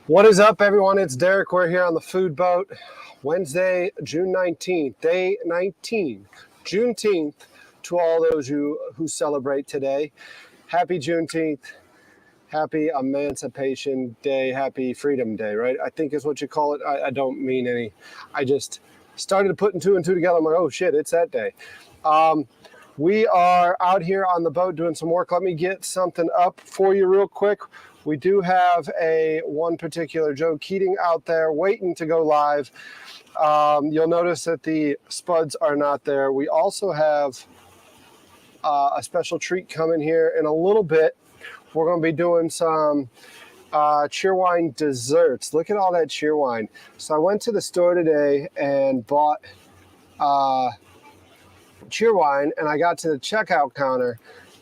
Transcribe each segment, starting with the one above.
What is up, everyone? It's Derek. We're here on the food boat. Wednesday, June 19th, day 19, Juneteenth, to all those who celebrate today. Happy Juneteenth, happy Emancipation Day, happy Freedom Day, right? I think is what you call it. I don't mean any. I just started putting two and two together. I'm like, oh shit, it's that day. We are out here on the boat doing some work. Let me get something up for you real quick. We do have one particular Joe Keating out there waiting to go live. You'll notice that the spuds are not there. We also have a special treat coming here in a little bit. We're going to be doing some Cheerwine desserts. Look at all that Cheerwine. So I went to the store today and bought Cheerwine, and I got to the checkout counter,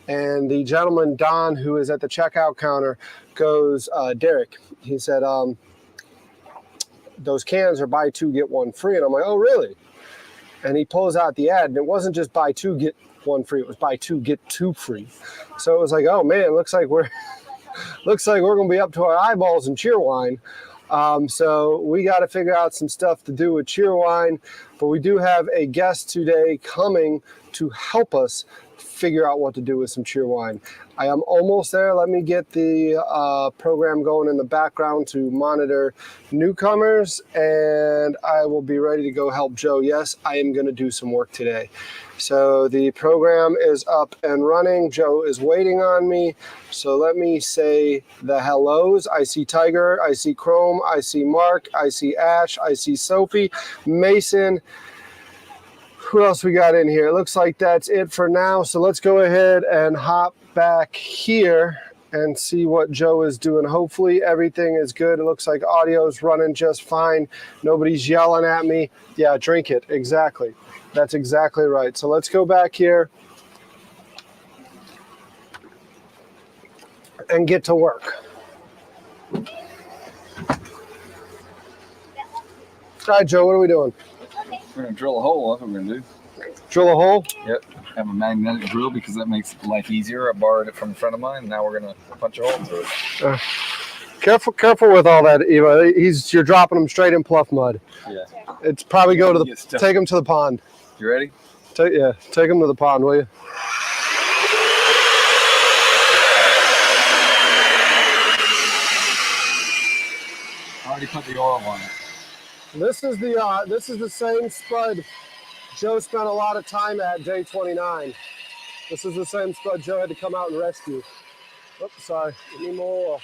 and the gentleman, Don, who is at the checkout counter, goes, Derek, he said, those cans are buy two, get one free. And I'm like, oh, really? And he pulls out the ad, and it wasn't just buy two, get one free. It was buy two, get two free. So it was like, oh, man, looks like we're going to be up to our eyeballs in Cheerwine. So we got to figure out some stuff to do with Cheerwine, but we do have a guest today coming to help us figure out what to do with some Cheerwine. I am almost there. Let me get the program going in the background to monitor newcomers, and I will be ready to go help Joe. Yes, I am going to do some work today. So the program is up and running. Joe is waiting on me. So let me say the hellos. I see Tiger, I see Chrome, I see Mark, I see Ash, I see Sophie, Mason. Who else we got in here? It looks like that's it for now. So let's go ahead and hop back here and see what Joe is doing. Hopefully everything is good. It looks like audio is running just fine. Nobody's yelling at me. Yeah, drink it. Exactly. That's exactly right. So let's go back here and get to work. All right, Joe, what are we doing? We're going to drill a hole. That's what we're going to do. Drill a hole? Yep. Have a magnetic drill because that makes life easier. I borrowed it from a friend of mine. Now we're going to punch a hole through it. Careful with all that, Eva. You're dropping them straight in pluff mud. Yeah. It's probably take them to the pond. You ready? Take them to the pond, will you? I already put the oil on it. This is the same spud Joe spent a lot of time at day 29. This is the same spud Joe had to come out and rescue. Oops, sorry. Give me more oil.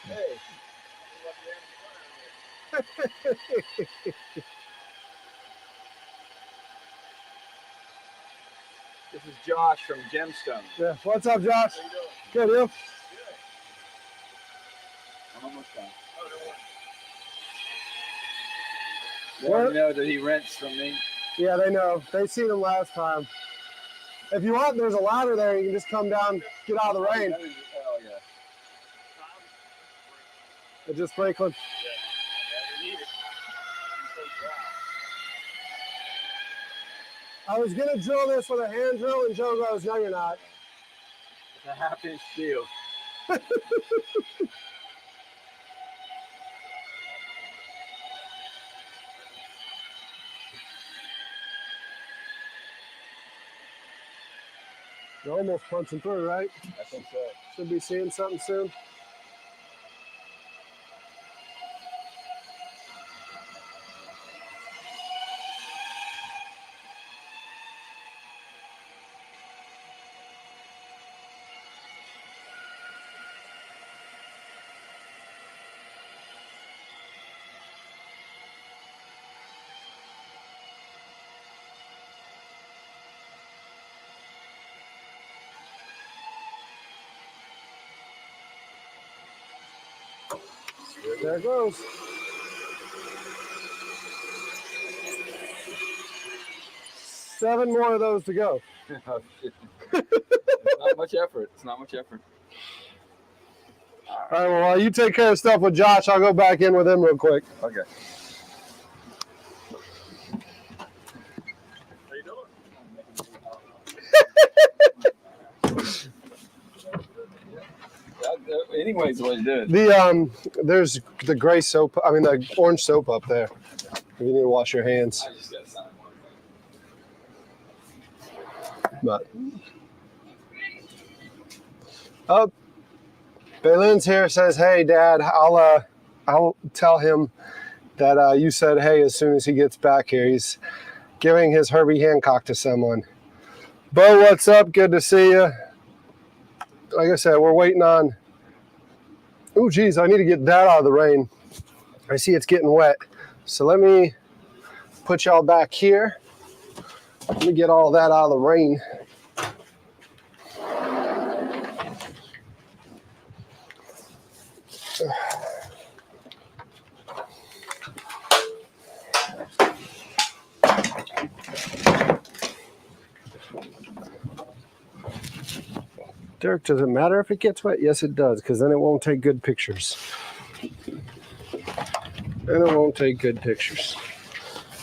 Hey. This is Josh from Gemstone. Yeah. What's up, Josh? How you doing? Good, you? Good. I'm almost done. They already know that he rents from me. Yeah, they know. They seen him last time. If you want, there's a ladder there. You can just come down, get out of the rain. Oh, yeah. It's just sprinkling. Yeah, we need it. I was going to drill this with a hand drill, and Joe goes, no, you're not. It's a half-inch steel. You're almost punching through, right? I think so. Should be seeing something soon. There it goes. Seven more of those to go. Not much effort. It's not much effort. All right, well, while you take care of stuff with Josh, I'll go back in with him real quick. Okay. Anyways, the way to do it. There's the gray soap. I mean, the orange soap up there. If you need to wash your hands. I just got to sign one. But oh, Baylin's here. Says, "Hey, Dad, I'll tell him that you said hey as soon as he gets back here. He's giving his Herbie Hancock to someone." Bo, what's up? Good to see you. Like I said, we're waiting on. Oh, geez, I need to get that out of the rain. I see it's getting wet. So let me put y'all back here. Let me get all that out of the rain. Derek, does it matter if it gets wet? Yes, it does, because then it won't take good pictures. Then it won't take good pictures.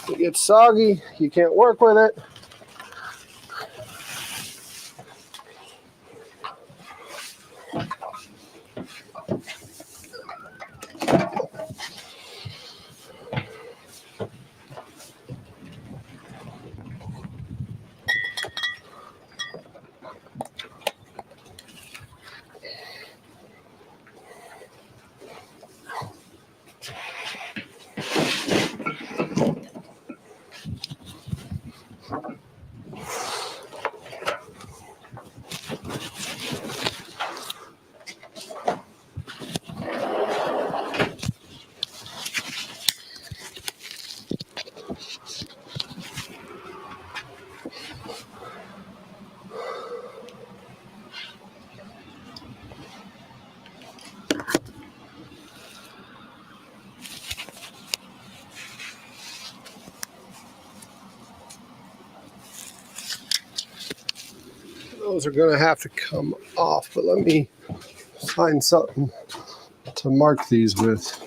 If it gets soggy, you can't work with it. Those are going to have to come off, but let me find something to mark these with.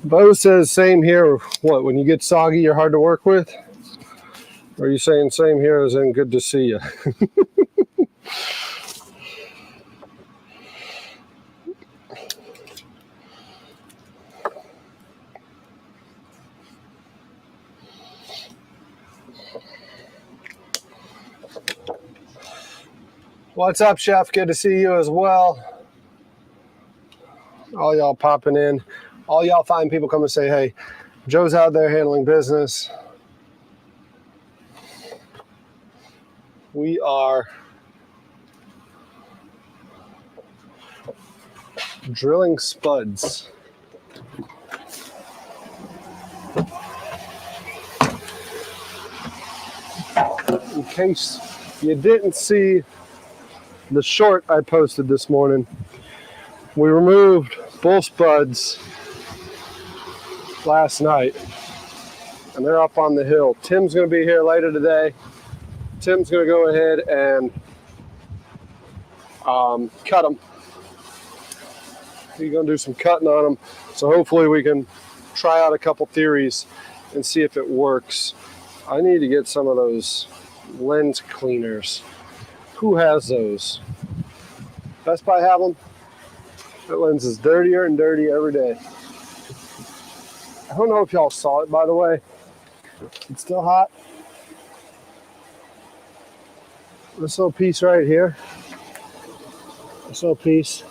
Bo says same here. What, when you get soggy, you're hard to work with? Or are you saying same here as in good to see you? What's up, Chef? Good to see you as well. All y'all popping in. All y'all fine people come and say, hey, Joe's out there handling business. We are drilling spuds. In case you didn't see the short I posted this morning, we removed bull spuds last night, and they're up on the hill. Tim's going to be here later today. Tim's going to go ahead and cut them. He's going to do some cutting on them, so hopefully we can try out a couple theories and see if it works. I need to get some of those lens cleaners. Who has those? Best Buy have them? That lens is dirtier and dirtier every day. I don't know if y'all saw it, by the way. It's still hot. This little piece right here. This little piece.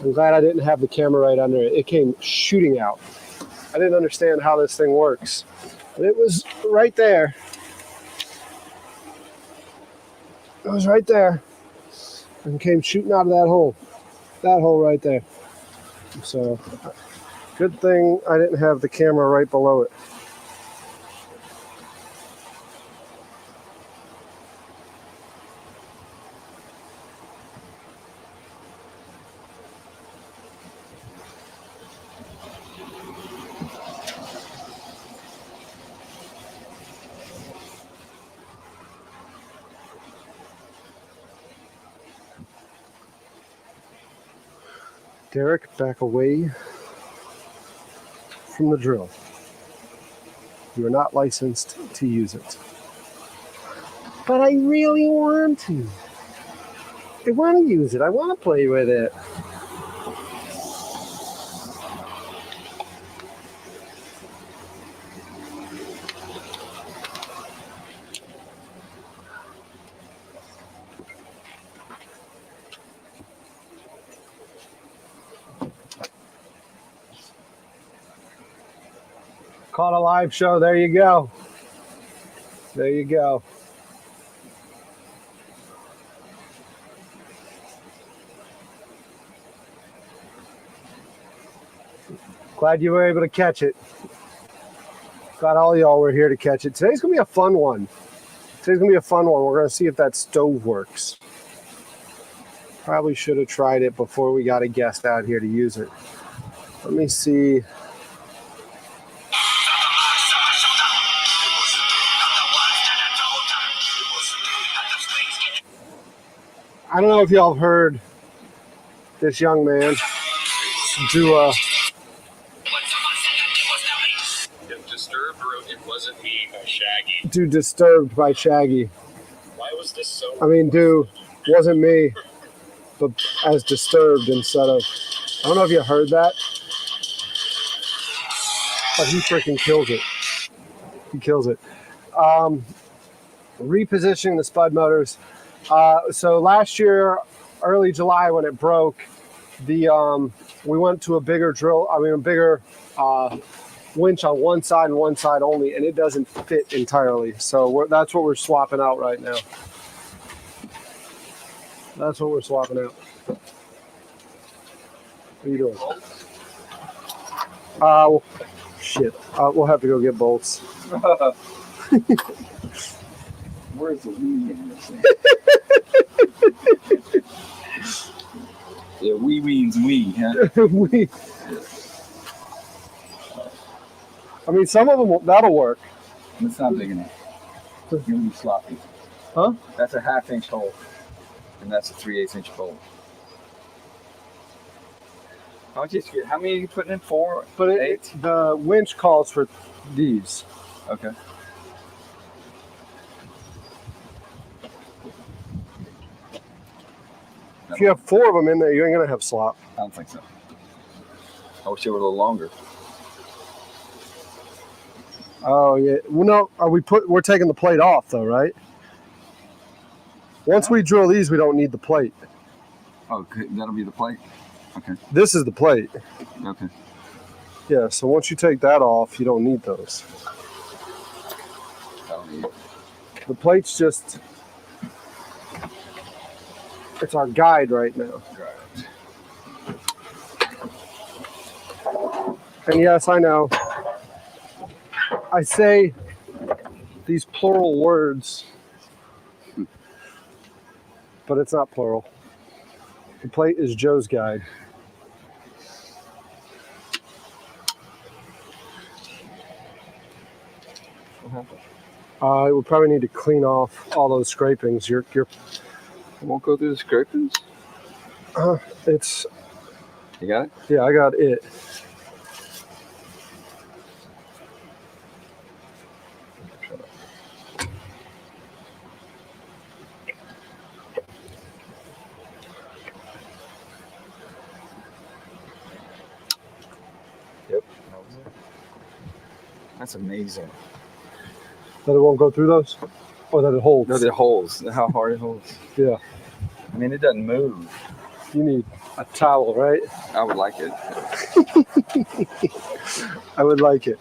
I'm glad I didn't have the camera right under it. It came shooting out. I didn't understand how this thing works. But it was right there. It was right there. And came shooting out of that hole. That hole right there. So, good thing I didn't have the camera right below it. Derek, back away from the drill. You are not licensed to use it. But I really want to. I want to use it. I want to play with it. Caught a live show. There you go. There you go. Glad you were able to catch it. Glad all y'all were here to catch it. Today's going to be a fun one. We're going to see if that stove works. Probably should have tried it before we got a guest out here to use it. Let me see. I don't know if y'all have heard this young man do Disturbed wrote "It Wasn't Me" by Shaggy. do Disturbed by Shaggy. Why was this so? I mean, do Wasn't Me, but as Disturbed instead of. I don't know if you heard that, but he freaking kills it. He kills it. Repositioning the spud motors. So last year, early July, when it broke, we went to a bigger winch on one side and one side only, and it doesn't fit entirely. So that's what we're swapping out right now. That's what we're swapping out. What are you doing? Shit. We'll have to go get bolts. Where's the we in this thing? Yeah, we means we, huh? I mean, some of them, that'll work. It's not big enough. You're gonna be sloppy. Huh? That's a 1/2 inch hole, and that's a 3/8 inch bolt. How many are you putting in? 4? But 8? the winch calls for these. Okay. If you have 4 of them in there, you ain't gonna have slop. I don't think so. I wish they were a little longer. Oh yeah. Well, no. We're taking the plate off though, right? Once we drill these, we don't need the plate. Oh, okay. That'll be the plate? Okay. This is the plate. Okay. Yeah. So once you take that off, you don't need those. I don't need it. The plate's just. It's our guide right now. And yes, I know. I say these plural words, but it's not plural. The plate is Joe's guide. I would probably need to clean off all those scrapings. It won't go through the scrapings? It's. You got it? Yeah, I got it. Yep. That's amazing. That it won't go through those? Or that it holds? No, the holes. How hard it holds. Yeah. I mean, it doesn't move. You need a towel, right? I would like it. I would like it.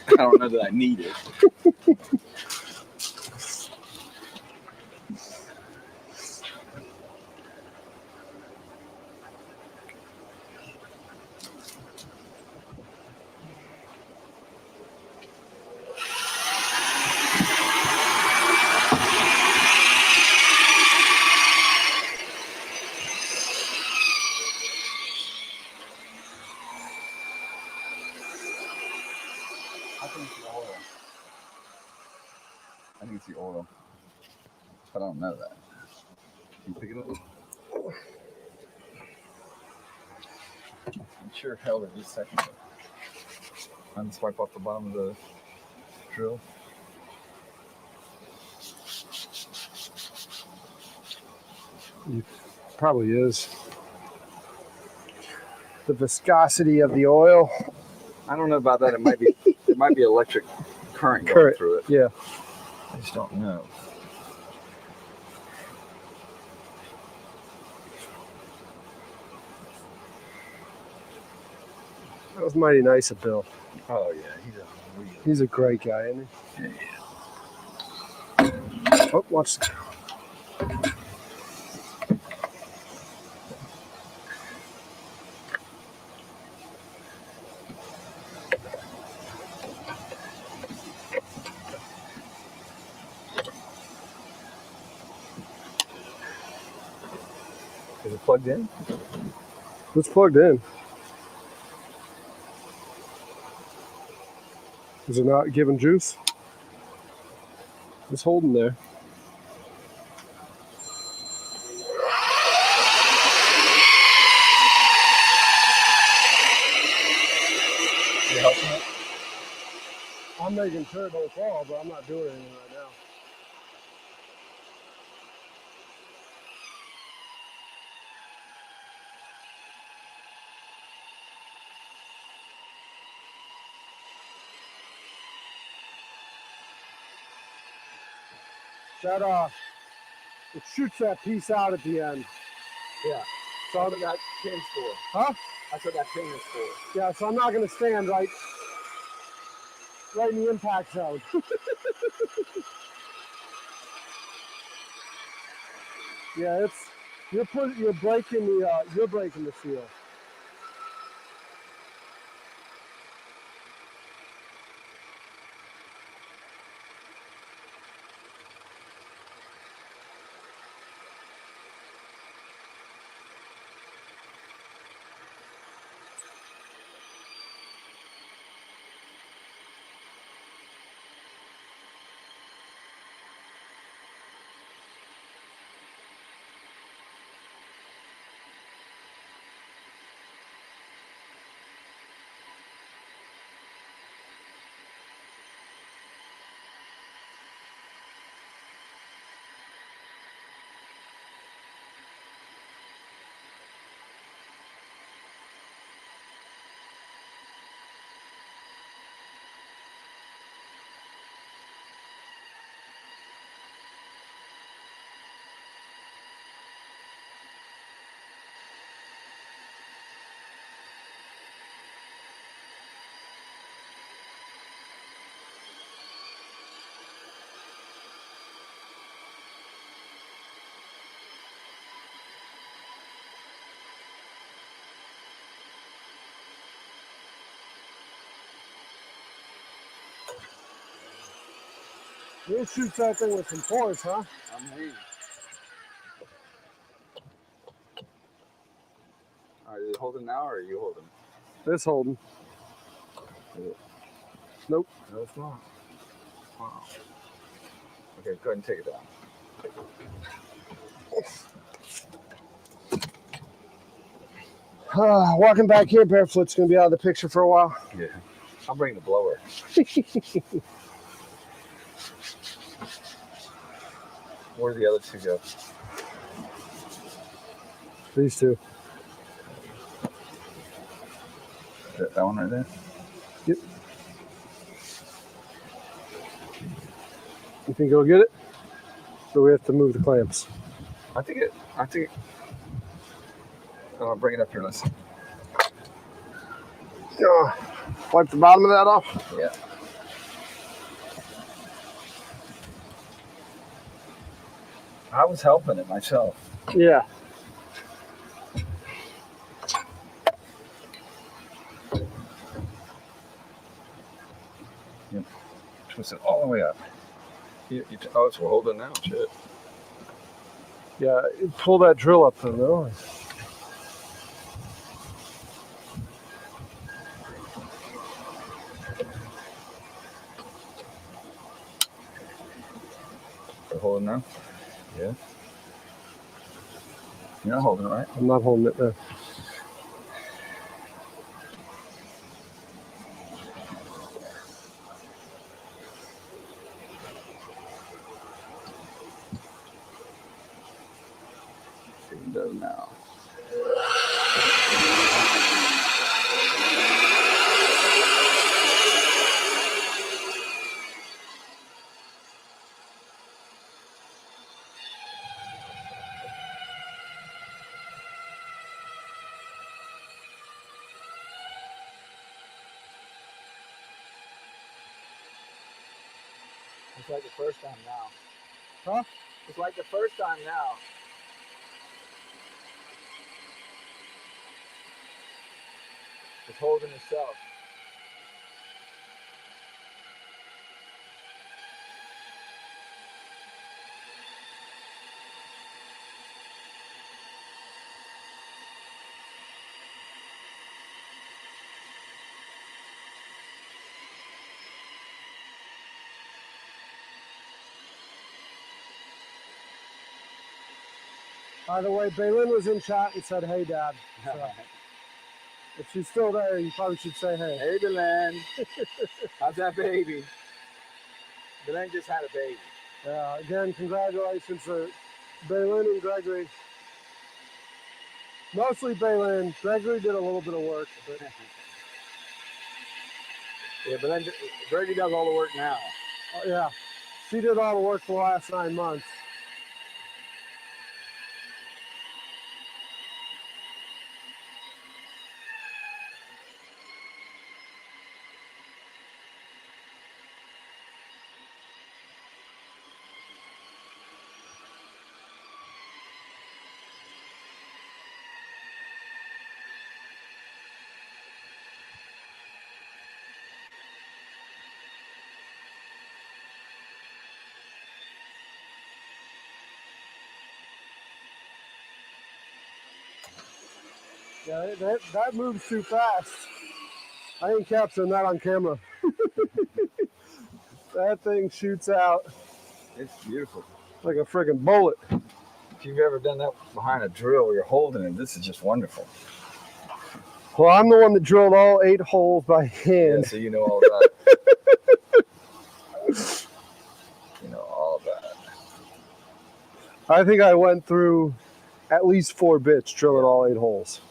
I don't know that I need it. think it's the oil. I think it's the oil. But I don't know that. Can you pick it up? I'm sure held it just a second. I'm just wipe off the bottom of the drill. Probably is. The viscosity of the oil. I don't know about that. It might be electric current going through it. Yeah. I just don't know. That was mighty nice of Bill. Oh yeah, He's a great guy, isn't he? Yeah. Oh, watch. Is it plugged in? It's plugged in. Is it not giving juice? It's holding there. You helping it? I'm making sure it don't fall, but I'm not doing anything right now. That it shoots that piece out at the end. Yeah. So That's what that pin's for. huh? That's what that pin is for. Yeah, so I'm not gonna stand right in the impact zone. Yeah, you're breaking the seal. You shoot that thing with some force, huh? I'm ready. Are you holding now or are you holding? It's holding. Nope. No, it's not. Wow. Okay, go ahead and take it down. Walking back here barefoot's gonna be out of the picture for a while. Yeah. I'll bring the blower. Where do the other two go? These two. That one right there? Yep. You think he'll get it? Or we have to move the clamps? I think I'll bring it up here. Listen. Wipe the bottom of that off? Yeah. I was helping it myself. Yeah. Yep. Twist it all the way up. Oh, it's holding now. Shit. Yeah, pull that drill up though, no? So hold it now. Yeah. You're not holding it, right? I'm not holding it there. See what it does now. It's like the first time now. Huh? It's like the first time now. It's holding itself. By the way, Baylin was in chat and said, "Hey, Dad." So if she's still there, you probably should say, "Hey." Hey, Belen. How's that baby? Belen just had a baby. Yeah. Again, congratulations to Baylin and Gregory. Mostly Baylin. Gregory did a little bit of work, but Yeah, Belen, Brady does all the work now. yeah, she did all the work for the last 9 months. Yeah, that moves too fast. I ain't capturing that on camera. That thing shoots out It's beautiful. like a friggin' bullet. If you've ever done that behind a drill where you're holding it, this is just wonderful. Well, I'm the one that drilled all 8 holes by Yeah, hand. so you know all that. You know all that. I think I went through at least 4 bits drilling all 8 holes.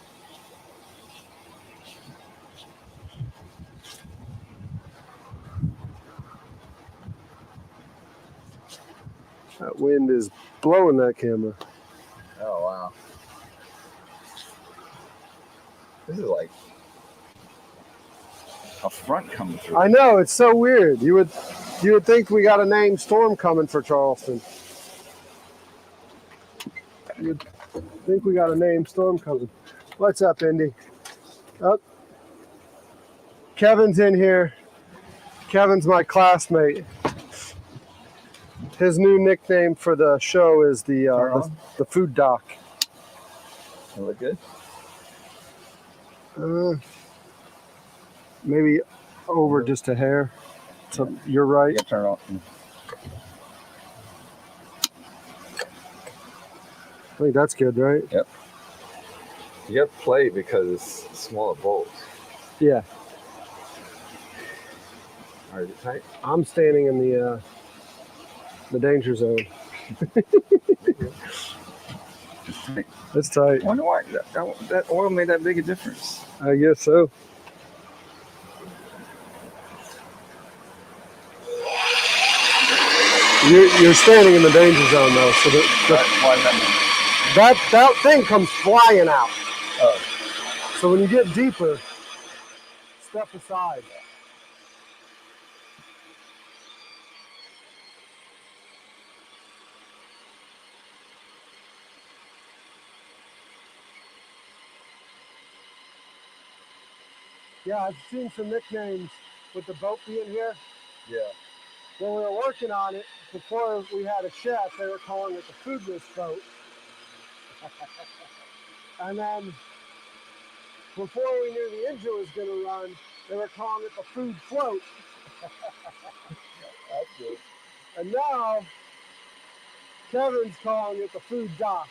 That wind is blowing that camera. Oh wow. This is like a front coming through. I know, it's so weird. You would think we got a named storm coming for Charleston. You'd think we got a named storm coming. What's up, Indy? Oh, Kevin's in here. Kevin's my classmate. His new nickname for the show is the food doc. It look good? Maybe over just a hair. So you're right. You gotta turn it on. I think that's good, right? Yep. You have to play because it's smaller bolts. Yeah. All right, is it tight? I'm standing in the danger zone. It's tight. It's tight. I wonder why that oil made that big a difference. I guess so. You're standing in the danger zone though, so Why that thing comes flying out. Oh. So when you get deeper, step aside. Yeah, I've seen some nicknames with the boat being here. Yeah. When we were working on it, before we had a chef, they were calling it the foodless boat. And then before we knew the engine was going to run, they were calling it the food float. That's good. And now Kevin's calling it the food dock.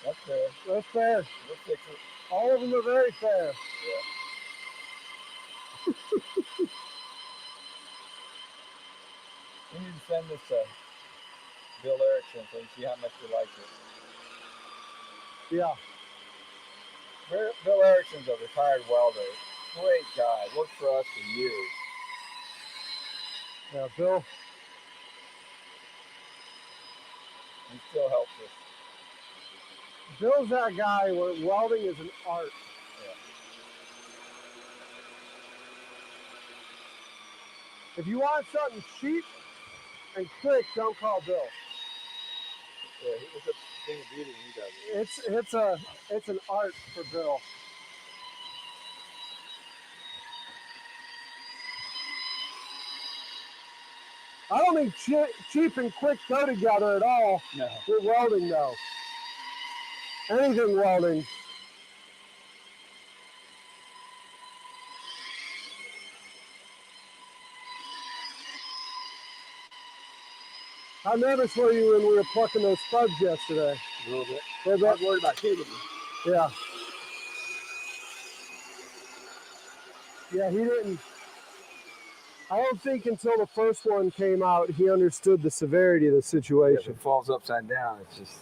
That's fair. That's fair. We'll fix it. All of them are very fair. Yeah. We need to send this to Bill Erickson so you see how much we like it. Yeah. Bill Erickson's a retired welder. Great guy. Worked for us for years. Yeah, Bill. He still helps us. Bill's that guy where welding is an art. If you want something cheap and quick, don't call Bill. Yeah, it's a thing of beauty he does it. It's an art for Bill. I don't think cheap and quick go together at all. No. With welding though. Anything welding. How nervous were you when we were plucking those spuds yesterday? A little bit. I I was worried about hitting him. Yeah. Yeah, he didn't. I don't think until the first one came out, he understood the severity of the If situation. it falls upside down, it's just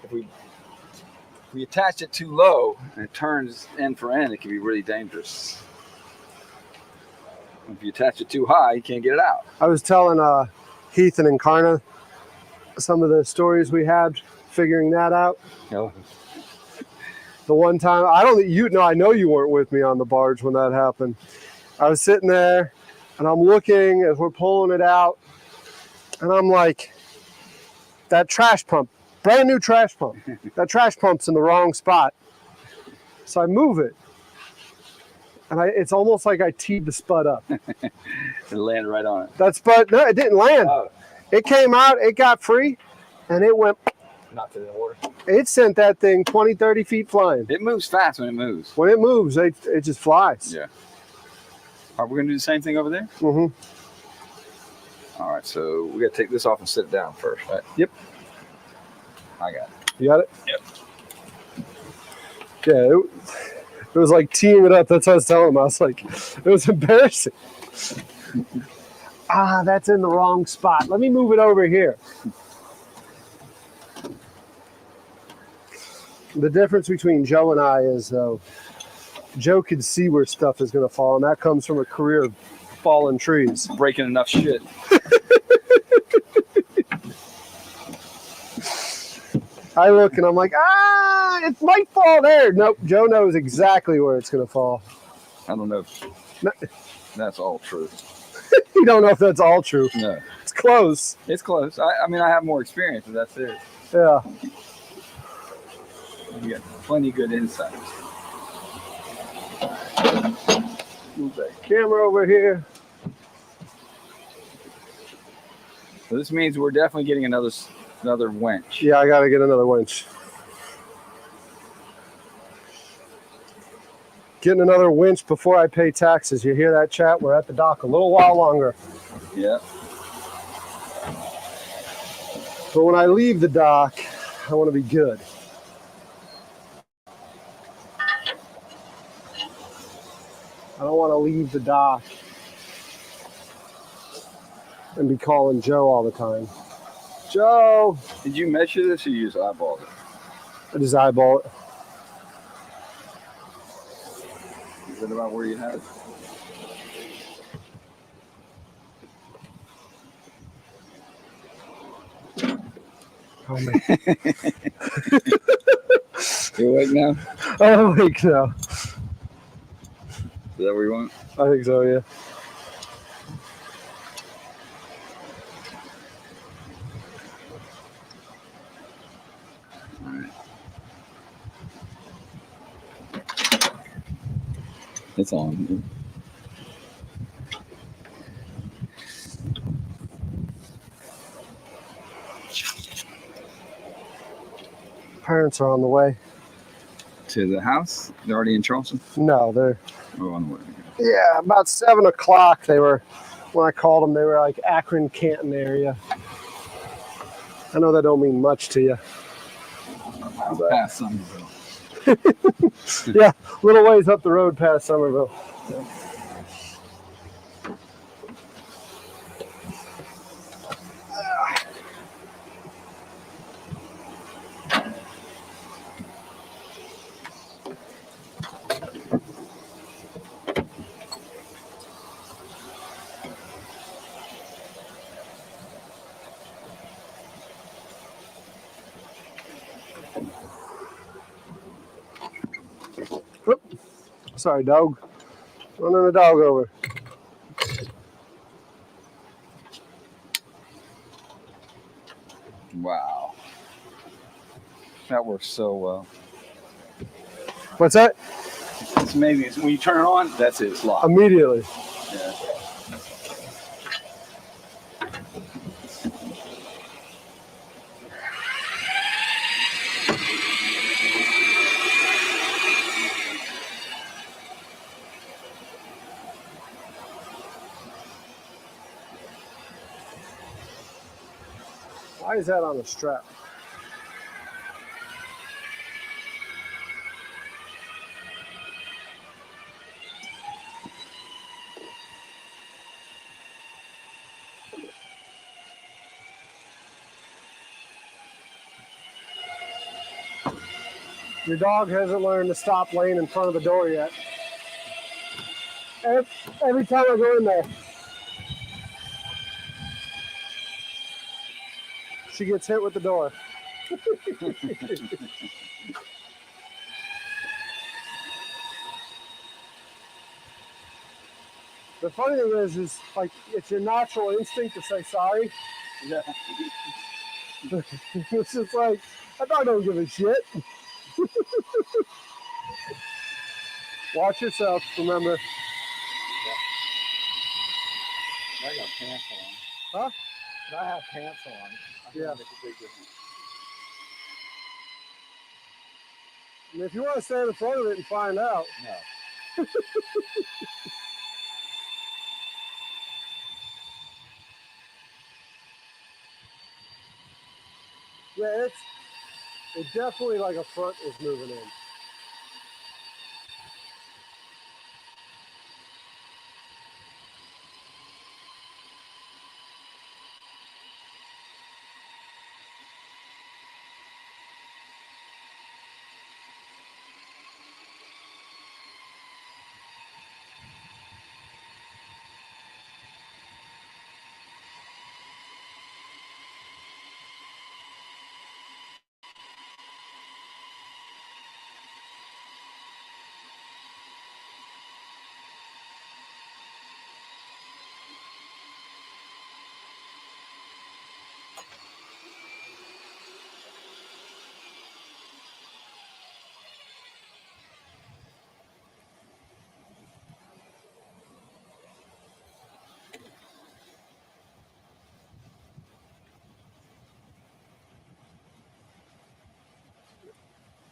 if we attach it too low and it turns end for end, it can be really dangerous. If you attach it too high, you can't get it out. I was telling Heath and Encarna some of the stories we had figuring that out. No. The one time, I know you weren't with me on the barge when that happened. I was sitting there and I'm looking as we're pulling it out and I'm like, that trash pump, brand new trash pump, that trash pump's in the wrong spot. So I move it and it's almost like I teed the spud up. It landed right on it. That spud, no, it didn't land. Oh, It came out, it got free and it went, knocked it in the water. it sent that thing 20, 30 feet flying. It moves fast when it moves. When it moves, it just flies. Yeah. Are we gonna do the same thing over there? Mm-hmm. All right, so we gotta take this off and sit down first, right? Yep. I got it. You got it? Yep. Yeah, it was like teeing it up. That's what I was telling him. I was like, it was embarrassing. That's in the wrong spot. Let me move it over here. The difference between Joe and I is, though, Joe can see where stuff is going to fall, and that comes from a career of falling trees. Breaking enough shit. I look and I'm like, it might fall there. Nope, Joe knows exactly where it's going to fall. I don't know if that's all true. You don't know if that's all true. No. It's close. It's close. I mean, I have more experience, but that's it. Yeah. You got plenty good insight. Move that camera over here. So this means we're definitely getting another winch. Yeah, I got to get another winch. Getting another winch before I pay taxes. You hear that, chat? We're at the dock a little while longer. Yeah. But when I leave the dock, I want to be good. I don't want to leave the dock and be calling Joe all the time. Joe! Did you measure this or you just eyeballed it? I just eyeball it. Is it about where you had it? Oh, man. You awake now? I'm awake now. Is that where you want? I think so, yeah. All right. It's on. Parents are on the way. To the house? They're already in Charleston? No, they're... Oh, on the way. Yeah, about 7 o'clock they were, when I called them, they were like Akron, Canton area. I know that don't mean much to you. Past Somerville. Yeah, little ways up the road past Somerville. Whoop. Sorry, dog. Running a dog over. Wow. That works so well. What's that? It's amazing. When you turn it on, that's it. It's locked. Immediately. Yeah. Why is that on a strap? Your dog hasn't learned to stop laying in front of the door yet. Every time I go in there, she gets hit with the door. The funny thing is like it's your natural instinct to say sorry. Yeah. It's just like that dog don't give a shit. Watch yourself, remember. I got pants on. Huh? But I have pants on. I think Yeah. that makes a big difference. And if you want to stand in front of it and find out, No. yeah, it's definitely like a front is moving in.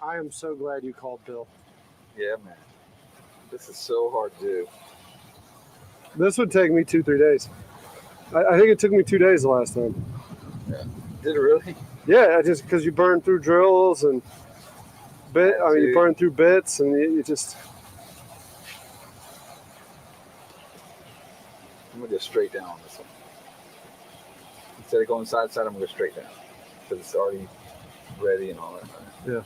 I am so glad you called Bill. Yeah, man. This is so hard to do. This would take me 2-3 days. I think it took me 2 days the last time. Did it really? Yeah, just because you burn through drills and you Dude. burn through bits and you just. I'm gonna go straight down on this one. Instead of going side to side, I'm gonna go straight down because it's already ready and all that. Yeah.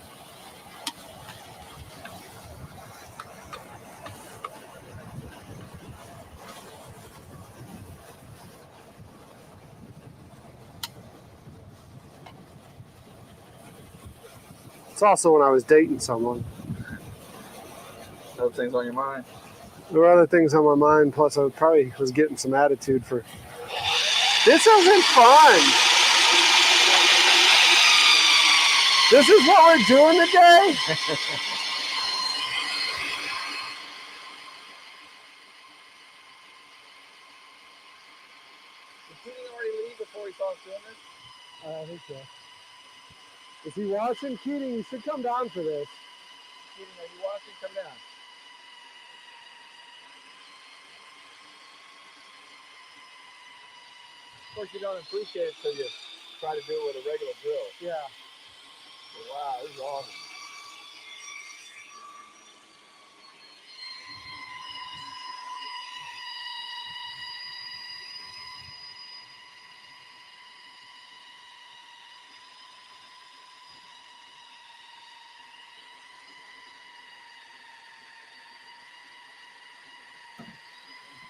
It's also when I was dating someone. Other things on your mind? There were other things on my mind, plus I probably was getting some attitude for. This isn't fun! This is what we're doing today? Did he already leave before he starts doing this? I think so. Is he watching? Keating, you should come down for this. Keating, are you watching? Come down. Of course, you don't appreciate it till you try to do it with a regular drill. Yeah. But wow, this is awesome.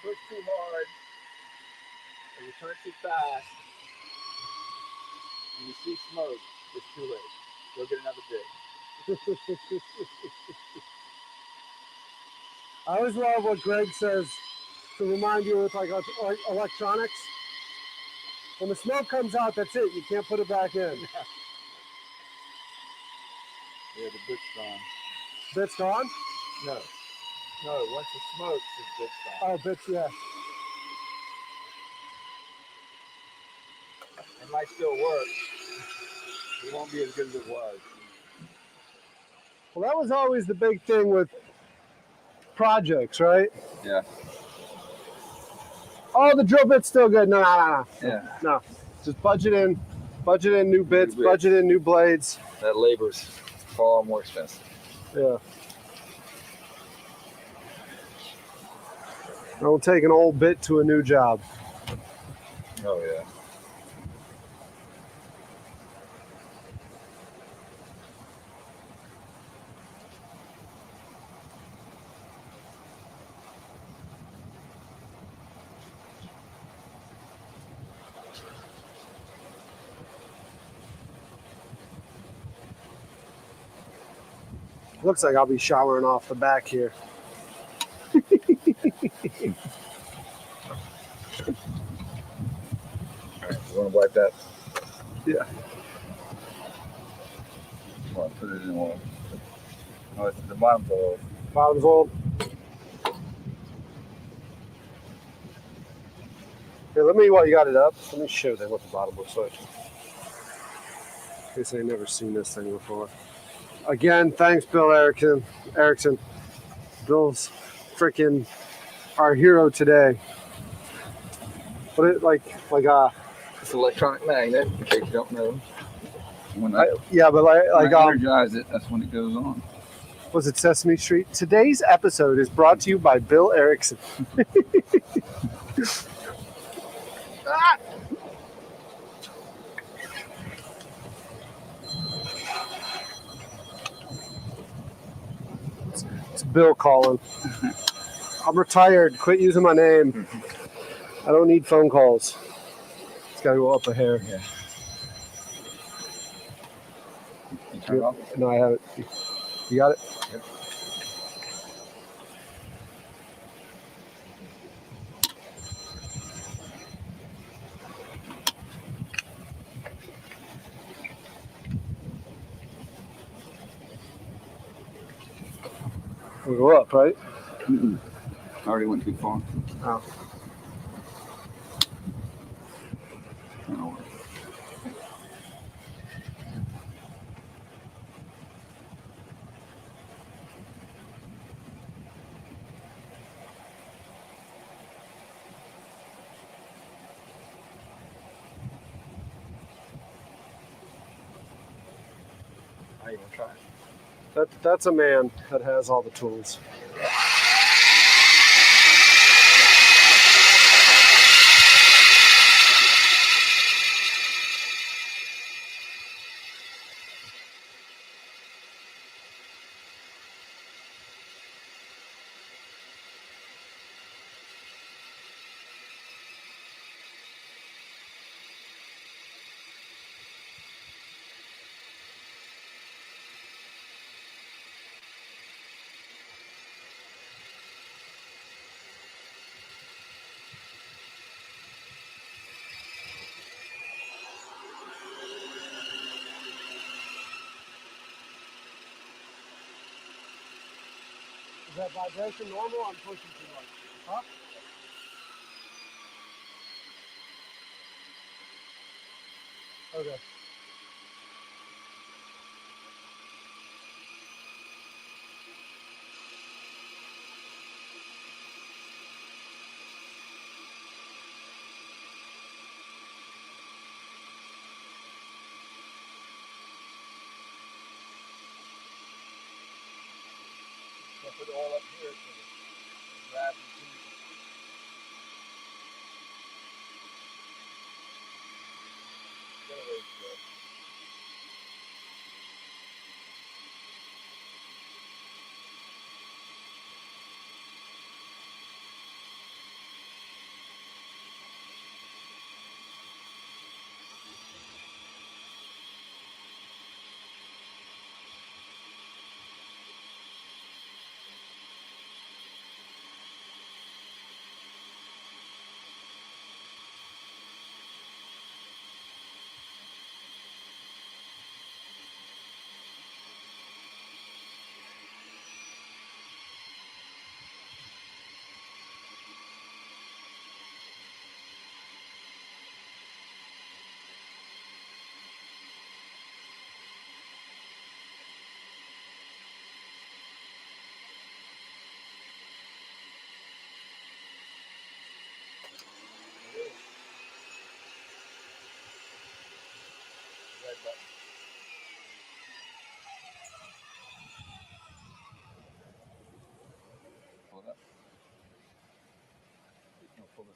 Push too hard, and you turn too fast, and you see smoke, it's too late. Go get another bit. I always love what Greg says to remind you with like electronics. When the smoke comes out, that's it. You can't put it back in. Yeah, the bit's gone. Bit's gone? No, once it smokes, the bit's gone. Oh, bits, yeah. It might still work. It won't be as good as it was. Well, that was always the big thing with projects, right? Yeah. Oh, the drill bit's still good. No. Yeah. No. Just budget in new bits, New bits. budget in new blades. That labor's far more expensive. Yeah. Don't take an old bit to a new job. Oh yeah. Looks like I'll be showering off the back here. All right, you want to wipe that? Yeah. Come on, put it in oil. Oh, it's the bottom's oil. Bottom's old. Here, while you got it up, let me show them what the bottom looks like. In case they've never seen this thing before. Again, thanks, Bill Erickson. Bill's freaking our hero today. But it It's an electronic magnet, in case you don't know. When I energize it, that's when it goes on. Was it Sesame Street? Today's episode is brought to you by Bill Erickson. Ah! It's Bill calling. I'm retired. Quit using my name. I don't need phone calls. It's got to go up a hair. Yeah. You turn it off? No, I haven't. You got it? Yep. We'll go up, right? Mm-mm. I already went too far. Oh. No. I even try. That's a man that has all the tools. Is that vibration normal? I'm pushing too much. Huh? Okay.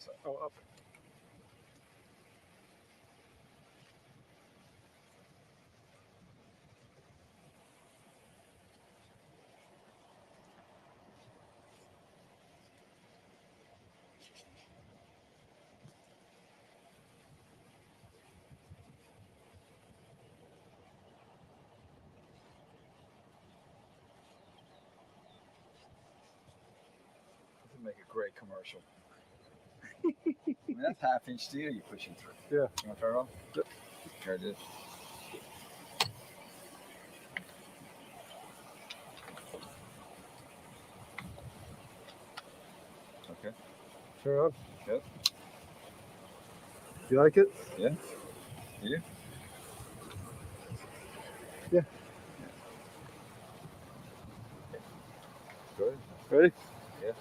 side. Oh, up. This would make a great commercial. I mean, that's half-inch steel you're pushing through. Yeah. You want to turn it on? Yep. There it is. Okay. Turn on. Yep. You like it? Yeah. You? Yeah. Good. Ready? Yeah.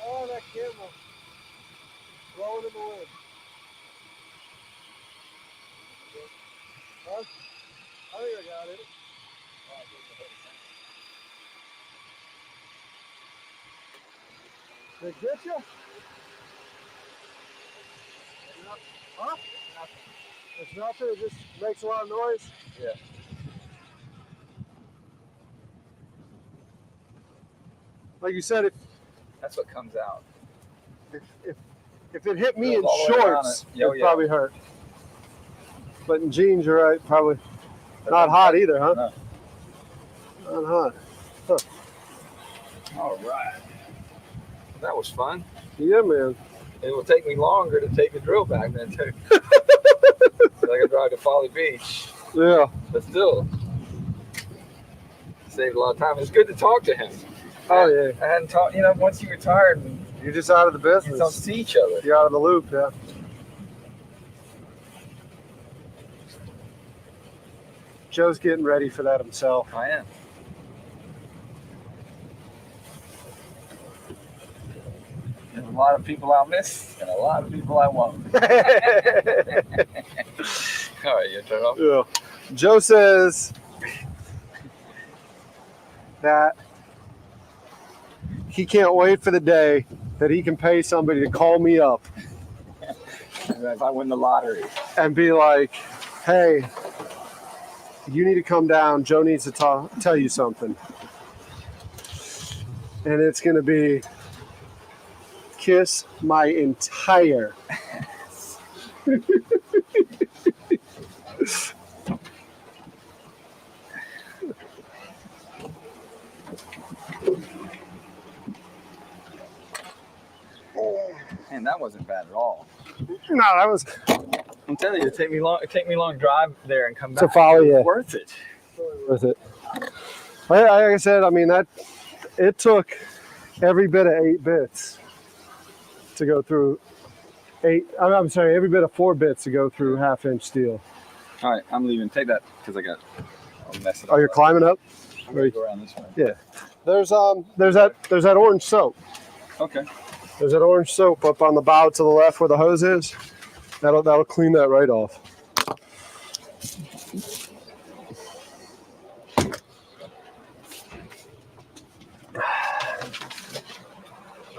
Oh, that camera. Blowing in the wind. Huh? I think I got it. They get you? Huh? It's nothing. It just makes a lot of noise. Yeah. Like you said, That's what comes out. if it hit me in Goes all the way around shorts, it. Oh, it'd yeah. probably hurt. But in jeans, you're right. Probably not hot either, huh? No. Not hot. All right. That was fun. Yeah, man. It will take me longer to take the drill back than to. So I can drive to Folly Beach. Yeah. But still, saved a lot of time. It's good to talk to him. Oh yeah. I hadn't talked. Once you retired, You're just out of the you don't business. see each other. You're out of the loop, yeah. Joe's getting ready for that himself. I am. There's a lot of people I'll miss, and a lot of people I won't. All right, you turn off. Yeah. Joe says that he can't wait for the day that he can pay somebody to call me up If I win the lottery. and be like, hey, you need to come down. Joe needs to tell you something. And it's going to be kiss my entire Man, that wasn't bad at all. No, that was I'm telling you, it take me long to drive there and come back. to follow you. Worth it. Worth it. Like I said, I mean, that it took every bit of 8 bits to go through every bit of 4 bits to go through half-inch steel. All right, I'm leaving. Take that because I'll mess it up. Oh, you're climbing up? I'm gonna go around this way. Yeah. There's that orange soap. Okay. There's that orange soap up on the bow to the left where the hose is. That'll clean that right off.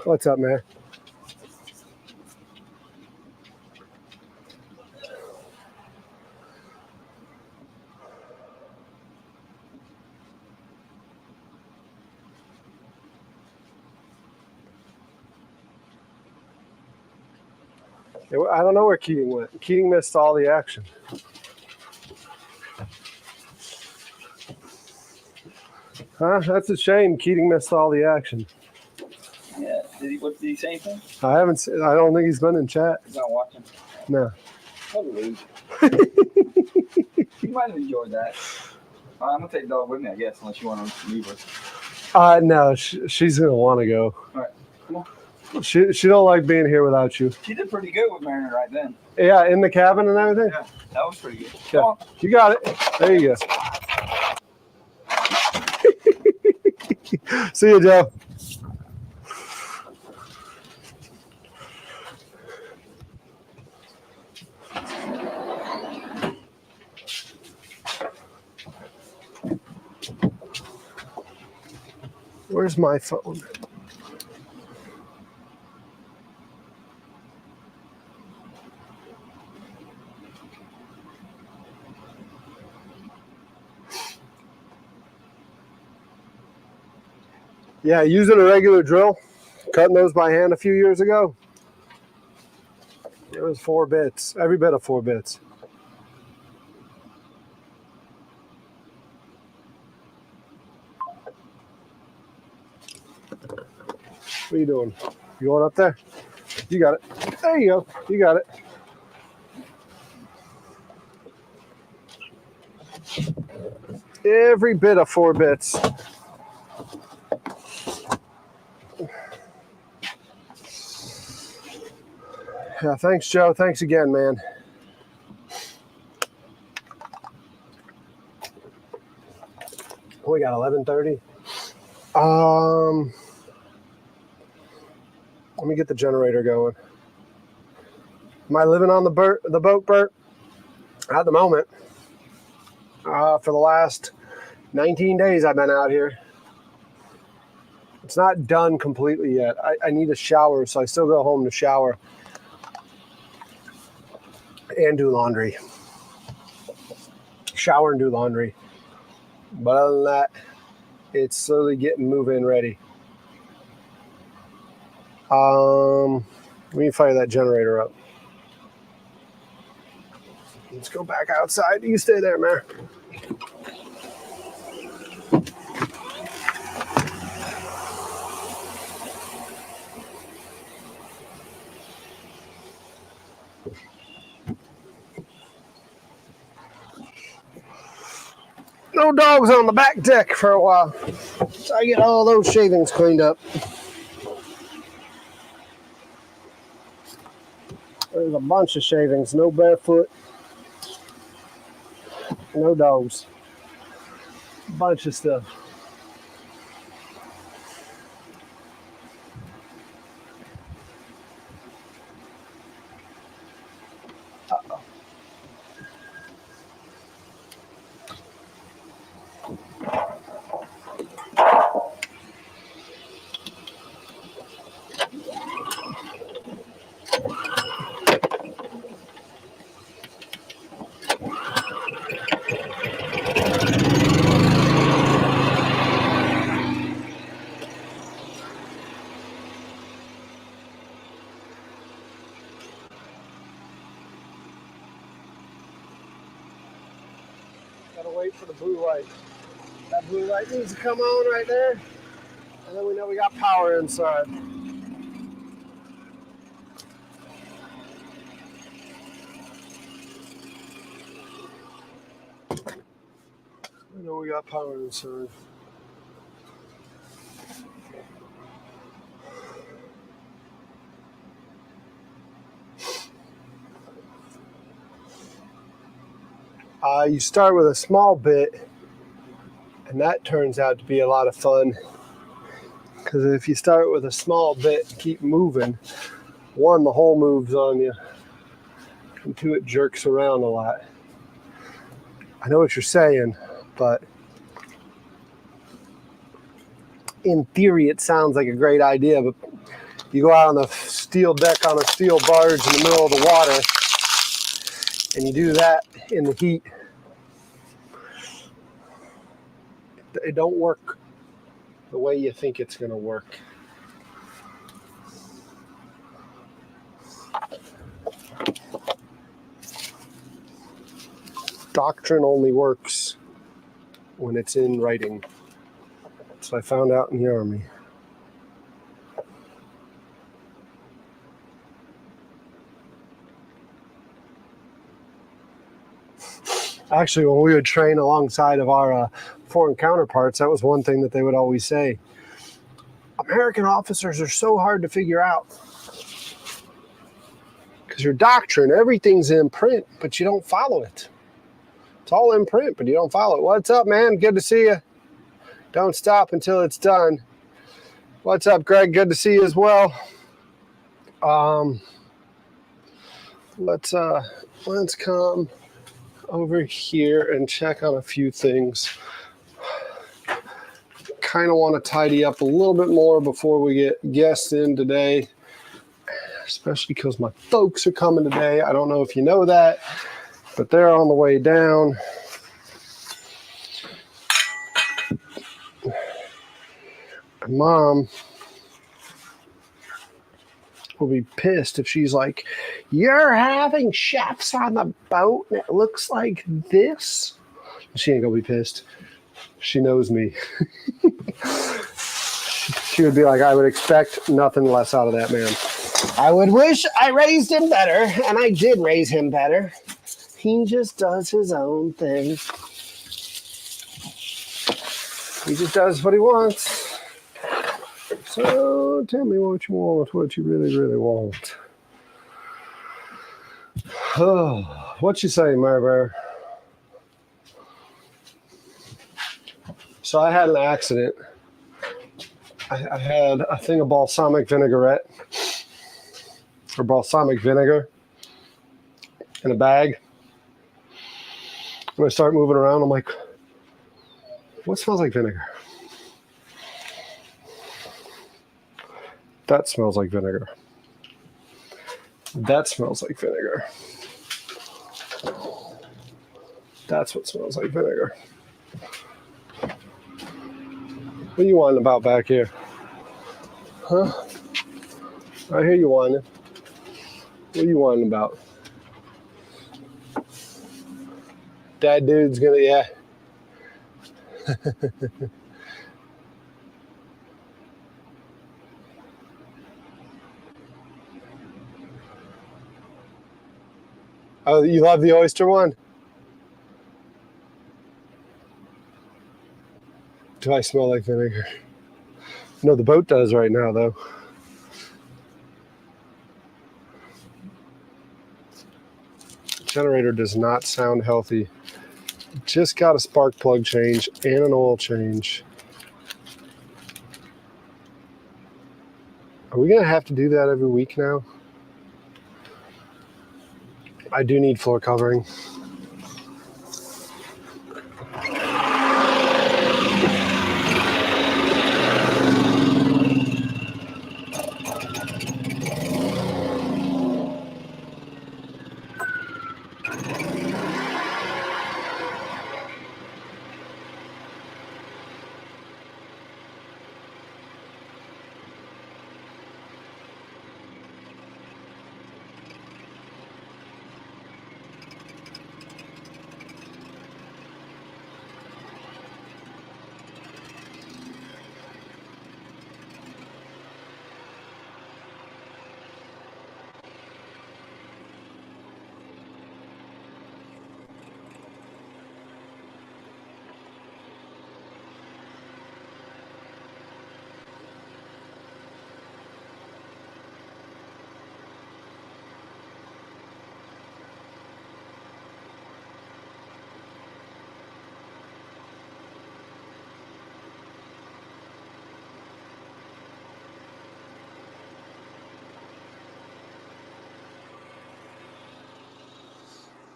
What's up, man? I don't know where Keating went. Keating missed all the action. Huh? That's a shame. Keating missed all the action. Yeah. What did he say anything? I haven't seen, I don't think he's been in chat. He's not watching. No. What a loser. You might have enjoyed that. I'm gonna take the dog with me, I guess, unless you want to leave her. No, she's gonna want to go. All right, come on. She don't like being here without you. She did pretty good with Mariner right then. Yeah, in the cabin and everything. Yeah, that was pretty good. Yeah. Come on. You got it. There you go. See you, Joe. Where's my phone? Yeah, using a regular drill, cutting those by hand a few years ago. It was 4 bits, every bit of 4 bits. What are you doing? You going up there? You got it. There you go. You got it. Every bit of 4 bits. Yeah, thanks, Joe. Thanks again, man. We got 11:30. Let me get the generator going. Am I living on the boat, Bert? At the moment. For the last 19 days I've been out here. It's not done completely yet. I need a shower, so I still go home to shower and do laundry. Shower and do laundry. But other than that, it's slowly getting move-in ready. Let me fire that generator up. Let's go back outside. You stay there, man. No dogs on the back deck for a while. So I get all those shavings cleaned up. There's a bunch of shavings. No barefoot. No dogs. Bunch of stuff. Uh-oh. Gotta wait for the blue light. That blue light needs to come on right there. And then we know we got power inside. We know we got power inside. You start with a small bit, and that turns out to be a lot of fun. Because if you start with a small bit and keep moving, 1, the hole moves on you, and 2, it jerks around a lot. I know what you're saying, but in theory, it sounds like a great idea, but you go out on the steel deck on a steel barge in the middle of the water, and you do that in the heat, it don't work the way you think it's going to work. doctrine only works when it's in writing. That's what I found out in the Army. Actually, when we would train alongside of our foreign counterparts, that was one thing that they would always say. American officers are so hard to figure out. Because your doctrine, everything's in print, but you don't follow it. It's all in print, but you don't follow it. What's up, man? Good to see you. Don't stop until it's done. What's up, Greg? Good to see you as well. Let's come over here and check on a few things. Kind of want to tidy up a little bit more before we get guests in today, especially because my folks are coming today. I don't know if you know that, but they're on the way down. Mom will be pissed if she's like, "You're having chefs on the boat and it looks like this." She ain't gonna be pissed. She knows me. She would be like, "I would expect nothing less out of that man. I would wish I raised him better, and I did raise him better. He just does his own thing. He just does what he wants. So tell me what you want, what you really, really want." Oh, what you say, Mary Bear? So I had an accident. I had a thing of balsamic vinaigrette or balsamic vinegar in a bag. When I start moving around, I'm like, what smells like vinegar? That smells like vinegar. That smells like vinegar. That's what smells like vinegar. What are you whining about back here? Huh? I hear you whining. What are you whining about? That dude's gonna, yeah. Oh, you love the oyster one? Do I smell like vinegar? No, the boat does right now, though. Generator does not sound healthy. Just got a spark plug change and an oil change. Are we going to have to do that every week now? I do need floor covering.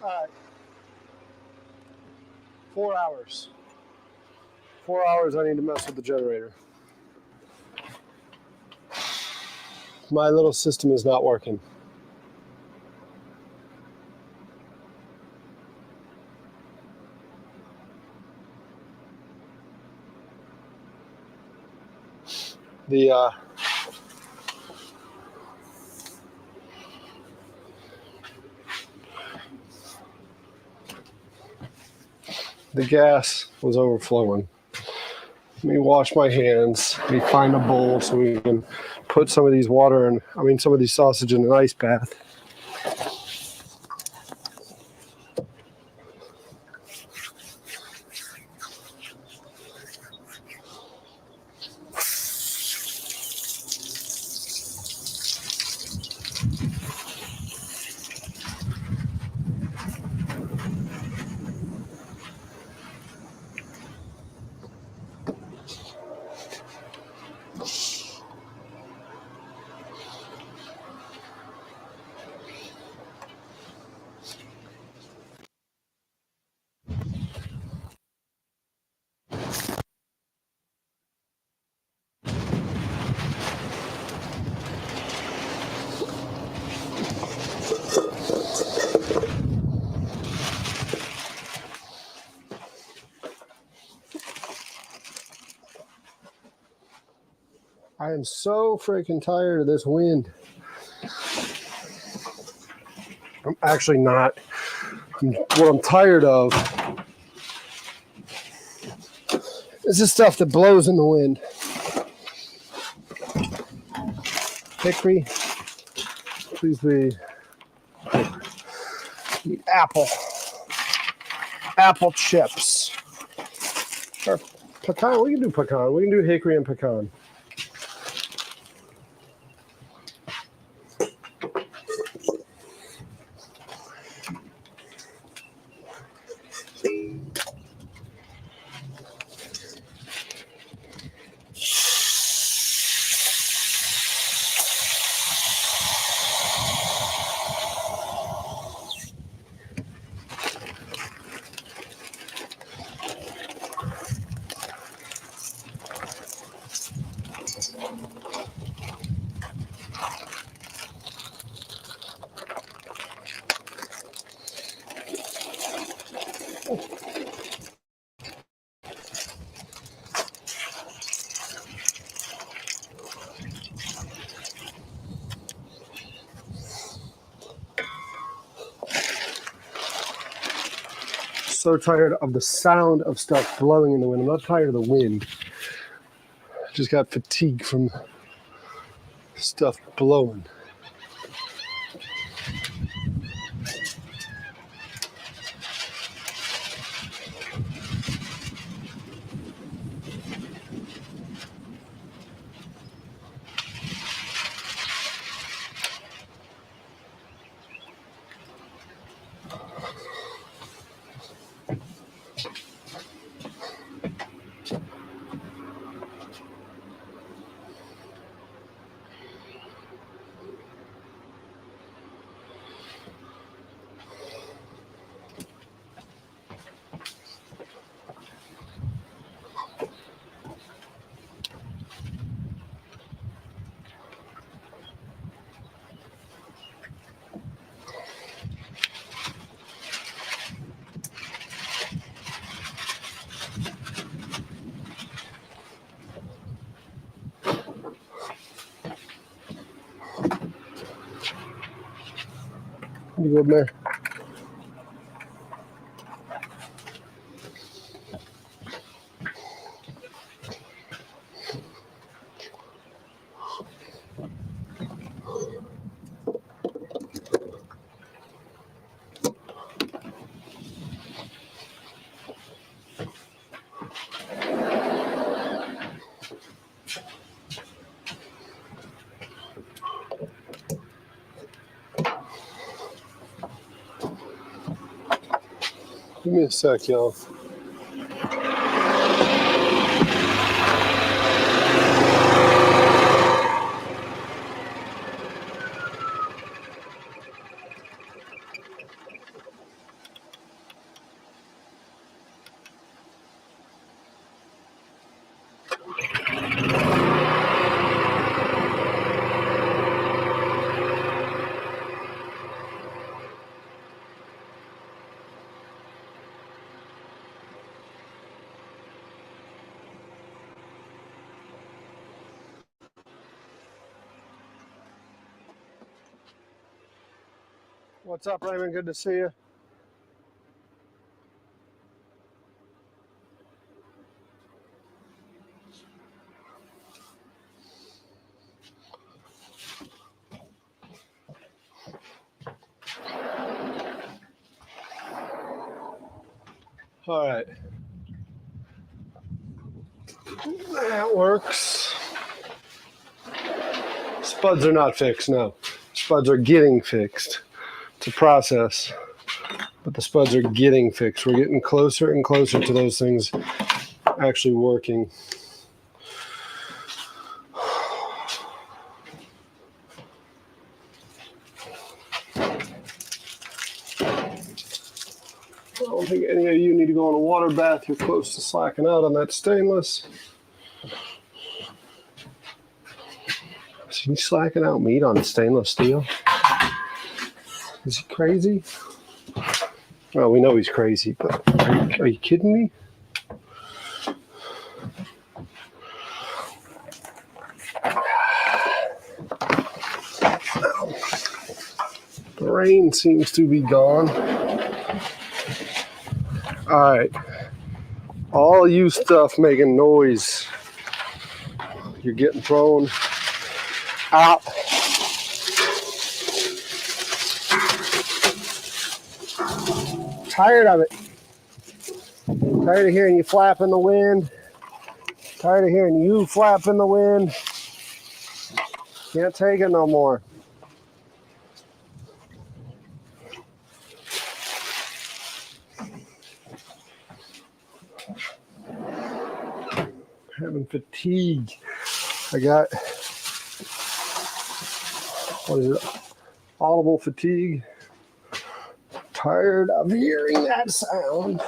All right. 4 hours. 4 hours I need to mess with the generator. My little system is not working. the gas was overflowing. Let me wash my hands. Let me find a bowl so we can put some of these some of these sausage in an ice bath. I am so freaking tired of this wind. I'm actually not. What I'm tired of is the stuff that blows in the wind. Hickory, please be apple chips. Or pecan, we can do pecan. We can do hickory and pecan. So tired of the sound of stuff blowing in the wind. I'm not tired of the wind. I just got fatigue from stuff blowing. You go up there. Give me a sec, y'all. What's up, Raymond? Good to see you. All right. That works. Spuds are not fixed, no. Spuds are getting fixed. It's a process, but the spuds are getting fixed. We're getting closer and closer to those things actually working. I don't think any of you need to go in a water bath. You're close to slacking out on that stainless. Is he slacking out meat on stainless steel? Is he crazy? Well, we know he's crazy, but are you kidding me? The rain seems to be gone. All right. All you stuff making noise. You're getting thrown out. Tired of it. Tired of hearing you flap in the wind. Tired of hearing you flap in the wind. Can't take it no more. Having fatigue. I got, what is it? Audible fatigue. Tired of hearing that sound.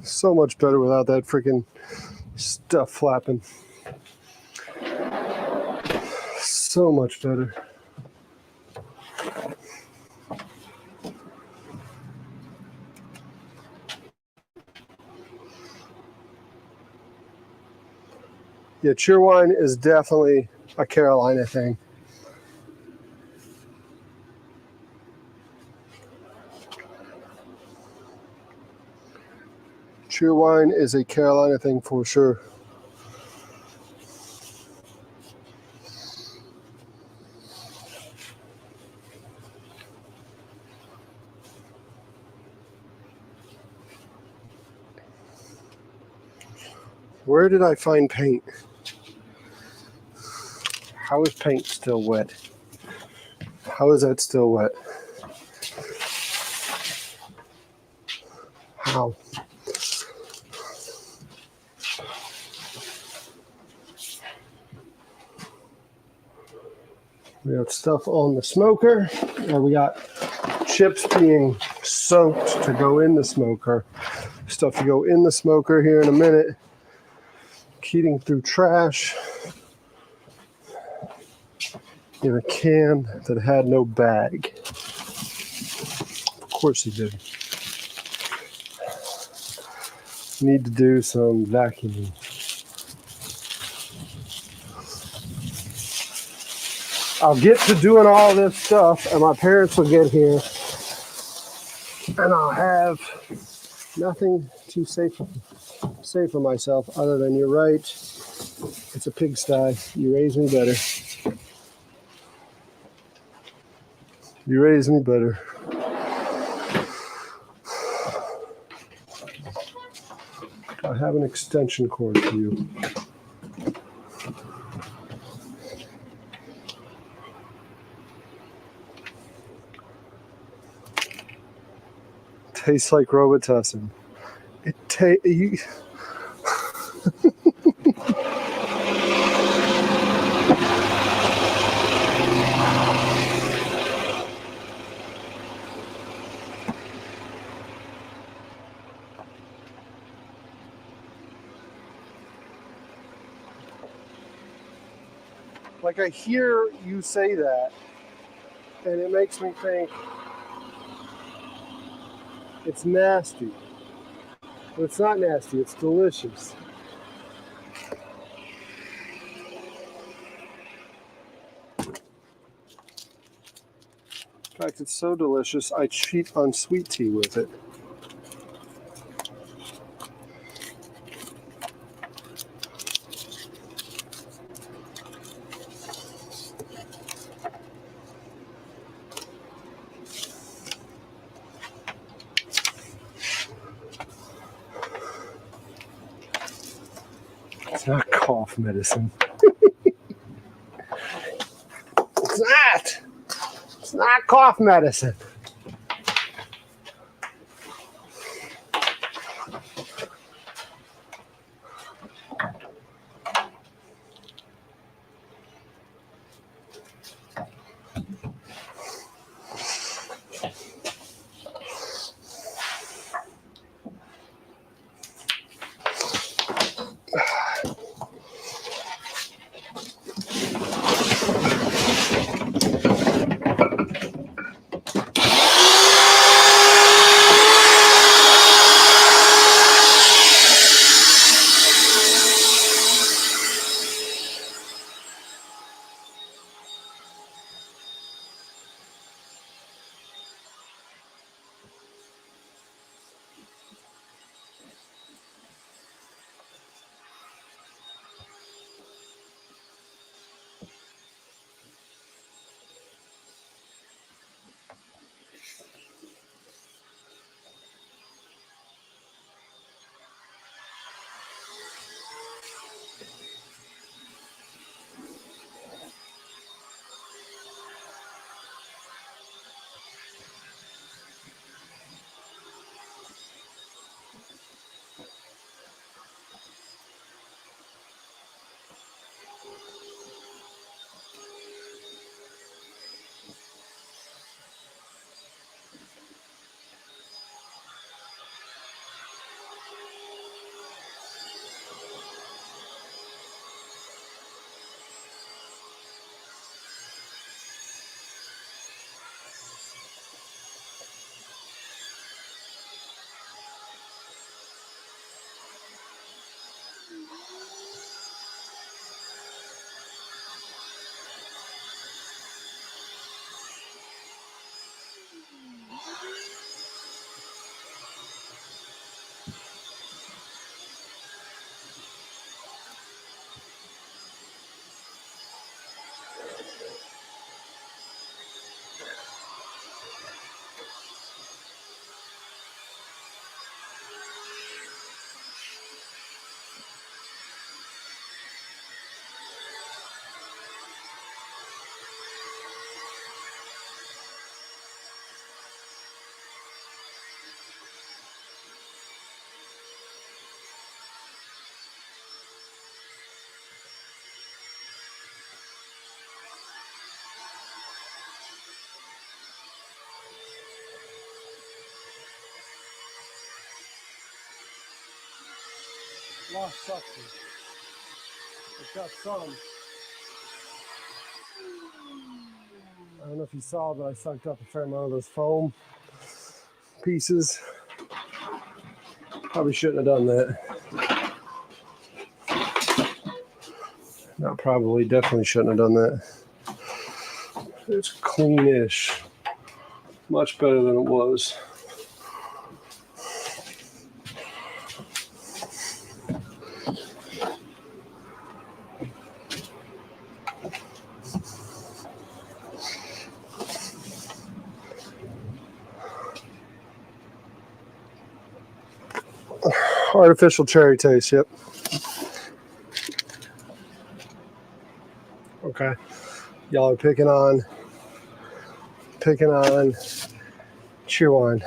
So much better without that freaking stuff flapping. So much better. Yeah, Cheerwine is definitely a Carolina thing. Cheerwine is a Carolina thing for sure. Where did I find paint? How is paint still wet? How is that still wet? How? We got stuff on the smoker, or we got chips being soaked to go in the smoker. Stuff to go in the smoker here in a minute. Keating through trash in a can that had no bag. Of course he did. Need to do some vacuuming. I'll get to doing all this stuff and my parents will get here and I'll have nothing to say for myself other than you're right. It's a pigsty. You raised me better. You raised me better. I have an extension cord for you. Tastes like Robitussin. You. Like I hear you say that, and it makes me think it's nasty. But it's not nasty, it's delicious. In fact, it's so delicious, I cheat on sweet tea with it. It's not cough medicine. It's not! It's not cough medicine. Lost suction. It's got some. I don't know if you saw, but I sucked up a fair amount of those foam pieces. Probably shouldn't have done that. Not probably, definitely shouldn't have done that. It's cleanish. Much better than it was. Artificial cherry taste, yep. Okay. Y'all are picking on Cheerwine.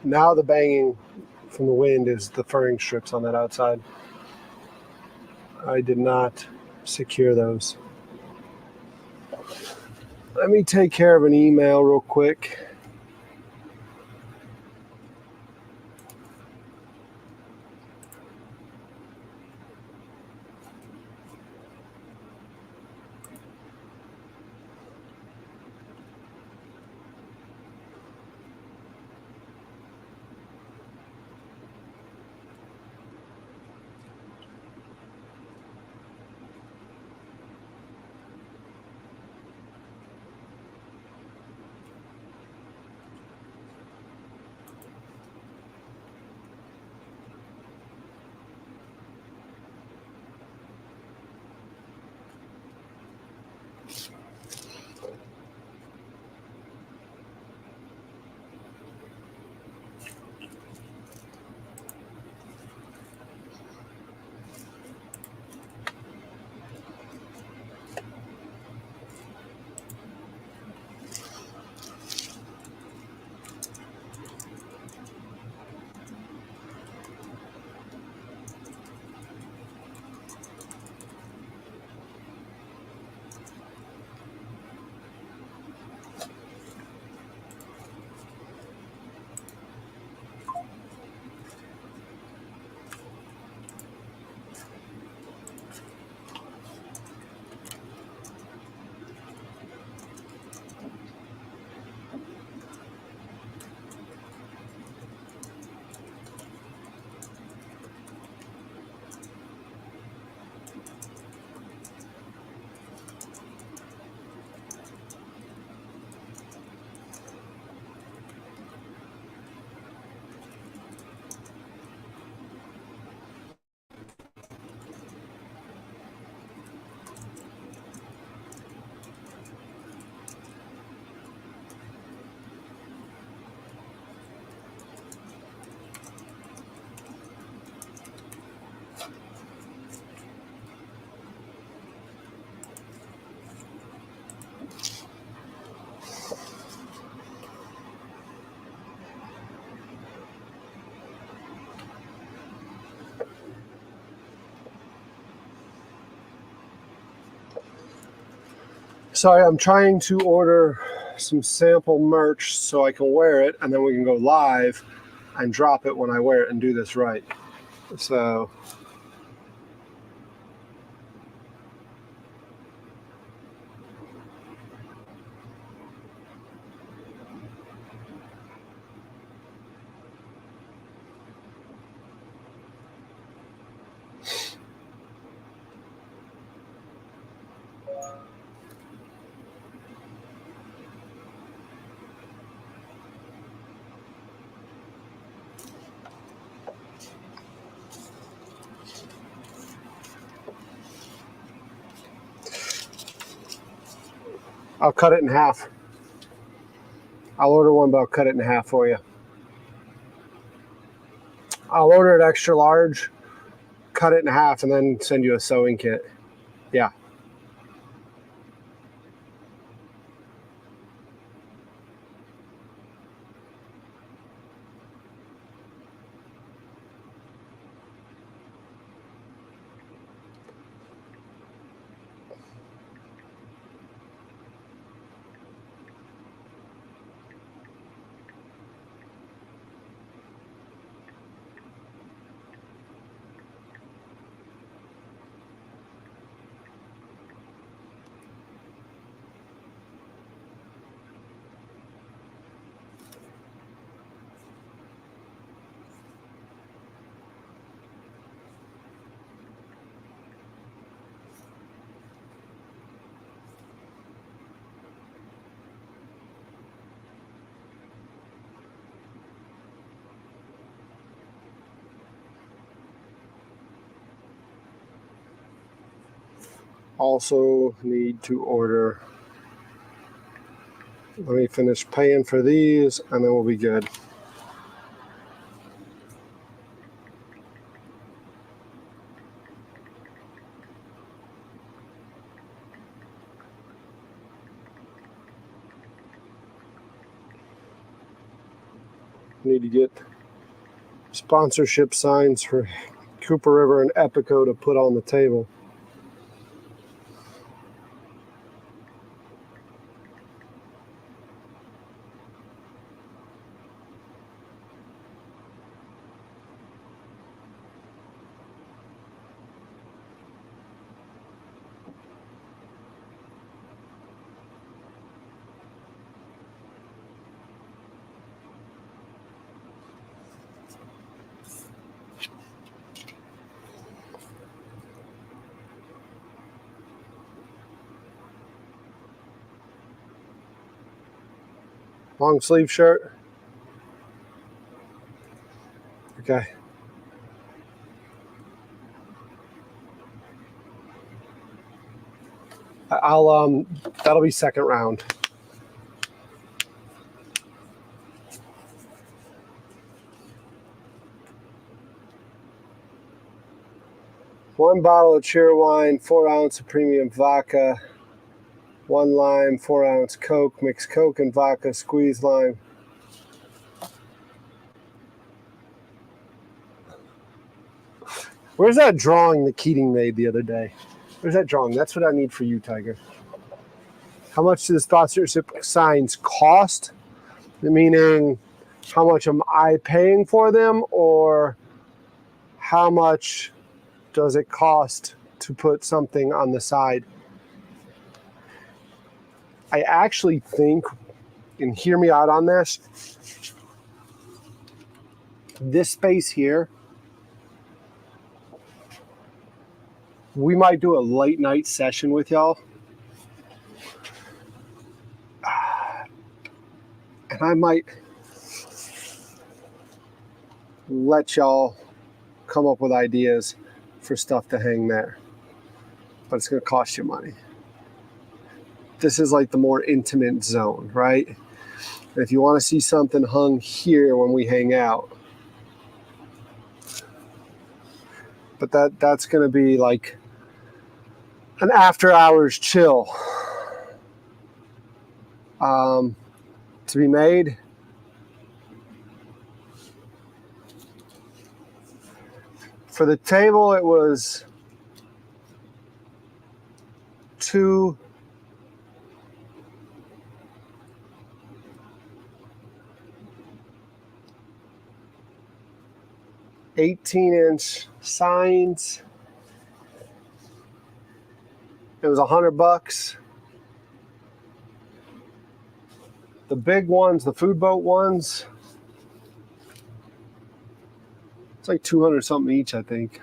Now the banging from the wind is the furring strips on that outside. I did not secure those. Let me take care of an email real quick. Sorry, I'm trying to order some sample merch so I can wear it, and then we can go live and drop it when I wear it and do this right. So I'll cut it in half. I'll order one, but I'll cut it in half for you. I'll order it extra large, cut it in half, and then send you a sewing kit. Yeah. Also need to order. Let me finish paying for these, and then we'll be good. Need to get sponsorship signs for Cooper River and Epico to put on the table. Long sleeve shirt. Okay. I'll that'll be second round. One bottle of Cheerwine, 4 ounce of premium vodka, 1 lime, 4 ounce Coke, mix Coke and vodka, squeeze lime. Where's that drawing that Keating made the other day? Where's that drawing? That's what I need for you, Tiger. How much do the sponsorship signs cost? Meaning, how much am I paying for them, or how much does it cost to put something on the side? I actually think, and hear me out on this space here, we might do a late night session with y'all. And I might let y'all come up with ideas for stuff to hang there. But it's going to cost you money. This is like the more intimate zone, right? And if you want to see something hung here when we hang out, but that's going to be like an after hours chill to be made. For the table, it was two 18-inch signs. It was $100. The big ones, the food boat ones, it's like 200 something each, I think.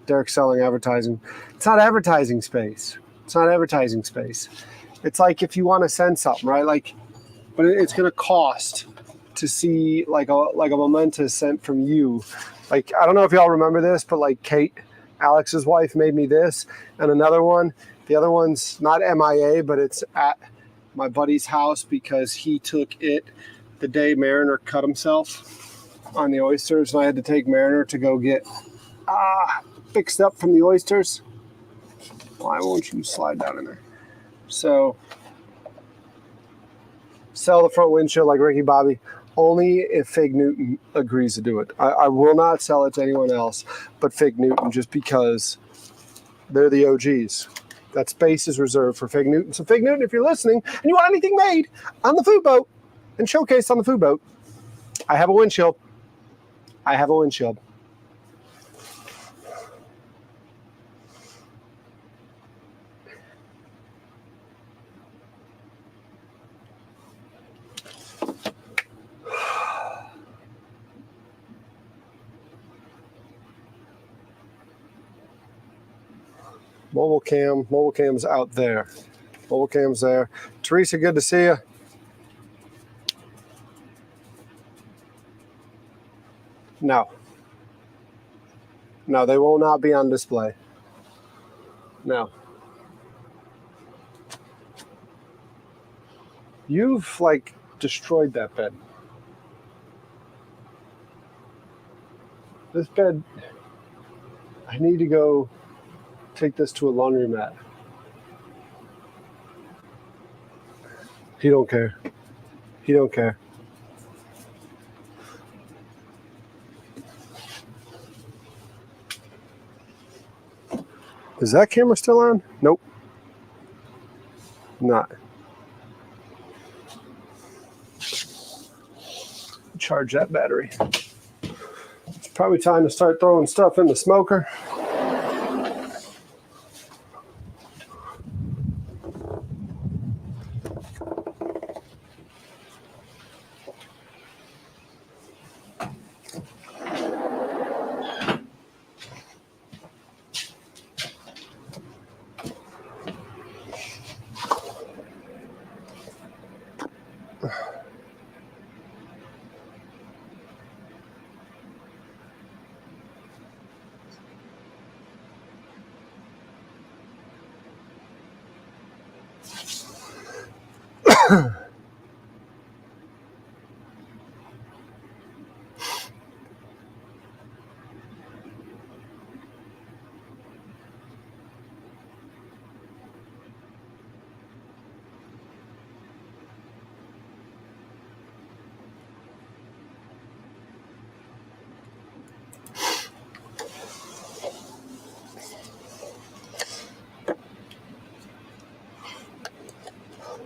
Derek's selling advertising. It's not advertising space. It's not advertising space. It's like if you want to send something, right? Like, but it's going to cost to see like a memento sent from you. Like, I don't know if y'all remember this, but like Kate, Alex's wife, made me this, and another one. The other one's not MIA, but it's at my buddy's house because he took it the day Mariner cut himself on the oysters, and I had to take Mariner to go get fixed up from the oysters. Why won't you slide down in there? So, sell the front windshield like Ricky Bobby, only if Fig Newton agrees to do it. I will not sell it to anyone else but Fig Newton, just because they're the OGs. That space is reserved for Fig Newton. So Fig Newton, if you're listening and you want anything made on the food boat and showcased on the food boat, I have a windshield. I have a windshield. Mobile cam's out there. Mobile cam's there. Teresa, good to see you. No, they will not be on display. No. You've like destroyed that bed. This bed, I need to go take this to a laundromat. He don't care. He don't care. Is that camera still on? Nope. Not. Charge that battery. It's probably time to start throwing stuff in the smoker.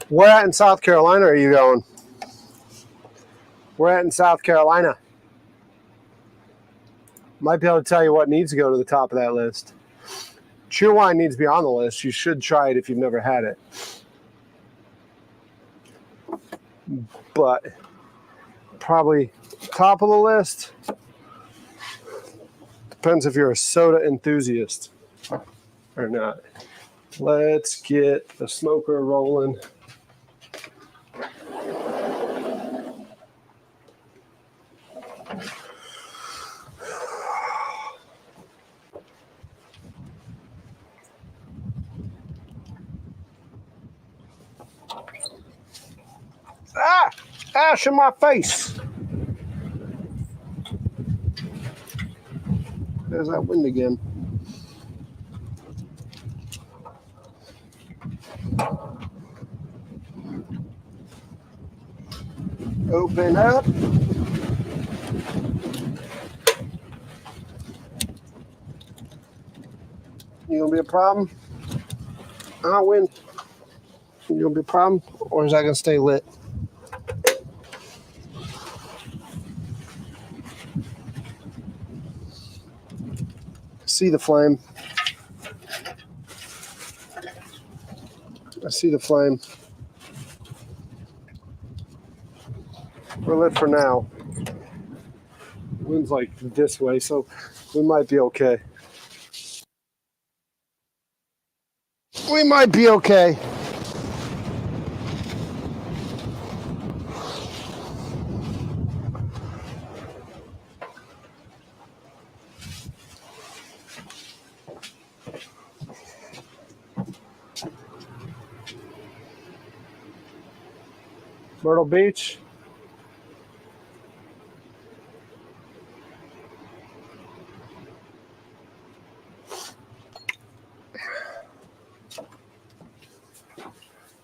Where at in South Carolina are you going? Where at in South Carolina? Might be able to tell you what needs to go to the top of that list. Cheerwine needs to be on the list. You should try it if you've never had it. But probably top of the list. Depends if you're a soda enthusiast or not. Let's get the smoker rolling. Ah! Ash in my face! There's that wind again. Open up. You gonna be a problem? I'll win. You gonna be a problem? Or is that gonna stay lit? See the flame. I see the flame. We're lit for now. Wind's like this way, so we might be okay. We might be okay. Myrtle Beach.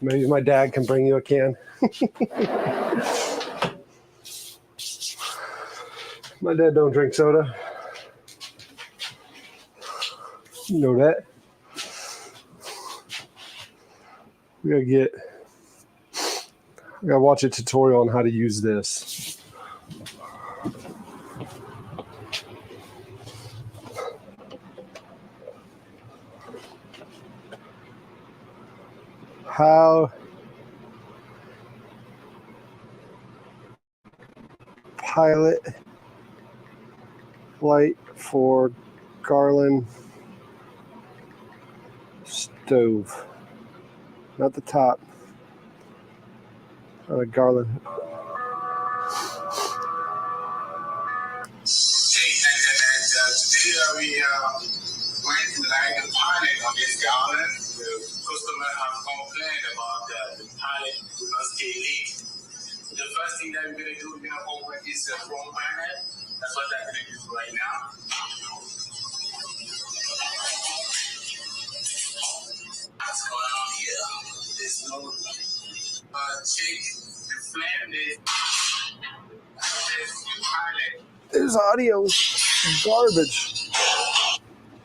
Maybe my dad can bring you a can. My dad don't drink soda. You know that. I gotta watch a tutorial on how to use this. How pilot light for Garland stove. Not the top. Not a Garland. Today we going to light the pilot on this Garland. The customer have complained about the pilot will not stay lit. The first thing that we're going to do, we're going to open this front panel. That's what I'm going to do right now. What's going on here? There's no This audio is garbage.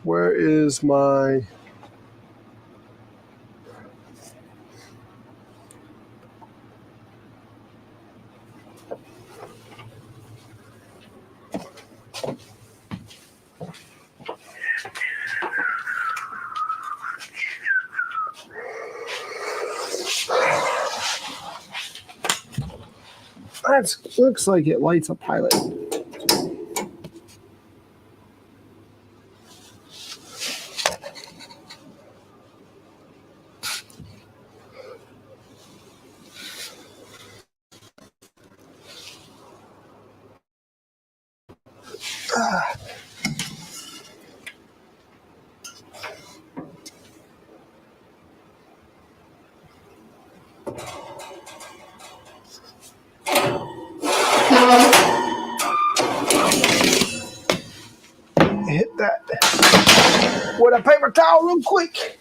Where is my... That looks like it lights a pilot. Hit that with a paper towel real quick.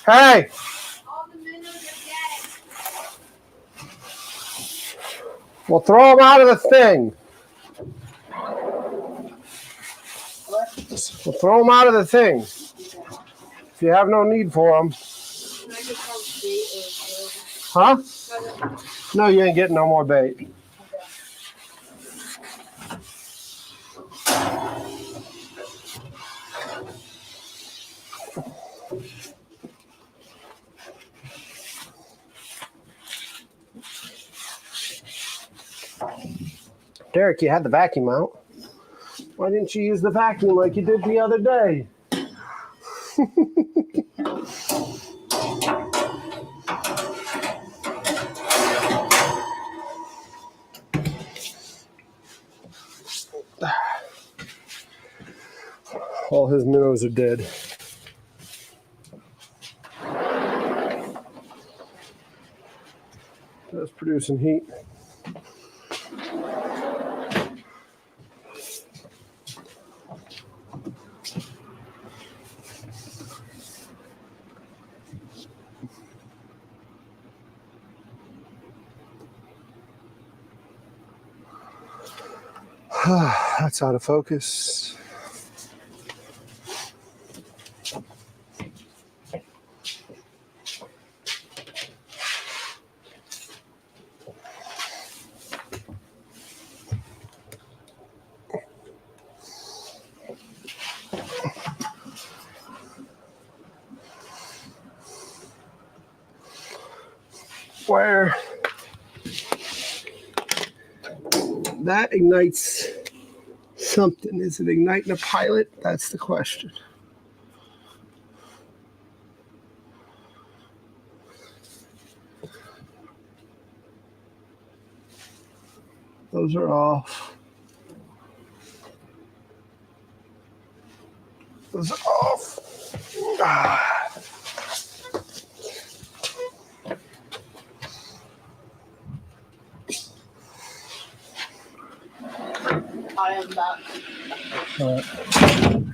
Hey! Well, throw them out of the thing. Well, throw them out of the thing. If you have no need for them. Huh? No, you ain't getting no more bait. Derek, you had the vacuum out. Why didn't you use the vacuum like you did the other day? All his minnows are dead. That's producing heat. That's out of focus. Where that ignites something. Is it igniting a pilot? That's the question. Those are off. Those are off. I am back.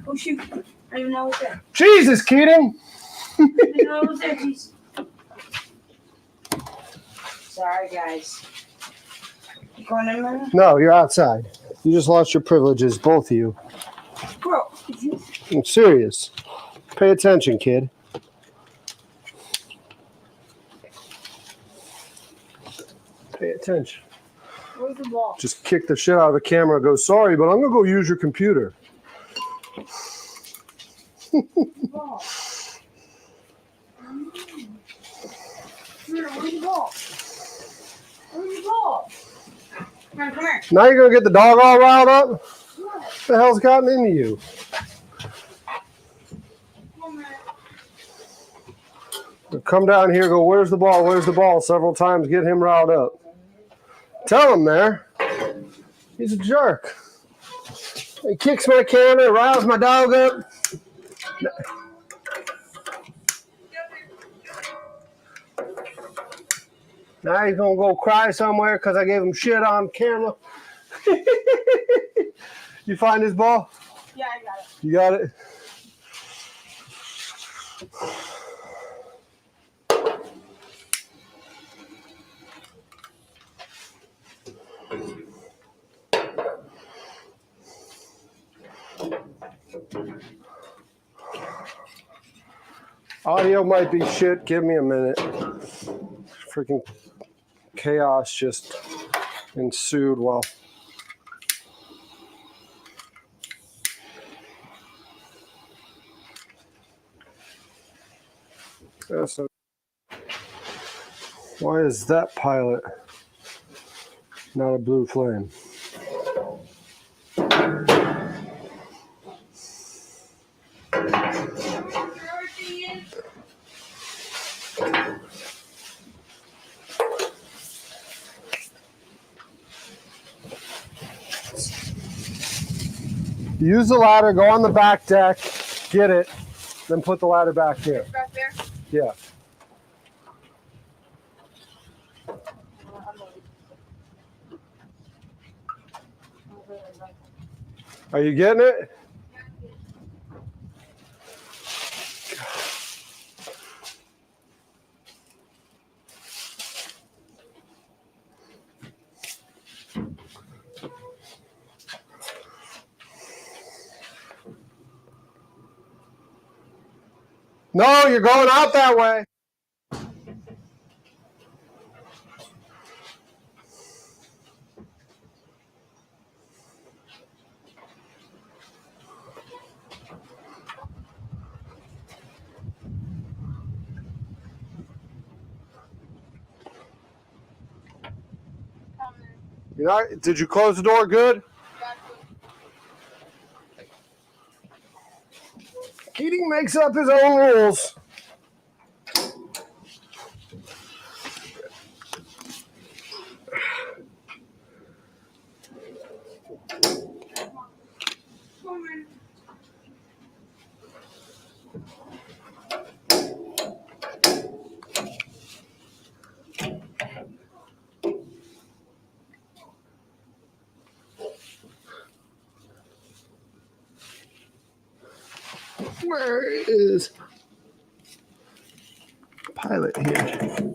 Oh shoot. I don't even know what's there. Jesus, Keating! I don't know what's there, please. Sorry, guys. You going in there? No, you're outside. You just lost your privileges, both of you. Bro, I'm serious. Pay attention, kid. Pay attention. where's the ball? Just kick the shit out of the camera and go, sorry, but I'm going to go use your computer. Ball. Where's the ball? Where's the ball? Come here. Now you're going to get the dog all riled up? What the hell's gotten into you? Come down here, go, where's the ball? Where's the ball? Several times, get him riled up. Tell him there. He's a jerk. He kicks my camera, riles my dog up. Now he's going to go cry somewhere because I gave him shit on camera. You find his ball? Yeah, I got it. You got it? Audio might be shit. Give me a minute. Freaking chaos just ensued while. So why is that pilot not a blue flame? Use the ladder, go on the back deck, get it, then put the ladder back here. Back there? Yeah. Are you getting it? No, you're going out that way. You're not, did you close the door good? Keating makes up his own rules. Where is pilot here?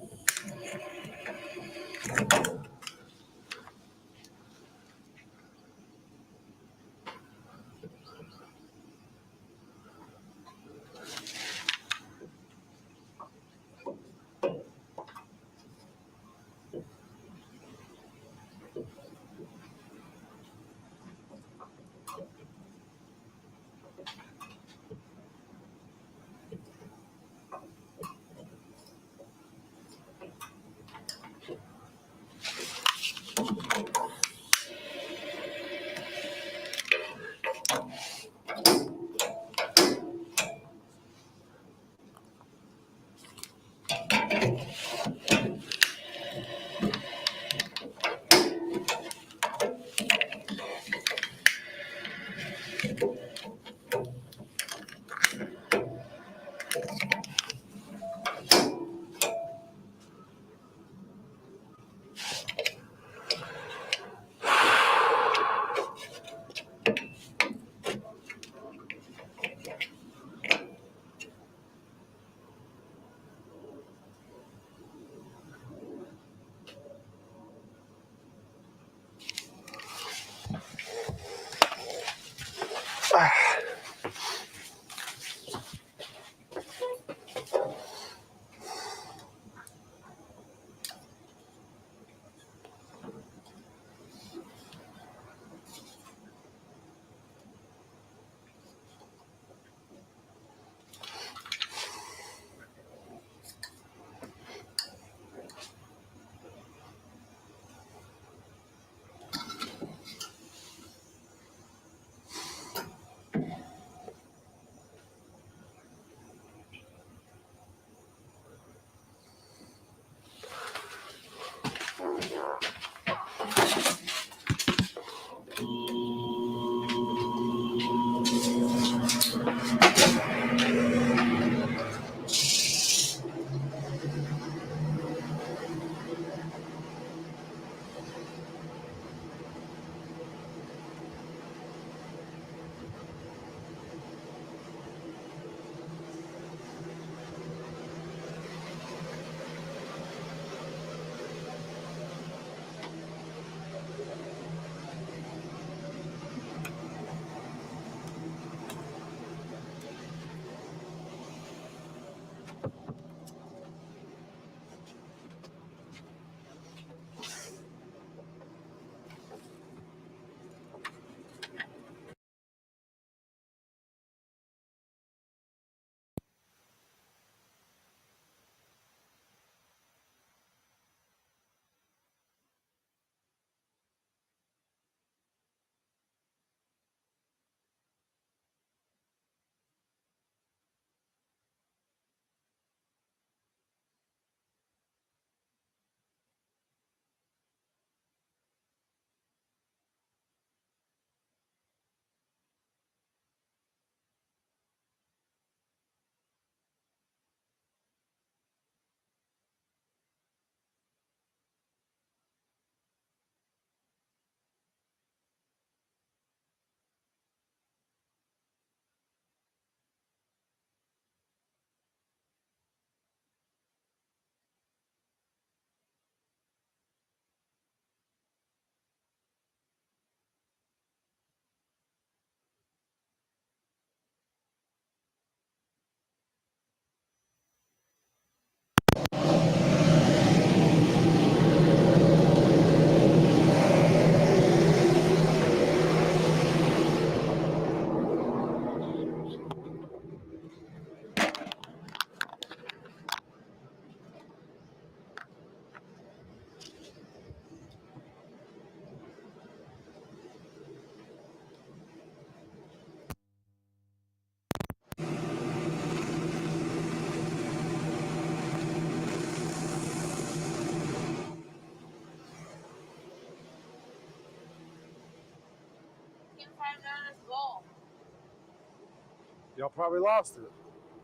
Y'all probably lost it.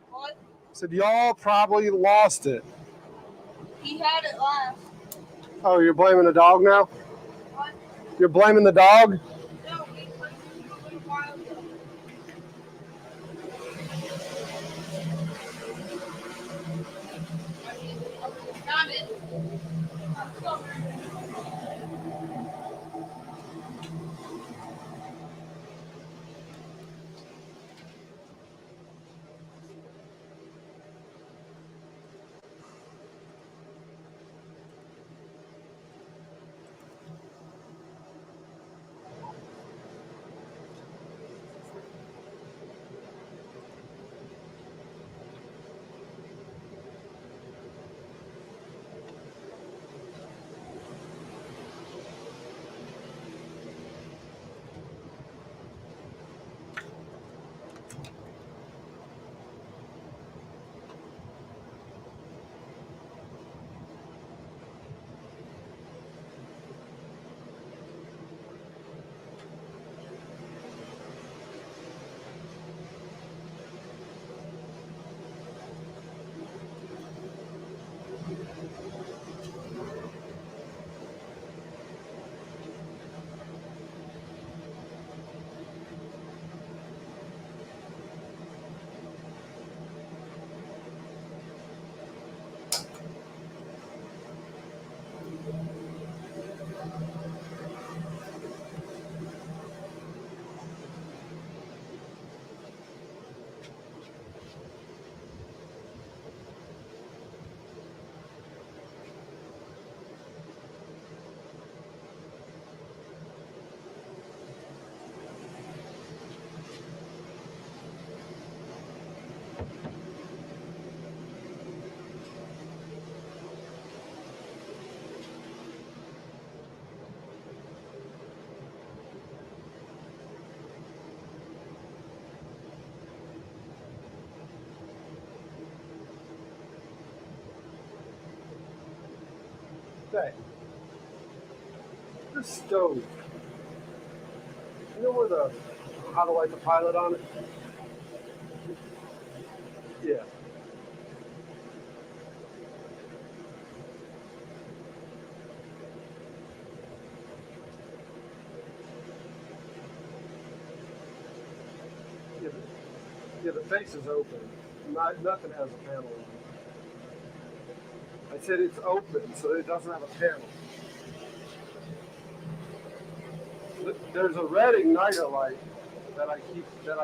What? I said y'all probably lost it. He had it last. Oh, you're blaming the dog now? What? You're blaming the dog? No, we put it a little while ago. I mean, got it. I'm sorry. Hey, this stove. You know where the how to light the pilot on it? Yeah. Yeah, the face is open. Nothing has a panel on it. I said it's open, so it doesn't have a panel. There's a red igniter light that I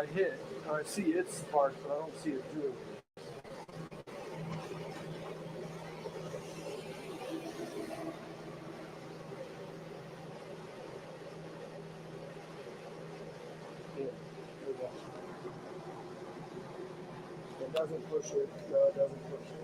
hit. And I see its spark, but I don't see it doing it. Yeah, there we go. It doesn't push it. No, it doesn't push it.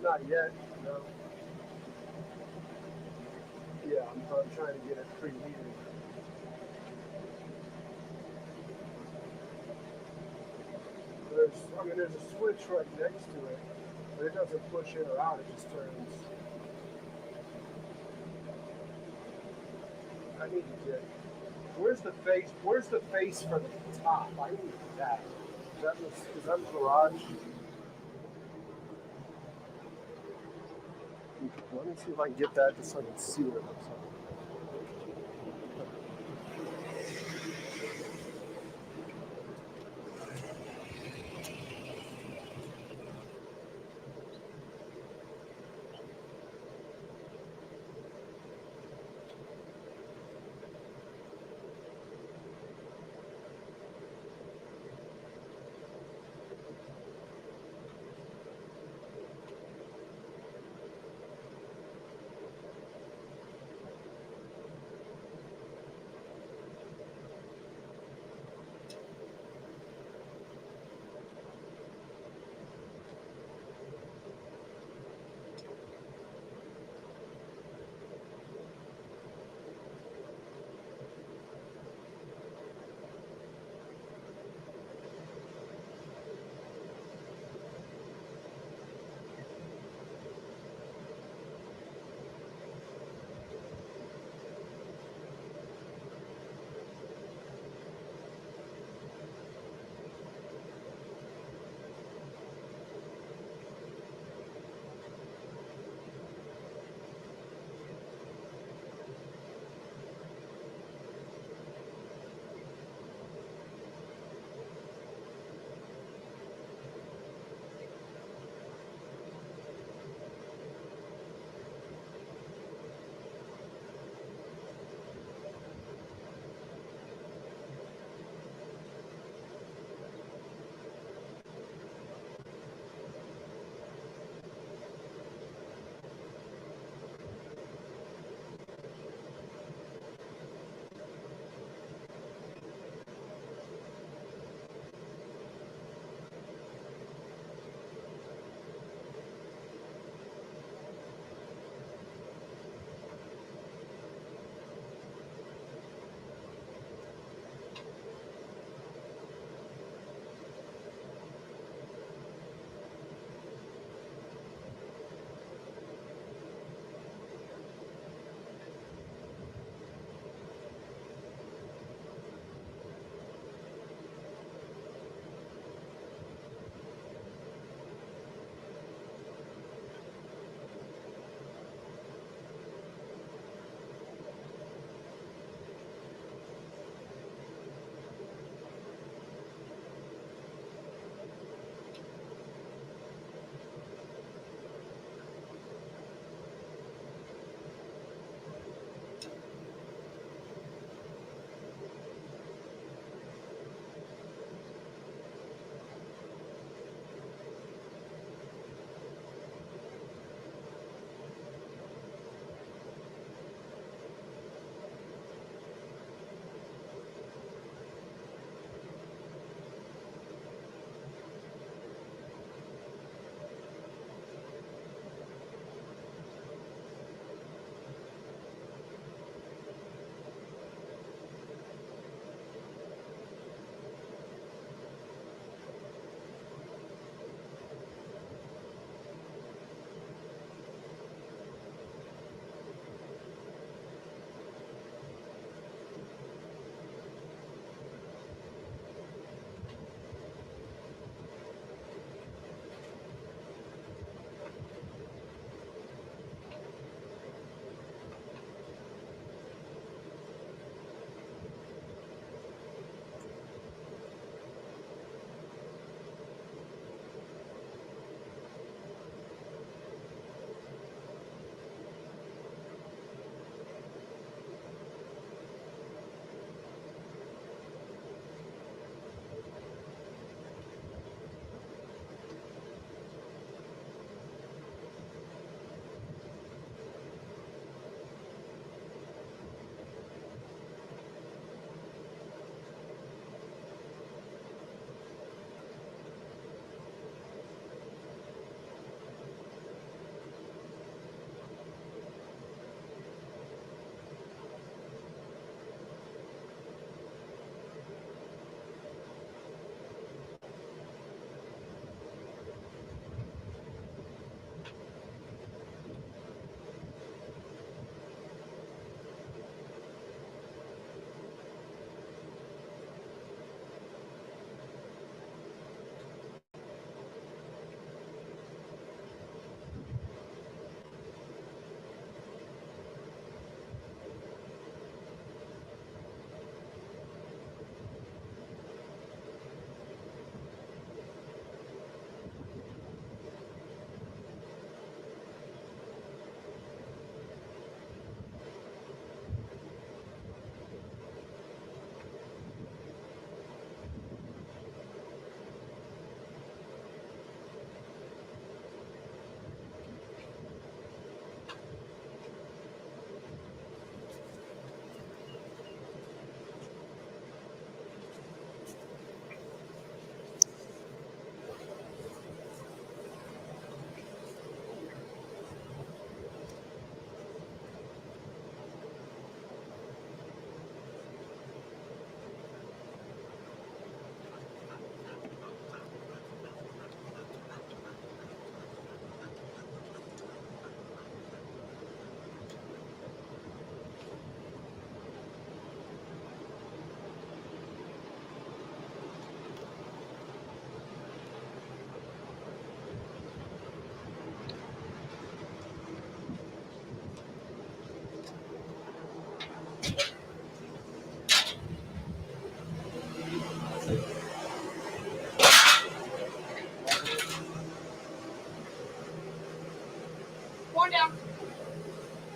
Not yet. No. Yeah, I'm trying to get it preheated. There's a switch right next to it, but it doesn't push in or out. It just turns. I need to get. Where's the face? Where's the face for the top? I need that. Is that the garage? Let me see if I can get that just so I can see what it looks like.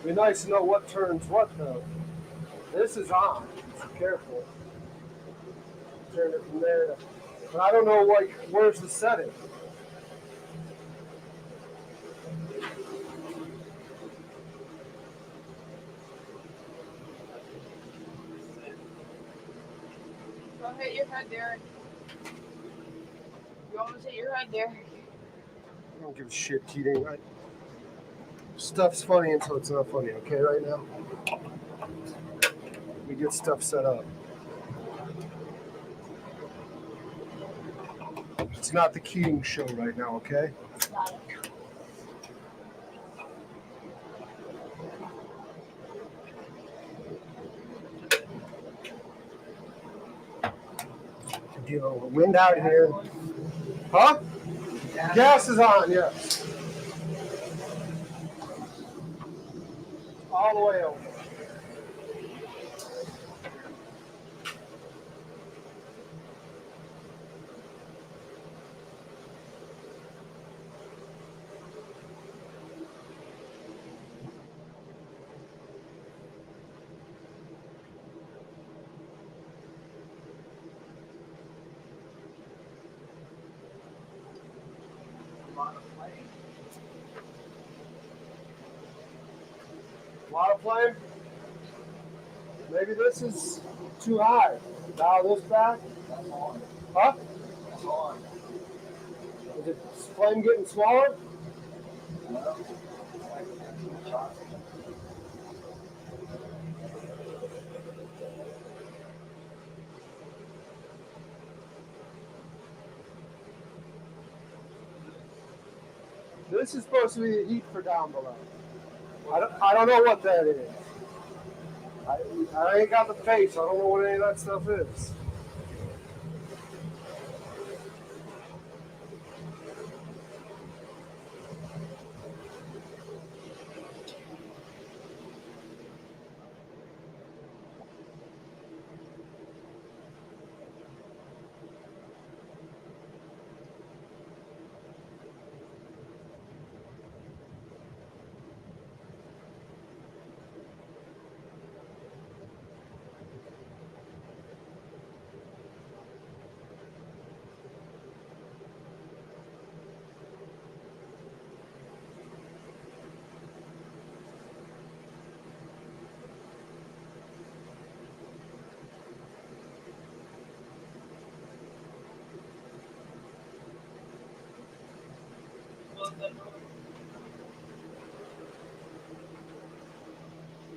Be nice to know what turns what though. This is on, so careful. Turn it from there to, but I don't know where's the setting. Don't hit your head, Derek. You almost hit your head, Derek. I don't give a shit, Keating. Stuff's funny until it's not funny, okay, right now? We get stuff set up. It's not the Keating show right now, okay? Got it. Dealing with wind out here. Huh? Gas is on, yes. All the way over. A lot of flame? Maybe this is too high. Dial this back. Huh? Is it flame getting smaller? This is supposed to be the heat for down below. I don't know what that is. I ain't got the face. I don't know what any of that stuff is.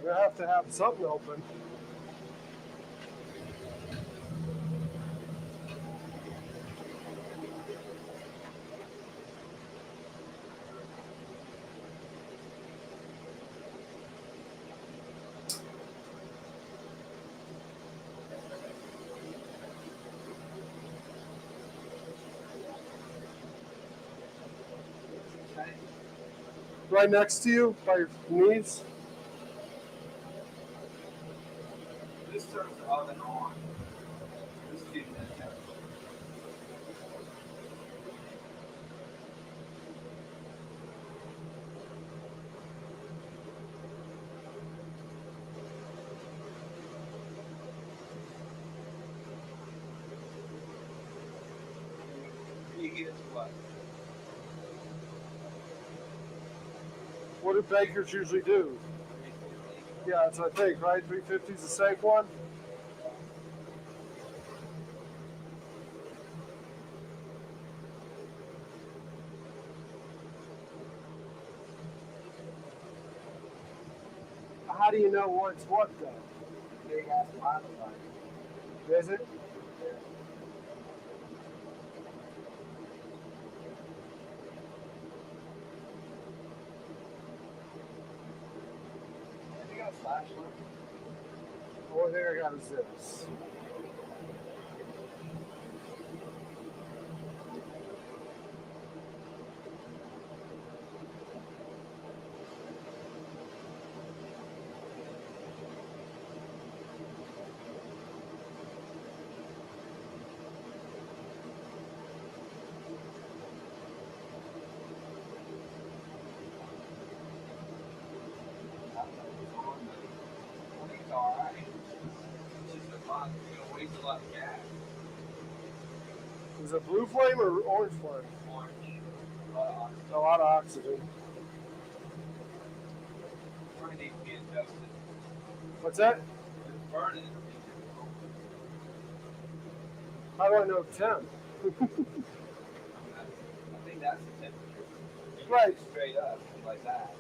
We're gonna have to have something open. Right next to you, by your knees. This turns the oven on. This keeps that temperature. Preheat it to what? What do bakers usually do? Yeah, that's what I think, right? 350 is the safe one. How do you know what's what though? Big ass pot fire. Is it? You got a flashlight? The only thing I got is this. all right. It's just a lot. You're gonna waste a lot of gas. Is it blue flame or orange flame? Orange. A lot of oxygen. A lot of oxygen. Probably needs to be adjusted. What's that? It's burning. How do I know 10? I think that's the temperature. You Right. get it straight up like that.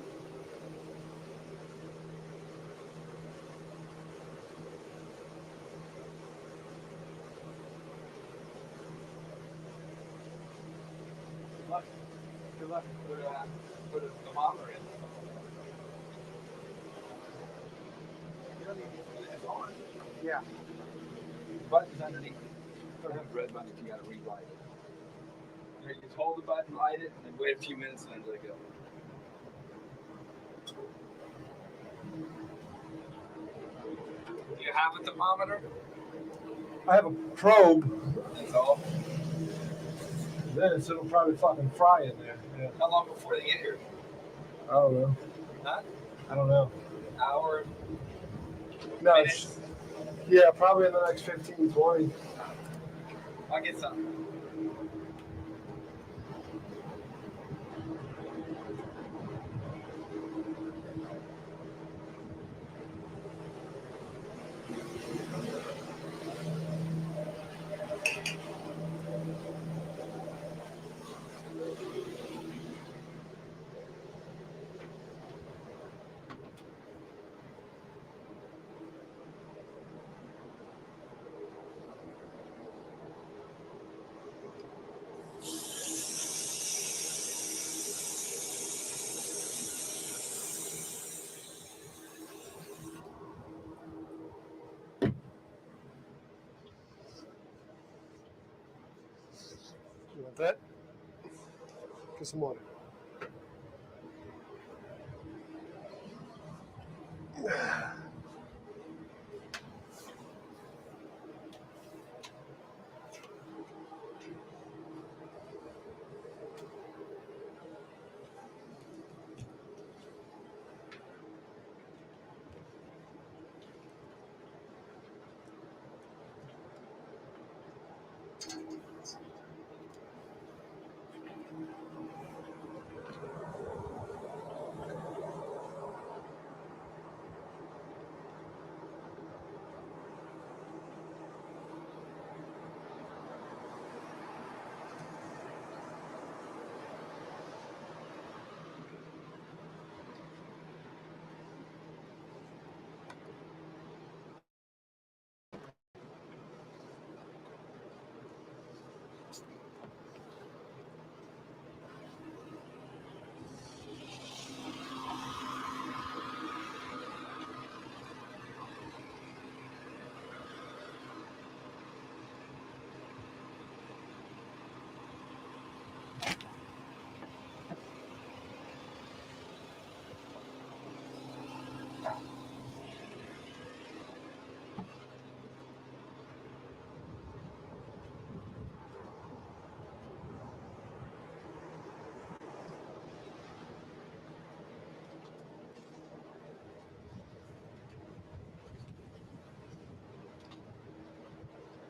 Good luck. Good luck. Put a thermometer in. You don't need to put it on. Yeah. The button's underneath. The red button, you gotta relight it. You just hold the button, light it, and then wait a few minutes and then let it go. Do you have a thermometer? I have a probe. That's all. This, it'll probably fucking fry in there. Yeah. How long before they get here? I don't know. Huh? I don't know. Hour? No, Minutes? yeah, probably in the next 15, 20. I'll get some. You want that? Get some water.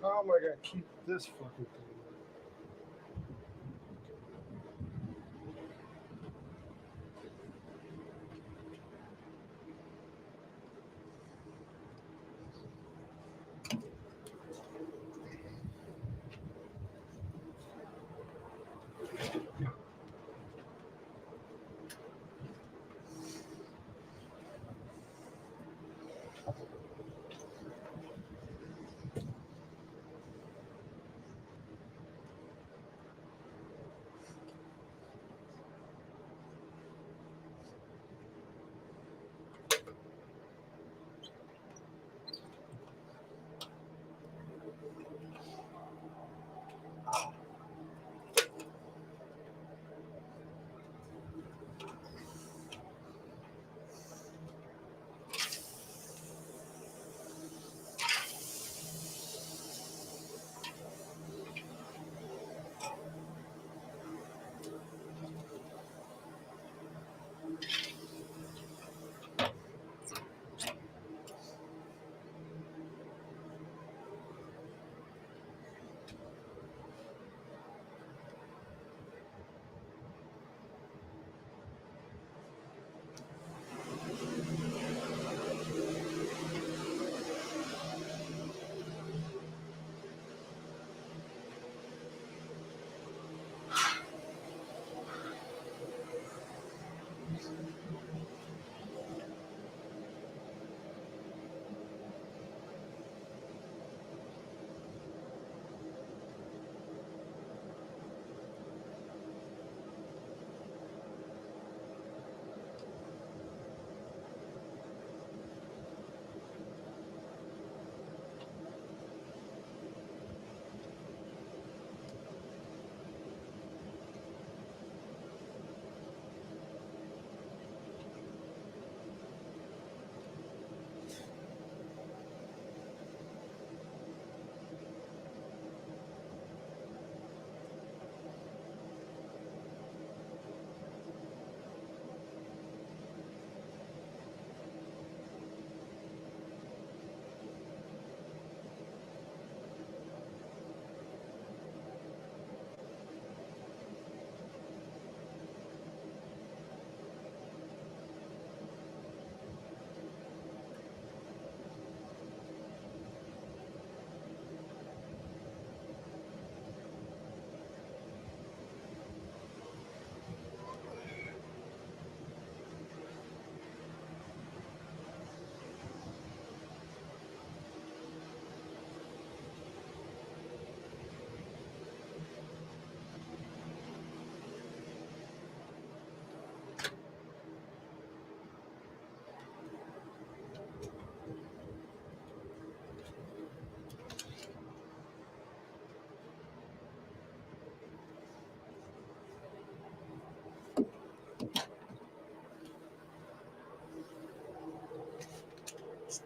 How am I gonna keep this fucking thing?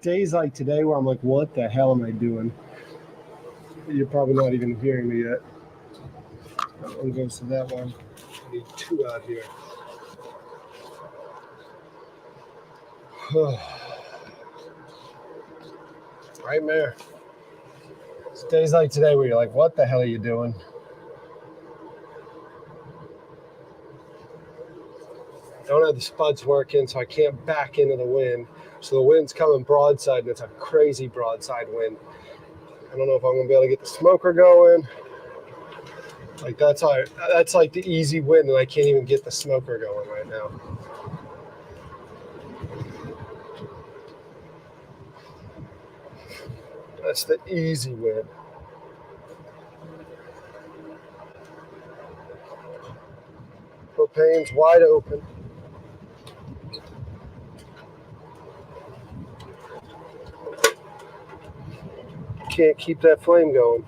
days like today where I'm like, what the hell am I doing? You're probably not even hearing me yet. That one goes to that one. I need two out here. Right there. It's days like today where you're like, what the hell are you doing? I don't have the spuds working, so I can't back into the wind. So the wind's coming broadside, and it's a crazy broadside wind. I don't know if I'm gonna be able to get the smoker going. Like that's like the easy win, and I can't even get the smoker going right now. That's the easy win. Propane's wide open. Can't keep that flame going.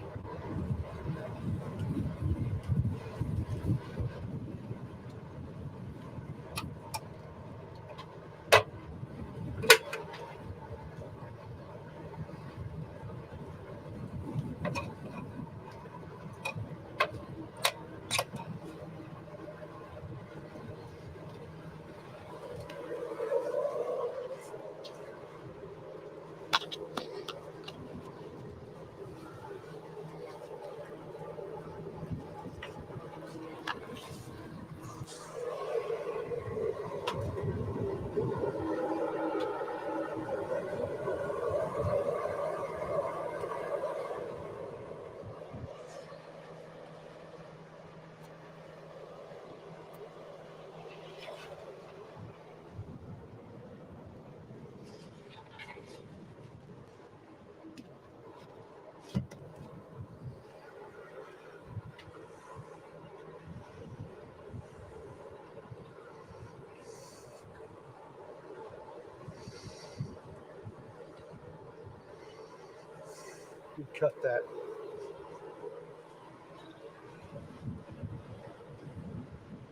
You cut that.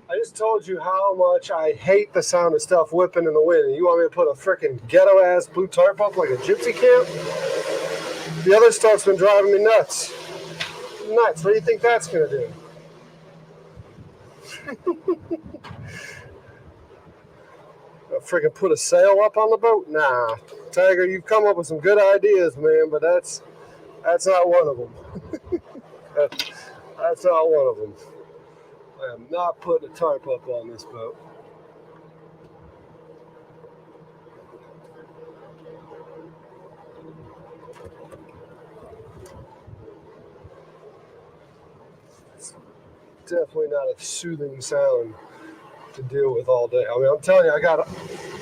I just told you how much I hate the sound of stuff whipping in the wind, and you want me to put a freaking ghetto-ass blue tarp up like a gypsy camp? The other stuff's been driving me nuts. Nuts. What do you think that's gonna do? Freaking put a sail up on the boat? Nah. Tiger, you've come up with some good ideas, man, but that's not one of them. That's not one of them. I am not putting a tarp up on this boat. It's definitely not a soothing sound to deal with all day. I mean, I'm telling you, I got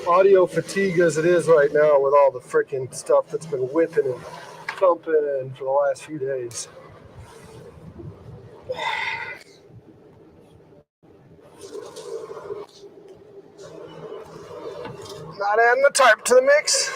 audio fatigue as it is right now with all the freaking stuff that's been whipping and thumping for the last few days. Not adding the tarp to the mix.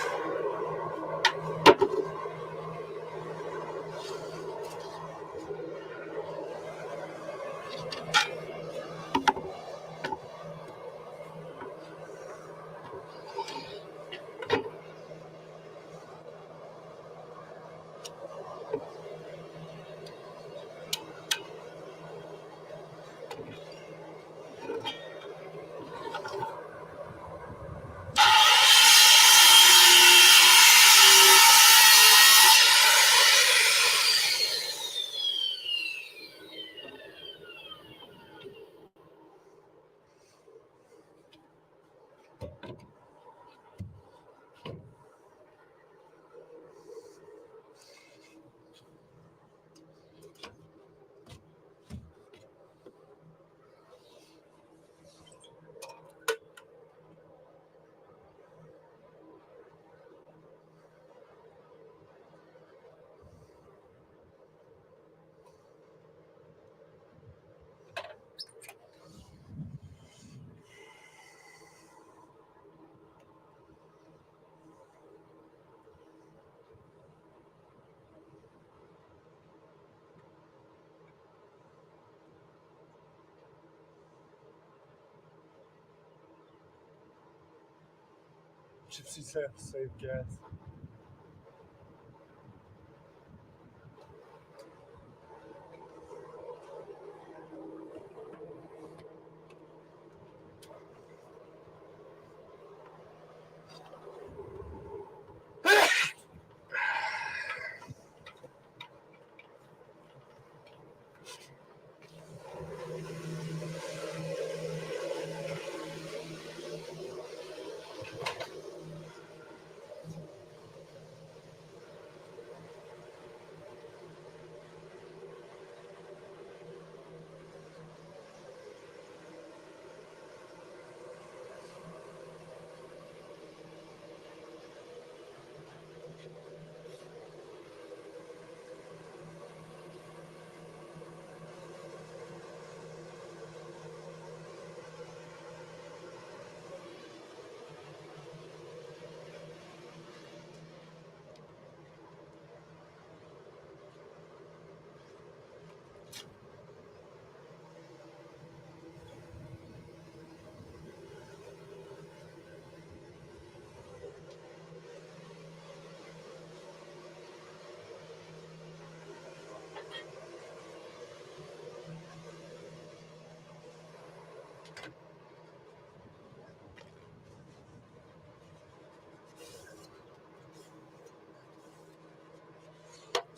Gypsies have to save gas.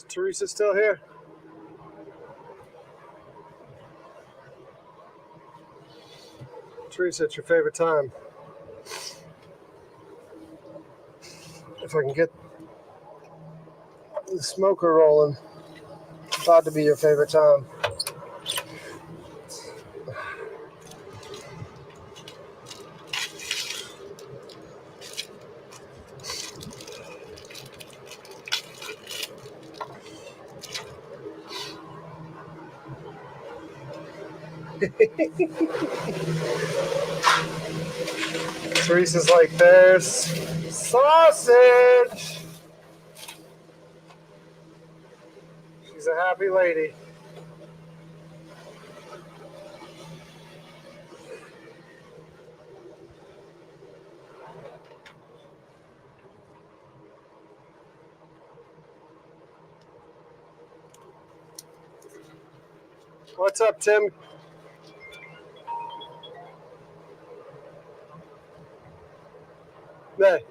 Teresa's still here? Teresa, it's your favorite time. If I can get the smoker rolling, it's about to be your favorite time. Teresa's like, there's sausage. She's a happy lady. What's up, Tim? Hey.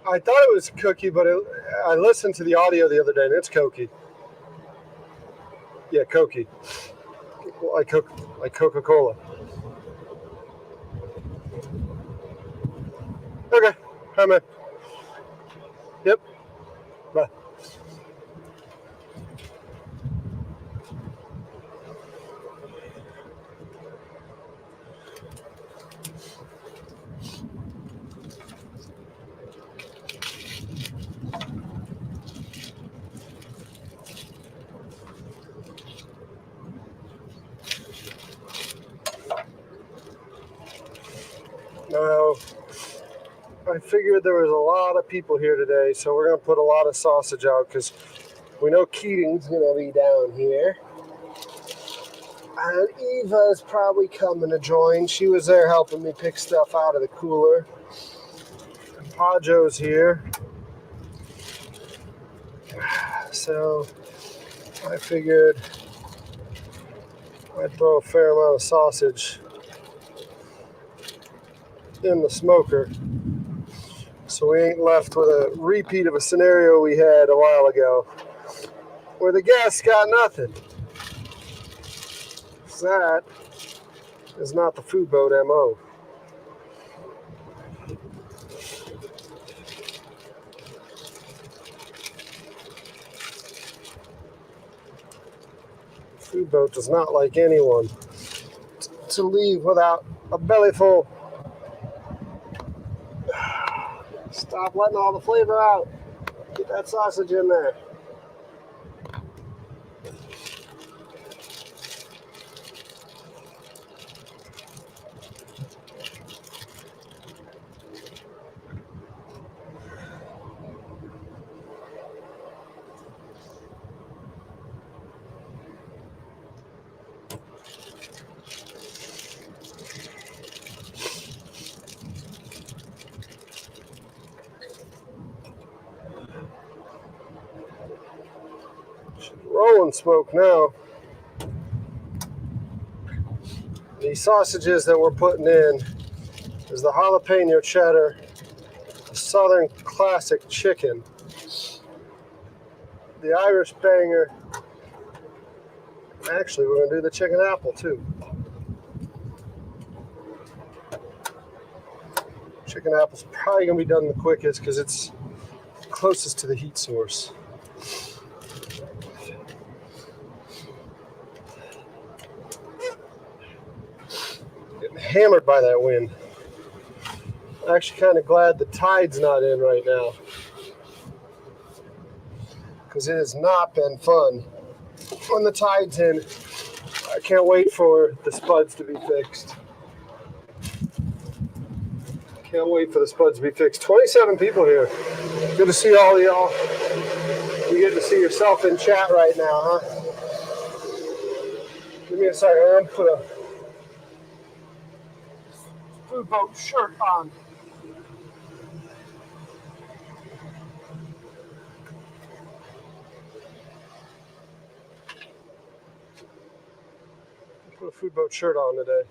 I thought it was cookie, but I listened to the audio the other day, and it's Cokie. Yeah, Cokie. Like Coca-Cola. Okay. Hi, man. Yep. Bye. Now, I figured there was a lot of people here today, so we're going to put a lot of sausage out because we know Keating's going to be down here. And Eva's probably coming to join. She was there helping me pick stuff out of the cooler. And Pajo's here. So I figured I'd throw a fair amount of sausage in the smoker so we ain't left with a repeat of a scenario we had a while ago where the guests got nothing. That is not the food boat MO. Food boat does not like anyone to leave without a belly full. Stop letting all the flavor out. Get that sausage in there. Rolling smoke now. These sausages that we're putting in is the jalapeno cheddar, the Southern classic chicken, the Irish banger. Actually, we're going to do the chicken apple too. Chicken apple's probably going to be done the quickest because it's closest to the heat source. Getting hammered by that wind. I'm actually kind of glad the tide's not in right now because it has not been fun. When the tide's in, I can't wait for the spuds to be fixed. Can't wait for the spuds to be fixed. 27 people here. Good to see all of y'all. You get to see yourself in chat right now, huh? Give me a second. I'm going to put a food boat shirt on. Put a food boat shirt on today.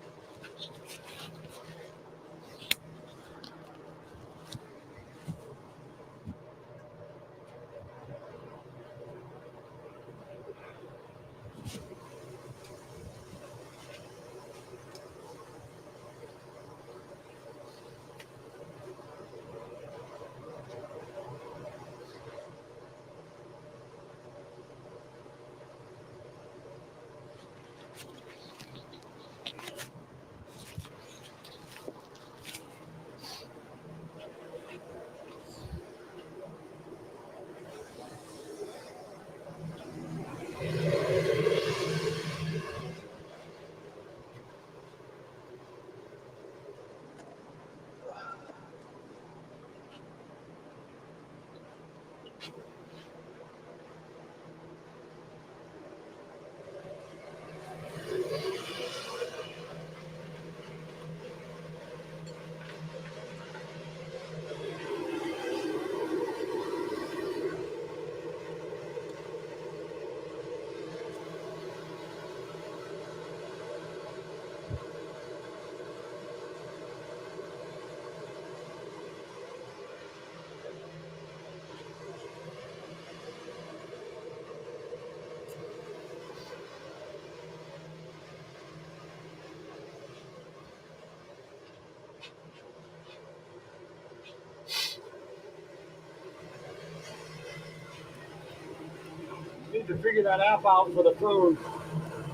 Need to figure that app out for the phone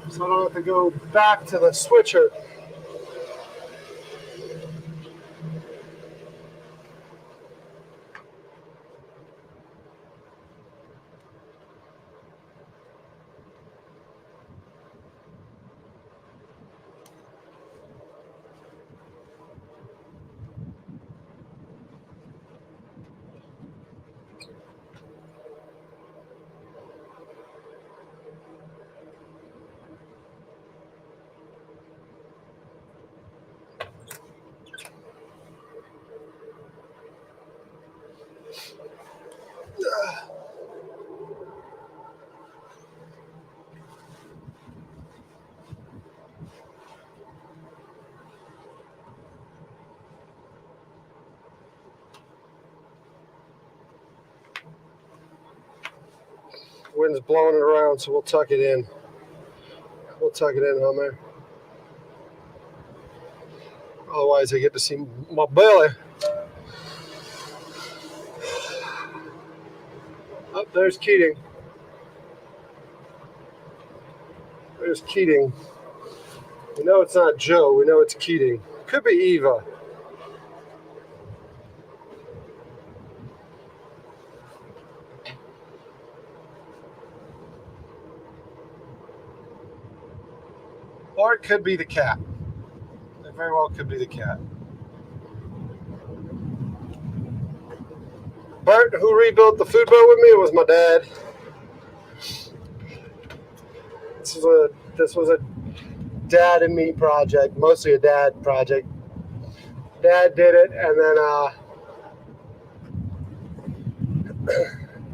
so I don't have to go back to the switcher. Wind's blowing it around, so we'll tuck it in. We'll tuck it in, Homer. Otherwise, I get to see my belly. Oh, there's Keating. There's Keating. We know it's not Joe. We know it's Keating. Could be Eva. Or it could be the cat. It very well could be the cat. Bert, who rebuilt the food boat with me, it was my dad. This was a dad and me project, mostly a dad project. Dad did it, and then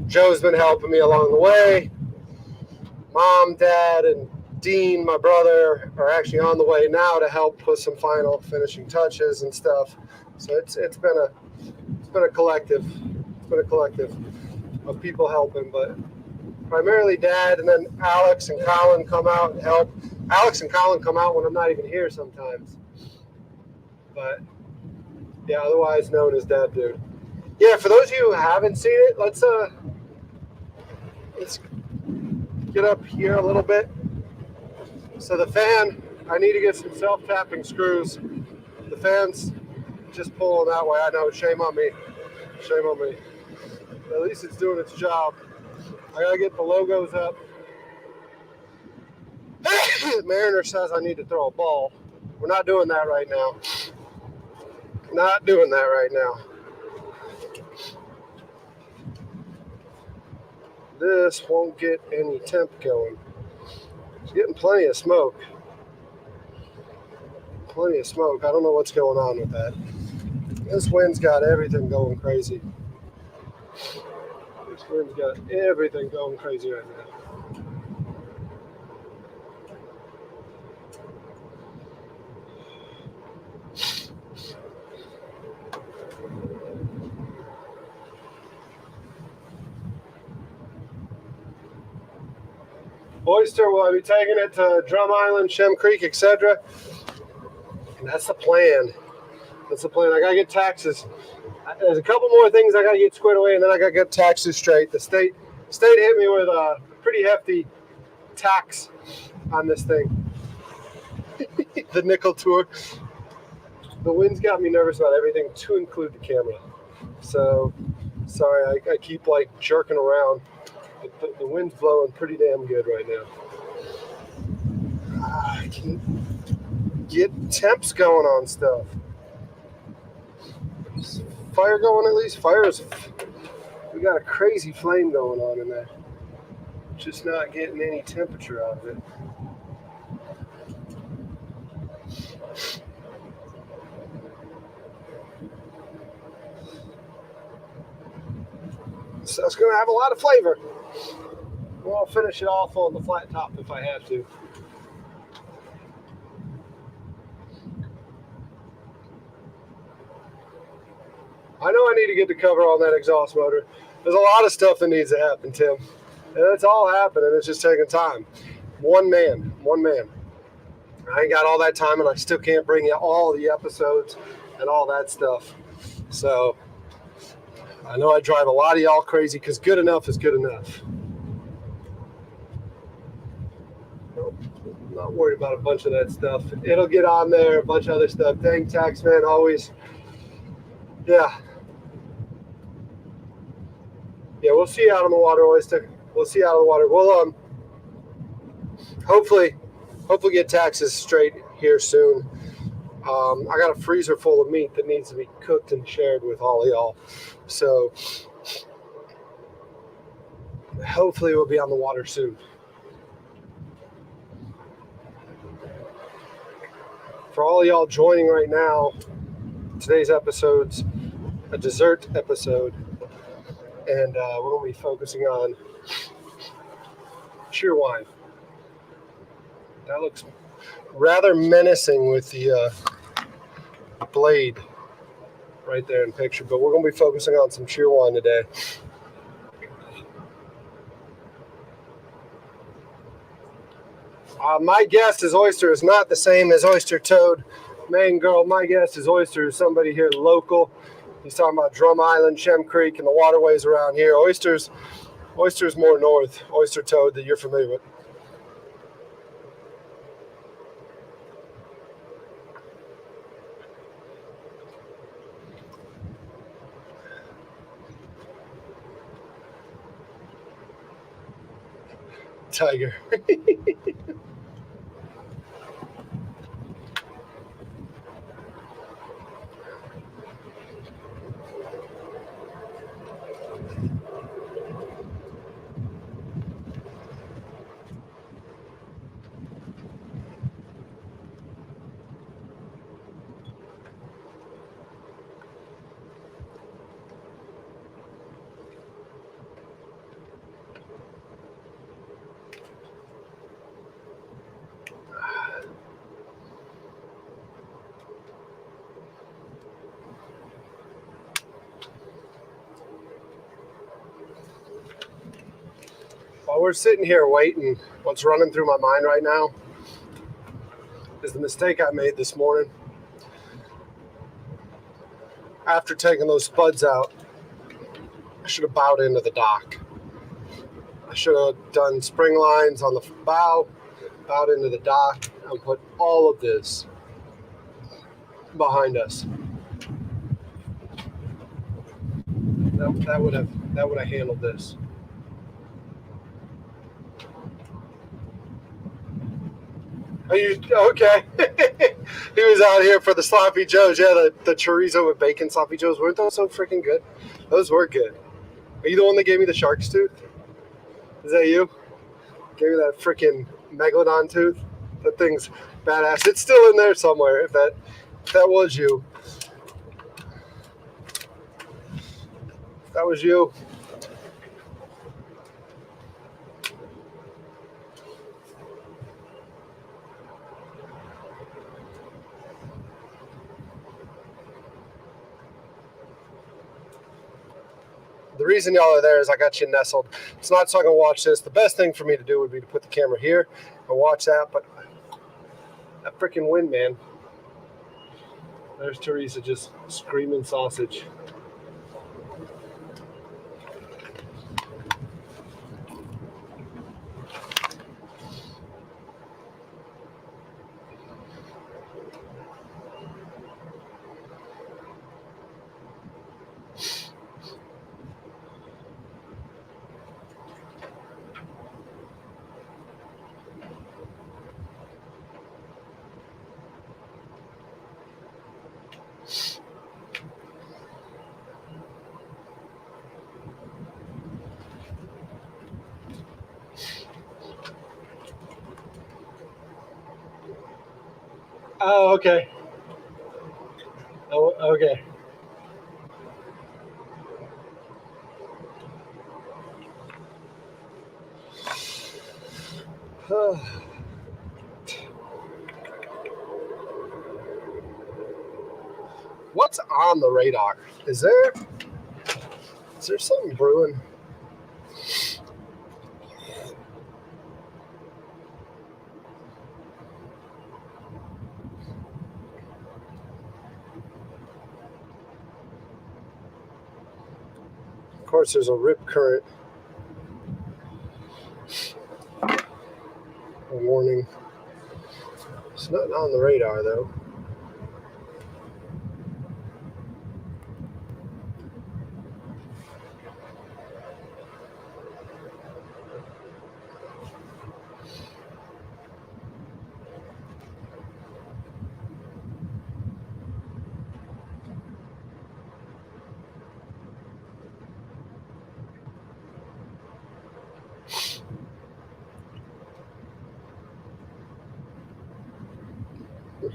Joe's been helping me along the way. Mom, Dad, and Dean, my brother, are actually on the way now to help put some final finishing touches and stuff. So it's been a collective. It's been a collective of people helping, but primarily Dad, and then Alex and Colin come out and help. Alex and Colin come out when I'm not even here sometimes. But yeah, otherwise known as Dad Dude. Yeah, for those of you who haven't seen it, let's get up here a little bit. So the fan, I need to get some self-tapping screws. The fan's just pulling that way. I know, shame on me. Shame on me. But at least it's doing its job. I gotta get the logos up. Mariner says I need to throw a ball. We're not doing that right now. Not doing that right now. This won't get any temp going. It's getting plenty of smoke. Plenty of smoke. I don't know what's going on with that. This wind's got everything going crazy. This wind's got everything going crazy right now. Oyster, will I be taking it to Drum Island, Shem Creek, etc.? And that's the plan. That's the plan. I gotta get taxes. There's a couple more things I gotta get squared away, and then I gotta get taxes straight. The state hit me with a pretty hefty tax on this thing. The nickel tour. The wind's got me nervous about everything, to include the camera. So, sorry, I keep like jerking around. The wind's blowing pretty damn good right now. I can get temps going on stuff. Is fire going at least? We got a crazy flame going on in there. Just not getting any temperature out of it. So it's gonna have a lot of flavor. Well, I'll finish it off on the flat top if I have to. I know I need to get the cover on that exhaust motor. There's a lot of stuff that needs to happen, Tim. And it's all happening. It's just taking time. One man. I ain't got all that time, and I still can't bring you all the episodes and all that stuff. So I know I drive a lot of y'all crazy because good enough is good enough. I'm not worried about a bunch of that stuff. It'll get on there, a bunch of other stuff. Dang, Taxman, always. Yeah, we'll see you out on the water, Oyster. We'll see you out on the water. We'll hopefully get taxes straight here soon. I got a freezer full of meat that needs to be cooked and shared with all of y'all. So hopefully we'll be on the water soon. For all of y'all joining right now, today's episode's a dessert episode. And we're going to be focusing on Cheerwine. That looks rather menacing with the blade right there in the picture, but we're going to be focusing on some Cheerwine today. My guess is Oyster is not the same as Oyster Toad. Man, girl, my guess is Oyster is somebody here local. He's talking about Drum Island, Shem Creek, and the waterways around here. Oyster's more north. Oyster Toad that you're familiar with. Tiger. While we're sitting here waiting, what's running through my mind right now is the mistake I made this morning. After taking those spuds out, I should have bowed into the dock. I should have done spring lines on the bow, bowed into the dock, and put all of this behind us. That would have handled this. Are you okay? He was out here for the sloppy joes. Yeah, the chorizo with bacon sloppy joes. Weren't those so freaking good? Those were good. Are you the one that gave me the shark's tooth? Is that you? Gave me that freaking megalodon tooth? That thing's badass. It's still in there somewhere. If that was you. If that was you. the reason y'all are there is I got you nestled. It's not so I can watch this. The best thing for me to do would be to put the camera here and watch that, but that freaking wind, man. There's Teresa just screaming sausage. Oh, okay. Oh, okay. What's on the radar? Is there something brewing? Of course, there's a rip current. A warning. It's not on the radar, though. There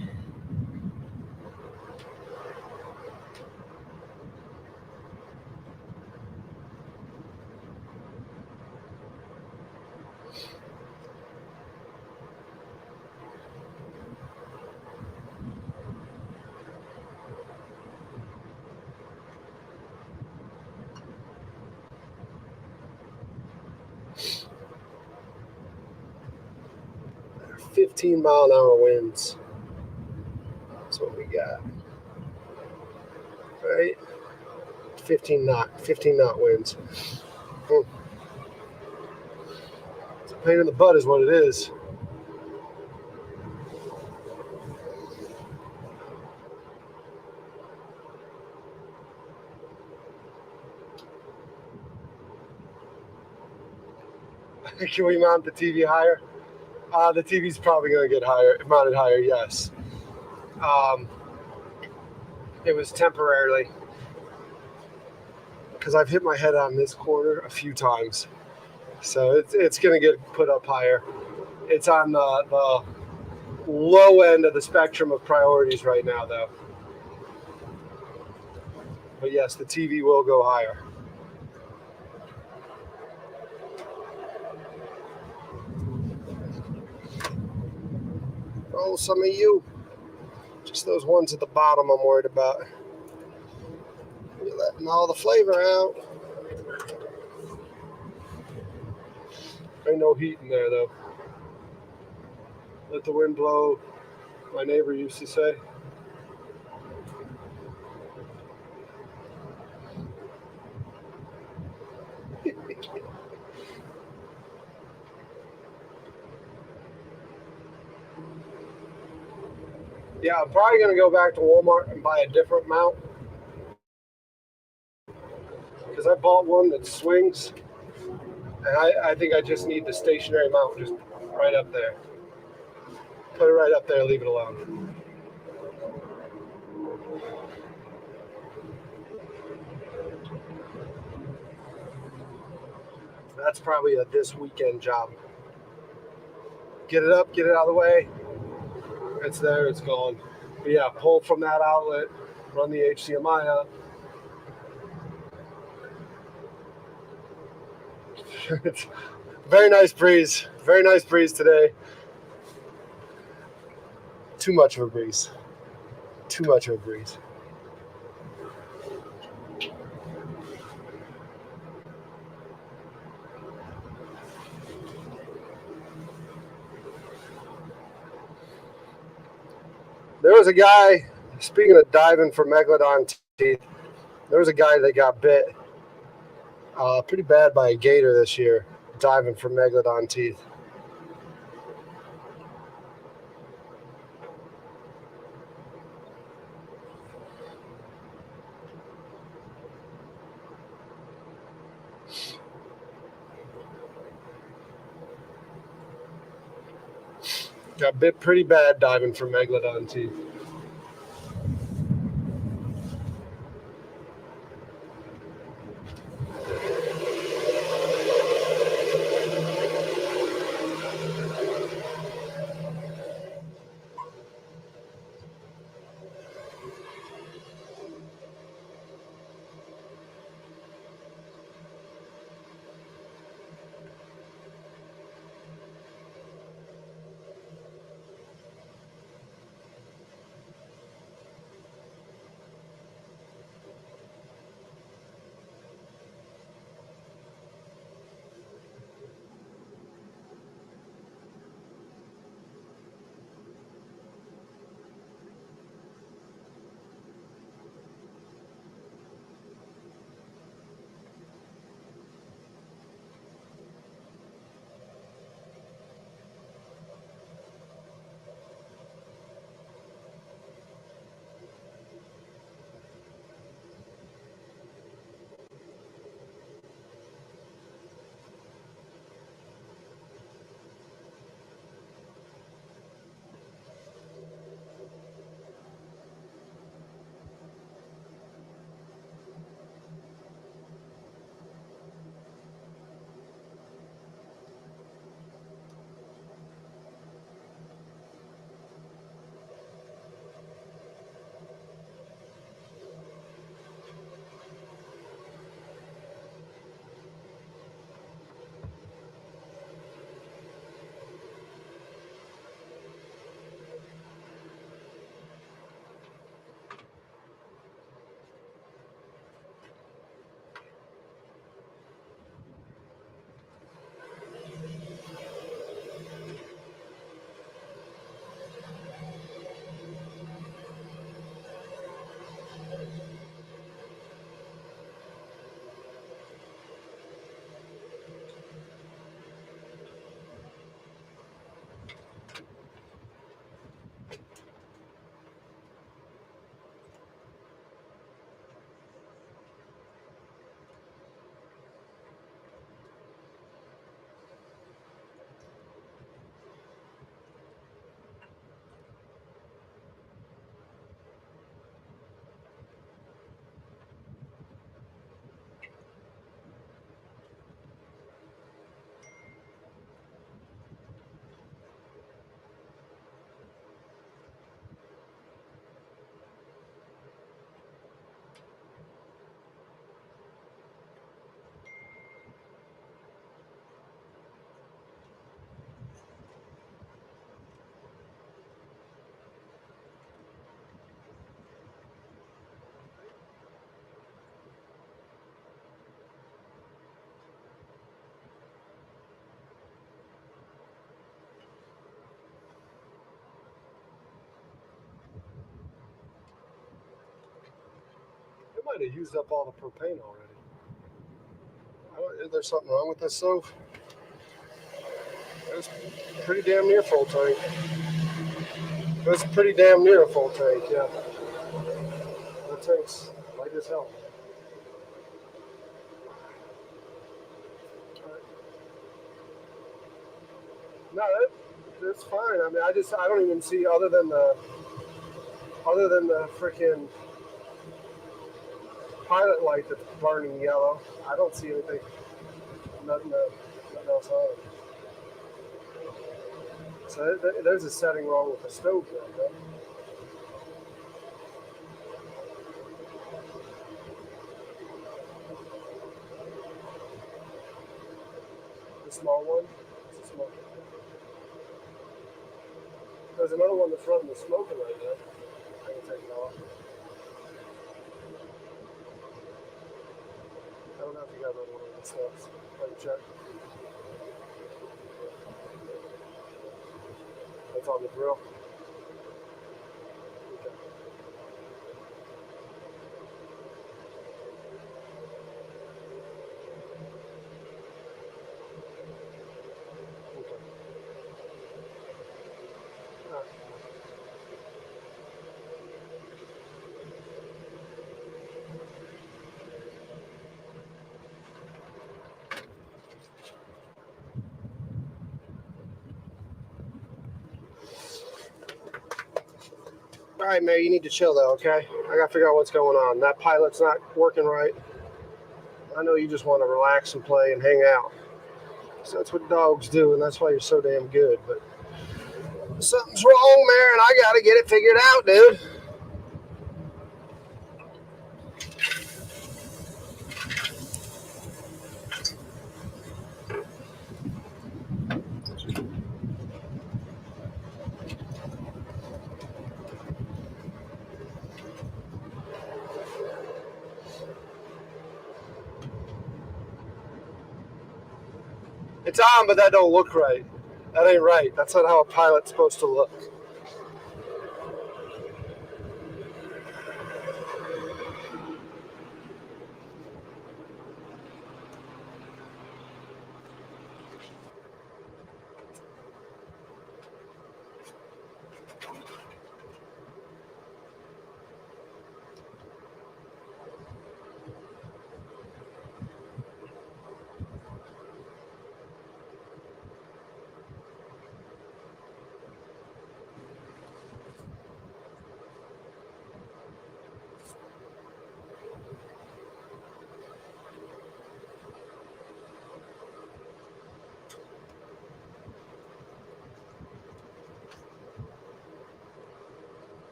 are 15-mile-an-hour winds. That's what we got. Right? 15 knot winds. It's a pain in the butt is what it is. Can we mount the TV higher? The TV's probably going to get mounted higher, yes. It was temporarily because I've hit my head on this corner a few times. So it's going to get put up higher. It's on the low end of the spectrum of priorities right now, though. But yes, the TV will go higher. Oh, some of you. Just those ones at the bottom I'm worried about. You're letting all the flavor out. Ain't no heat in there, though. Let the wind blow, my neighbor used to say. Yeah, I'm probably going to go back to Walmart and buy a different mount. Because I bought one that swings. And I think I just need the stationary mount just right up there. Put it right up there, leave it alone. That's probably a this weekend job. Get it up, get it out of the way. It's there, it's gone. But yeah, pull from that outlet, run the HDMI up. It's very nice breeze today. Too much of a breeze. Too much of a breeze. There was a guy, speaking of diving for megalodon teeth, there was a guy that got bit pretty bad by a gator this year, diving for megalodon teeth. Got bit pretty bad diving for megalodon teeth. It might have used up all the propane already. Is there something wrong with this stove? It's pretty damn near full tank. It's pretty damn near a full tank, yeah. That tank's light as hell. No, that's fine. I mean, I don't even see other than the freaking pilot light that's burning yellow. I don't see anything. Nothing else on it. So there's a setting wrong with the stove there, right? The small one. It's a small. There's another one that's running the smoker right now. I can take it off. I don't know if you got another one of those stuff. Let me check. That's on the grill. All right, Mary, you need to chill though, okay? I gotta figure out what's going on. That pilot's not working right. I know you just want to relax and play and hang out. So that's what dogs do, and that's why you're so damn good. But something's wrong, Mary, and I gotta get it figured out, dude. It's on, but that don't look right. That ain't right. That's not how a pilot's supposed to look.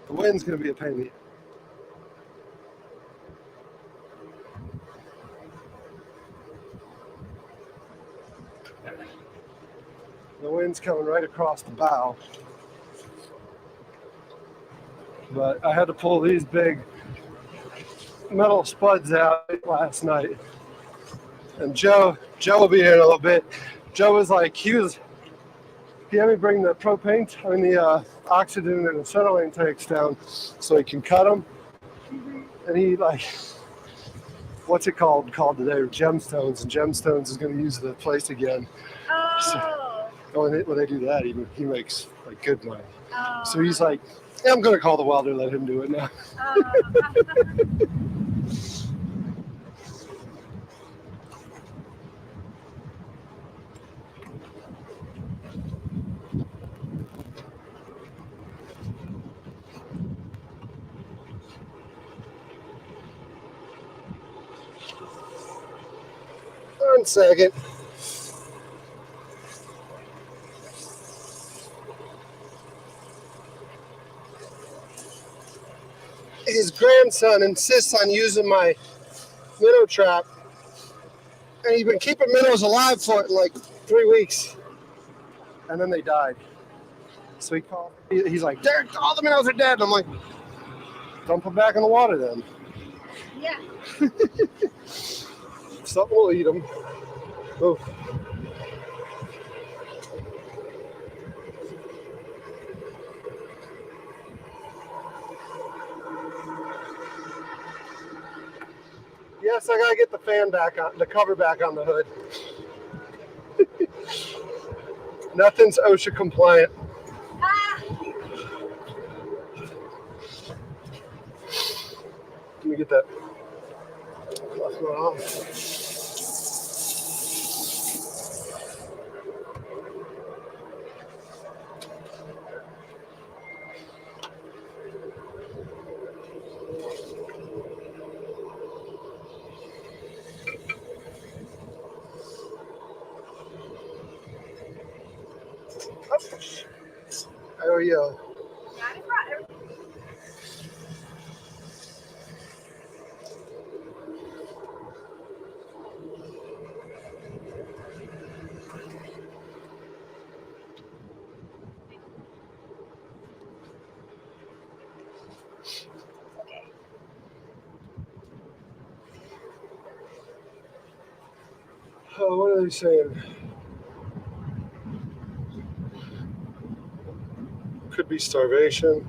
The wind's gonna be a pain in the. The wind's coming right across the bow. But I had to pull these big metal spuds out last night. And Joe will be here in a little bit. Joe was like, he had me bring the propane, the oxygen and acetylene tanks down so he can cut them. And he what's it called today? Gemstones. And Gemstones is going to use the place again. Oh. So when they do that, he makes like good money. Oh. So he's like, yeah, I'm going to call the welder, let him do it now. One second. His grandson insists on using my minnow trap, and he's been keeping minnows alive for like 3 weeks, and then they died. So he called. He's like, all the minnows are dead. And I'm like, dump them back in the water then. Yeah. Something will eat them. Oh. Yes, I gotta get the fan back on, the cover back on the hood. Nothing's OSHA compliant. Let me get that left one off. Oh yeah. Oh, what are they saying? Could be starvation.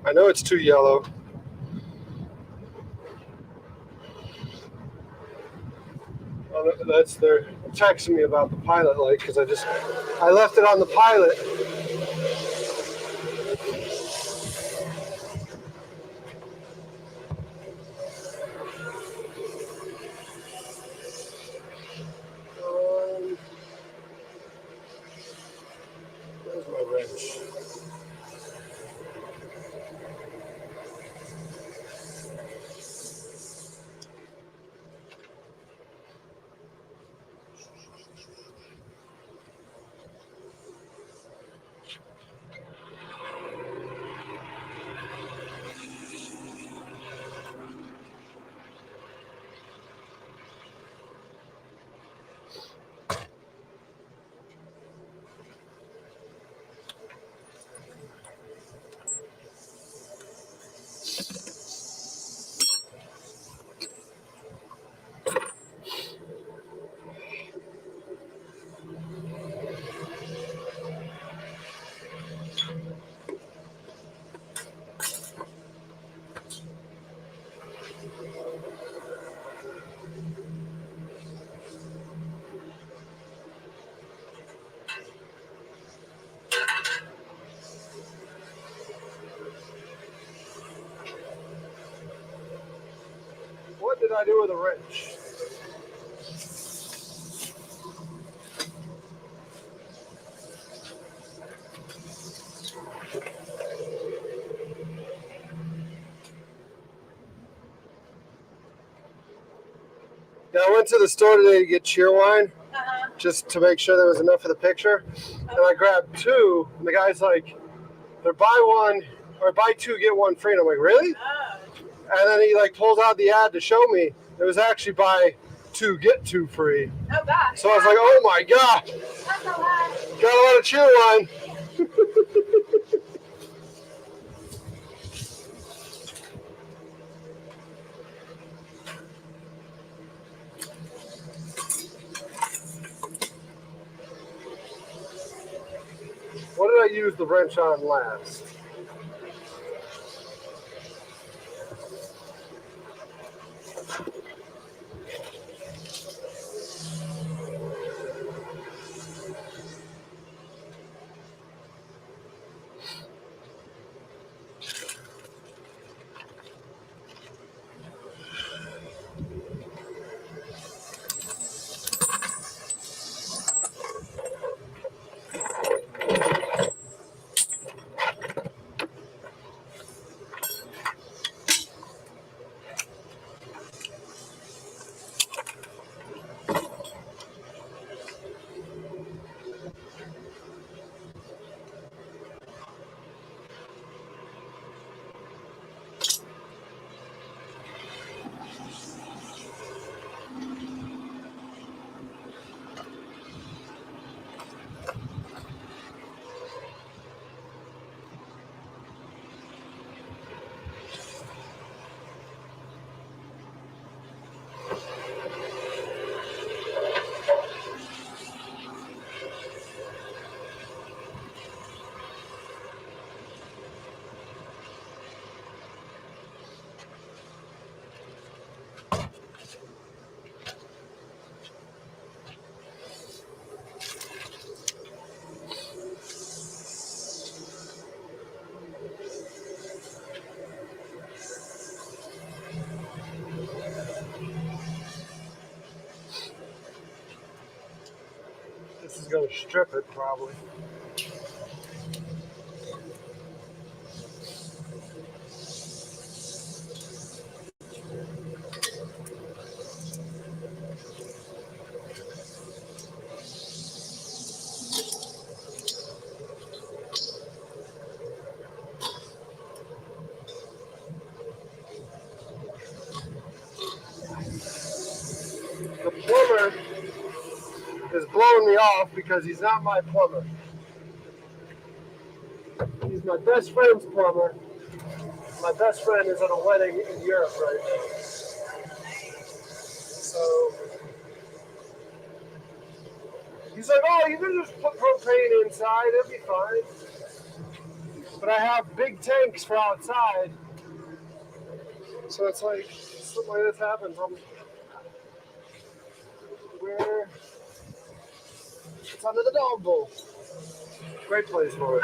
I know it's too yellow. They're texting me about the pilot light because I left it on the pilot. Where's my wrench? What did I do with a wrench? Yeah, I went to the store today to get Cheerwine, just to make sure there was enough for the picture. And I grabbed 2, and the guy's like, they're buy one or buy two get one free. And I'm like, really? And then he like pulls out the ad to show me it was actually buy two get two free. Oh God. So I was like, oh my god, That's a lot. got a lot of Cheerwine. What did I use the wrench on last? This is going to strip it probably. The plumber is blowing me off because he's not my plumber. He's my best friend's plumber. My best friend is at a wedding in Europe right now. So he's like, oh, you can just put propane inside, it'll be fine. But I have big tanks for outside. So it's like, something like this happens. It's under the dog bowl. Great place for it.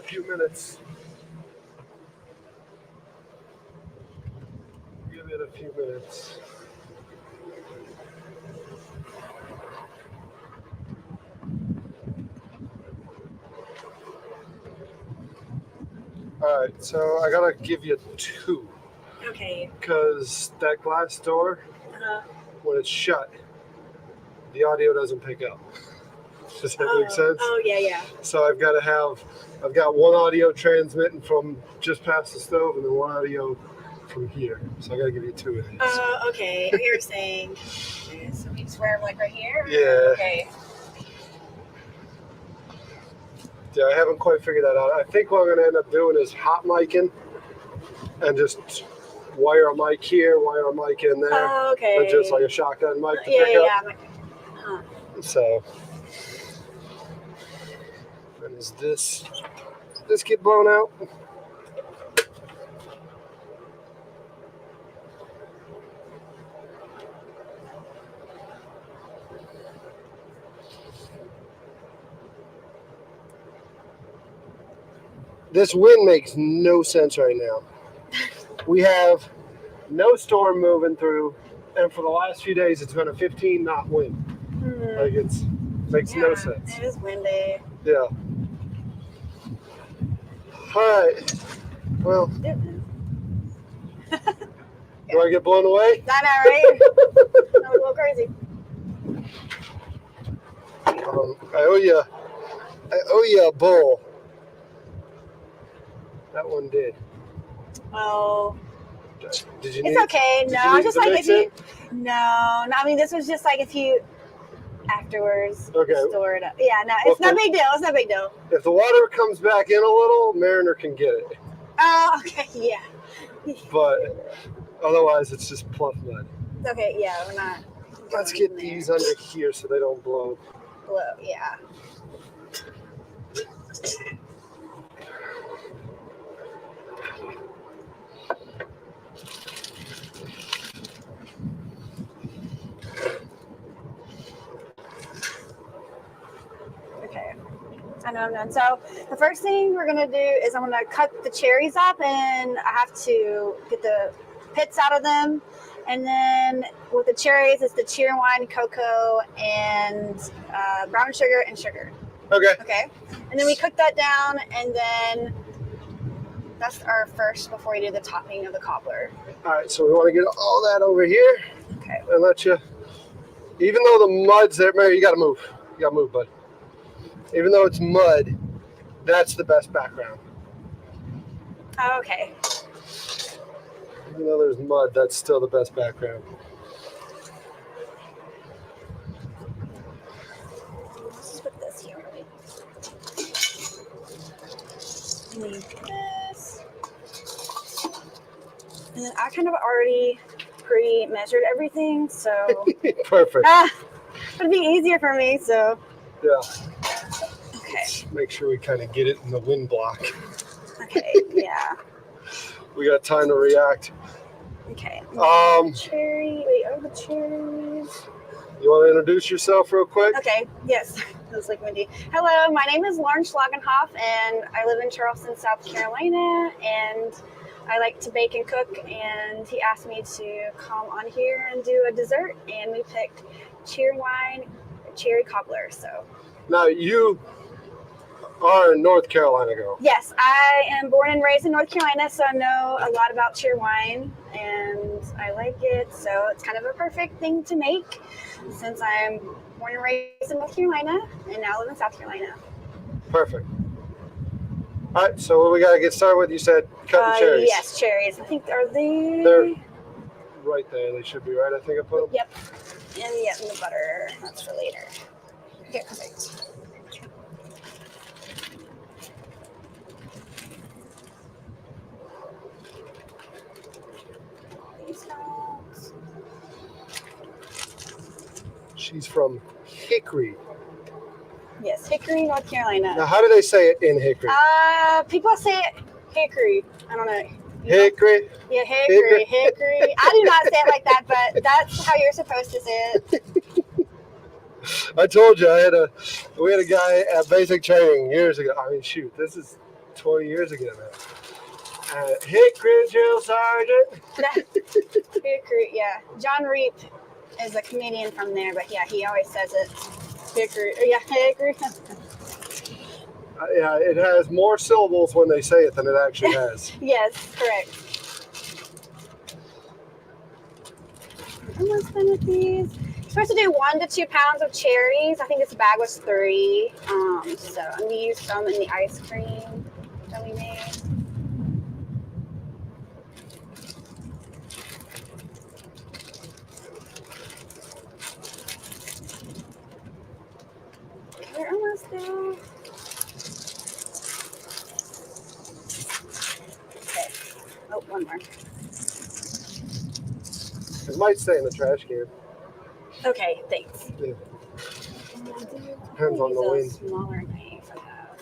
few minutes. Give it a few minutes. All right, so I gotta give you 2 Okay. because that glass door, when it's shut, the audio doesn't pick up. Does that make sense? Oh, yeah. So I've got one audio transmitting from just past the stove and then one audio from here. So I gotta give you 2 of these. Okay. You're saying, so we just wear them like right here? Yeah. Okay. Yeah, I haven't quite figured that out. I think what I'm gonna end up doing is hot micing and just wire a mic here, wire a mic in there. Oh, okay. And just like a shotgun mic to pick up. Yeah. So, and does this get blown out? This wind makes no sense right now. We have no storm moving through, and for the last few days, it's been a 15 knot wind. Like makes no sense. It is windy. Yeah. All right. Well, do I get blown away? I know, right? That was a little crazy. I owe you a bowl. That one did. Well, Did you need? it's okay. Did No, you I'm need just to like mix if you. it? No. I mean, this was just like if you afterwards Okay. store it up. Yeah, no, it's no big deal. It's no big deal. If the water comes back in a little, Mariner can get it. Oh, okay, yeah. But otherwise, it's just pluff mud. Okay, yeah, we're not. Let's going get in these there. under here so they don't blow. Blow, yeah. Okay. I know I'm done. So the first thing we're gonna do is I'm gonna cut the cherries up, and I have to get the pits out of them. And then with the cherries, it's the Cheerwine, cocoa, and brown sugar and sugar. Okay. Okay. And then we cook that down, and then that's our first before we do the topping of the cobbler. All right, so we want to get all that over here Okay. and let you, even though the mud's there, Mary, you got to move. You got to move, bud. Even though it's mud, that's the best background. Okay. Even though there's mud, that's still the best background. Let's just put this here. Leave this. And then I kind of already pre-measured everything, so Perfect. it'd be easier for me, so. Yeah. Okay. Make sure we kind of get it in the wind block. Okay, yeah. We got time to react. Okay. You The cherries. want to introduce yourself real quick? Okay, yes. It was like windy. Hello, my name is Lauren Schlagenhoff, and I live in Charleston, South Carolina, and I like to bake and cook, and he asked me to come on here and do a dessert, and we picked Cheerwine cherry cobbler. So Now, you are a North Carolina girl. yes, I am born and raised in North Carolina, so I know a lot about Cheerwine, and I like it, so it's kind of a perfect thing to make since I'm born and raised in North Carolina and now live in South Carolina. Perfect. All right, so what we got to get started with, you said cut the cherries. Yes, cherries. I think They're right there. They should be right. I think I put them. Yep. And the butter. That's for later. Here, perfect. These out. She's from Hickory. Yes, Hickory, North Carolina. Now, how do they say it in Hickory? People say it Hickory. I don't know. Hickory. Yeah, Hickory. I do not say it like that, but that's how you're supposed to say it. I told you we had a guy at basic training years ago. I mean, shoot, this is 20 years ago now. Hickory drill sergeant. Hickory, yeah. John Reap is a comedian from there, but yeah, he always says it. Hickory, yeah, hickory. Yeah, it has more syllables when they say it than it actually has. Yes, correct. I'm almost done with these. You're supposed to do 1 to 2 pounds of cherries. I think this bag was 3. So I'm gonna use some in the ice cream that we made. We're almost there. Okay. Oh, one more. It might stay in the trash can. Okay, thanks. Yeah. Depends on the wind. Smaller knife I have.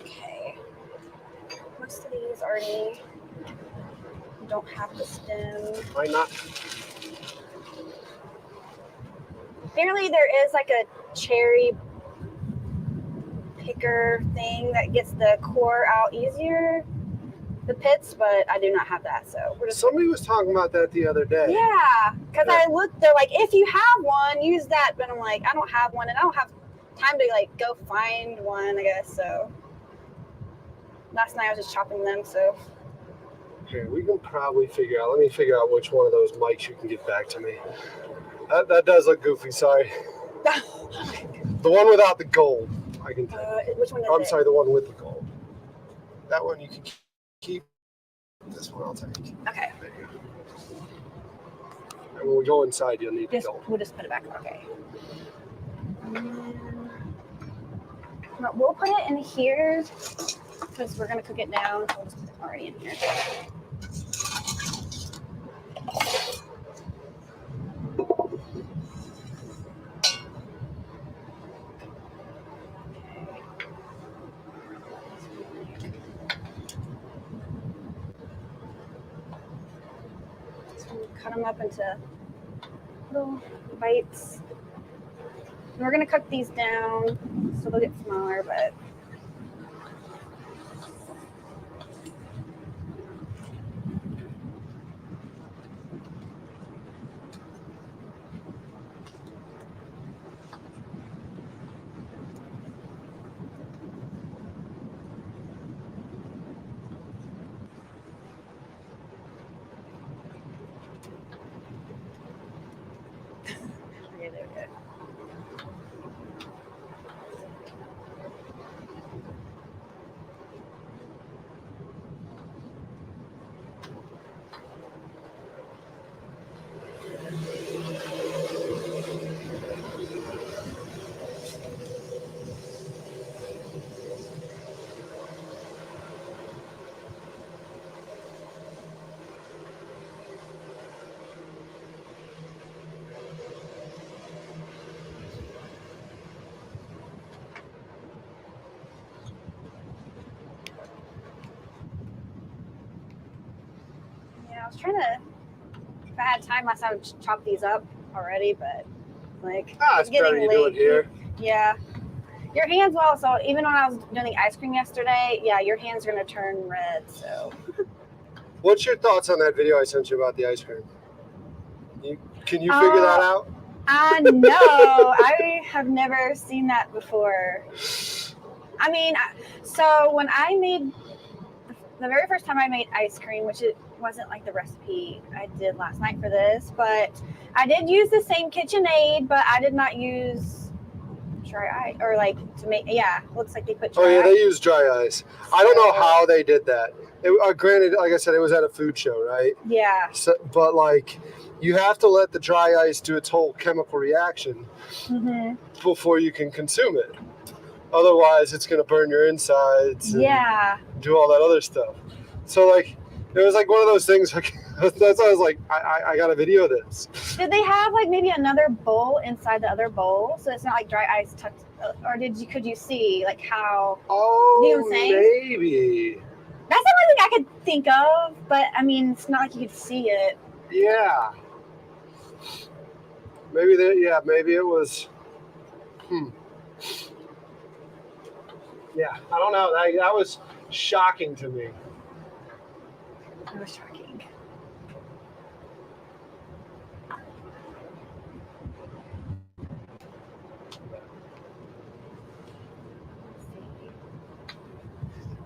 Okay. Most of these already don't have the stem. Why not? Apparently there is like a cherry picker thing that gets the core out easier, the pits, but I do not have that, so we're just... Somebody was talking about that the other day. Yeah, because I looked, they're like, if you have one, use that, but I'm like, I don't have one, and I don't have time to like go find one, I guess, so. Last night I was just chopping them, so. Here, we can probably figure out, let me figure out which one of those mics you can get back to me. That does look goofy, sorry. The one without the gold, I can tell. Which one is I'm it? sorry, the one with the gold. That one you can keep. This one I'll take. Okay. There you go. And when we go inside, you'll need the gold. We'll just put it back, okay. But we'll put it in here because we're gonna cook it down. So we'll just put it already in here. Cut them up into little bites. And we're gonna cook these down so they'll get smaller, but yeah, there we go. Yeah, I was trying to, if I had time last night, I would chop these up already, but like, It's better you do it here. Yeah. Your hands will also, even when I was doing the ice cream yesterday, yeah, your hands are going to turn red, so. What's your thoughts on that video I sent you about the ice cream? Can you figure that out? No, I have never seen that before. I mean, so when I made, the very first time I made ice cream, which it wasn't like the recipe I did last night for this, but I did use the same KitchenAid, but I did not use dry ice, or like to make, yeah, looks like they put dry ice. They use dry ice. I don't know how they did that. Granted, like I said, it was at a food show, right? Yeah. So, but like, you have to let the dry ice do its whole chemical reaction before you can consume it. Otherwise, it's going to burn your insides and do all that other stuff. So, like, it was like one of those things. Like, that's why I was like, I got to video this. Did they have like maybe another bowl inside the other bowl, so it's not like dry ice tucked, or could you see like how? Oh, you know what I'm saying? maybe. That's the only thing I could think of, but I mean, it's not like you could see it. Yeah. Maybe maybe it was. Yeah, I don't know. That was shocking to me. It was shocking.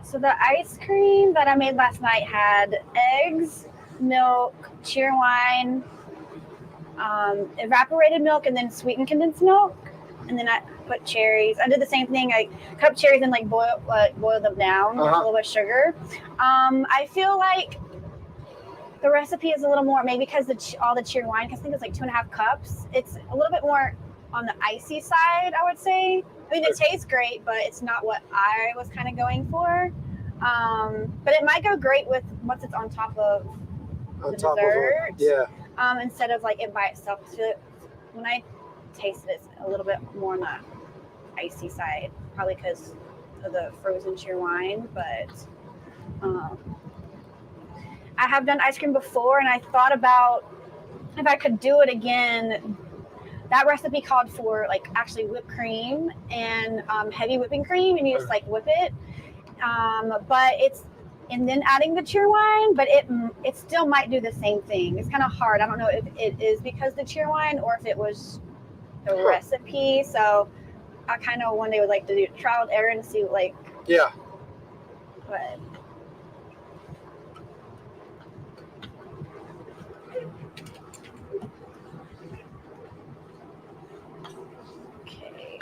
So the ice cream that I made last night had eggs, milk, Cheerwine, evaporated milk, and then sweetened condensed milk. And then I put cherries. I did the same thing. I cut up cherries and like boil them down with a little bit of sugar. I feel like the recipe is a little more, maybe because all the Cheerwine, because I think it's like 2.5 cups. It's a little bit more on the icy side, I would say. I mean, it tastes great, but it's not what I was kind of going for. But it might go great with once it's on top of the dessert. Yeah. Instead of like it by itself. When I tasted it, it's a little bit more on the icy side, probably because of the frozen Cheerwine. But I have done ice cream before, and I thought about if I could do it again. That recipe called for like actually whipped cream and heavy whipping cream, and you just like whip it. But it's and then adding the Cheerwine, but it still might do the same thing. It's kind of hard. I don't know if it is because the Cheerwine or if it was the recipe. So I kind of one day would like to do trial and error and see like But okay,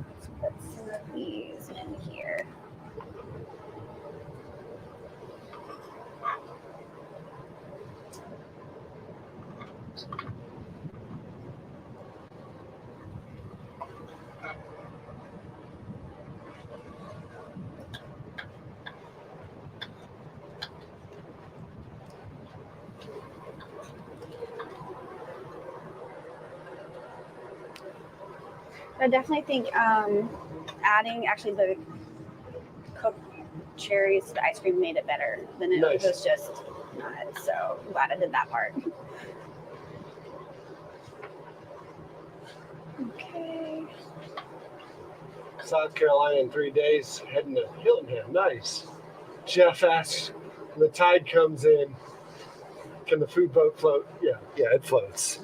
let's put some of these in here. I definitely think adding actually the cooked cherries to the ice cream made it better than it was just not. So I'm glad I did that part. Okay. South Carolina in 3 days, heading to Hilton Head. Nice. Jeff asks, when the tide comes in, can the food boat float? Yeah, it floats.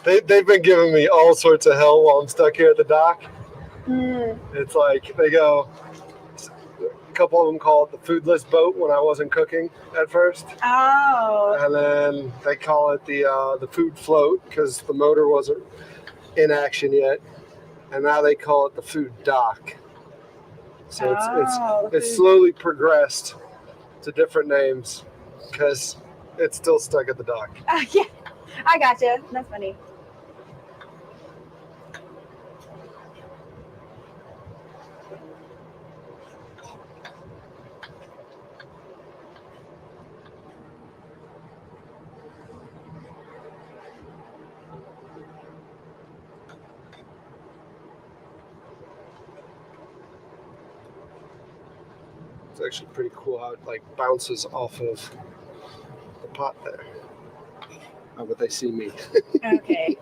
They've been giving me all sorts of hell while I'm stuck here at the dock. It's like they go, a couple of them call it the foodless boat when I wasn't cooking at first. Oh. And then they call it the food float because the motor wasn't in action yet. And now they call it the food dock. So it's slowly progressed to different names because it's still stuck at the dock. Yeah, I gotcha. That's funny. It's actually pretty cool how it like bounces off of the pot there. Oh, but they see me. Okay.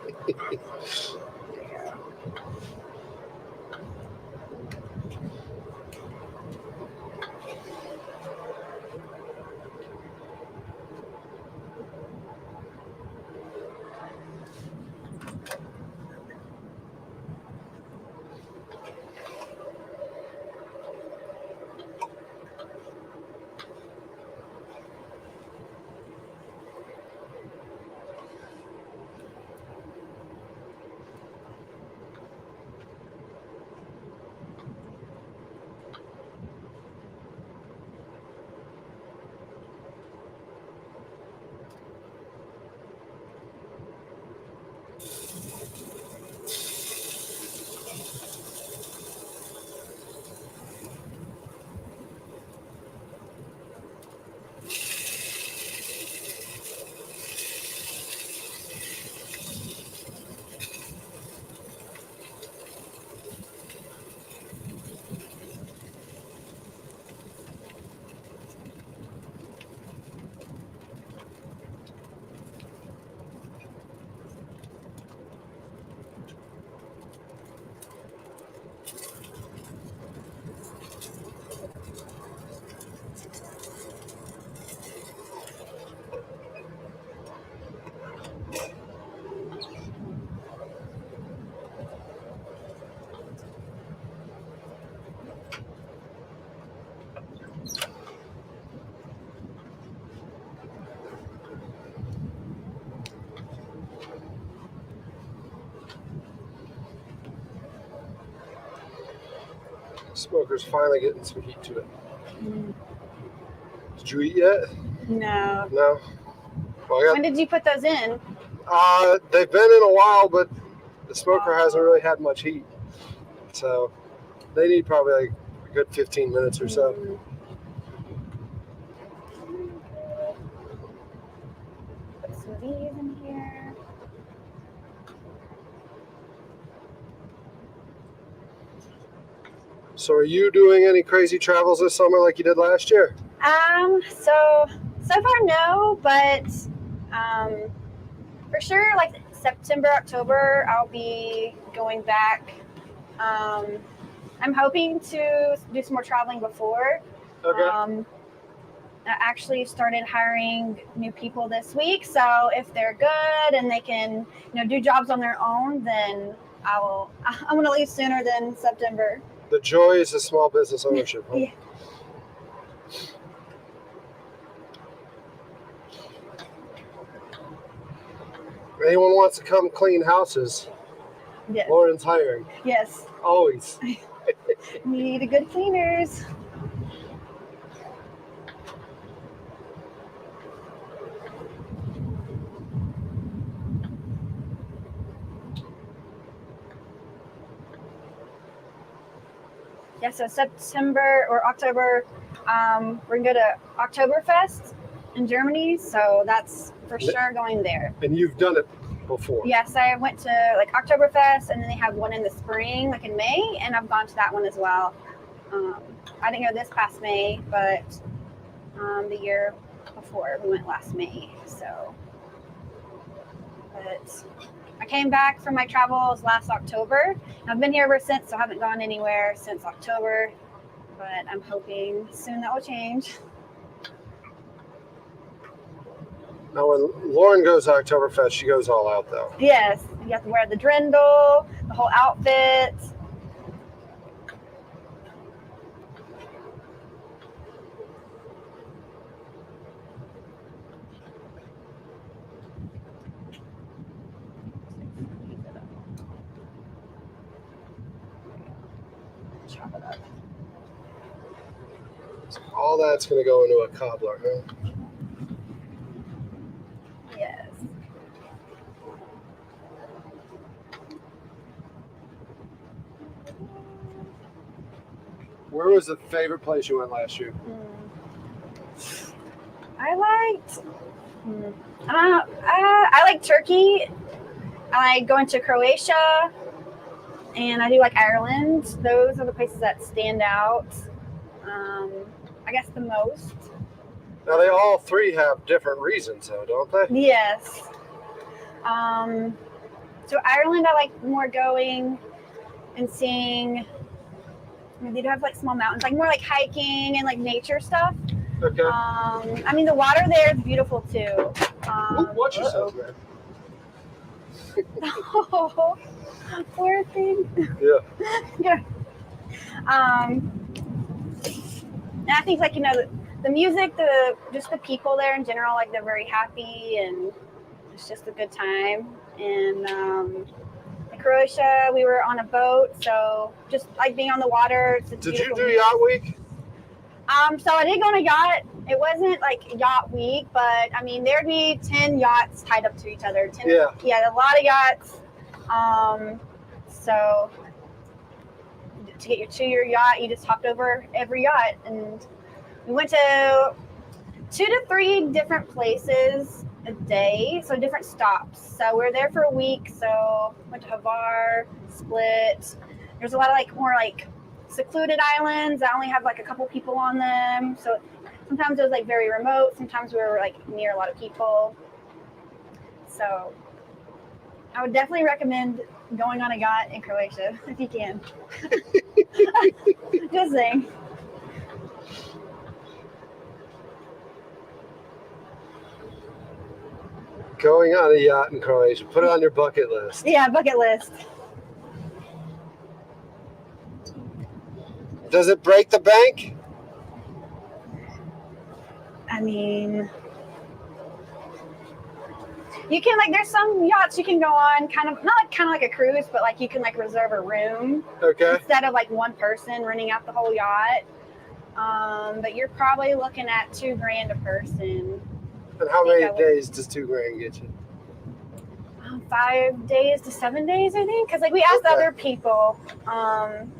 Smoker's finally getting some heat to it. Did you eat yet? No. No. Well, When did you put those in? they've been in a while, but the smoker hasn't really had much heat. So they need probably like a good 15 minutes or so. Put some of these in here. So are you doing any crazy travels this summer like you did last year? So far no, but for sure like September, October I'll be going back. I'm hoping to do some more traveling before. Okay. I actually started hiring new people this week, so if they're good and they can, do jobs on their own, then I'm gonna leave sooner than September. The joys of small business ownership. Huh? Yeah. Anyone wants to come clean houses, Yes. Lauren's hiring. Yes. Always. Need good cleaners. Yeah, so September or October, we're gonna go to Oktoberfest in Germany, so that's for sure going there. And you've done it before. Yes, I went to like Oktoberfest, and then they have one in the spring, like in May, and I've gone to that one as well. I didn't go this past May, but the year before we went last May. So, but I came back from my travels last October. I've been here ever since, so I haven't gone anywhere since October. But I'm hoping soon that will change. Now, when Lauren goes to Oktoberfest, she goes all out, though. Yes, you have to wear the drindle, the whole outfit. Chop it up. So all that's going to go into a cobbler, huh? Yes. Where was the favorite place you went last year? I liked. I like Turkey. I like going to Croatia, and I do like Ireland. Those are the places that stand out. I guess the most. Now, they all three have different reasons, though, don't they? Yes. So Ireland, I like more going and seeing. I mean, they do have like small mountains, like more like hiking and like nature stuff. Okay. I mean, the water there is beautiful too. Watch yourself, man. Oh, poor thing. Yeah. Yeah. And I think like the music, just the people there in general, like they're very happy and it's just a good time. And in Croatia, we were on a boat, so just like being on the water. Did you do Yacht Week? So I did go on a yacht. It wasn't like yacht week, but I mean there'd be 10 yachts tied up to each other. 10, yeah, a lot of yachts. So to get to your yacht, you just hopped over every yacht, and we went to 2 to 3 different places a day, so different stops. So we were there for a week. So went to Hvar, Split. There's a lot of like more like secluded islands that only have like a couple people on them. So sometimes it was like very remote. Sometimes we were like near a lot of people. So I would definitely recommend going on a yacht in Croatia if you can. Just saying. Going on a yacht in Croatia. Put it on your bucket list. Yeah, bucket list. Does it break the bank? I mean, You can like, there's some yachts you can go on, kind of like a cruise, but like you can like reserve a room Okay. instead of like one person renting out the whole yacht. But you're probably looking at $2,000 a person. And how many days does $2,000 get you? 5 days to 7 days, I think. Because like we asked other people. I'm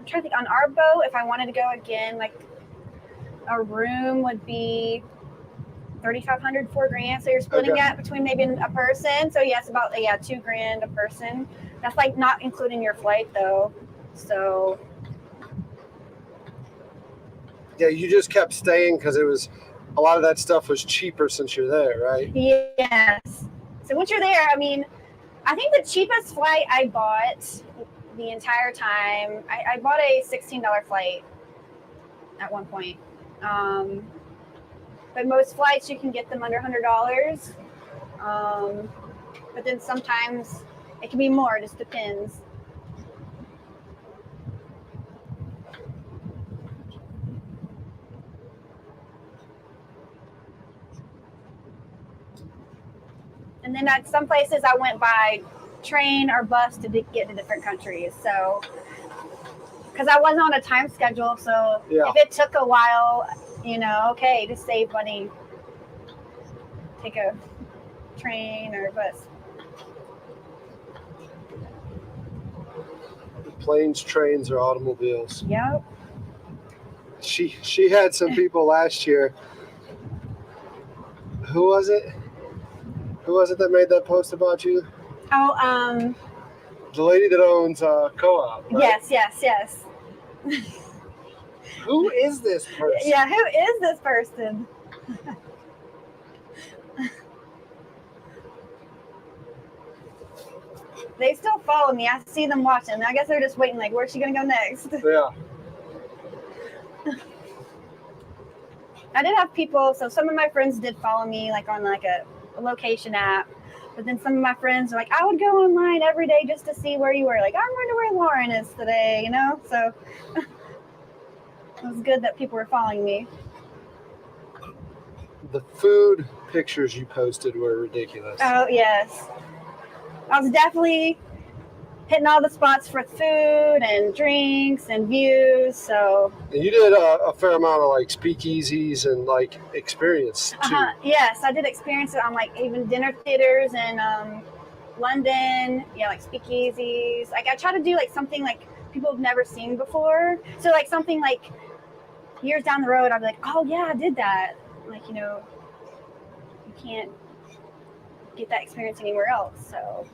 trying to think. On our boat, if I wanted to go again, like a room would be $3,500, $4,000. So you're splitting that between maybe a person. So yes, about $2,000 a person. That's like not including your flight though. So yeah, you just kept staying because it was a lot of that stuff was cheaper since you're there, right? yes. So once you're there, I mean, I think the cheapest flight I bought the entire time, I bought a $16 flight at one point. But most flights you can get them under $100. But then sometimes it can be more, it just depends. And then at some places I went by train or bus to get to different countries. So, because I wasn't on a time schedule, so if it took a while, okay, to save money, take a train or bus. Planes, trains, or automobiles. Yep. She had some people last year. Who was it? Who was it that made that post about you? Oh, the lady that owns Co-op. Right? Yes. Who is this person? Yeah, who is this person? They still follow me. I see them watching. I guess they're just waiting, like, where's she going to go next? Yeah. I did have people, so some of my friends did follow me, like, on, like, a location app. But then some of my friends are like, I would go online every day just to see where you were. Like, I wonder where Lauren is today, So it was good that people were following me. The food pictures you posted were ridiculous. Oh, yes. I was definitely hitting all the spots for food and drinks and views. So and you did a fair amount of like speakeasies and like experience too. Yes, I did experience it on like even dinner theaters in London. Yeah, like speakeasies. Like I try to do like something like people have never seen before. So like something like years down the road, I'd be like, oh yeah, I did that. Like you can't get that experience anywhere else. So.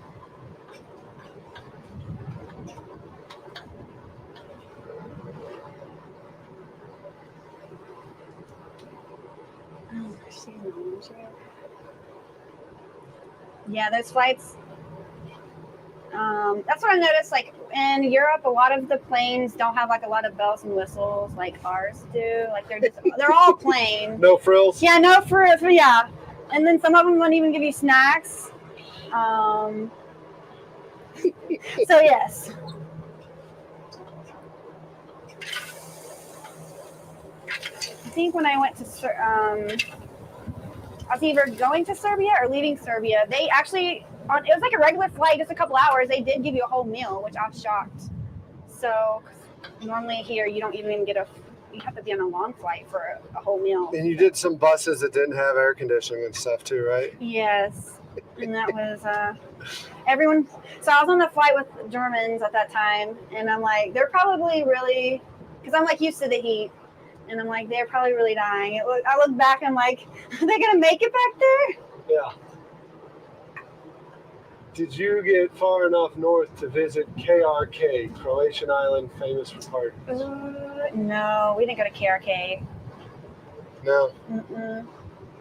Yeah, those flights. That's what I noticed. Like in Europe, a lot of the planes don't have like a lot of bells and whistles like ours do. Like they're all plain. No frills. Yeah, no frills. Yeah, and then some of them won't even give you snacks. So yes. I think when I went to, I was either going to Serbia or leaving Serbia. They actually, it was like a regular flight, just a couple hours. They did give you a whole meal, which I was shocked. So normally here, you don't even get you have to be on a long flight for a whole meal. And you did some buses that didn't have air conditioning and stuff too, right? Yes. And that was, everyone. So I was on the flight with Germans at that time. And I'm like, they're probably really, because I'm like used to the heat. And I'm like, they're probably really dying. I look back and I'm like, are they going to make it back there? Yeah. Did you get far enough north to visit KRK, Croatian island famous for parties? No, we didn't go to KRK. No? Mm-mm.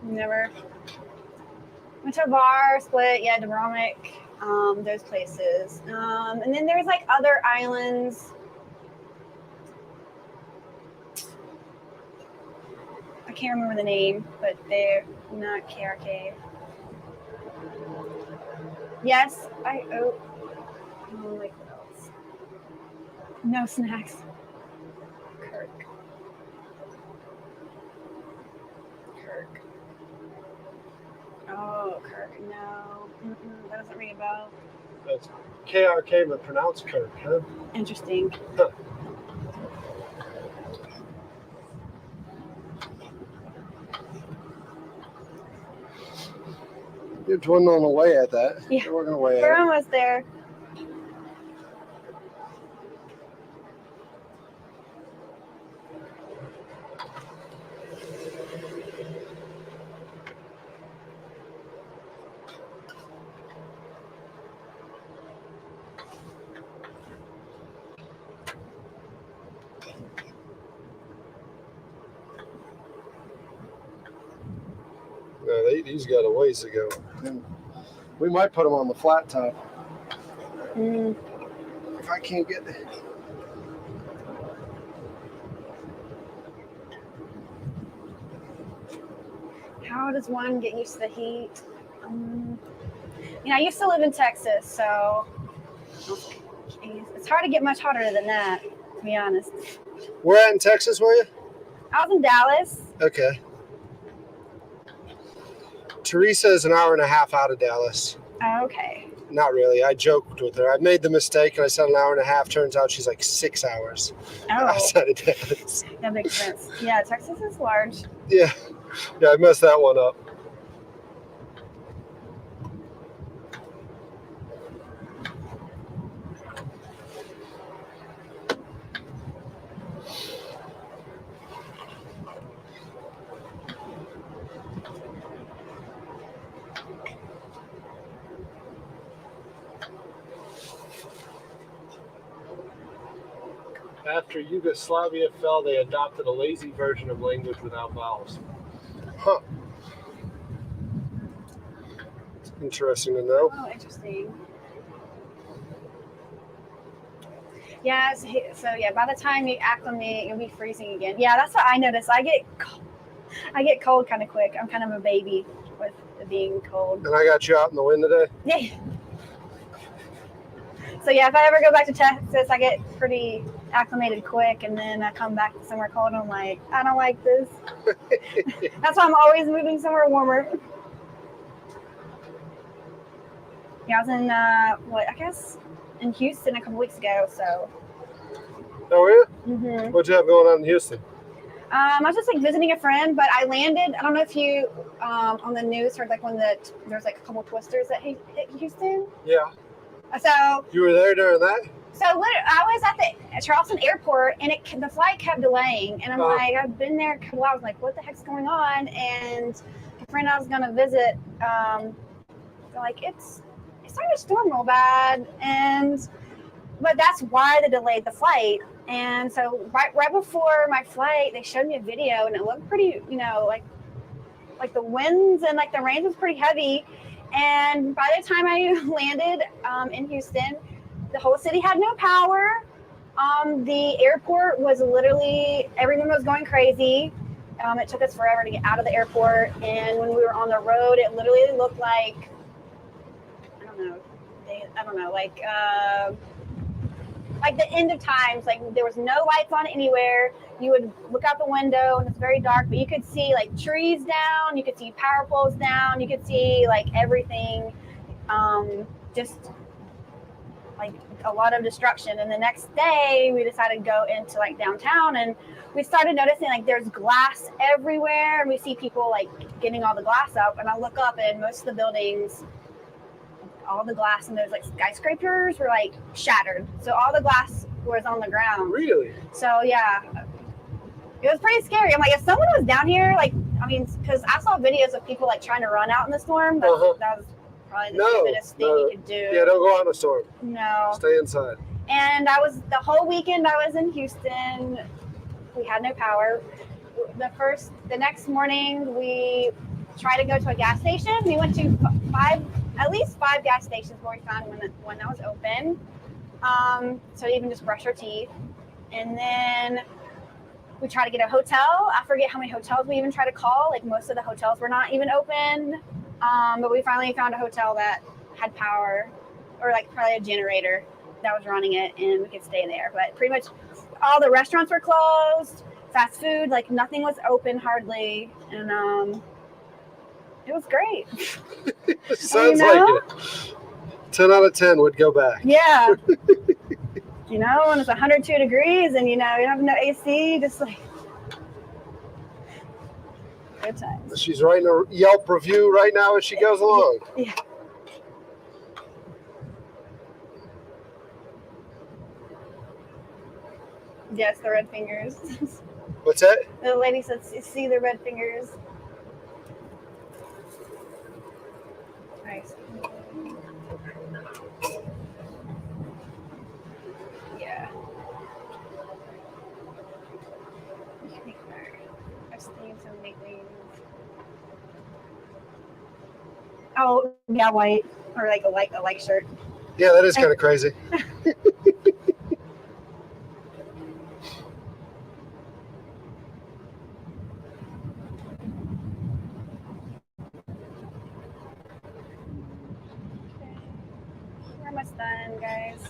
Never. Went to Var, Split, Dubrovnik, those places. And then there's like other islands. I can't remember the name, but they're not KRK. Yes, like what else? No snacks. Kirk. That doesn't ring a bell. That's KRK, but pronounced Kirk, huh? Interesting. Huh. You're dwindling away at that. Yeah. You're working away at We're it. almost there. No, these got a ways to go. We might put them on the flat top. If I can't get it. How does one get used to the heat? I used to live in Texas, so it's hard to get much hotter than that, to be honest. Where at in Texas were you? I was in Dallas. Okay. Teresa is an hour and a half out of Dallas. Okay. Not really. I joked with her. I made the mistake and I said an hour and a half. Turns out she's like 6 hours outside of Dallas. That makes sense. Yeah, Texas is large. Yeah, I messed that one up. After Yugoslavia fell, they adopted a lazy version of language without vowels. Huh. It's interesting to know. Oh, interesting. Yeah, so yeah, by the time you acclimate, you'll be freezing again. Yeah, that's what I noticed. I get cold kind of quick. I'm kind of a baby with being cold. And I got you out in the wind today? Yeah. So yeah, if I ever go back to Texas, I get pretty acclimated quick, and then I come back to somewhere cold and I'm like, I don't like this. That's why I'm always moving somewhere warmer. Yeah, I was in I guess in Houston a couple weeks ago. So. Oh, were you? Mm-hmm. What'd you have going on in Houston? I was just like visiting a friend, but I landed. I don't know if you on the news heard like when there's like a couple twisters that hit Houston. Yeah. So you were there during that? So I was at the Charleston airport, and the flight kept delaying. And I'm like, I've been there a couple hours. Like, what the heck's going on? And a friend I was gonna visit, they're like, it's starting to storm real bad, but that's why they delayed the flight. And so right before my flight, they showed me a video, and it looked pretty, like the winds and like the rain was pretty heavy. And by the time I landed in Houston, the whole city had no power. The airport was literally, everyone was going crazy. It took us forever to get out of the airport. And when we were on the road, it literally looked like, like the end of times. Like there was no lights on anywhere. You would look out the window and it's very dark, but you could see like trees down, you could see power poles down, you could see like everything, just like a lot of destruction. And the next day we decided to go into like downtown, and we started noticing like there's glass everywhere, and we see people like getting all the glass up, and I look up and most of the buildings, all the glass in those like skyscrapers were like shattered. So all the glass was on the ground. Really? So yeah, it was pretty scary. I'm like, if someone was down here, because I saw videos of people like trying to run out in the storm. That was probably the stupidest thing you could do. Yeah, don't go out in the storm. No. Stay inside. And the whole weekend I was in Houston. We had no power. The next morning we tried to go to a gas station. We went to at least five gas stations where we found one that was open. So even just brush our teeth. And then we tried to get a hotel. I forget how many hotels we even tried to call. Like most of the hotels were not even open. But we finally found a hotel that had power, or like probably a generator that was running it, and we could stay there. But pretty much all the restaurants were closed, fast food, like nothing was open hardly. And It was great. Sounds You know? like it. 10 out of 10 would go back. Yeah. You know, when it's 102 degrees and, you know, you have no AC, just like, good times. She's writing a Yelp review right now as she goes along. Yeah. Yes, the red fingers. What's that? The lady said, see the red fingers. Nice. Yeah. I've seen so many things. Oh, yeah, white. Or like a light shirt. Yeah, that is kind of crazy. We're almost done, guys.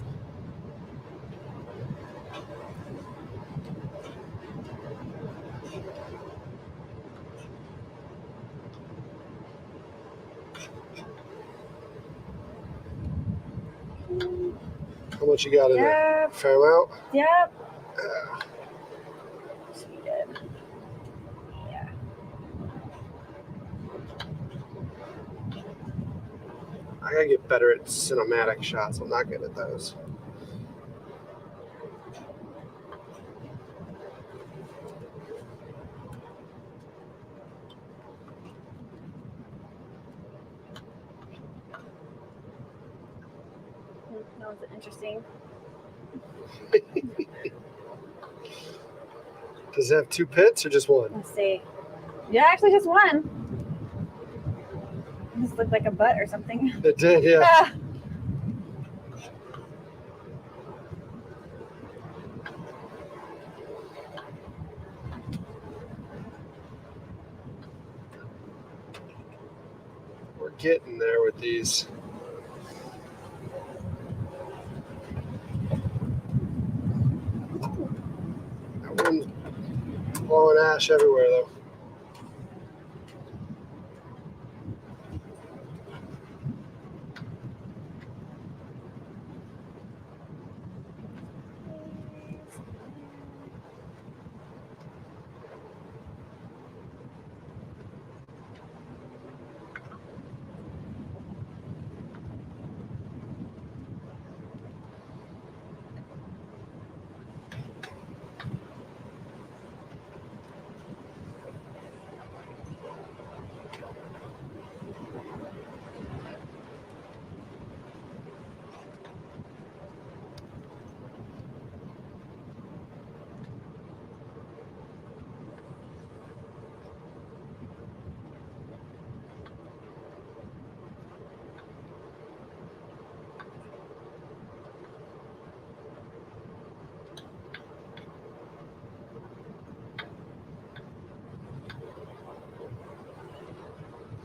How much you got in there? Yep. Fair amount? Yep. Should be good. Yeah. I gotta get better at cinematic shots. I'm not good at those. That was interesting. Does it have 2 pits or just one? Let's see. Yeah, actually just one. This looked like a butt or something. It did, yeah. We're getting there with these. That one's blowing ash everywhere, though.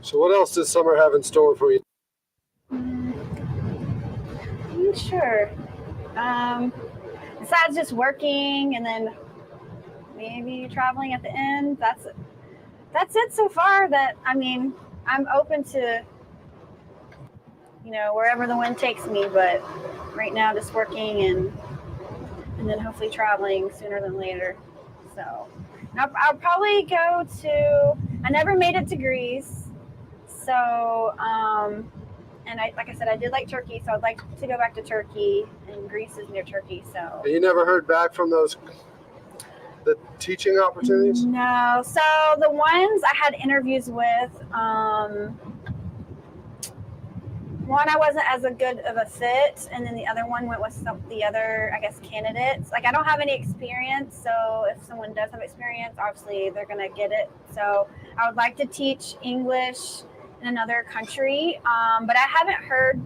So what else does summer have in store for you? I'm not sure. Besides just working and then maybe traveling at the end, that's it so far. That, I mean, I'm open to, you know, wherever the wind takes me, but right now just working and then hopefully traveling sooner than later. So I'll probably go to, I never made it to Greece. So, and like I said, I did like Turkey, so I'd like to go back to Turkey, and Greece is near Turkey, so. You never heard back from the teaching opportunities? No, so the ones I had interviews with, one I wasn't as a good of a fit, and then the other one went with the other, I guess, candidates. Like, I don't have any experience, so if someone does have experience, obviously they're gonna get it. So I would like to teach English in another country, but I haven't heard.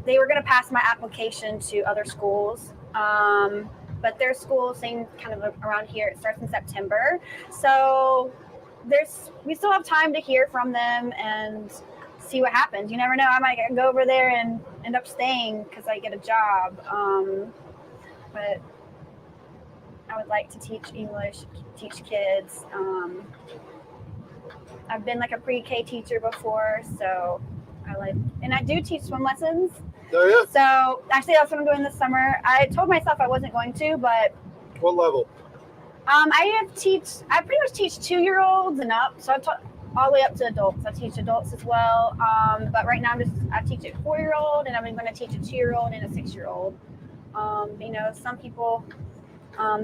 They were gonna pass my application to other schools, but their school seemed kind of around here. It starts in September, so we still have time to hear from them and see what happens. You never know. I might go over there and end up staying because I get a job. But I would like to teach English, teach kids. I've been like a pre-K teacher before, so and I do teach swim lessons. Oh yeah. So actually, that's what I'm doing this summer. I told myself I wasn't going to, but What level? I pretty much teach 2-year-olds and up. So I've taught all the way up to adults. I teach adults as well. But right now I teach a 4-year-old, and I'm going to teach a 2-year-old and a 6-year-old. Some people,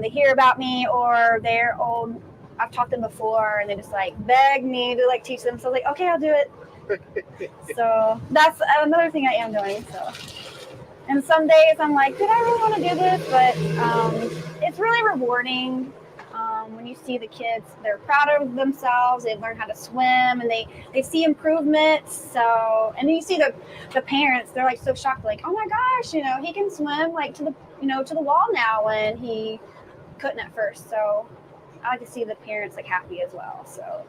they hear about me or they're old. I've taught them before, and they just like beg me to like teach them. So I was like, okay, I'll do it. So that's another thing I am doing. So, and some days I'm like, did I really want to do this? But it's really rewarding when you see the kids. They're proud of themselves. They've learned how to swim, and they see improvements. So, and then you see the parents. They're like so shocked, like, oh my gosh, he can swim like to the wall now when he couldn't at first. So I like to see the parents like happy as well. So.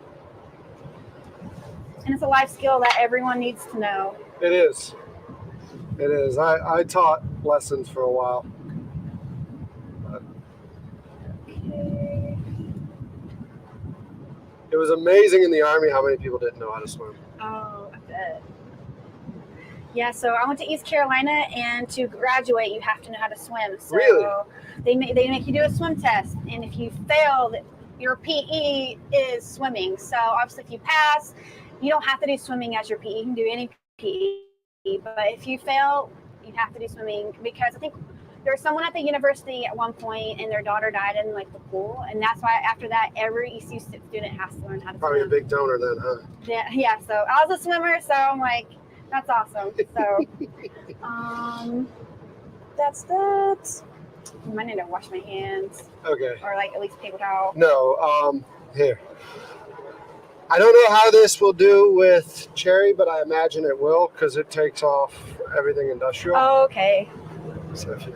And it's a life skill that everyone needs to know. It is. It is. I taught lessons for a while. Okay. It was amazing in the Army how many people didn't know how to swim. Oh, I bet. Yeah, so I went to East Carolina, and to graduate, you have to know how to swim. So Really? They make you do a swim test, and if you fail, your PE is swimming. So obviously, if you pass, you don't have to do swimming as your PE. You can do any PE, but if you fail, you have to do swimming, because I think there was someone at the university at one point, and their daughter died in like the pool, and that's why after that, every ECU student has to learn how to Probably swim. a big donor then, huh? Yeah. So I was a swimmer, so I'm like, that's awesome. So, that's that. I might need to wash my hands, Okay. or like at least paper towel. No, here. I don't know how this will do with cherry, but I imagine it will, because it takes off everything industrial. Oh, okay. So if you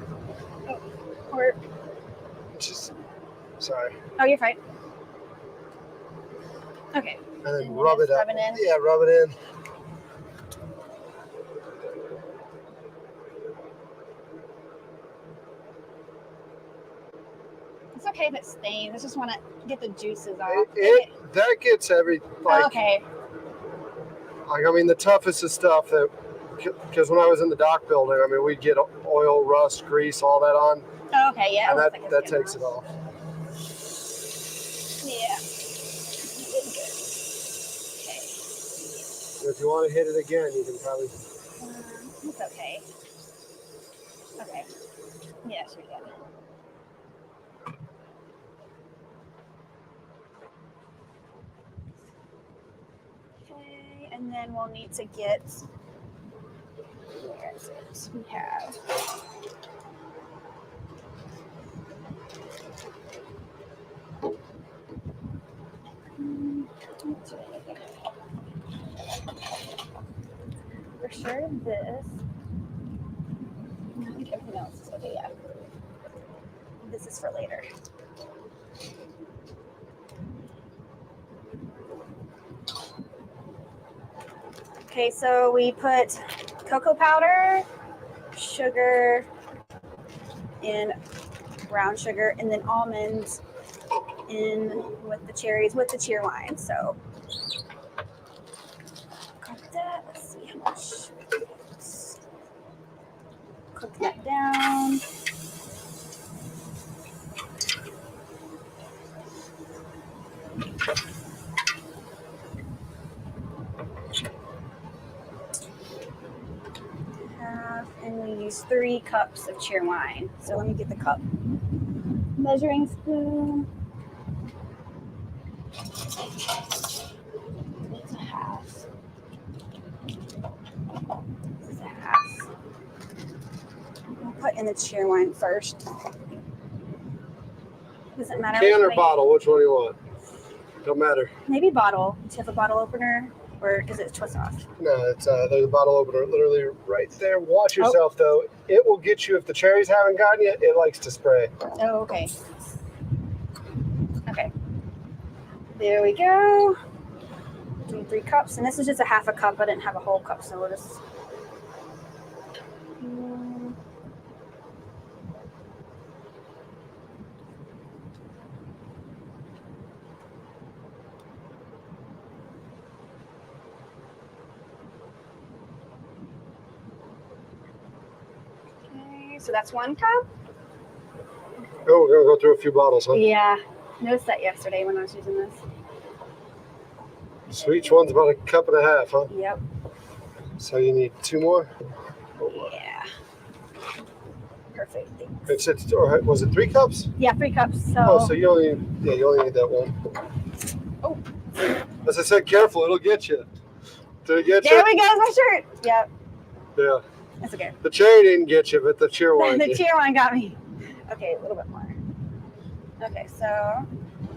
Or, just, sorry. oh, you're fine. Okay. And then And rub it just up. rub it in? Yeah, rub it in. It's okay if it stains. I just want to get the juices off. That gets Okay. Like, I mean, the toughest of stuff that, because when I was in the dock building, I mean, we'd get oil, rust, grease, all that on. Oh, okay. Yeah. And it looks like that it's getting takes it off. Yeah. It's good. Okay. If you want to hit it again, you can probably. It's okay. Okay. Yeah, should be good. Okay, and then we'll need to get. Where is it? We have. For sure, this. I think everything else is okay. Yeah. This is for later. Okay, so we put cocoa powder, sugar, and brown sugar, and then almonds in with the cherries with the Cheerwine. So got that. Let's see how much. Let's cook that down. And we use 3 cups of Cheerwine. So let me get the cup measuring spoon. It's a half. This is a half. I'll put in the Cheerwine first. Doesn't matter. Can or bottle? Which one do you want? Don't matter. Maybe bottle. Do you have a bottle opener, or is it twist off? No, it's there's a bottle opener literally right there. Watch yourself though. It will get you if the cherries haven't gotten you. It likes to spray. Oh, okay. Okay. There we go. Doing 3 cups, and this is just a half a cup. I didn't have a whole cup, so we'll just. so that's 1 cup. Oh, we're gonna go through a few bottles, huh? Yeah, noticed that yesterday when I was using this. So each one's about a cup and a half, huh? Yep. So you need 2 more? Yeah. Perfect. Thanks. It's or was it 3 cups? Yeah, 3 cups. So. Oh, so you only need that one. Oh. As I said, careful, it'll get you. Did it get There you? we go, my shirt. Yep. Yeah. That's okay. The cherry didn't get you, but the Cheerwine The did. Cheerwine got me. Okay, a little bit more. Okay, so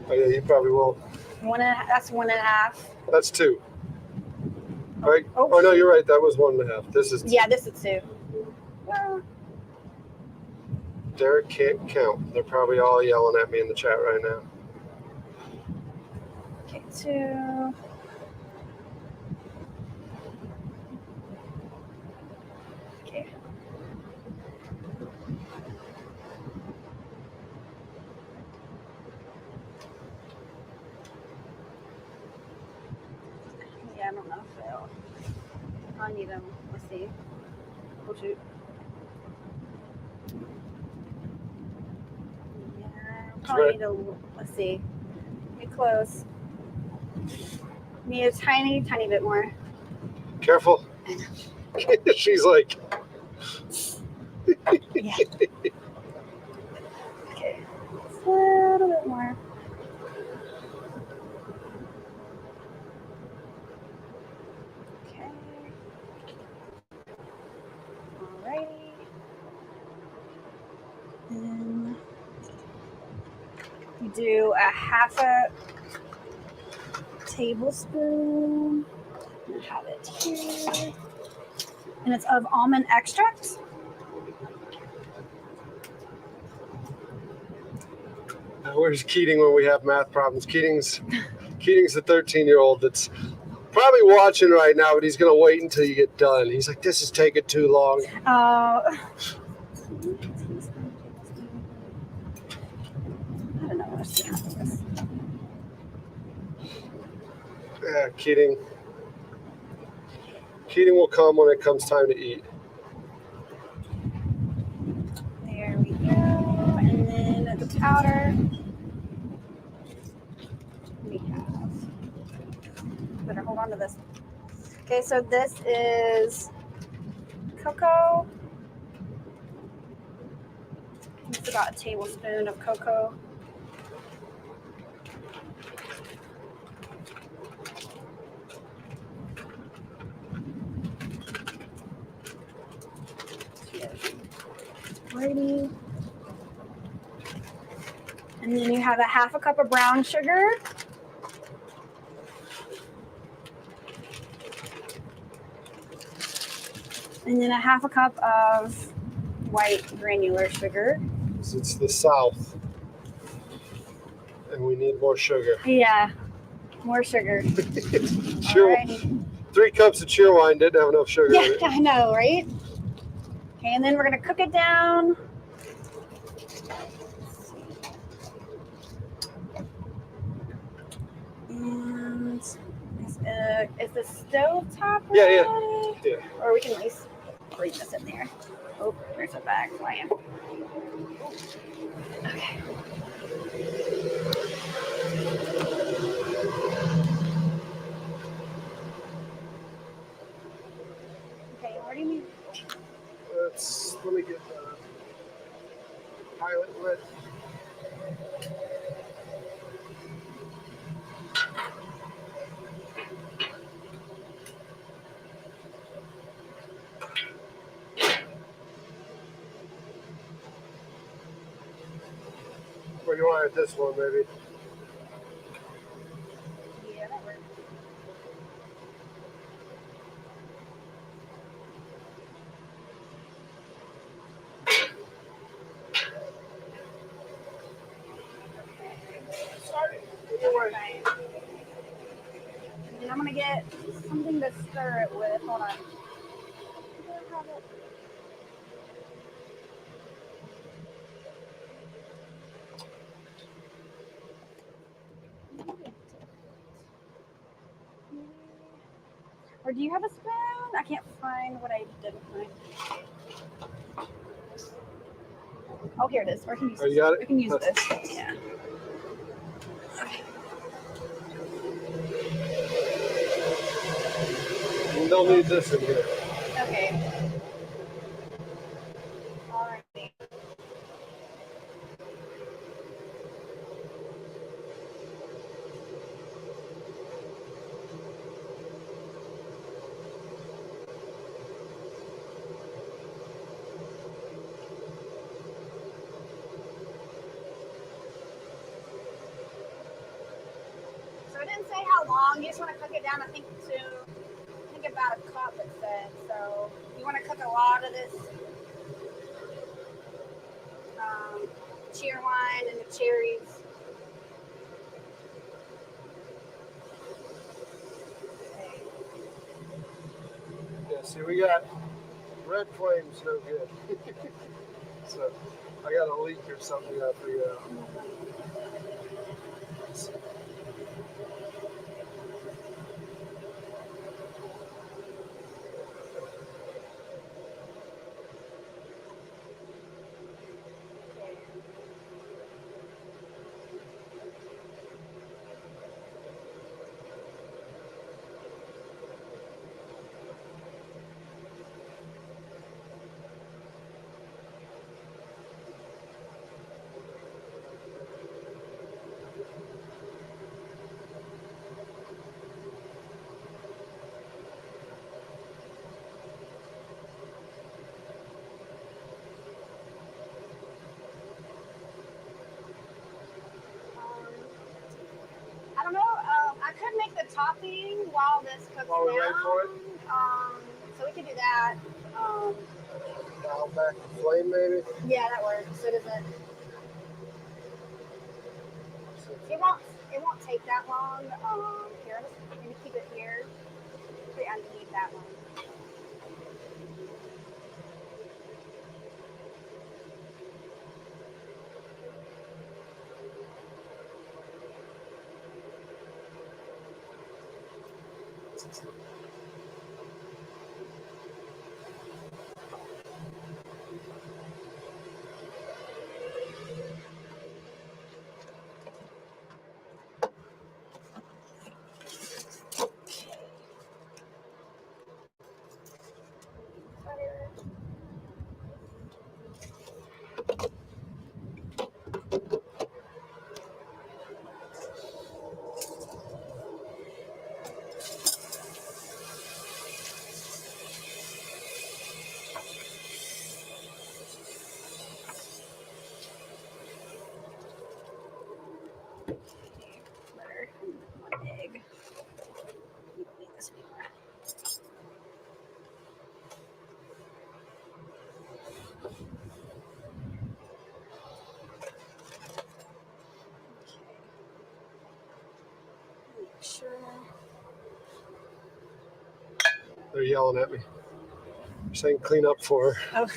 Oh yeah, you probably will. that's 1.5. That's 2. Right? Oh, Oh no, you're right. That was 1.5. This is 2. Yeah, this is 2. Well, Derek can't count. They're probably all yelling at me in the chat right now. okay, 2. Okay. Yeah, I don't know if I'll need them. Let's see. Oh shoot. Yeah, probably need a. Let's see. Be close. Need a tiny bit more. Careful. She's like, Yeah. Okay. Just a little bit more. Okay. Alrighty. Then you do a 1/2 tablespoon. I have it here. And it's of almond extract. where's Keating when we have math problems? Keating's the 13-year-old that's probably watching right now, but he's gonna wait until you get done. He's like, this is taking too long. I don't know what's going on with this. Yeah, Keating will come when it comes time to eat. There we go. And then the powder. We have. Better hold on to this. Okay, so this is cocoa. It's about a tablespoon of cocoa. Ready. And then you have a 1/2 cup of brown sugar. And then a 1/2 cup of white granular sugar. It's the South, and we need more sugar. Yeah, more sugar. Cheerwine. 3 cups of Cheerwine didn't have enough sugar in Yeah, it. I know, right? Okay, and then we're gonna cook it down. And is the stove top ready? Yeah. Or we can at least bring this in there. Oh, there's a bag flying. Okay. Okay, where do you need? Let me get the pilot lit. Or you want it this one, maybe? Yeah, that works. Okay. And then I'm gonna get something to stir it with. Hold on. Do I have it? Or do you have a spoon? I can't find what I didn't find. Oh, here it is. Or I can use Oh, you got it? I can use this. Yeah. They'll need this in here. Okay. Alrighty. So it didn't say how long. You just want to cook it down, I think about a cup it said. So you want to cook a lot of this cheerwine and the cherries. Yeah, see, we got red flames, no good. So I got a leak or something I figured out. I don't know. I could make the topping while this cooks While we down. wait for it? So we could do that. Dial back the flame, maybe. Yeah, that works. So it doesn't. It won't take that long. Here, I'm gonna keep it here. Put it underneath that one. Butter and 1 egg. You don't need this anymore. Make sure. They're yelling at me. They're saying clean up for her. Oh.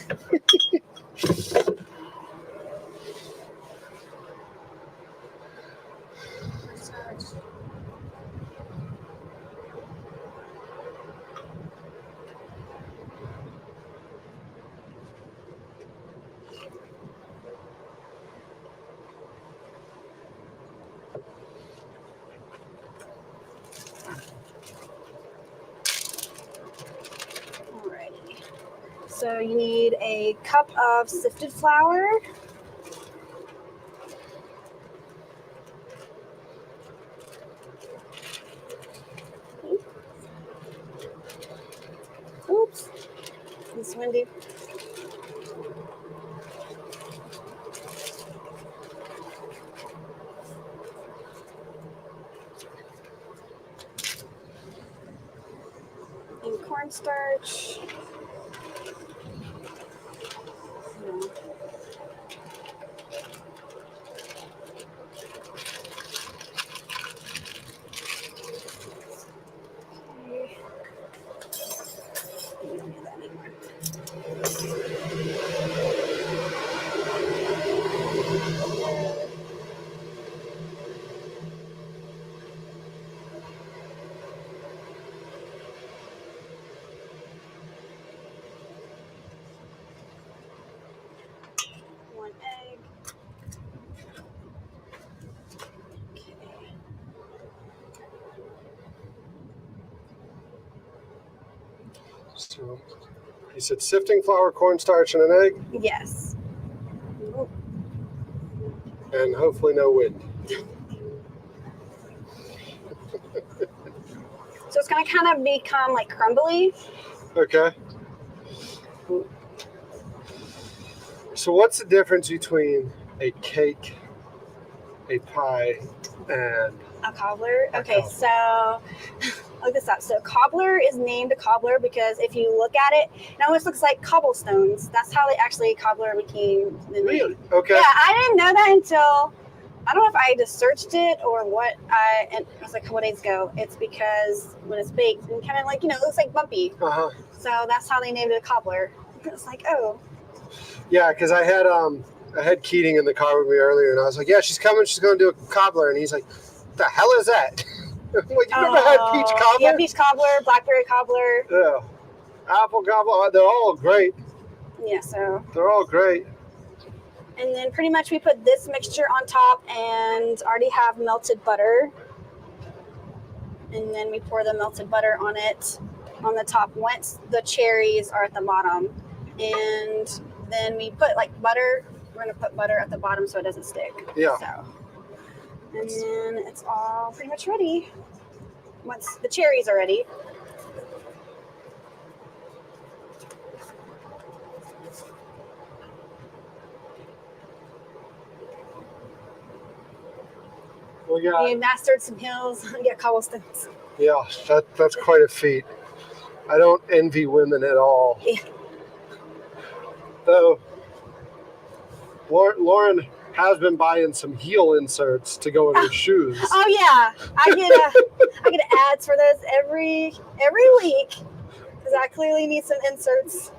Alrighty. So you need a cup of sifted flour. Oops, it's windy. And cornstarch. So you said sifting flour, cornstarch, and an egg, Yes. and hopefully no wind. So it's gonna kind of become like crumbly. Okay. So what's the difference between a cake, a pie, and A cobbler. A Okay, cobbler. so look this up. So cobbler is named a cobbler because if you look at it, it almost looks like cobblestones. That's how they actually cobbler became the name. really? Okay. Yeah, I didn't know that until I don't know if I just searched it or what. And it was like a couple days ago. It's because when it's baked and kind of like it looks like bumpy. Uh-huh. So that's how they named it a cobbler. It's like, oh, Yeah, because I had Keating in the car with me earlier, and I was like, yeah, she's coming. She's going to do a cobbler. And he's like, the hell is that? I'm like, you never had peach cobbler? Yeah, peach cobbler, blackberry cobbler. Yeah. Apple cobbler. They're all great. Yeah, so. They're all great. And then pretty much we put this mixture on top and already have melted butter. And then we pour the melted butter on it on the top once the cherries are at the bottom. And then we put like butter. We're going to put butter at the bottom so it doesn't stick. Yeah. So. And then it's all pretty much ready. Once the cherries are ready. We got, We mastered some hills and get cobblestones. yeah, that's quite a feat. I don't envy women at all. Yeah. Though, Lauren has been buying some heel inserts to go in her shoes. Oh yeah, I get ads for those every week because I clearly need some inserts.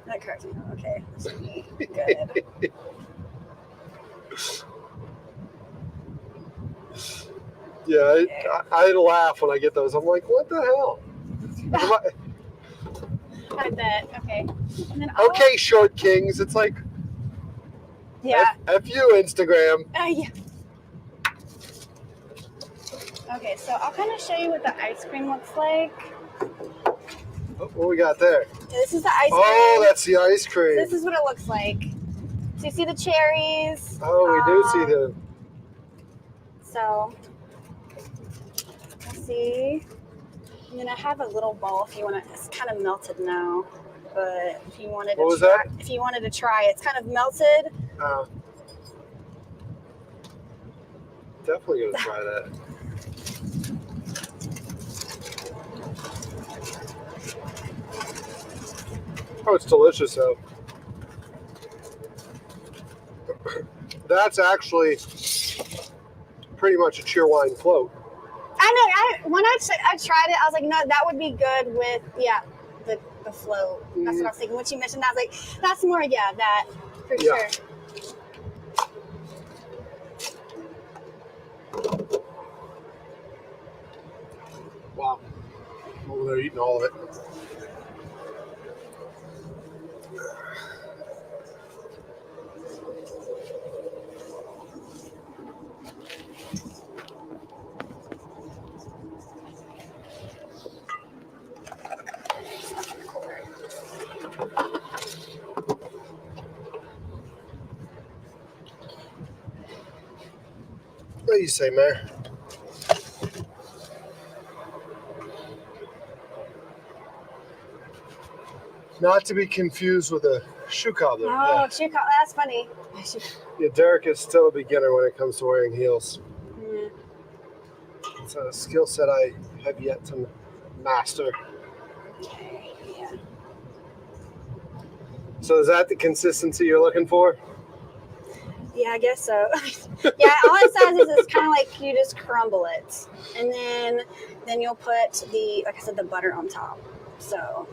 That cracks me up. Okay, this should be good. Yeah, I laugh when I get those. I'm like, what the hell? I bet. Okay. And then Okay, short kings. It's like, yeah. F you, Instagram. Yeah. Okay, so I'll kind of show you what the ice cream looks like. What we got there? This is the ice cream. Oh, that's the ice cream. This is what it looks like. So you see the cherries. Oh, we do see the. So, let's see. And then I have a little bowl if you want to. It's kind of melted now, but if you wanted What to was try, that? if you wanted to try, it's kind of melted. Definitely gonna try that. Oh, it's delicious though. That's actually pretty much a Cheerwine float. I know. When I tried it, I was like, no, that would be good with the float. That's what I was thinking. When you mentioned that, I was like, that's more that for Yeah. sure. Wow. I'm over there eating all of it. What do you say, Mayor? Not to be confused with a shoe cobbler. Oh, that's funny. Yeah, Derek is still a beginner when it comes to wearing heels. Mm. It's a skill set I have yet to master. Okay, yeah. So is that the consistency you're looking for? Yeah, I guess so. Yeah, all it says is it's kind of like you just crumble it, and then you'll put like I said, the butter on top. So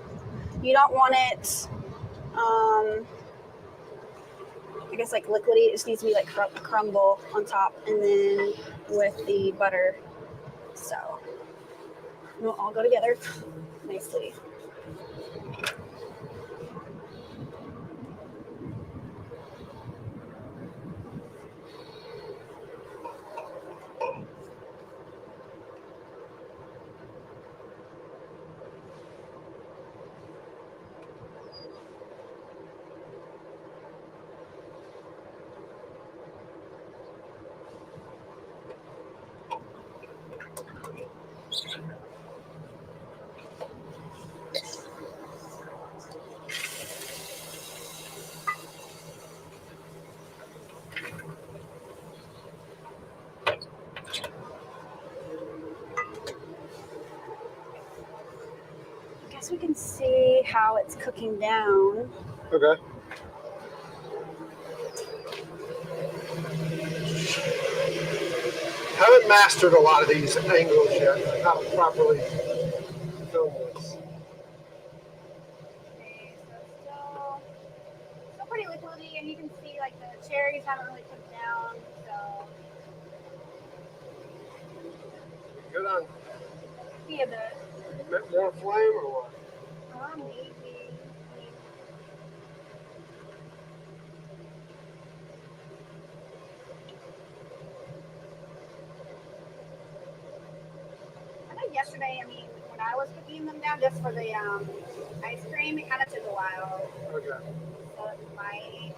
you don't want it, I guess like liquidy. It just needs to be like crumble on top, and then with the butter. So it'll all go together nicely. I guess we can see how it's cooking down. Okay. Haven't mastered a lot of these angles yet. How to properly film this. Okay, so still pretty liquidy, and you can see like the cherries haven't really cooked down. So Good on. be a bit. More flame or what? Maybe. I know yesterday, when I was cooking them down just for the ice cream, it kind of took a while. Okay. So it might.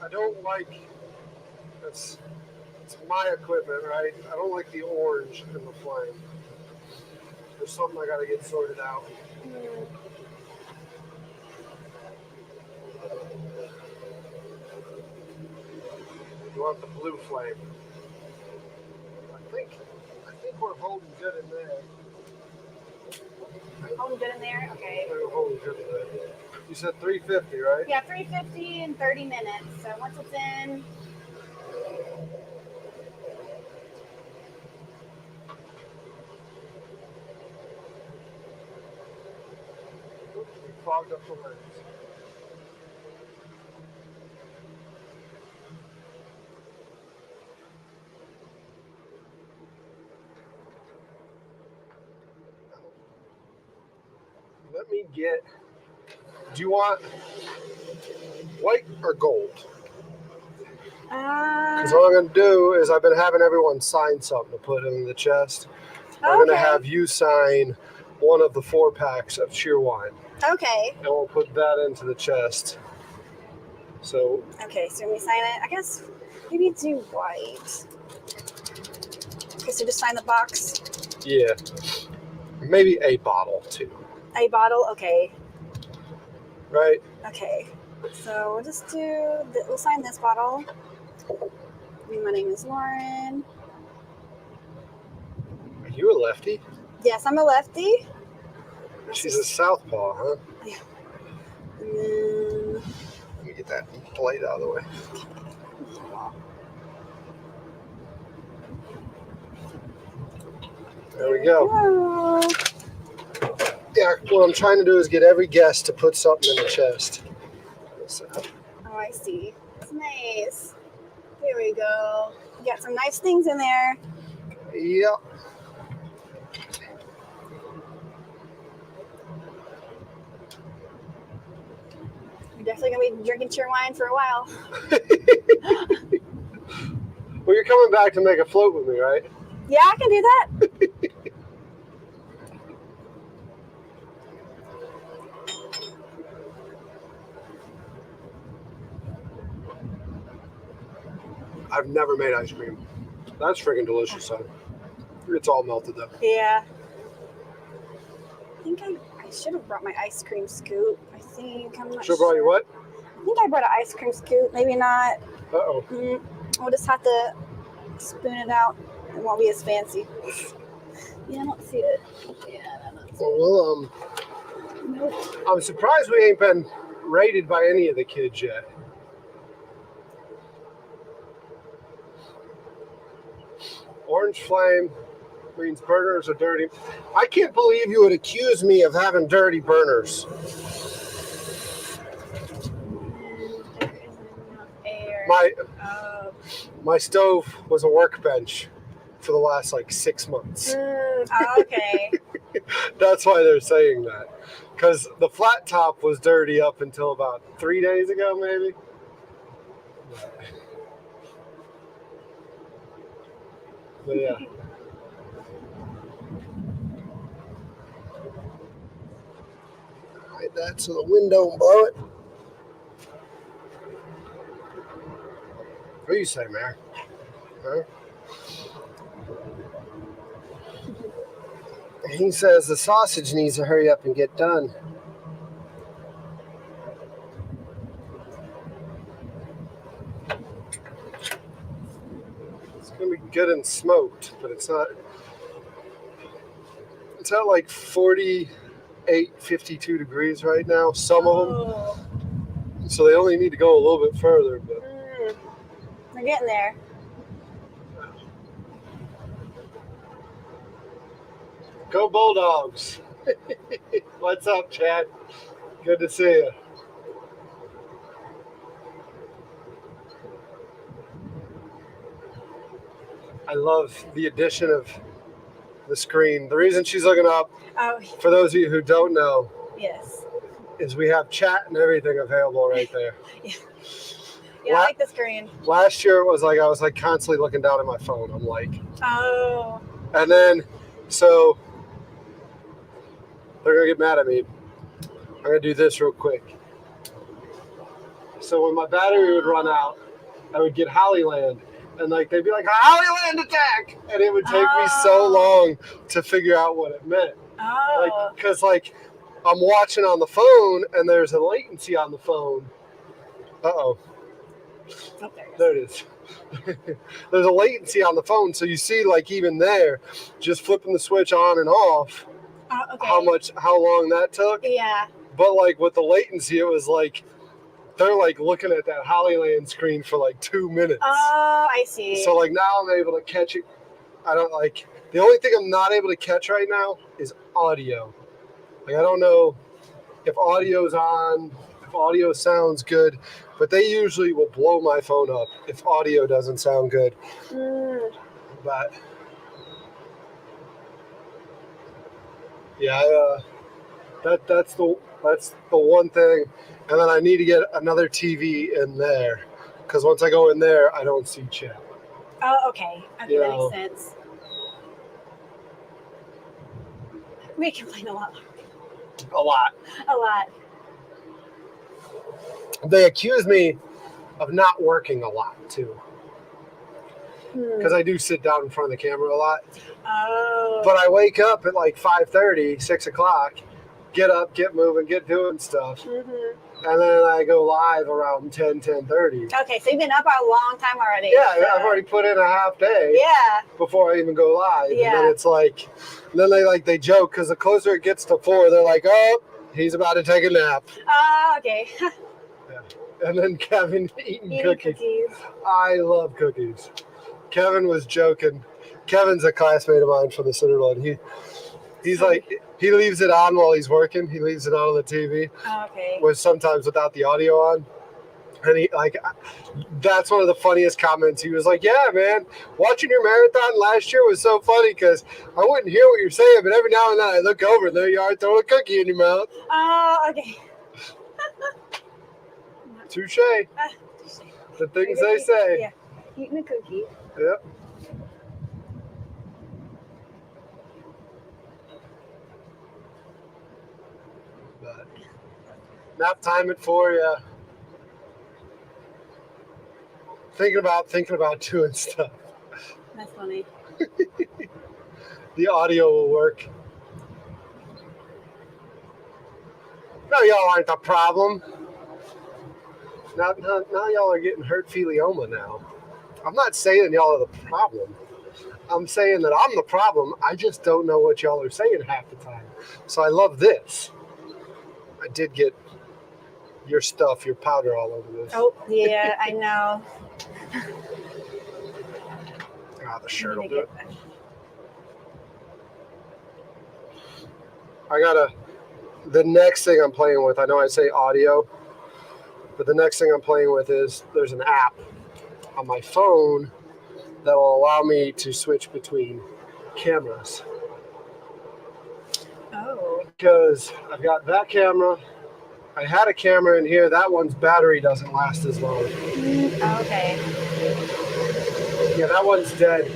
I don't like it's my equipment, right? I don't like the orange in the flame. There's something I gotta get sorted out. You want the blue flame. I think we're holding good in there. Holding good in there? Okay. We're holding good in there. You said 350, right? Yeah, 350 in 30 minutes. So once it's in, We fogged up the lens. Let me get. Do you want white or gold? Because what I'm going to do is I've been having everyone sign something to put in the chest. I'm going to have you sign one of the 4-packs of Cheerwine. okay. And we'll put that into the chest. So. Okay, so when we sign it, I guess maybe do white. Okay, so just sign the box. Yeah. Maybe a bottle too. A bottle? Okay. Right? Okay. So we'll just we'll sign this bottle. My name is Lauren. Are you a lefty? Yes, I'm a lefty. She's a southpaw, huh? Yeah. And then, Let me get that plate out of the way. There we go. Whoa. Yeah, what I'm trying to do is get every guest to put something in the chest. Oh, I see. It's nice. There we go. You got some nice things in there. Yep. You're definitely going to be drinking Cheerwine for a while. Well, you're coming back to make a float with me, right? Yeah, I can do that. I've never made ice cream. That's freaking delicious, son. It's all melted though. Yeah. I think I should have brought my ice cream scoop. I think I'm not Should have brought you what? I think I brought an ice cream scoop. Maybe not. Uh-oh. We'll just have to spoon it out. It won't be as fancy. Yeah, I don't see it. Yeah, I don't see Well, Nope. I'm surprised we ain't been raided by any of the kids yet. Orange flame means burners are dirty. I can't believe you would accuse me of having dirty burners. There isn't enough air. My stove was a workbench for the last like 6 months. Okay. That's why they're saying that. Because the flat top was dirty up until about 3 days ago, maybe. But yeah. Hide that so the wind don't blow it. What do you say, Mary? Huh? He says the sausage needs to hurry up and get done. It's gonna be good and smoked, but it's not. It's at like 48, 52 degrees right now. Some of them, so they only need to go a little bit further. But We're getting there. go Bulldogs! What's up, Chad? Good to see you. I love the addition of the screen. The reason she's looking up, for those of you who don't know, Yes. is we have chat and everything available right there. Yeah, I like the screen. Last year it was like I was like constantly looking down at my phone. I'm like, Oh. and then so they're gonna get mad at me. I'm gonna do this real quick. So when my battery would run out, I would get Hollyland, and like they'd be like, Hollyland attack, and it would take me so long to figure out what it meant. Like, because like I'm watching on the phone and there's a latency on the phone. Uh-oh. There it is. There's a latency on the phone, so you see like even there, just flipping the switch on and off, how long that took. Yeah. But like with the latency, it was like they're like looking at that Hollyland screen for like 2 minutes. Oh, I see. So like now I'm able to catch it. I don't like, the only thing I'm not able to catch right now is audio. Like I don't know if audio's on, if audio sounds good, but they usually will blow my phone up if audio doesn't sound good. But yeah, that's the one thing. And then I need to get another TV in there, because once I go in there, I don't see chat. Oh, okay. Okay, that makes sense. We complain a lot. A lot. A lot. They accuse me of not working a lot too, because I do sit down in front of the camera a lot. Oh. But I wake up at like 5:30, 6 o'clock, get up, get moving, get doing stuff, and then I go live around 10:30. Okay, so you've been up a long time already. Yeah, so. I've already put in a half day. Yeah. Before I even go live. Yeah. And then it's like, then they joke, because the closer it gets to 4, they're like, oh, he's about to take a nap. Oh, okay. And then Kevin eating cookies. I love cookies. Kevin was joking. Kevin's a classmate of mine from the Citadel. He's like, he leaves it on while he's working. He leaves it on the TV. Oh, okay. With sometimes without the audio on. And he like, that's one of the funniest comments. He was like, yeah, man, watching your marathon last year was so funny, because I wouldn't hear what you're saying, but every now and then I look over and there you are throwing a cookie in your mouth. Oh, okay. Touche. The things they say. Yeah. Eating a cookie. Yep. But nap time at 4, yeah. Thinking about doing stuff. That's funny. The audio will work. No, y'all aren't the problem. Now y'all are getting hurtfilioma now. I'm not saying y'all are the problem. I'm saying that I'm the problem. I just don't know what y'all are saying half the time. So I love this. I did get your stuff, your powder all over this. Oh, yeah, I know. The shirt will do it. The next thing I'm playing with, I know I say audio, but the next thing I'm playing with is there's an app on my phone that will allow me to switch between cameras. Oh. Because I've got that camera. I had a camera in here. That one's battery doesn't last as long. Okay. Yeah, that one's dead.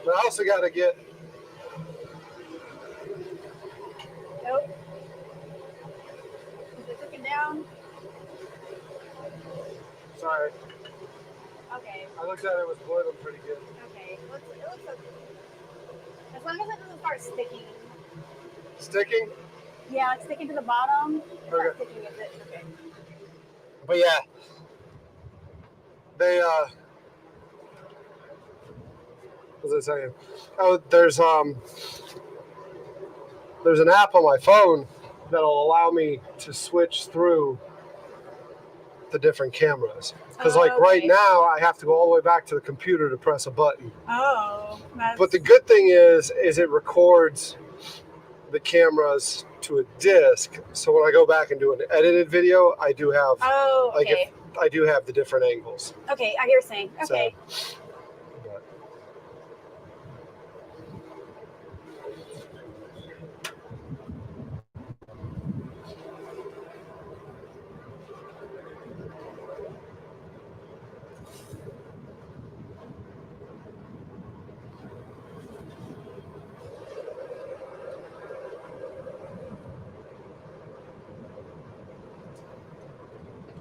But I also got to get... Nope. Is it cooking down? Sorry. Okay. I looked at it, it was boiling pretty good. Okay. It looks okay. As long as it doesn't start sticking. Sticking? Yeah, it's sticking to the bottom. It's not Okay. sticking, is it? Okay. But yeah, they what was I saying? Oh, there's an app on my phone that'll allow me to switch through the different cameras. Because like right Okay. now, I have to go all the way back to the computer to press a button. Oh, that's... But the good thing is it records the cameras to a disc. So when I go back and do an edited video, I do have Oh, like okay. I do have the different angles. Okay, I hear you saying. Okay. So, but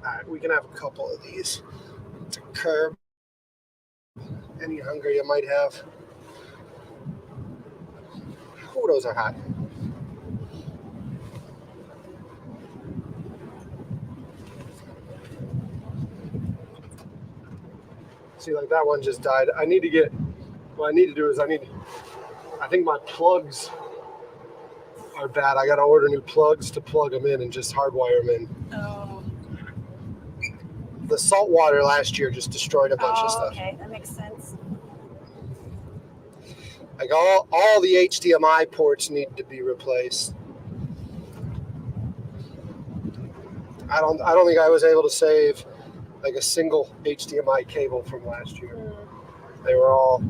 all right, we can have a couple of these to curb any hunger you might have. Oh, those are hot. See, like that one just died. I need to get, what I need to do is I think my plugs are bad. I got to order new plugs to plug them in and just hardwire them in. Oh. The salt water last year just destroyed a bunch of stuff. Okay, that makes sense. Like all the HDMI ports need to be replaced. I don't think I was able to save like a single HDMI cable from last year. They were all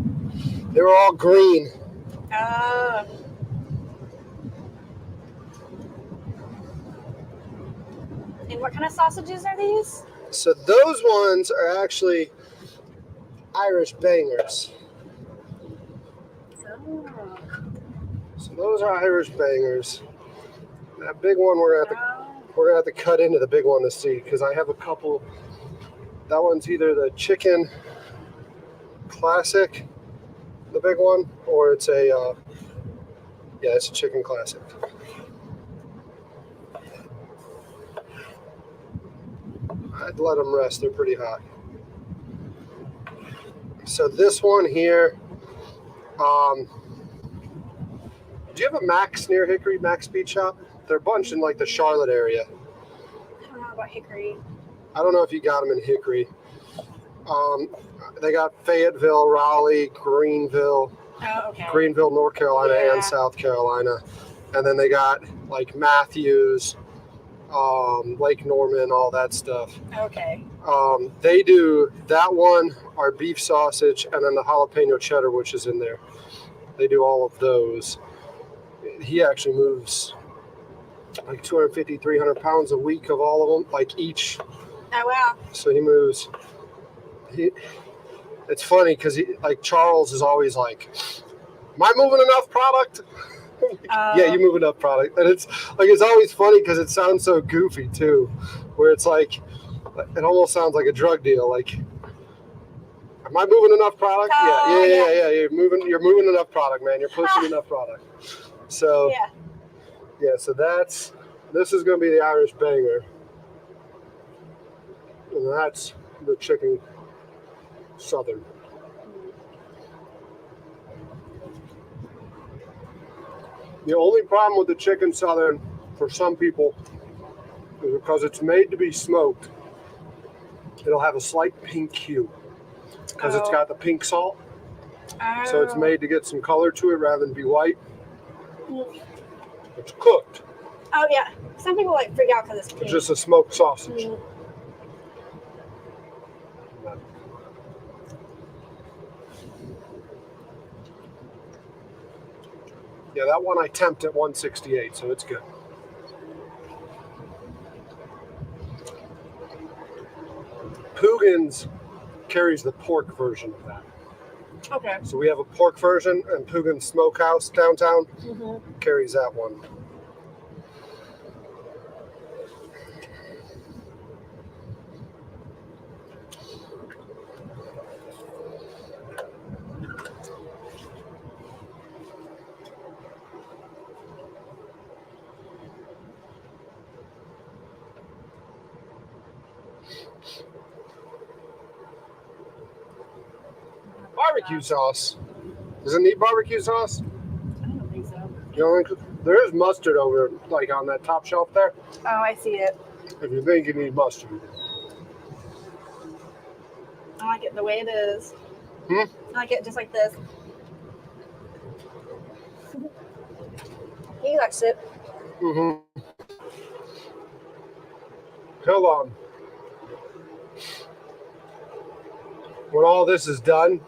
green. And what kind of sausages are these? So those ones are actually Irish bangers. Oh. So those are Irish bangers. That big one we're gonna have to cut into the big one to see, because I have a couple. That one's either the chicken classic, the big one, or it's a it's a chicken classic. I'd let them rest. They're pretty hot. So this one here, do you have a Max near Hickory, Max Speed Shop? They're a bunch in like the Charlotte area. I don't know about Hickory. I don't know if you got them in Hickory. They got Fayetteville, Raleigh, Greenville, Greenville, North Carolina, and South Carolina. And then they got like Matthews, Lake Norman, all that stuff. Okay. They do that one, our beef sausage, and then the jalapeno cheddar, which is in there. They do all of those. He actually moves like 250, 300 pounds a week of all of them, like each. Oh, wow. So he moves. It's funny because like Charles is always like, am I moving enough product? Yeah, you move enough product. And it's always funny because it sounds so goofy too, where it's like, it almost sounds like a drug deal. Like, am I moving enough product? Yeah. You're moving enough product, man. You're pushing enough product. So so this is going to be the Irish banger. And that's the chicken Southern. The only problem with the chicken Southern for some people is because it's made to be smoked, it'll have a slight pink hue because it's got the pink salt. So it's made to get some color to it rather than be white. It's cooked. Oh, yeah. Some people like freak out because it's pink. It's just a smoked sausage. Yeah, that one I temped at 168, so it's good. Poogan's carries the pork version of that. Okay. So we have a pork version, and Poogan's Smokehouse downtown carries that one. Barbecue sauce. Does it need barbecue sauce? I don't think so. You don't think there is mustard over like on that top shelf there? Oh, I see it. If you think you need mustard. I like it the way it is. Hmm? I like it just like this. He likes it. Mm-hmm. Hold on. When all this is done,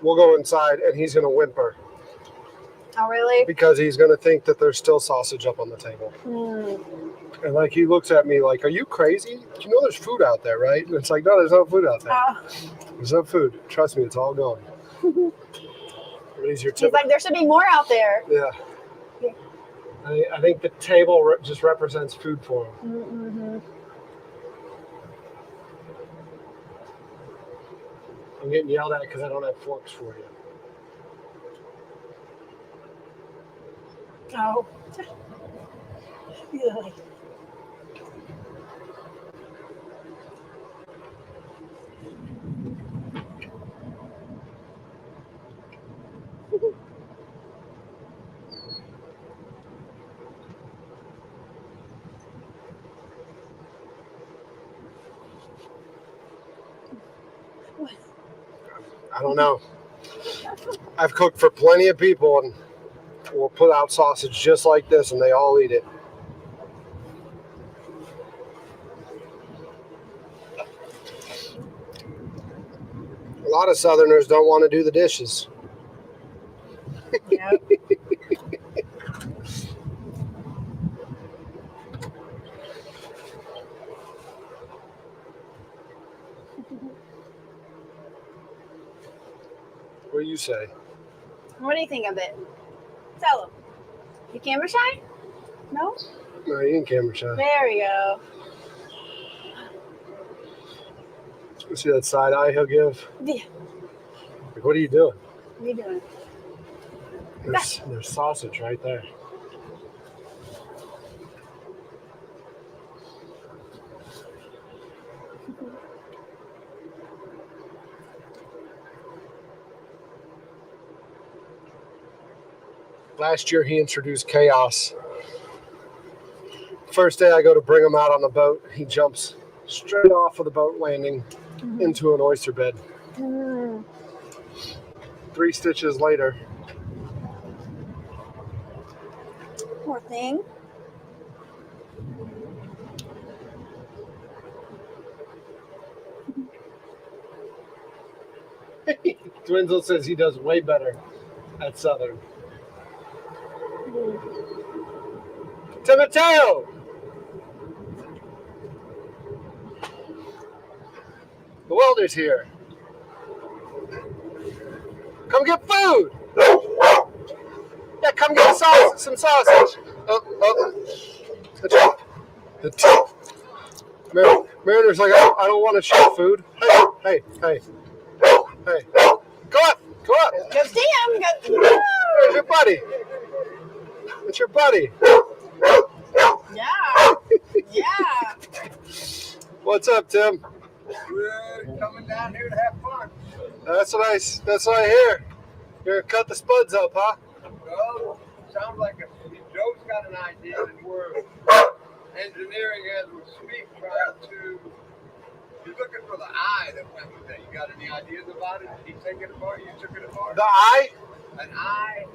we'll go inside and he's gonna whimper Oh, really? because he's gonna think that there's still sausage up on the table. And like he looks at me like, "Are you crazy? You know there's food out there, right?" And it's like, "No, there's no food out there. Oh. There's no food. Trust me, it's all gone." But he's your He's like, there should be more out there. Yeah. I think the table just represents food for him. Mm-hmm. I'm getting yelled at because I don't have forks for you. Oh. Really? I don't know. I've cooked for plenty of people and we'll put out sausage just like this and they all eat it. A lot of Southerners don't want to do the dishes. Yep. What do you say? What do you think of it? Tell him. You camera shy? No? No, you ain't camera shy. There we go. You see that side eye he'll give? Yeah. Like, what are you doing? What are you doing? There's sausage right there. Last year he introduced chaos. First day I go to bring him out on the boat, he jumps straight off of the boat landing into an oyster bed. 3 stitches later. Poor thing. Dwindle says he does way better at Southern. Timoteo! The welder's here. Come get food! Yeah, come get some sausage. Mariner's like, I don't want to share food. Hey. Go up. Go see him. There's your buddy. It's your buddy. Yeah. What's up, Tim? We're coming down here to have fun. That's what I hear. You're gonna cut the spuds up, huh? Well, sounds like Joe's got an idea that we're engineering as we speak, trying to. He's looking for the eye that went with it. You got any ideas about it? Did he take it apart? You took it apart? The eye? An eye?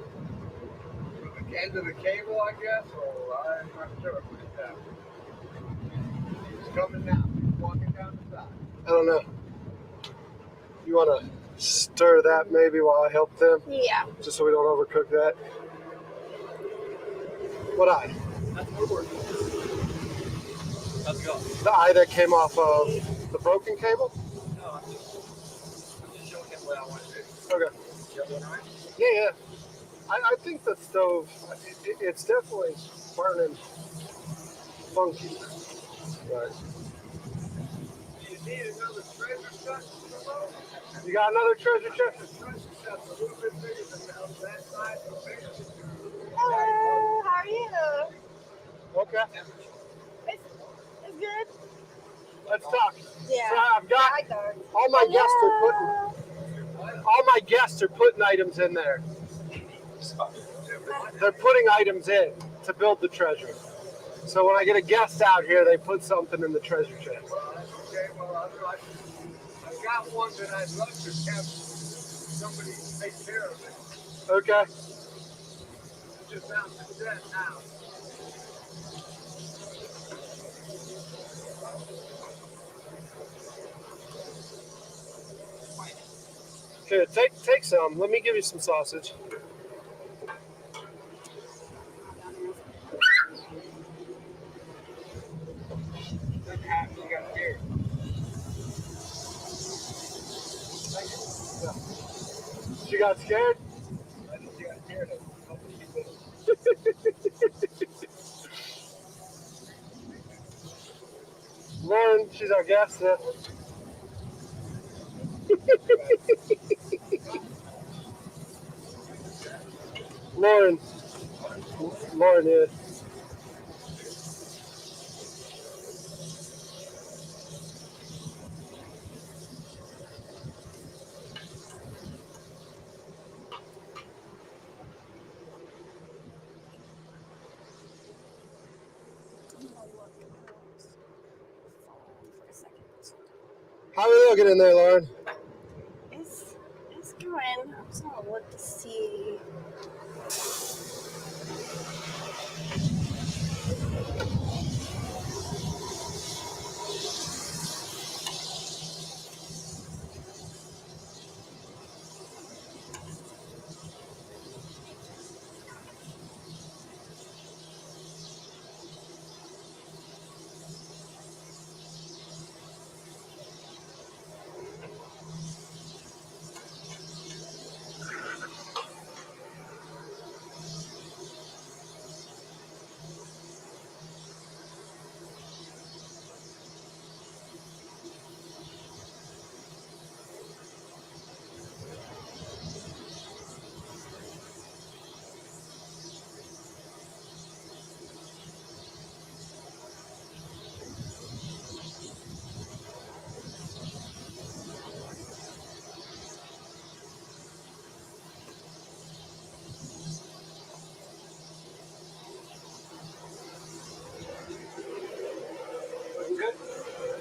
With the end of the cable, I guess? Or I'm not sure. He's coming now. He's walking down the side. I don't know. You want to stir that maybe while I help them? Yeah. Just so we don't overcook that. What eye? That's what we're doing. Let's go. The eye that came off of the broken cable? No, I'm just showing him what I want to do. Okay. You doing all right? Yeah. I think the stove, it's definitely burning funky. But Do you need another treasure chest? you got another treasure chest? The treasure chest a little bit bigger than that side. Hello. How are you? Okay. It's good. Let's talk. Yeah. So I've got I like those. all my guests are putting items in there. They're putting items in to build the treasure. So when I get a guest out here, they put something in the treasure chest. Okay, well, I've got one that I'd love to have somebody take care of it. Okay. It's just not set now. Here, take some. Let me give you some sausage. Doesn't happen. You got scared. You got scared? I think you got scared of it. Lauren, she's our guest. Lauren is. How are we looking in there, Lauren? It's going. I'm just gonna look to see.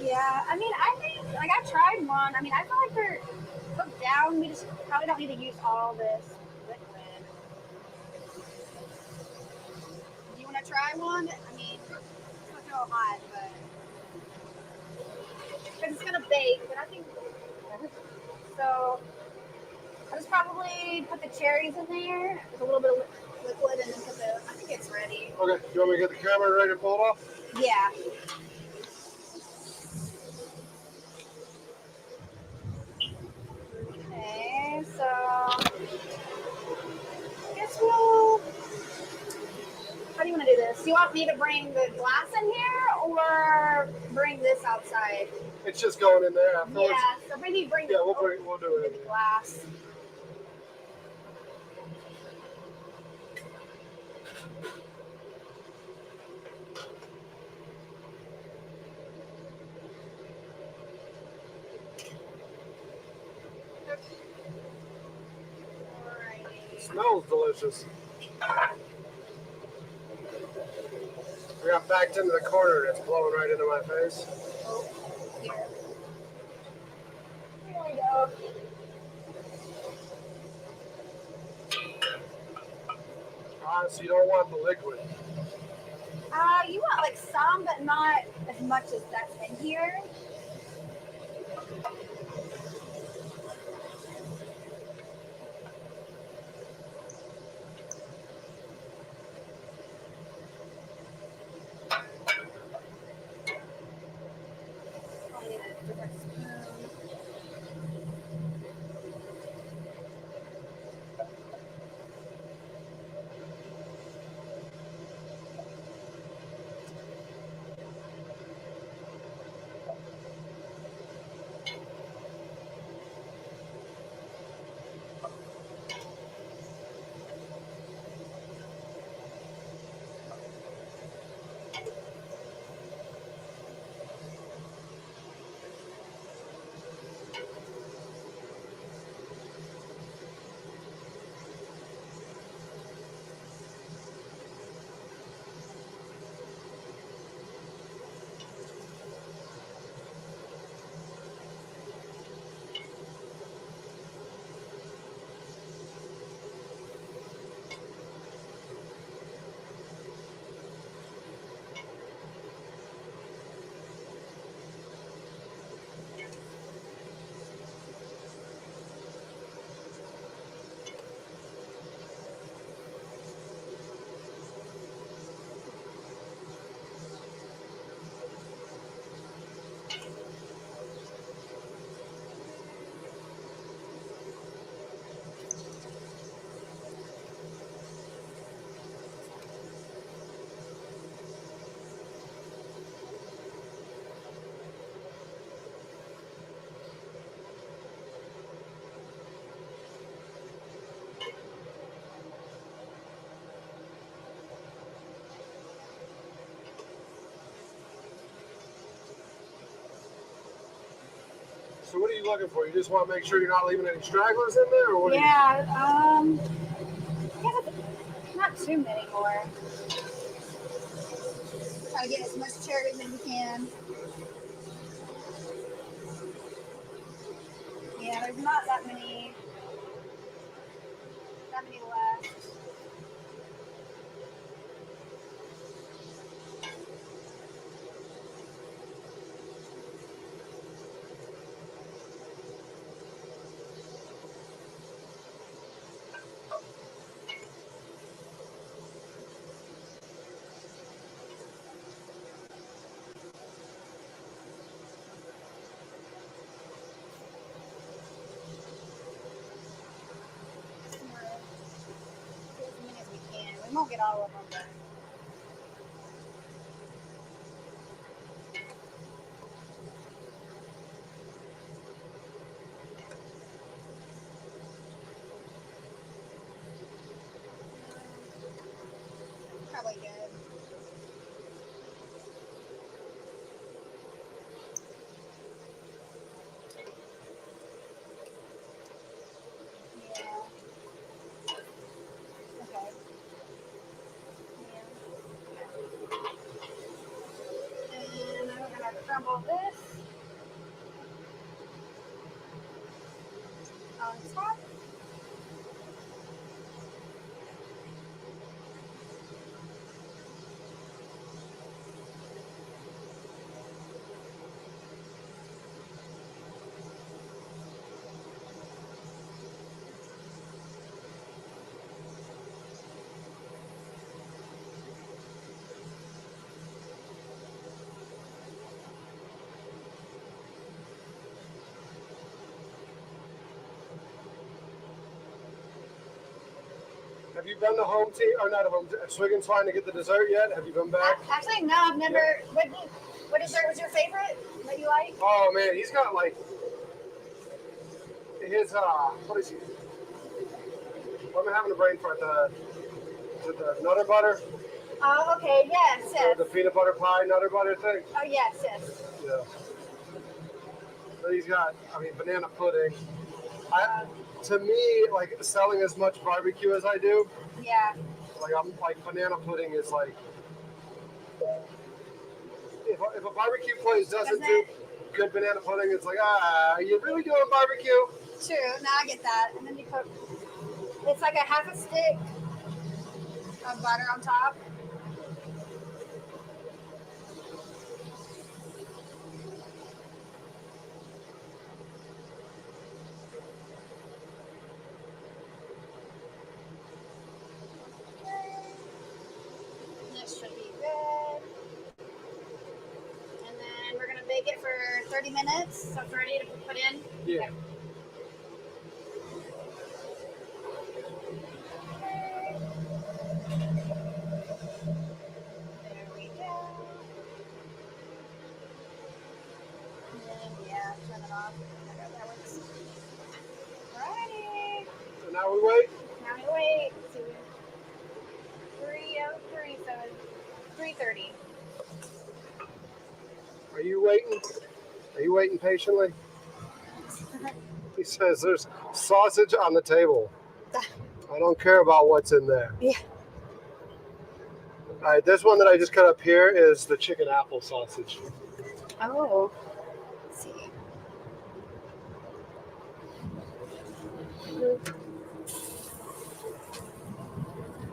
Yeah, I mean, I think, like, I tried one. I mean, I feel like they're cooked down. We just probably don't need to use all this liquid. Do you want to try one? I mean, it's not so hot, but because it's gonna bake. But I think so. I'll just probably put the cherries in there with a little bit of liquid, and then put the. I think it's ready. Okay, you want me to get the camera ready to pull it off? Yeah. Okay, so I guess we'll. How do you want to do this? Do you want me to bring the glass in here or bring this outside? It's just going in there afterwards. Yeah, so maybe bring the, We'll do it. the glass. It smells delicious. I got backed into the corner and it's blowing right into my face. Oh, here. Here we go. So you don't want the liquid. You want like some, but not as much as that's in here. I'll need a different spoon. So what are you looking for? You just want to make sure you're not leaving any stragglers in there, or what? Yeah, not too many more. Try to get as much cherries as we can. Yeah, there's not that many left. Get as many as we can. We won't get all of them, but. Probably good. Yeah. Okay. Yeah. And then we're gonna crumble this on top. Have you been to home team or not a home Swiggin's Fine to get the dessert yet? Have you been back? Actually, no, I've never. What dessert was your favorite that you like? Oh man, he's got like his what is he? What am I having a brain fart? Is it the Nutter Butter? Oh, okay, yes, yes. The peanut butter pie Nutter Butter thing? Oh, yes, yes. Yeah. So he's got, banana pudding. To me, like selling as much barbecue as I do, Yeah. like banana pudding is like, if a barbecue place doesn't do good banana pudding, it's like, are you really doing barbecue? True, no, I get that. And then you put, it's like a half a stick of butter on top. This should be good. And then we're gonna bake it for 30 minutes. So it's ready to put in. Yeah. There we go. And then, yeah, turn it off. Okay, that works. Alrighty. So now we wait. Now we wait. 3:03, so it's 3:30. Are you waiting? Are you waiting patiently? He says there's sausage on the table. I don't care about what's in there. Yeah. All right, this one that I just cut up here is the chicken apple sausage. Oh. Let's see.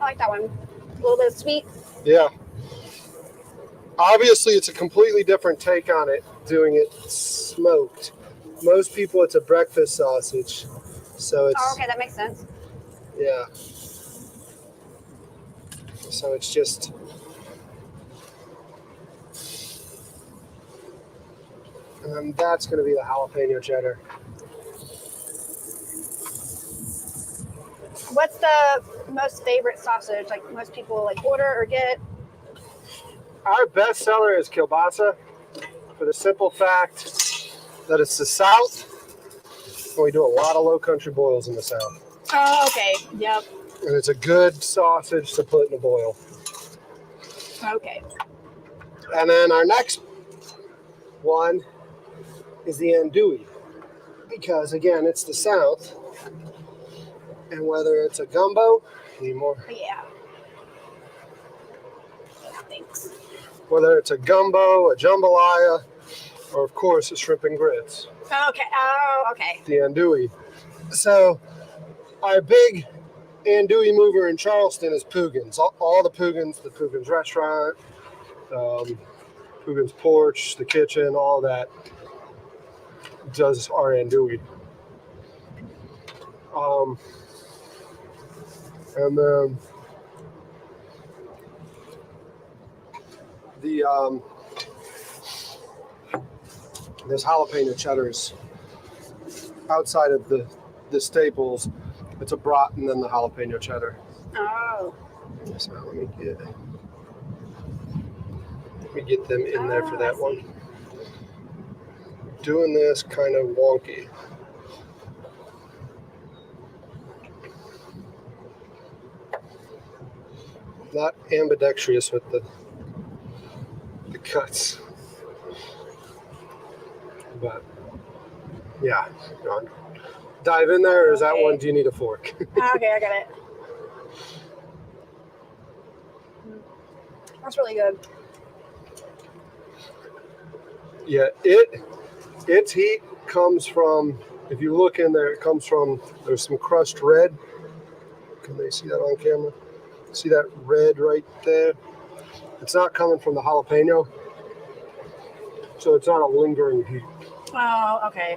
I like that one. A little bit sweet. Yeah. Obviously, it's a completely different take on it, doing it smoked. Most people, it's a breakfast sausage. So it's, Oh, okay, that makes sense. yeah. So it's just, and then that's going to be the jalapeno cheddar. What's the most favorite sausage? Like most people like order or get? Our best seller is kielbasa, for the simple fact that it's the South, and we do a lot of low country boils in the South. Oh, okay. Yep. And it's a good sausage to put in a boil. Okay. And then our next one is the andouille. because again, it's the South, and whether it's a gumbo, need more. Yeah. Thanks. Whether it's a gumbo, a jambalaya, or of course a shrimp and grits, Okay. Oh, okay. the andouille. So our big andouille mover in Charleston is Poogan's. All the Poogan's restaurant, Poogan's porch, the kitchen, all that does our andouille. And then the there's jalapeno cheddars outside of the staples. It's a brat and then the jalapeno cheddar. Oh. So let me get them in there for I that see. one. Doing this kind of wonky. Not ambidextrous with the cuts. But yeah, you want to dive in there, or is that Okay. one? Do you need a fork? Okay, I got it. That's really good. Yeah, its heat comes from, if you look in there, it comes from, there's some crushed red. Can they see that on camera? See that red right there? It's not coming from the jalapeno, so it's not a lingering heat. Oh, okay.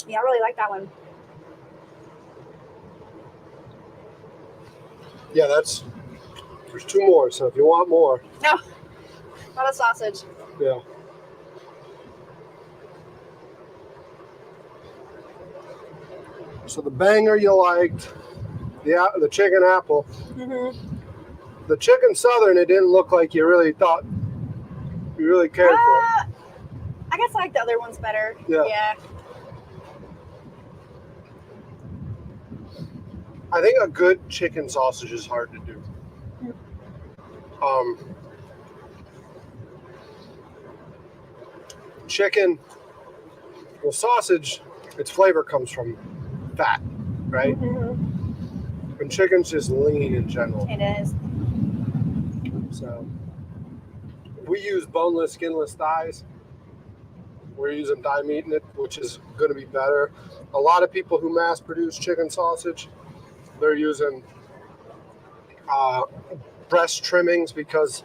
Yeah, I really like that one. Yeah, there's two more, so if you want more, No, not a sausage. yeah. So the banger you liked, the chicken apple. Mm-hmm. The chicken southern, it didn't look like you really thought you really cared for it. I guess I like the other ones better. Yeah. I think a good chicken sausage is hard to do. Chicken, well, sausage, its flavor comes from fat, right? Mm-hmm. And chicken's just lean in general. It is. So we use boneless, skinless thighs. We're using thigh meat in it, which is going to be better. A lot of people who mass produce chicken sausage, they're using breast trimmings because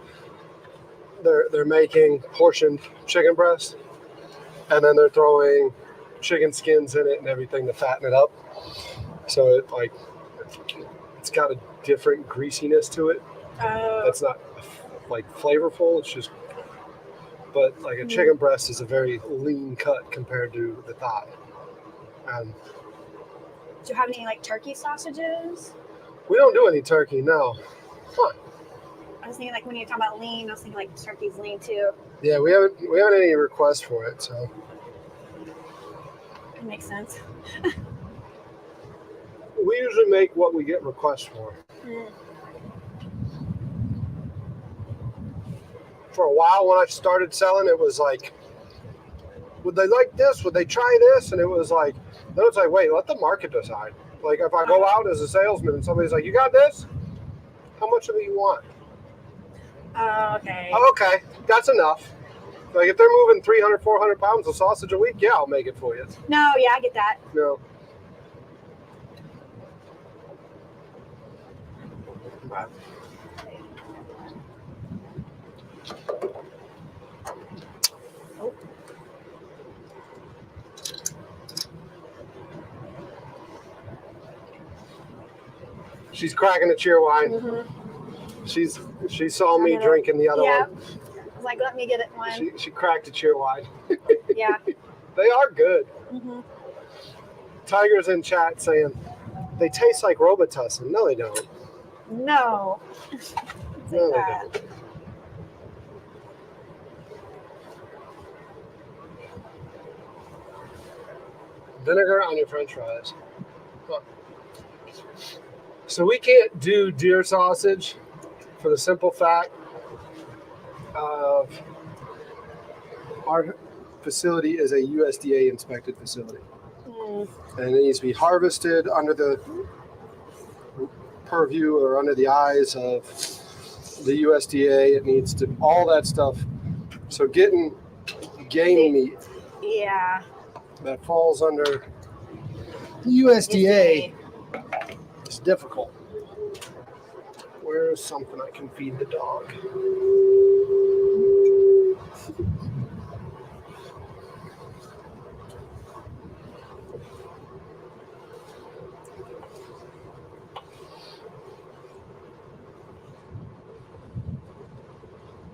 they're making portioned chicken breast, and then they're throwing chicken skins in it and everything to fatten it up. So it's got a different greasiness to it. That's not like flavorful. It's just, but like a chicken breast is a very lean cut compared to the thigh. Do you have any like turkey sausages? We don't do any turkey, no. Huh. I was thinking like when you talk about lean, I was thinking like turkey's lean too. Yeah, we haven't any requests for it, so That makes sense. we usually make what we get requests for. For a while when I started selling, it was like, would they like this? Would they try this? And it was like, then it's like, wait, let the market decide. Like if I go out as a salesman and somebody's like, you got this? How much of it you want? Okay. Oh, okay, that's enough. Like if they're moving 300, 400 pounds of sausage a week, yeah, I'll make it for you. No, yeah, I get that. No. She's cracking a Cheerwine. Mm-hmm. She saw me drinking the other one. I was like, let me get it one. She cracked a Cheerwine. Yeah. They are good. Mm-hmm. Tiger's in chat saying they taste like Robitussin. No, they don't. No. No, they don't. Vinegar on your French fries. Huh. So we can't do deer sausage for the simple fact of our facility is a USDA inspected facility. And it needs to be harvested under the purview or under the eyes of the USDA. It needs to, all that stuff. So getting game meat Yeah. that falls under the USDA is difficult. Where's something I can feed the dog?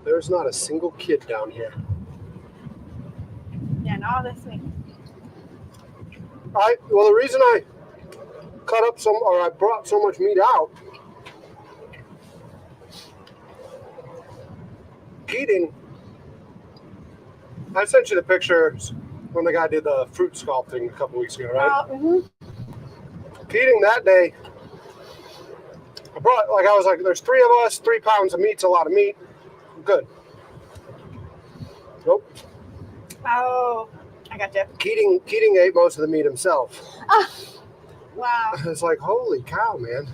There's not a single kid down here. Yeah, no, this week. Well, the reason I cut up some, or I brought so much meat out, Keating, I sent you the pictures when the guy did the fruit sculpting a couple weeks ago, right? Keating that day, I brought, like I was like, there's 3 of us, 3 pounds of meat's a lot of meat. Good. Nope. Oh, I got you. Keating ate most of the meat himself. Wow. It's like, holy cow, man.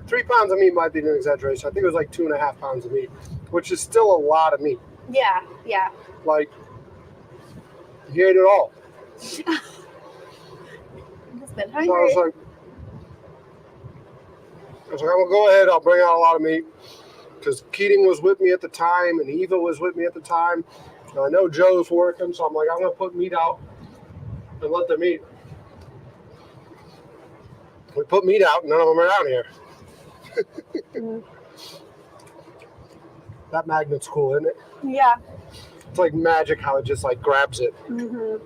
3 pounds of meat might be an exaggeration. I think it was like 2.5 pounds of meat, which is still a lot of meat. Yeah, yeah. Like, he ate it all. He's been So I hungry. was like, I'm gonna go ahead. I'll bring out a lot of meat because Keating was with me at the time and Eva was with me at the time. And I know Joe's working, so I'm like, I'm gonna put meat out and let them eat. We put meat out, and none of them are down here. That magnet's cool, isn't it? Yeah. It's like magic how it just like grabs it. Mm-hmm.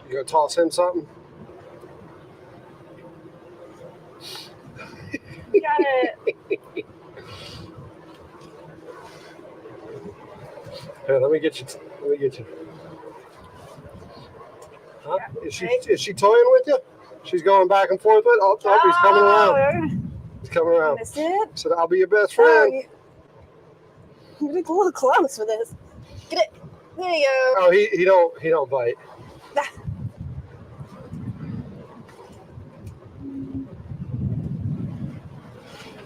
You gonna toss him something? You got it. Here, let me get you. Huh? Is she toying with you? She's going back and forth with. Oh, he's coming around. He's coming around. Missed it. So I'll be your best Oh, friend. you're a little close for this. Get it. There you go. Oh, he don't bite.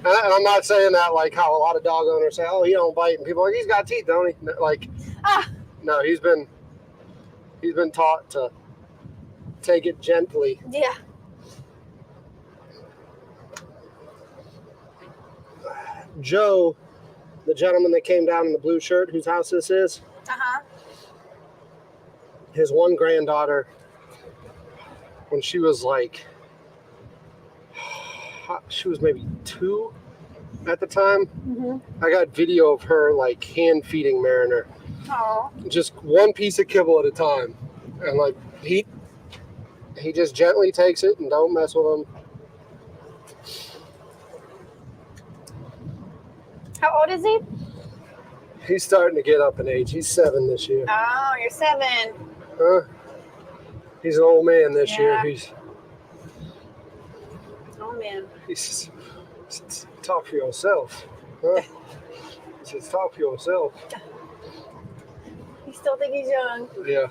And I'm not saying that like how a lot of dog owners say, oh, he don't bite, and people are like, he's got teeth, don't he? Like, no, he's been taught to take it gently. Yeah. Joe, the gentleman that came down in the blue shirt, whose house this is, his one granddaughter, when she was like, she was maybe 2 at the time. I got video of her like hand feeding Mariner, just one piece of kibble at a time, and like he just gently takes it and don't mess with him. How old is he? He's starting to get up in age. He's 7 this year. Oh, you're 7. Huh? He's an old man this year. Oh man. He says, talk for yourself. Huh? He says, talk for yourself. You still think he's young? Yeah.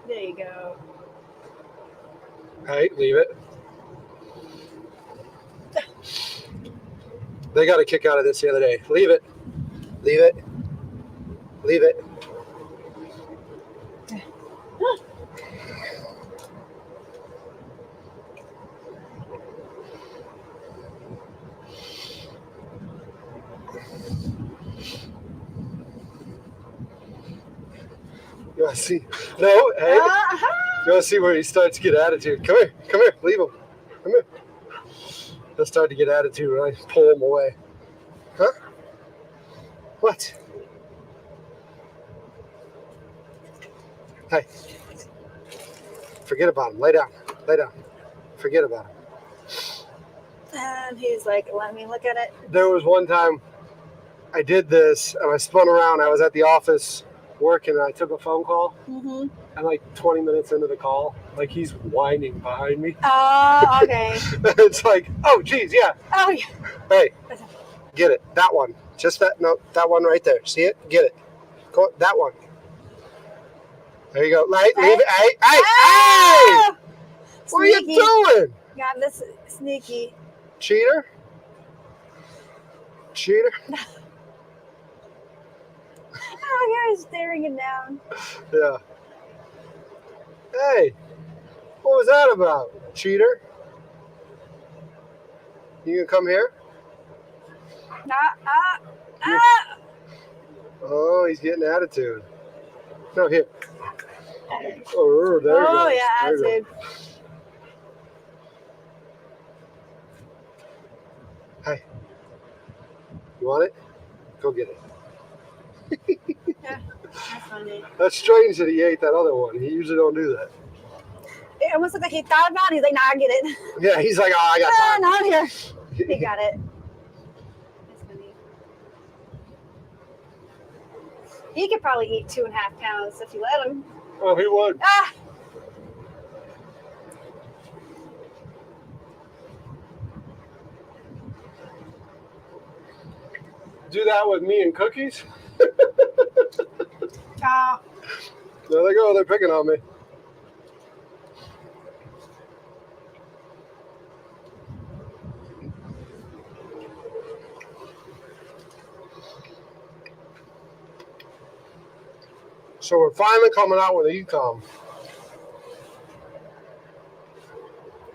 There you go. All right, leave it. They got a kick out of this the other day. Leave it. Leave it. Leave it. You want to see? No, hey. You want to see where he starts to get attitude? Come here. Come here. Leave him. Come here. He'll start to get attitude when I pull him away. Huh? What? Hey. Forget about him. Lay down. Lay down. Forget about him. And he's like, let me look at it. There was one time I did this and I spun around. I was at the office working and I took a phone call. Mm-hmm. And like 20 minutes into the call, like he's whining behind me. Oh, okay. It's like, oh, geez, yeah. Oh, yeah. Hey, get it. That one. Just that. No, that one right there. See it? Get it. Go, that one. There you go. Leave it. Hey, hey, Oh! hey! What are you doing? God, this is sneaky. Cheater? Cheater? Oh, you're staring him down. Yeah. Hey, what was that about? Cheater? You gonna come here? Oh, he's getting attitude. No, here. Oh, there you go. Oh, yeah, There you attitude. go. Hey, you want it? Go get it. Yeah, that's funny. That's strange that he ate that other one. He usually don't do that. It almost looked like he thought about it. He's like, nah, I get it. Yeah, he's like, oh, I got time. No, I'm here. He got it. That's funny. He could probably eat 2.5 pounds if you let him. Oh, he would. Ah! Do that with me and cookies? Ah. There they go. They're picking on me. So we're finally coming out with e-com.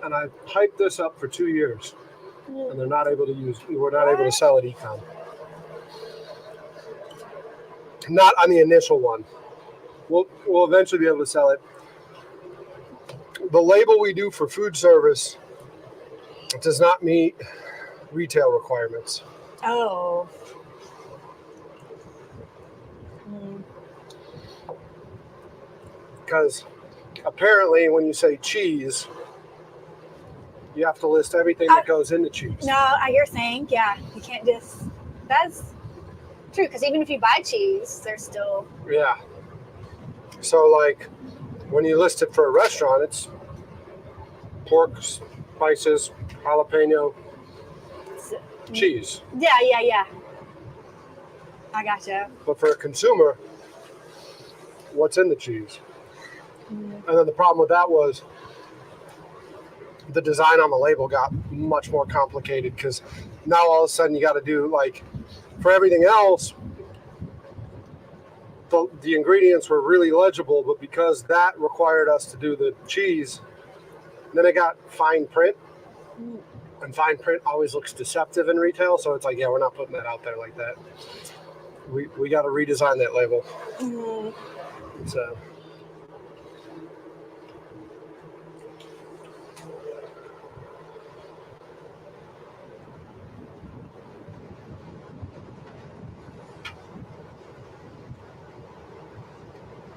And I hyped this up for 2 years. And they're not able to use, we're not able to sell it e-com. Not on the initial one. We'll eventually be able to sell it. The label we do for food service does not meet retail requirements. Oh. Because apparently when you say cheese, you have to list everything that goes into cheese. No, you're saying, yeah, you can't just, that's true, because even if you buy cheese, there's still... Yeah. So like when you list it for a restaurant, it's pork, spices, jalapeno, cheese. Yeah. I gotcha. But for a consumer, what's in the cheese? And then the problem with that was the design on the label got much more complicated because now all of a sudden you got to do like for everything else, the ingredients were really legible, but because that required us to do the cheese, then it got fine print. And fine print always looks deceptive in retail, so it's like, yeah, we're not putting that out there like that. We got to redesign that label. So.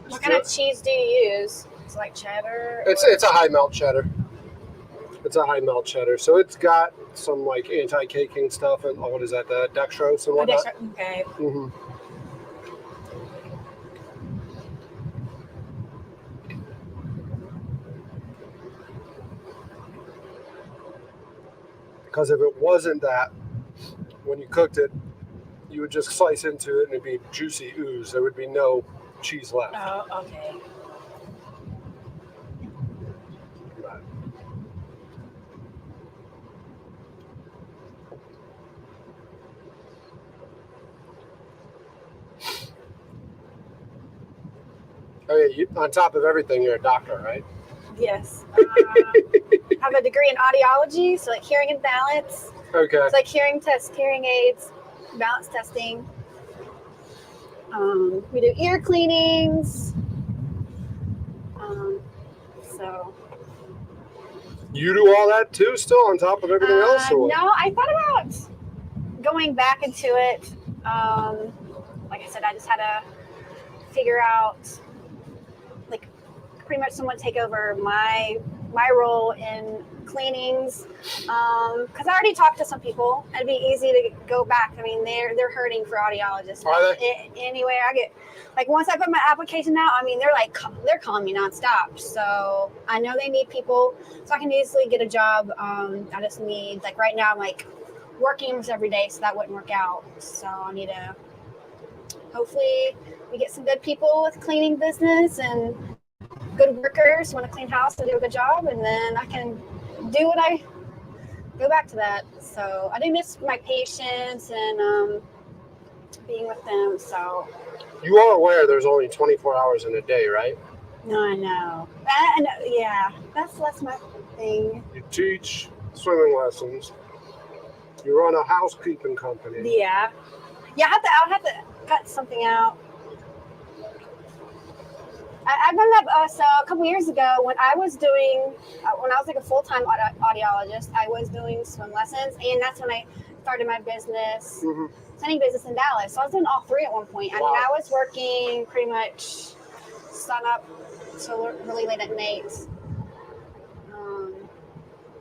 What kind of cheese do you use? It's like cheddar? It's a high melt cheddar. It's a high melt cheddar. So it's got some like anti-caking stuff and what is that, the dextrose and whatnot. Okay. Mm-hmm. Because if it wasn't that, when you cooked it, you would just slice into it and it'd be juicy ooze. There would be no cheese left. Oh, okay. Okay, on top of everything, you're a doctor, right? Yes. I have a degree in audiology, so like hearing and balance. Okay. It's like hearing test, hearing aids, balance testing. We do ear cleanings. So. You do all that too, still on top of everything else, or what? No, I thought about going back into it. Like I said, I just had to figure out, like, pretty much someone take over my role in cleanings. Because I already talked to some people. It'd be easy to go back. I mean, they're hurting for audiologists. Are they? Anyway, I get, like, once I put my application out, I mean, they're calling me nonstop. So I know they need people, so I can easily get a job. I just need, like, right now I'm like working almost every day, so that wouldn't work out. So I need to, hopefully we get some good people with cleaning business and good workers who want to clean house and do a good job, and then I can do what I go back to that. So I do miss my patients and being with them. So You are aware there's only 24 hours in a day, right? no, I know. Yeah, that's my thing. You teach swimming lessons. You run a housekeeping company. Yeah. I'll have to cut something out. I've done that. So a couple years ago, when I was like a full-time audiologist, I was doing swim lessons, and that's when I started my business, sending business in Dallas. So I was doing all three at one point. I mean, I was working pretty much sun up till really late at night.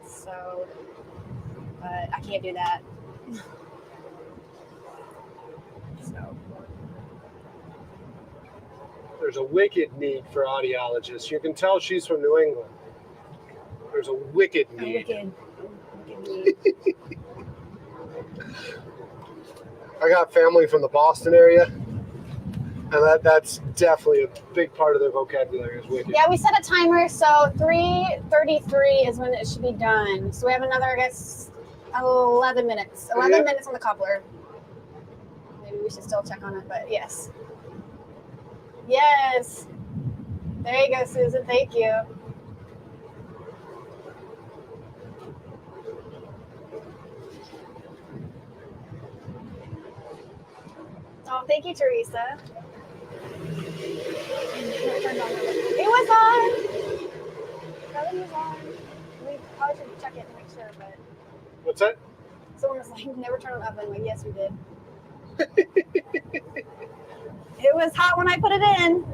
So, but I can't do that. So. There's a wicked need for audiologists. You can tell she's from New England. There's a wicked need. Wicked need. I got family from the Boston area, and that's definitely a big part of their vocabulary is wicked. Yeah, we set a timer, so 3:33 is when it should be done. So we have another, I guess, 11 minutes. 11 minutes on the cobbler. Maybe we should still check on it, but yes. Yes. There you go, Susan. Thank you. Oh, thank you, Teresa. It was on. Probably was on. We probably should check it and make sure, but What's that? someone was like, never turn on the oven. Like, yes, we did. It was hot when I put it in.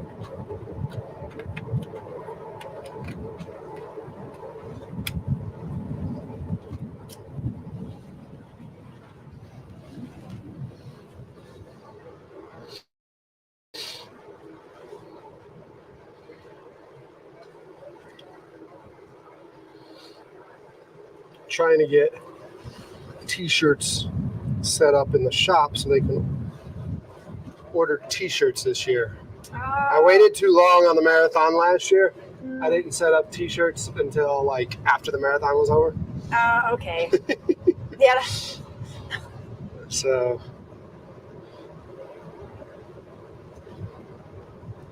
Trying to get t-shirts set up in the shop so they can order t-shirts this year. I waited too long on the marathon last year. I didn't set up t-shirts until like after the marathon was over. Okay. Yeah. So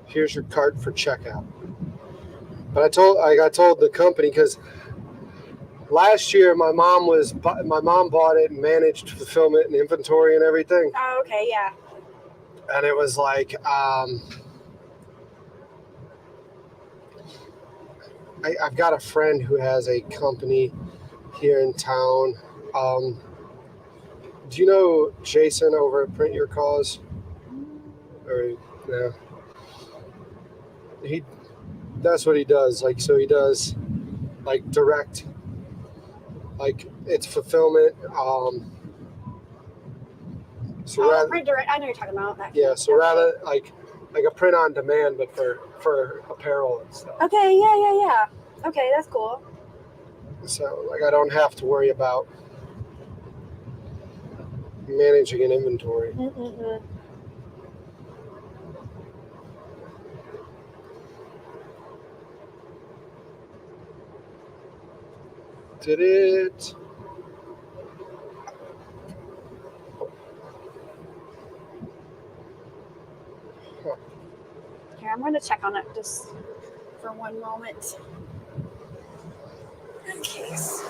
here's your cart for checkout. But I got told the company, because last year my mom bought it and managed fulfillment and inventory and everything. Oh, okay, yeah. And it was like I've got a friend who has a company here in town. Do you know Jason over at Print Your Cause? Or yeah, that's what he does. Like, so he does like direct, like it's fulfillment. Print direct. I know you're talking about that. Yeah, so rather like a print on demand, but for apparel and stuff. Okay, yeah. Okay, that's cool. So like I don't have to worry about managing an inventory. Did it? Here, I'm going to check on it just for one moment. In case.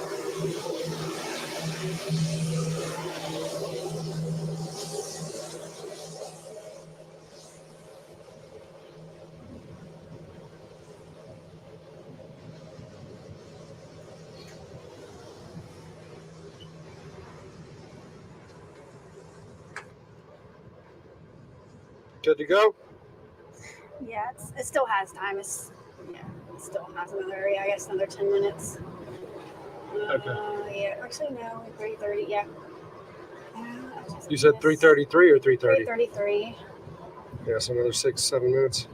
Good to go? Yeah, it still has time. It still has another, I guess, another 10 minutes. Okay. Yeah, actually, no, 3:30, yeah. You said 3:33 or 3:30? 3:33. Yeah, so another 6-7 minutes.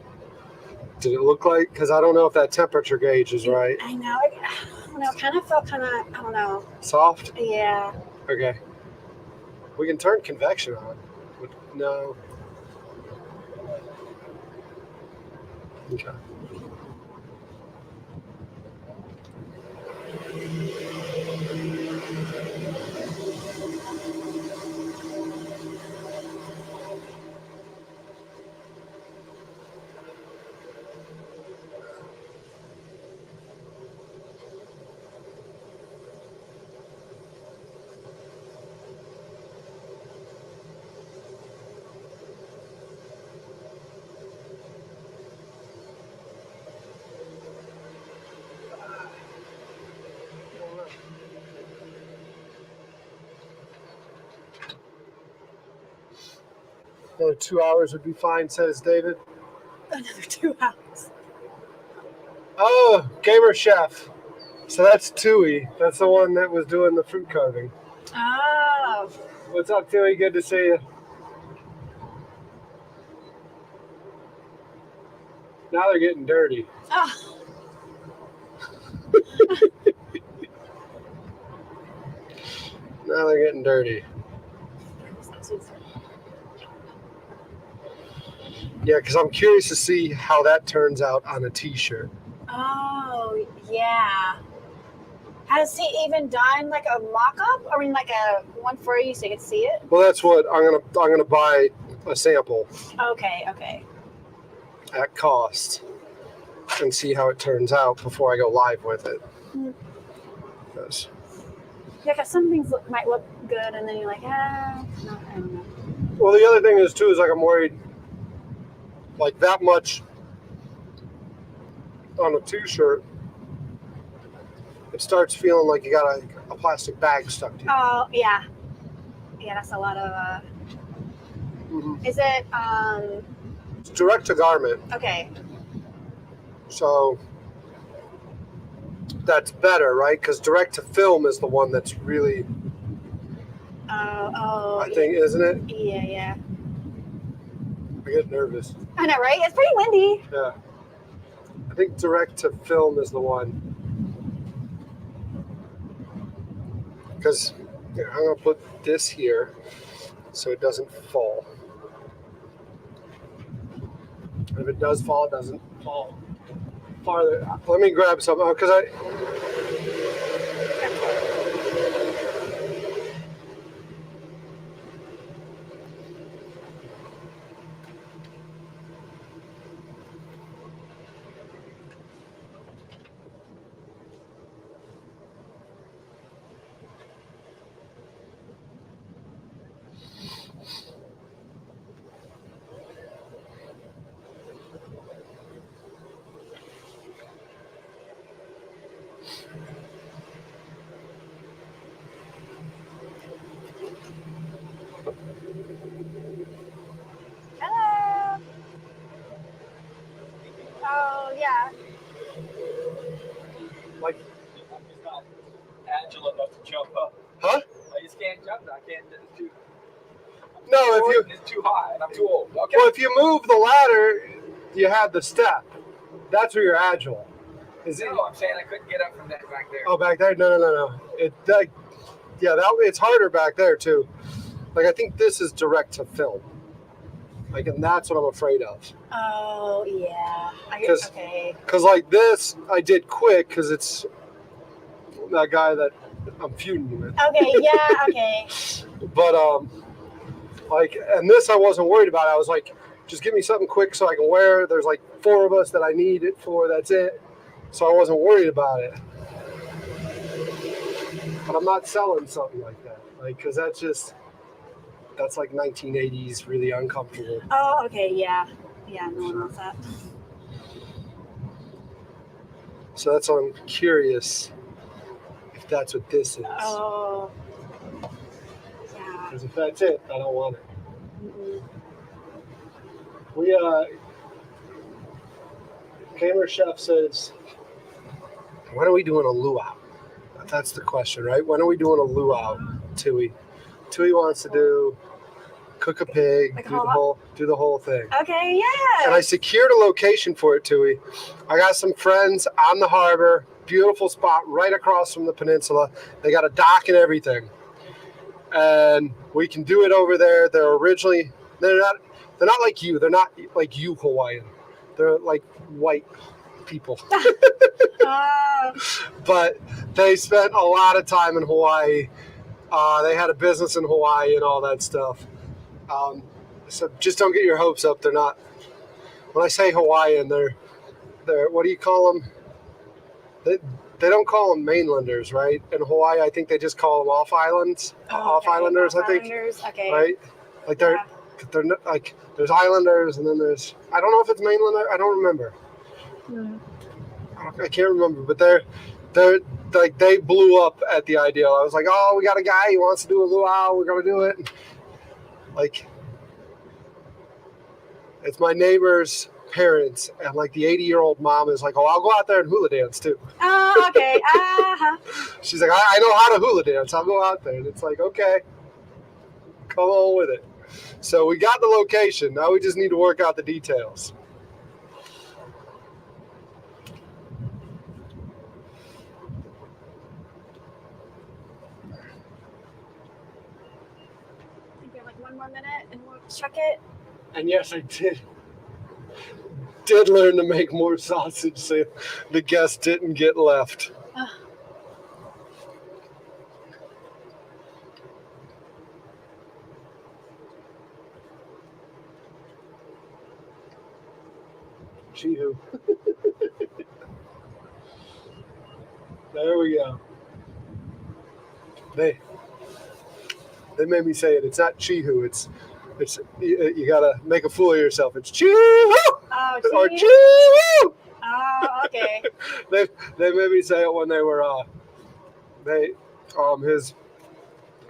Did it look like? Because I don't know if that temperature gauge is right. I know. I don't know. It kind of felt I don't know. Soft? Yeah. Okay. We can turn convection on. No. Okay. Another 2 hours would be fine, says David. Another 2 hours. Oh, Gamer Chef. So that's Tui. That's the one that was doing the fruit carving. Oh. What's up, Tui? Good to see you. Now they're getting dirty. Oh. Now they're getting dirty. Yeah, because I'm curious to see how that turns out on a t-shirt. Oh, yeah. Has he even done like a mock-up? I mean, like a one for you so you can see it? Well, that's what I'm gonna buy a sample Okay. at cost and see how it turns out before I go live with it. Yes. Yeah, because some things might look good, and then you're like, no, I don't know. Well, the other thing is too is like I'm worried, like that much on a t-shirt, it starts feeling like you got a plastic bag stuck to you. Oh, yeah. Yeah, that's a lot of, Is it, It's direct to garment, okay. so that's better, right? Because direct to film is the one that's really, I think, isn't it? Yeah. I get nervous. I know, right? It's pretty windy. Yeah. I think direct to film is the one. Because I'm going to put this here so it doesn't fall. If it does fall, it doesn't fall farther. Let me grab some, because Hello. Oh, yeah. like, I'm just not agile enough to jump up. huh? I just can't jump. I can't. It's too. No, if you, It's too high, and I'm too old. Okay. well, if you move the ladder, you have the step. That's where you're agile. Is it? No, I'm saying I couldn't get up from that back there. Oh, back there? No. It's harder back there too. Like I think this is direct to film. Like, and that's what I'm afraid of. Oh, yeah. Okay. Because like this, I did quick because it's that guy that I'm feuding with. Okay, yeah, okay. But like, and this I wasn't worried about. I was like, just give me something quick so I can wear. There's like 4 of us that I need it for. That's it. So I wasn't worried about it. But I'm not selling something like that. Like, because that's like 1980s, really uncomfortable. Oh, okay, yeah. Yeah, no one wants that. So that's why I'm curious if that's what this is. Oh. Yeah. Because if that's it, I don't want it. Mm-mm. We, Gamer Chef says, when are we doing a luau? That's the question, right? When are we doing a luau, Tui? Tui wants to cook a pig, Like do the whole thing. Okay, yeah. And I secured a location for it, Tui. I got some friends on the harbor, beautiful spot right across from the peninsula. They got a dock and everything. And we can do it over there. They're not like you. They're not like you Hawaiian. They're like white people. But they spent a lot of time in Hawaii. They had a business in Hawaii and all that stuff. So just don't get your hopes up. They're not. When I say Hawaiian, they're what do you call them? They don't call them mainlanders, right? In Hawaii, I think they just call them off-islanders, I think. Okay. Right? Like they're not, like there's islanders and then there's I don't know if it's mainlander. I don't remember. I can't remember, but they're like they blew up at the idea. I was like, oh, we got a guy. He wants to do a luau. We're gonna do it. Like it's my neighbor's parents, and like the 80-year-old mom is like, oh, I'll go out there and hula dance too. Oh, okay. She's like, I know how to hula dance. I'll go out there. And it's like, okay, come on with it. So we got the location. Now we just need to work out the details. I think we have like 1 more minute and we'll check it. And yes, I did learn to make more sausage so the guests didn't get left. Chihu. There we go. They made me say it. It's not Chihu. It's you gotta make a fool of yourself. It's Chihu Oh, or Chihu. Chihu. Oh, okay. They made me say it when they were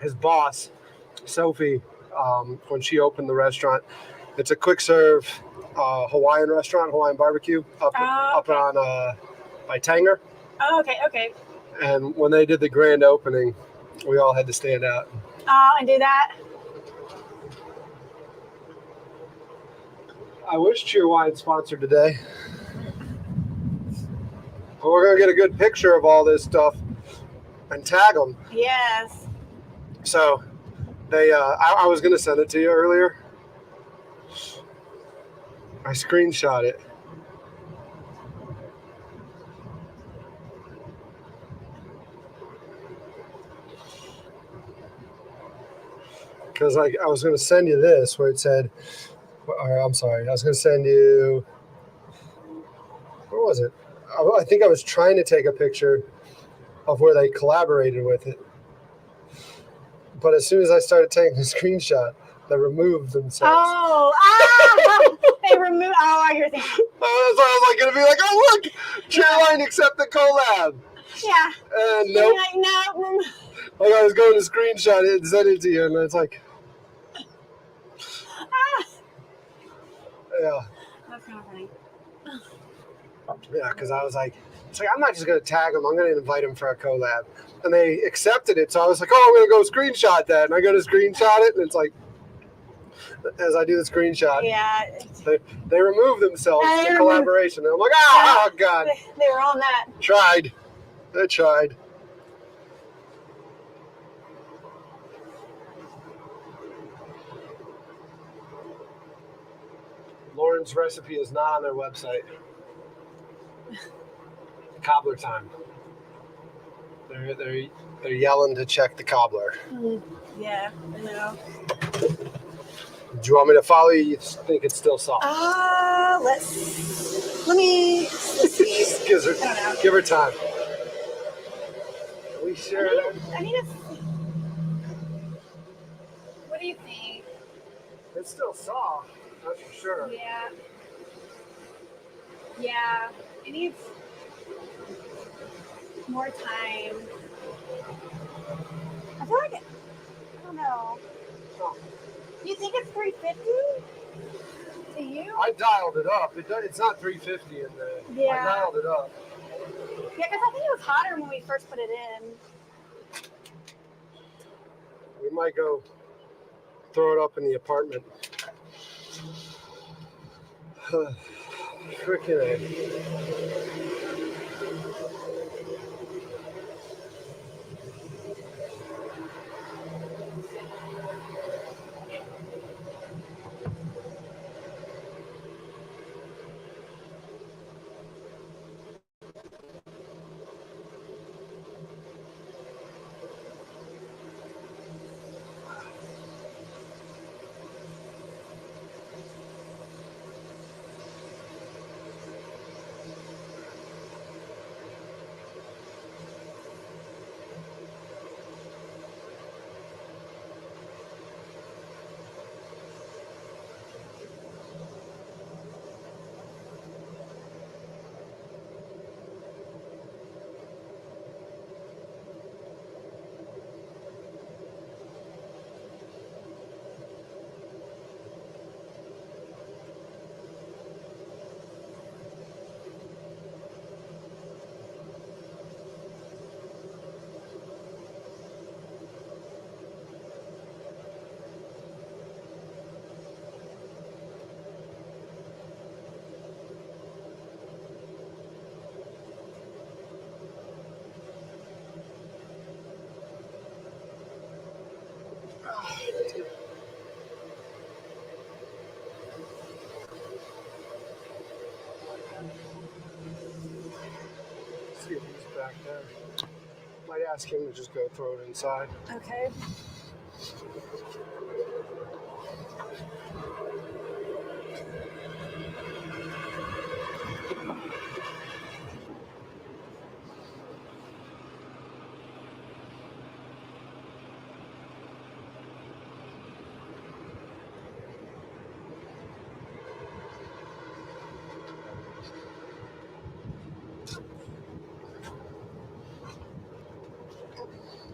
his boss Sophie when she opened the restaurant. It's a quick serve Hawaiian restaurant, Hawaiian barbecue up on by Tanger. Oh, okay. And when they did the grand opening, we all had to stand out. Oh, and do that. I wish Cheerwine sponsored today. But we're gonna get a good picture of all this stuff and tag them. Yes. So they, I was gonna send it to you earlier. I screenshot it. Because I was going to send you this where it said, or I'm sorry, I was going to send you, where was it? I think I was trying to take a picture of where they collaborated with it. But as soon as I started taking the screenshot, they removed themselves. Oh, they removed. Oh, I hear that. So I was like going to be like, oh, look, Cheerwine accept the collab. Yeah. And nope. Like, no. Like I was going to screenshot it and send it to you, and it's like, yeah. That's kind of funny. Yeah, because I was like, it's like, I'm not just going to tag them. I'm going to invite them for a collab. And they accepted it. So I was like, oh, I'm going to go screenshot that. And I go to screenshot it, and it's like, as I do the screenshot, Yeah. they remove themselves from the collaboration. And I'm like, oh, God. They were on that. Tried. They tried. Lauren's recipe is not on their website. Cobbler time. They're yelling to check the cobbler. Yeah, I know. Do you want me to follow you? You think it's still soft? Let's see. Give her, I don't know. give her time. Are we sharing that? I need to see. What do you think? It's still soft, that's for sure. Yeah. Yeah. It needs more time. I feel like I don't know. Do you think it's 350 to you? I dialed it up. It's not 350 in there. Yeah. I dialed it up. Yeah, because I think it was hotter when we first put it in. We might go throw it up in the apartment. Freaking A. See if he's back there. Might ask him to just go throw it inside. Okay.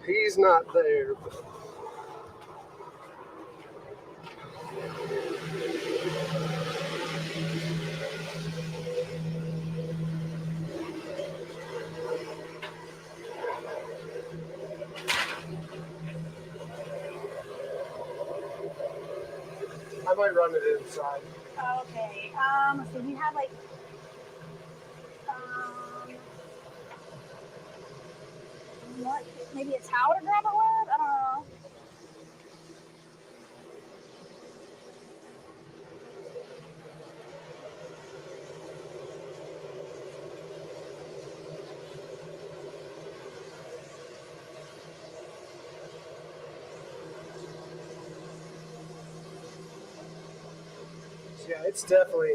He's not there. I might run it inside. Okay. So you have like what? Maybe a towel to grab it with? I don't know. Yeah, it's definitely.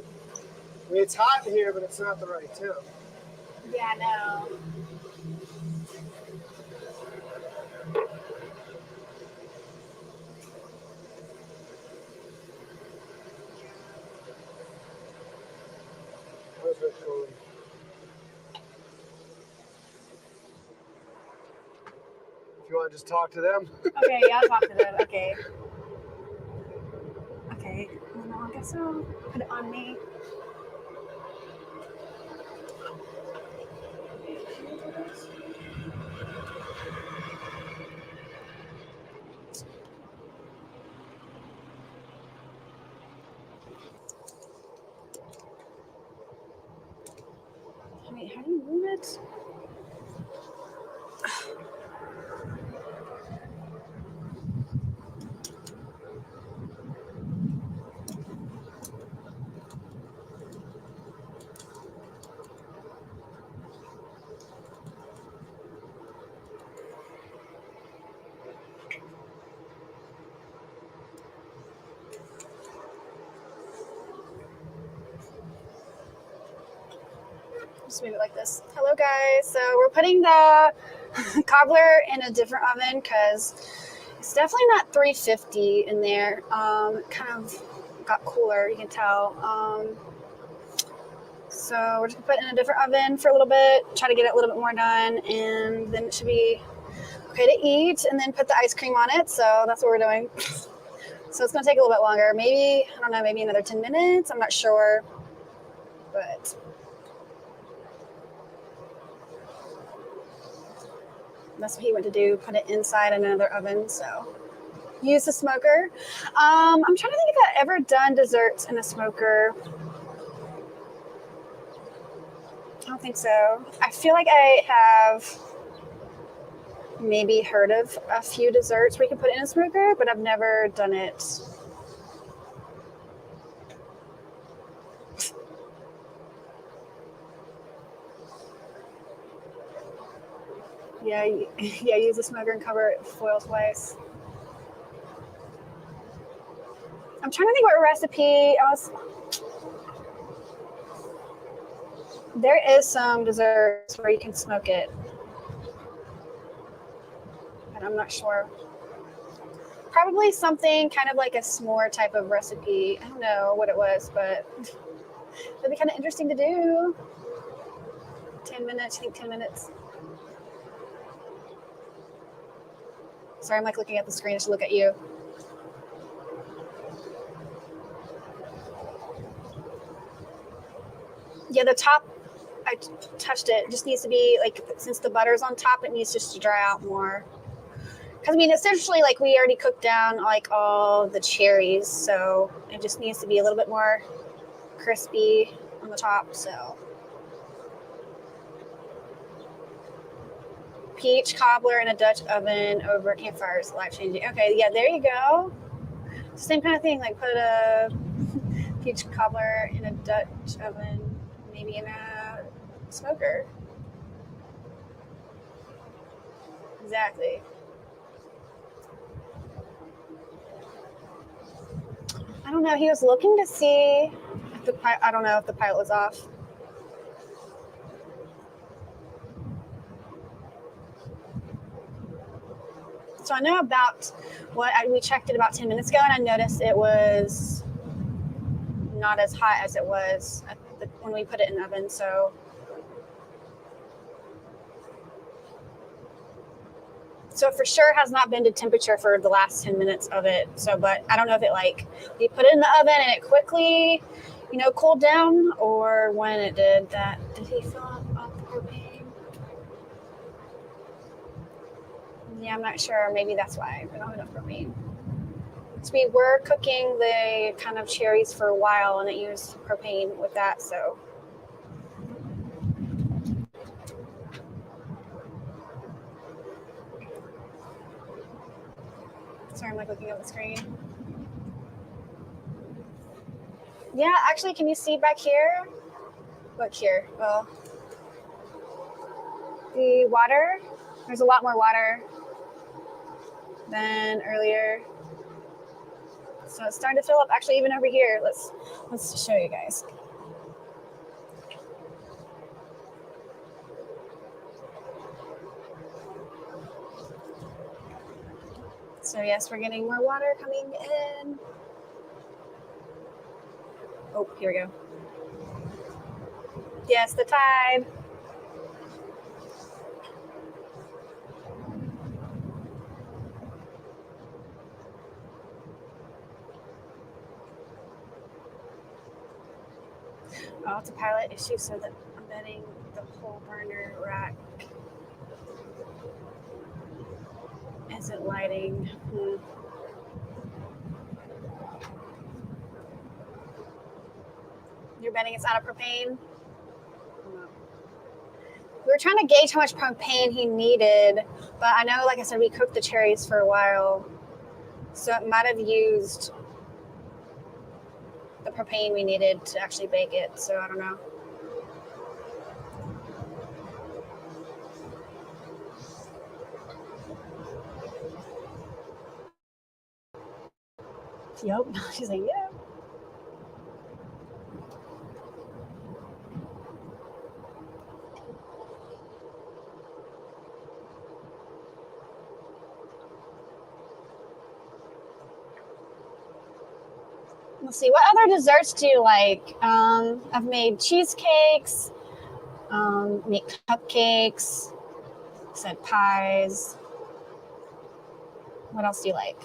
I mean, it's hot in here, but it's not the right temp. Yeah, no. If you want to just talk to them. Okay, yeah, I'll talk to them. Okay. Okay. Well, I guess I'll put it on me. Wait, how do you move it? Just move it like this. Hello guys. So we're putting the cobbler in a different oven because it's definitely not 350 in there. It kind of got cooler, you can tell. So we're just gonna put it in a different oven for a little bit, try to get it a little bit more done, and then it should be okay to eat, and then put the ice cream on it. So that's what we're doing. So it's gonna take a little bit longer. Maybe, I don't know, maybe another 10 minutes. I'm not sure, but that's what he went to do, put it inside another oven. So use the smoker. I'm trying to think if I've ever done desserts in a smoker. I don't think so. I feel like I have maybe heard of a few desserts where you can put it in a smoker, but I've never done it. Yeah, use the smoker and cover it with foil twice. I'm trying to think what recipe there is some desserts where you can smoke it, but I'm not sure. Probably something kind of like a s'more type of recipe. I don't know what it was, but it'd be kind of interesting to do. 10 minutes, I think 10 minutes. Sorry, I'm like looking at the screen just to look at you. Yeah, the top, I touched it. It just needs to be like, since the butter's on top, it needs just to dry out more. Because I mean, essentially, like we already cooked down like all the cherries, so it just needs to be a little bit more crispy on the top. So peach cobbler in a Dutch oven over campfire is life changing. Okay, yeah, there you go. Same kind of thing. Like put a peach cobbler in a Dutch oven, maybe in a smoker. Exactly. I don't know. He was looking to see if I don't know if the pilot was off. So I know about we checked it about 10 minutes ago, and I noticed it was not as hot as it was when we put it in the oven. So for sure has not been to temperature for the last 10 minutes of it. So, but I don't know if it like we put it in the oven and it quickly, cooled down, or when it did that. Did he fill up the propane? Yeah, I'm not sure. Maybe that's why we don't have enough propane. So we were cooking the kind of cherries for a while, and it used propane with that. So. Sorry, I'm like looking at the screen. Yeah, actually, can you see back here? Look here. Well, the water, there's a lot more water than earlier. So it's starting to fill up. Actually, even over here, let's show you guys. So yes, we're getting more water coming in. Oh, here we go. Yes, the tide. Oh, it's a pilot issue, so that I'm betting the whole burner rack isn't lighting. You're betting it's out of propane? We were trying to gauge how much propane he needed, but I know, like I said, we cooked the cherries for a while, so it might have used the propane we needed to actually bake it, so I don't know. Yep, she's like, yeah. Let's see, what other desserts do you like? I've made cheesecakes, make cupcakes, said pies. What else do you like?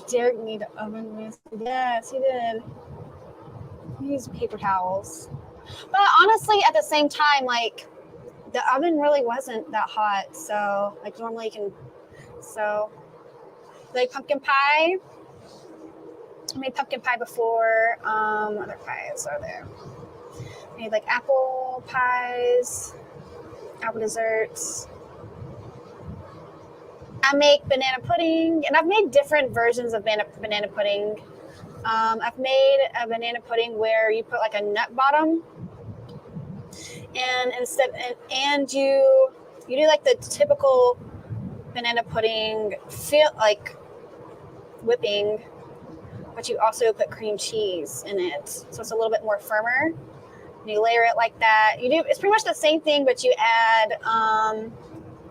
Derek made an oven mist. Yes, he did. He used paper towels. But honestly, at the same time, like, the oven really wasn't that hot. So, like, normally you can. So, like pumpkin pie. I made pumpkin pie before. Other pies are there. I made like apple pies, apple desserts. I make banana pudding, and I've made different versions of banana pudding. I've made a banana pudding where you put like a nut bottom, and you do like the typical banana pudding feel like whipping, but you also put cream cheese in it, so it's a little bit more firmer. And you layer it like that. It's pretty much the same thing, but you add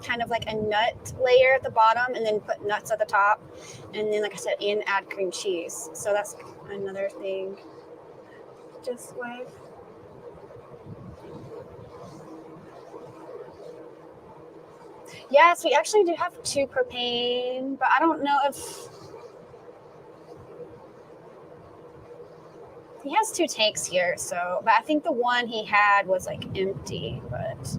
kind of like a nut layer at the bottom, and then put nuts at the top, and then, like I said, and add cream cheese. So that's another thing. Just like. Yes, we actually do have 2 propane, but I don't know if he has 2 tanks here. So, but I think the one he had was like empty, but.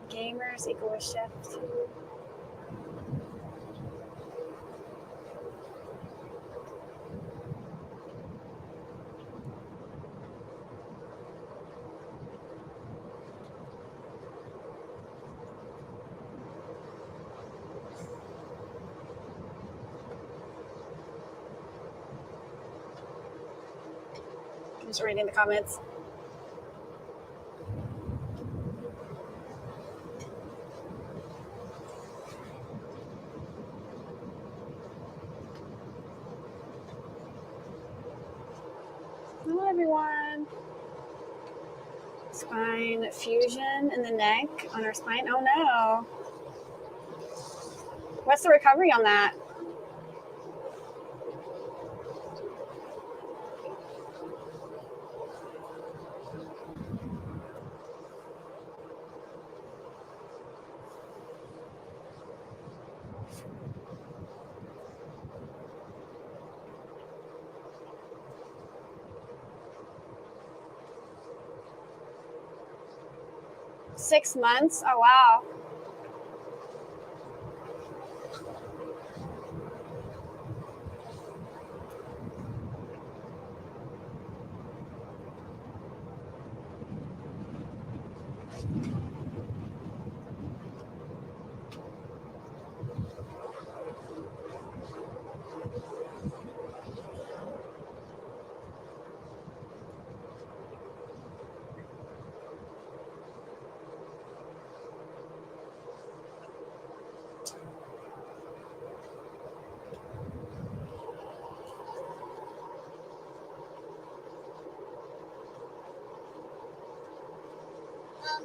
Gamers equal chef too. I'm just reading the comments. Hello, everyone. Spine fusion in the neck on her spine. Oh no. What's the recovery on that? Six months? Oh, wow.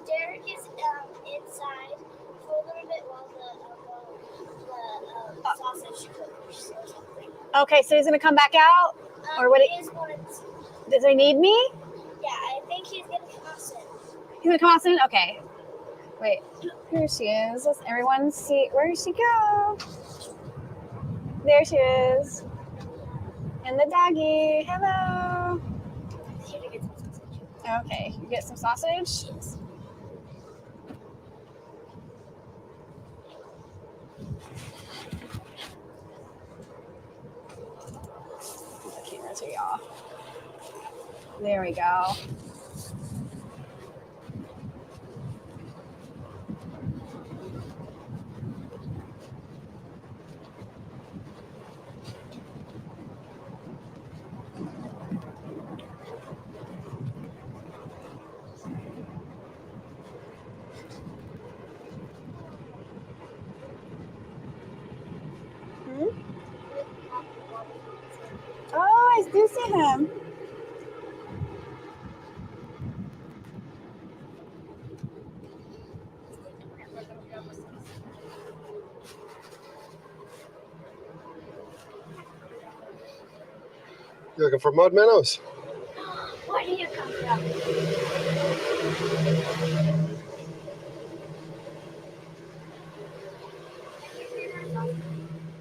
Derek is inside for a little bit while the sausage cooks or something. Okay, so he's going to come back out? Or what? Does he need me? Yeah, I think he's going to come out soon. He's going to come out soon? Okay. Wait, here she is. Let's everyone see. Where did she go? There she is. And the doggy. Hello. Here to get some sausage. Okay, you get some sausage? Yes. The camera to y'all. There we go. Oh, I do see him. Looking for mud minnows? Where do you come from?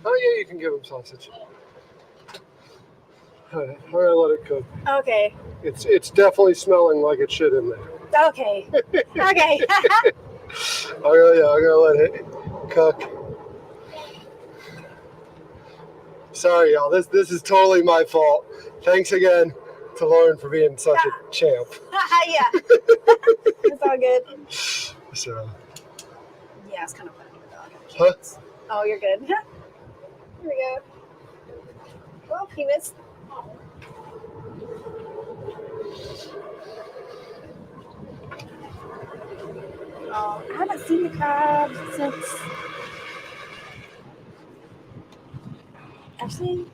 Oh yeah, you can give them sausage. Alright, I'm gonna let it cook. Okay. It's definitely smelling like it should in there. Okay. Okay. I'm gonna let it cook. Sorry, y'all. This is totally my fault. Thanks again to Lauren for being such a champ. Yeah. It's all good. So, Yeah, it's kind of funny. huh? Oh, you're good. Here we go. Oh, he missed. Oh, I haven't seen the crab since. Actually,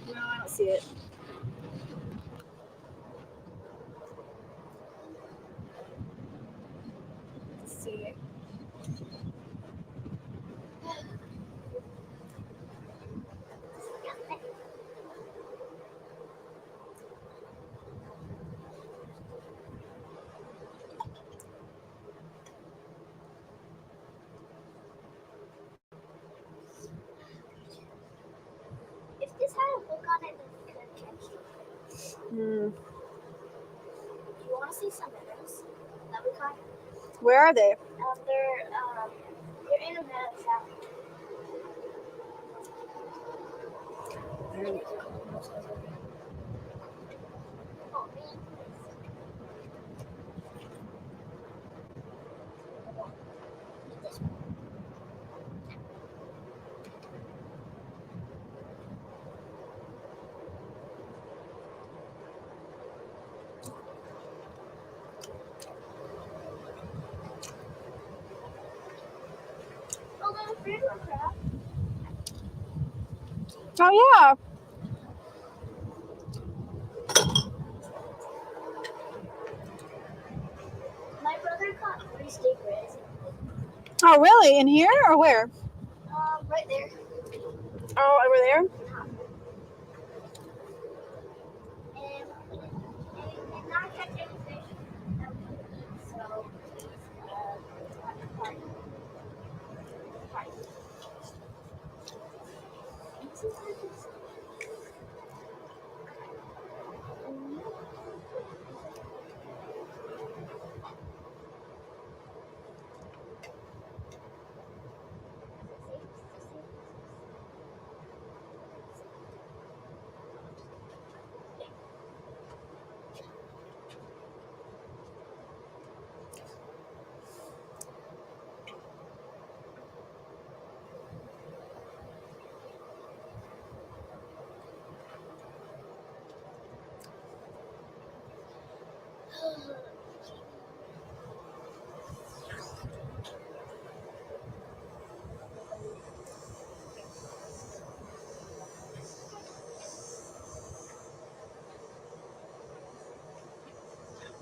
no, I don't see it. Let's see. If this had a hook on it, then it could catch you. Hmm. Do you want to see some minnows that we caught? Where are they? They're in a meadow south. Oh man. This one. Oh, there's a bigger crab. Oh, yeah. My brother caught 3 stingrays. Oh, really? In here or where? Right there. Oh, over there? And not catch any fish that we could eat, so he's fine.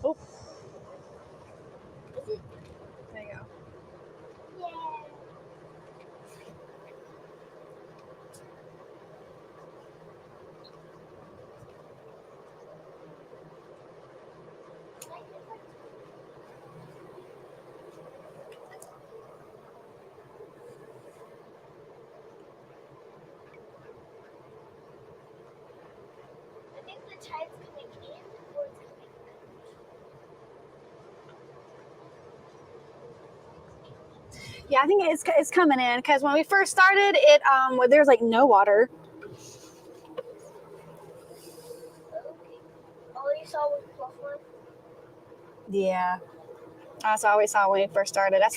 Oh, Is it? there you go. Yeah. I think the tide's coming in or it's coming out. Yeah, I think it's coming in because when we first started, it there's like no water. Okay. All you saw was buffalo. Yeah, that's all we saw when we first started. That's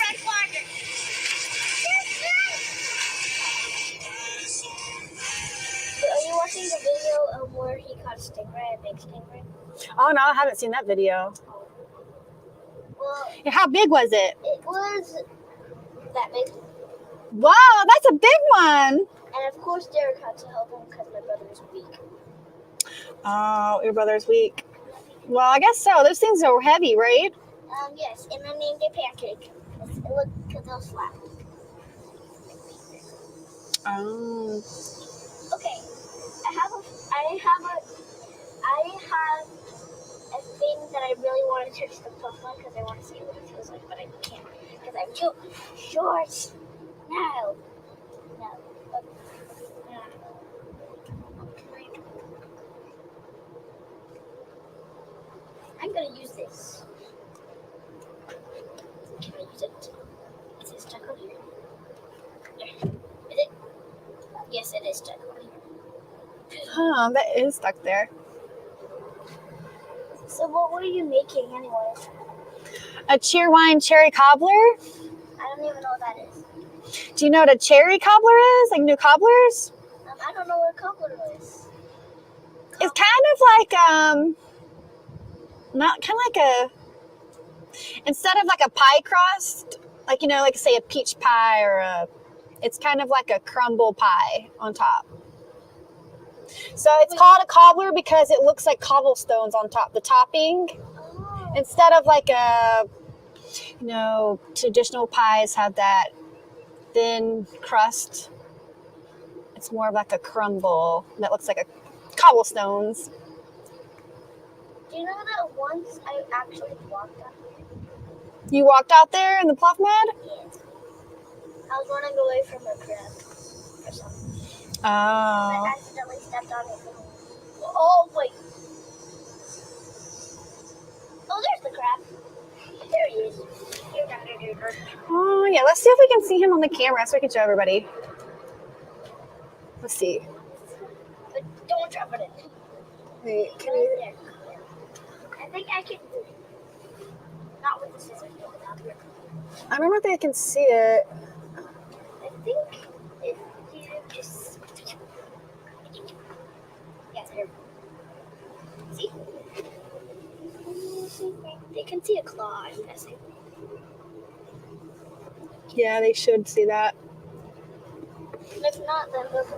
But are you watching the video of where he caught a stingray, a big stingray? oh no, I haven't seen that video. Well, Yeah, how big was it? it was that big. Wow, that's a big one. And of course, Derek had to help him because my brother was weak. Oh, your brother's weak. Well, I guess so. Those things are heavy, right? Yes, and I named it Pancake. Look, because I was flat. Oh. Okay, I have a have a thing that I really want to touch the Pokemon because I want to see what it feels like, but I can't because I'm too short. No. No. No. I'm going to use this. Can I use it? Is it stuck on here? There. Is it? Yes, it is stuck on here. Huh, that is stuck there. So what were you making anyway? A Cheerwine cherry cobbler? I don't even know what that is. Do you know what a cherry cobbler is? Like new cobblers? I don't know what a cobbler is. It's kind of like not kind of like a, instead of like a pie crust, like like say a peach pie or it's kind of like a crumble pie on top. So it's called a cobbler because it looks like cobblestones on top. The topping, instead of like a, traditional pies have that thin crust. It's more of like a crumble that looks like a cobblestones. Do you know that once I actually walked out here? You walked out there in the pluff mud? Yes. I was running away from a crab or something. Oh. I accidentally stepped on it. Oh, wait. Oh, there's the crab. There he is. Oh, yeah. Let's see if we can see him on the camera so we can show everybody. Let's see. But don't drop it in. Wait, can Right you... there. I think I can do it. Not with the scissors, but without it. I don't know if I can see it. I think if you just... Yeah, there. See? They can see a claw, I'm guessing. Yeah, they should see that. If not, then look.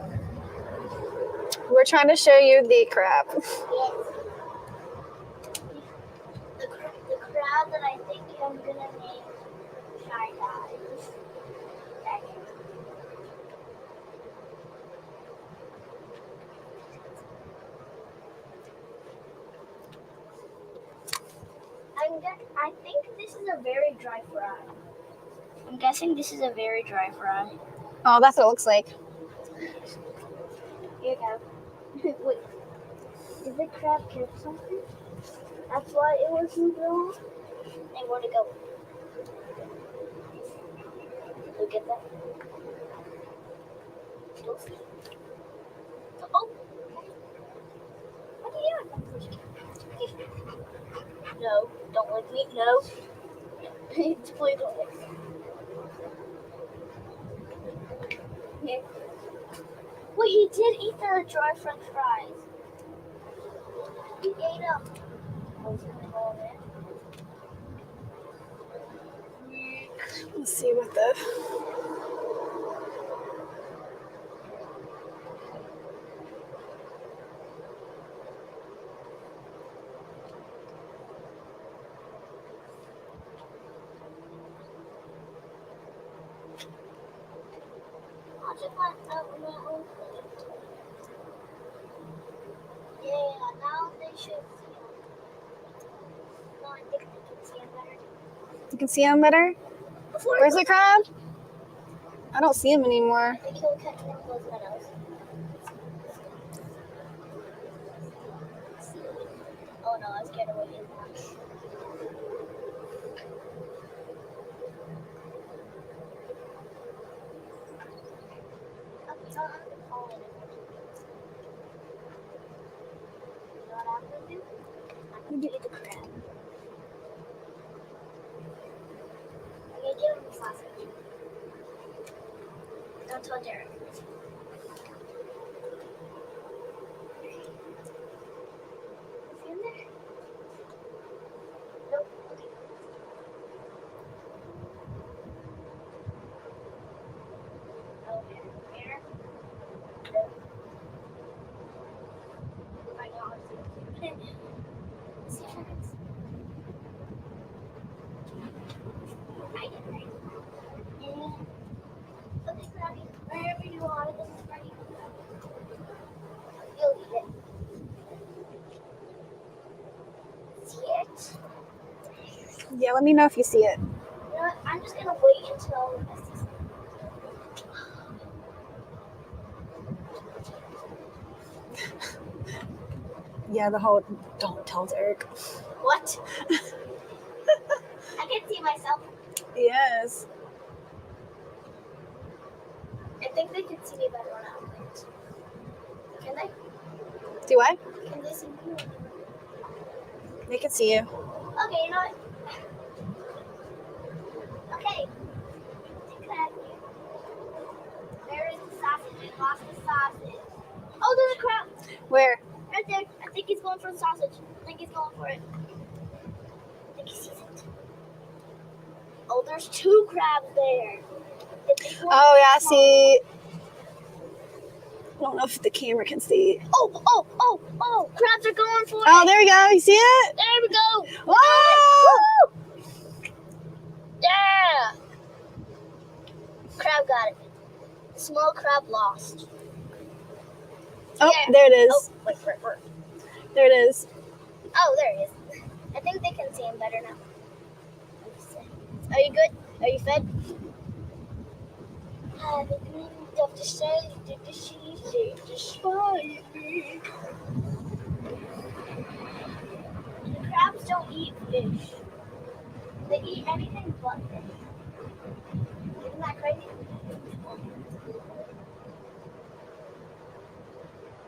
We're trying to show you the crab. Yes. The crab that I think I'm gonna name Shy Guys. I think this is a very dry fry. I'm guessing this is a very dry fry. Oh, that's what it looks like. Here you go. Wait. Did the crab catch something? That's why it wasn't blue. And where'd it go? Look at that. Oh! What are you doing? No, don't lick me. No. Please don't lick me. Here. Wait, he did eat the dry french fries. He ate them. Let's see what the... I'll just let my own plate. Yeah, now they should see him. No, I think they can see him better. You can see him better? Where's the crab? I don't see him anymore. I think he'll catch one of those minnows. Oh no, I scared away his lunch. I'm gonna get the crab. I'm gonna give him the sausage. Don't tell Derek. Is he in there? Nope. Okay. Okay. Here. Nope. I know. See if I can see. Right in there. Yeah. Okay, Crabby. Wherever you Yeah, let me know if you see it. You know what? I'm just gonna wait until this is. Yeah, the whole don't tell Derek. What? I can see myself. Yes. I think they can see me better when I'm late. Can they? Do what? Can they see me? They can see you. Okay, you know what? Okay. Take that. There is the sausage. I lost the sausage. Oh, there's a crab. Where? Right there. I think he's going for the sausage. I think he's going for it. I think he sees it. Oh, there's 2 crabs there. The big one Oh, and yeah, the small see. I don't know if the camera can see. one. Oh. Crabs are going for it. Oh, there we go. You see it? There we go. Whoa! Woo! Yeah. Crab got it. The small crab lost. Oh, Yeah. there it is. Oh, wait. There it is. Oh, there he is. I think they can see him better now. Are you good? Are you fed? Have a green of the shade, did the she say the spy? The crabs don't eat fish. They eat anything but fish. Isn't that crazy?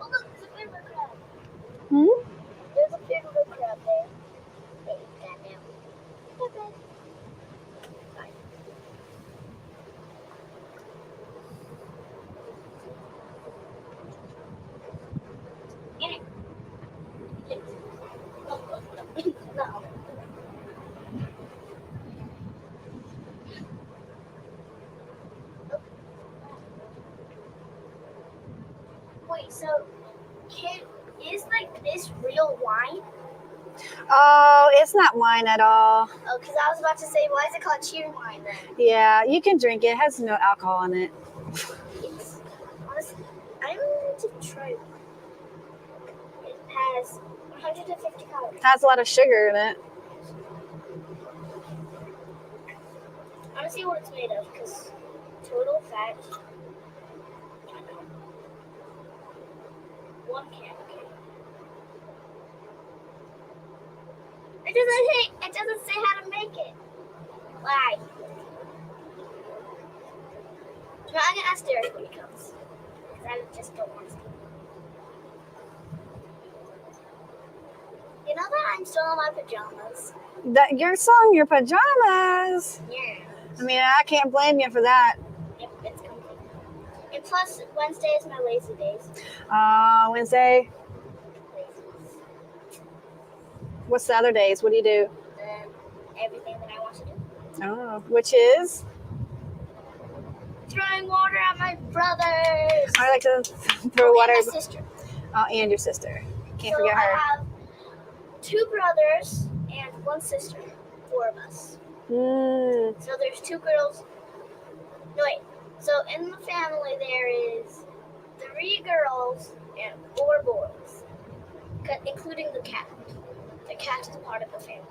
Oh look, there's a fiddler crab. Hmm? There's a fiddler crab there. They eat that now. Okay. Fine. Get it. No. Wait, so is like this real wine? Oh, it's not wine at all. Oh, because I was about to say, why is it called Cheerwine then? Yeah, you can drink it. It has no alcohol in it. It's honestly, I want to try one. It has 150 calories. It has a lot of sugar in it. I want to see what it's made of because total fat. 1 can. Okay. It doesn't say how to make it. Why? No, I'm gonna ask Derek when he comes. Because I just don't want to. You know that I'm still in my pajamas? That you're selling your pajamas. Yeah. I mean, I can't blame you for that. Yep, it's comfy. And plus, Wednesday is my lazy days. Wednesday. Lazy. What's the other days? What do you do? Everything that I want to do. Oh, which is? Throwing water at my brothers. I like to throw water. And my sister. Oh, and your sister. Can't So forget I her. have 2 brothers and 1 sister. 4 of us. So there's 2 girls. No, wait. So in the family there is 3 girls and 4 boys, including the cat. The cat is part of the family.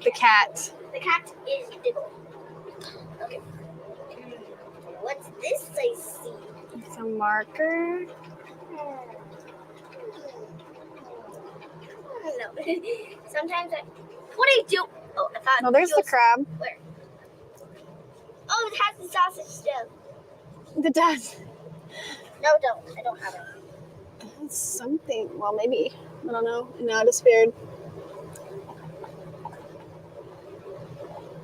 The cat. The cat is Diggle. Okay. What's this I see? It's a marker. No. Sometimes I. What do you do? Oh, I thought. No, there's the crab. Where? Oh, it has the sausage still. It does. No, don't. I don't have it. It's something. Well, maybe. I don't know. No, it disappeared.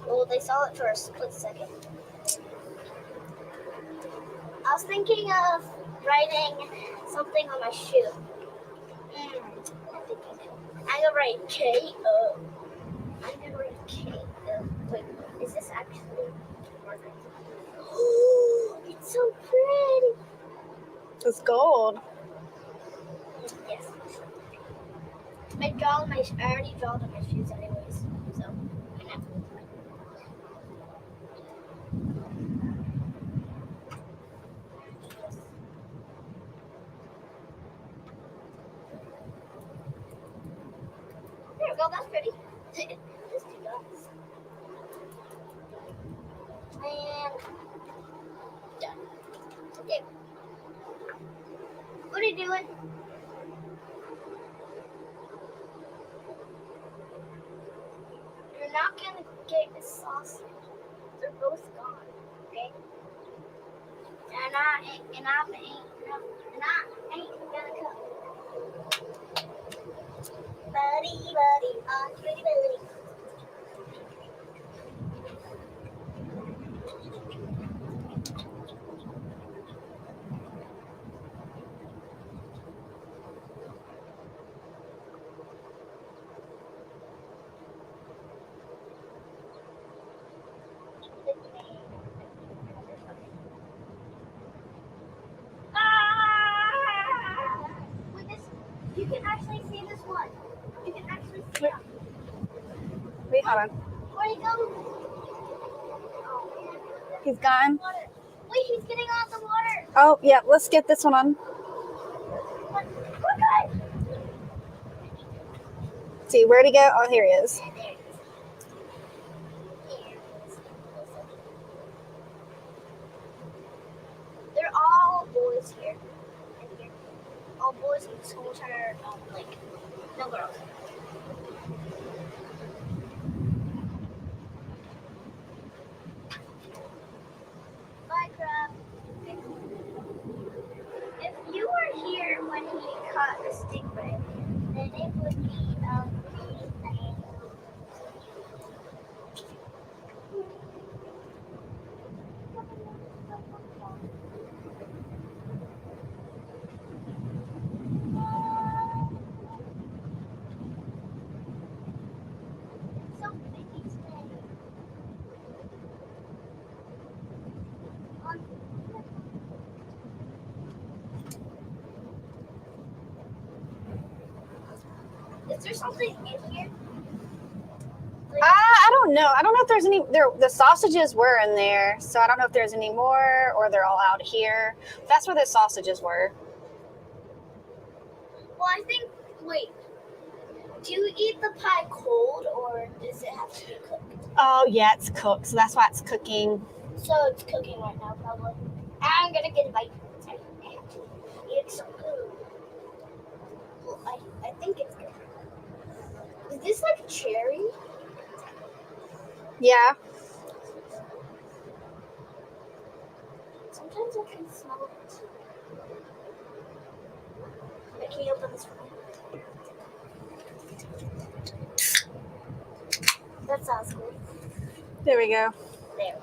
Well, they saw it for a split second. I was thinking of writing something on my shoe. I'm gonna write K-O. I'm gonna write K-O. Wait, is this actually Margaret? Oh, it's so pretty. It's gold. Yes. I already drawn on my shoes anyways, so I'm gonna have to look at it. There Oh, that's pretty. Just 2 dots. And done. Okay. What are you doing? You're not gonna get a sausage. They're both gone. Okay? And I ain't gonna cook. Buddy, buddy, buddy. With this, you can actually see this one. You can actually see him. Wait, hold on. Where'd he go? He's gone. Wait, he's getting out the water. Oh, yeah, let's get this one on. Okay. See, where'd he go? Oh, here he is. They're all boys here. And here. All boys in school turn like no girls. Bye, crab. If you were here when he caught the stingray, then it would be so busy today. Is there something in here? I don't know. I don't know if there's any. The sausages were in there, so I don't know if there's any more or they're all out here. That's where the sausages were. Well, I think. Wait. Do you eat the pie cold or does it have to be cooked? Oh, yeah, it's cooked, so that's why it's cooking. So it's cooking right now, probably. I'm gonna get a bite. It's so good. Well, I think it's good. Is this like cherry? Yeah. Sometimes I can smell it. Wait, can you open this for me? That sounds good. There we go. There.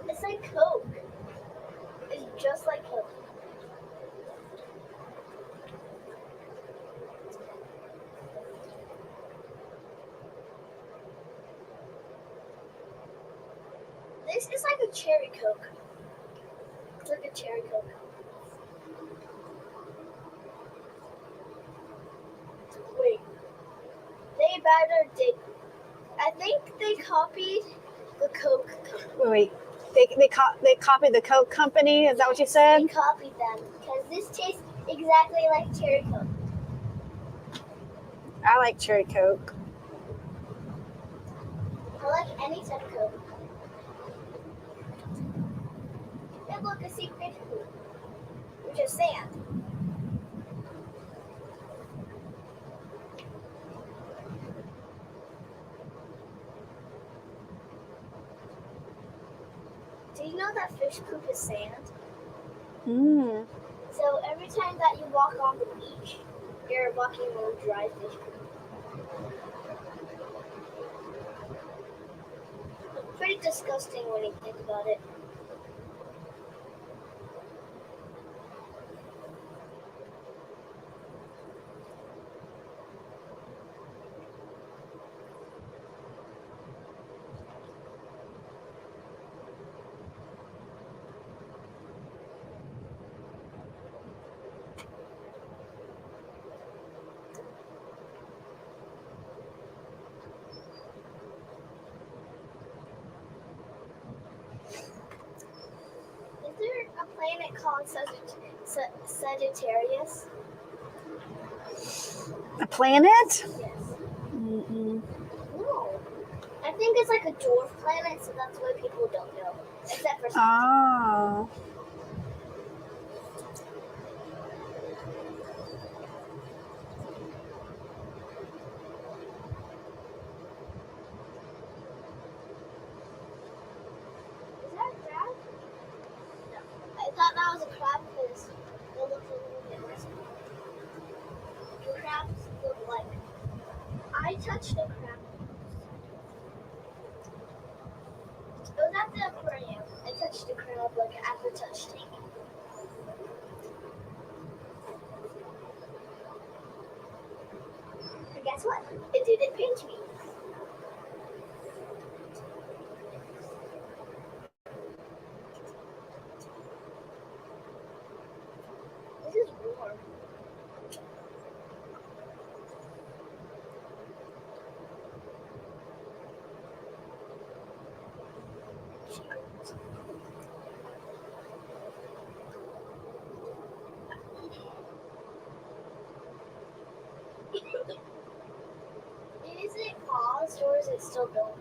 It's like Coke. It's just like Coke. This is like a cherry Coke. It's like a cherry Coke. Wait. They better did. I think they copied the Coke company. Wait. They copied the Coke company. Is that what you They said? copied them because this tastes exactly like cherry Coke. I like cherry Coke. I like any type of Coke. And look, I see fish poop, which is sand. Do you know that fish poop is sand? Mmm. So every time that you walk on the beach, you're walking on dry fish poop. Pretty disgusting when you think about it. Is there a planet called Sagittarius? planet? Yes. Mm-mm. No. I think it's like a dwarf planet, so that's why people don't know. Except for Oh. Is that a crab? No. I thought that was a crab because it looks a little bit worse. The crabs look like. I touched a crab. It was at the aquarium. I touched a crab like at the touch tank. And guess what? It didn't pinch me. This is warm. Is it paused or is it still going?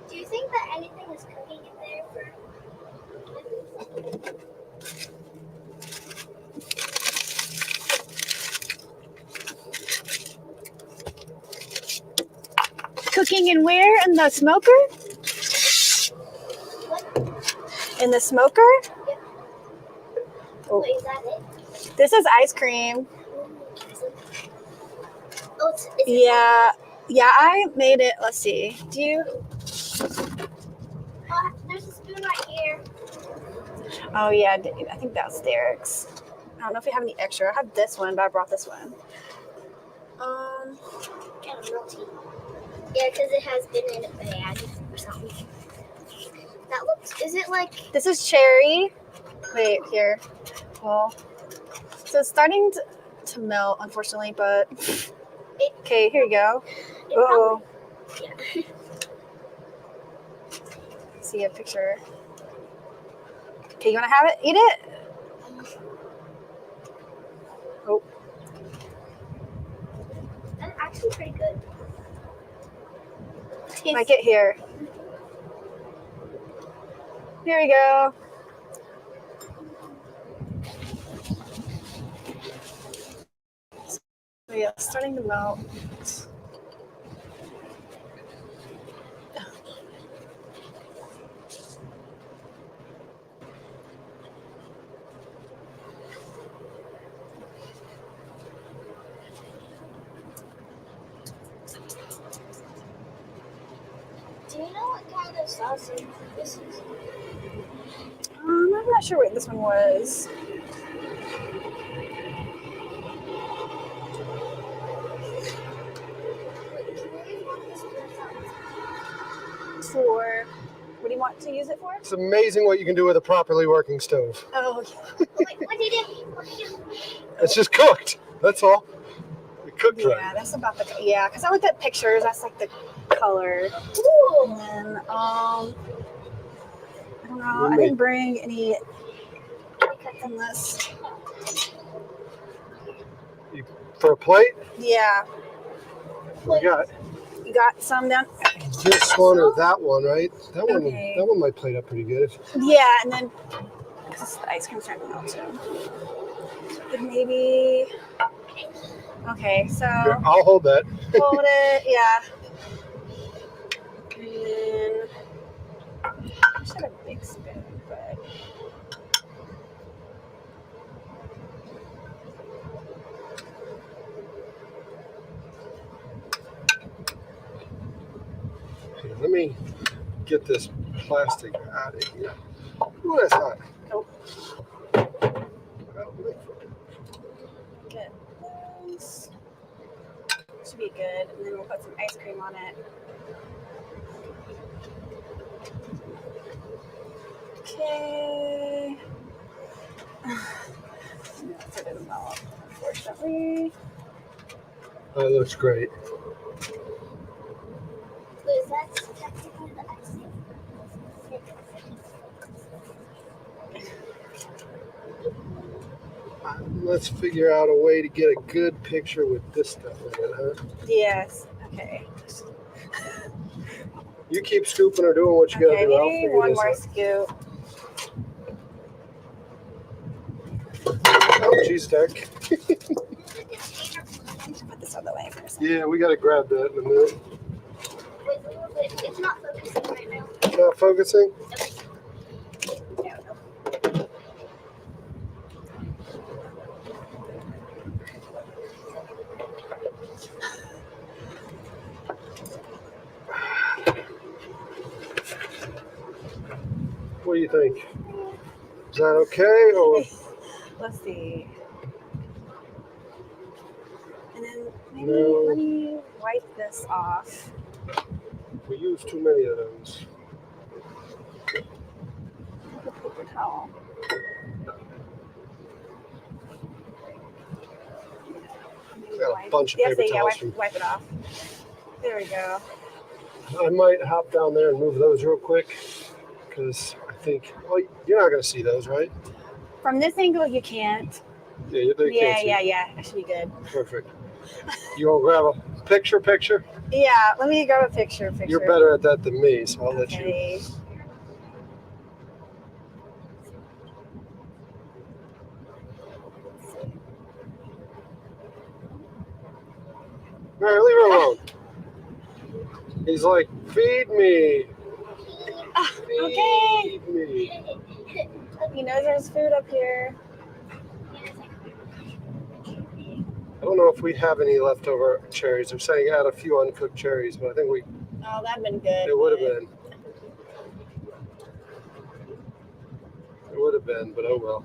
Do you think that anything is cooking in there for? Cooking in where? In the smoker? In the smoker? Yep. Oh. Wait, is that it? This is ice cream. Oh, is it Yeah. Yeah, I made it. Let's see. Do you? Oh, there's a spoon right here. Oh, yeah. I think that's Derek's. I don't know if we have any extra. I have this one, but I brought this one. Kind of melty. Yeah, because it has been in a bag or something. That looks. Is it like? This is cherry. Wait, here. Well, so it's starting to melt, unfortunately, but okay, here you go. Oh, Yeah. see a picture. Okay, you want to have it? Eat it? Oh, That's actually pretty good. like it here. Here we go. So yeah, it's starting to melt. Do you know what kind of sausage this is? I'm not sure what this one was. For what do you want to use it for? It's amazing what you can do with a properly working stove. Oh, Wait, what did it? It's just cooked. That's all. It cooked yeah, right. that's about the because I looked at pictures. That's like the color. Ooh. And then I don't know. I didn't bring any cuts in this. For a plate, Yeah, we got you got some down. this one or that one, right? That Okay. one might plate up pretty good. Yeah, and then because the ice cream's starting to melt too. But maybe. Okay, so Here, I'll hold that. hold it. Yeah. And then I should have a big spoon, but. Here, let me get this plastic out of here. Ooh, that's hot. Nope. Get this. Should be good. And then we'll put some ice cream on it. Okay. No, it didn't melt, unfortunately. That looks great. Is that technically the icing? Let's figure out a way to get a good picture with this stuff in it, huh? Yes. Okay. You keep scooping or doing what you gotta Okay, do. I'll maybe figure one this more out. scoop. Oh, geez, Derek. Put this out of the way for a second. Yeah, we gotta grab that in a minute. Wait, it's not focusing right now. Not focusing? Yeah, no. What do you think? Is that okay? Or Let's see. And then maybe No. let me wipe this off. we use too many of those? With a paper towel. We got a bunch of paper towels. Wipe it off. There we go. I might hop down there and move those real quick because I think, well, you're not going to see those, right? From this angle, you can't. Yeah, they can't see. Yeah. That should be good. Perfect. You want to grab a picture? Yeah, let me grab a picture. You're better at that than me, so I'll let you. Okay. All right, leave her alone. He's like, feed me. Okay. Feed me. He knows there's food up here. I don't know if we have any leftover cherries. They're saying add a few uncooked cherries, but I think Oh, that'd been good. it would have been. It would have been, but oh well.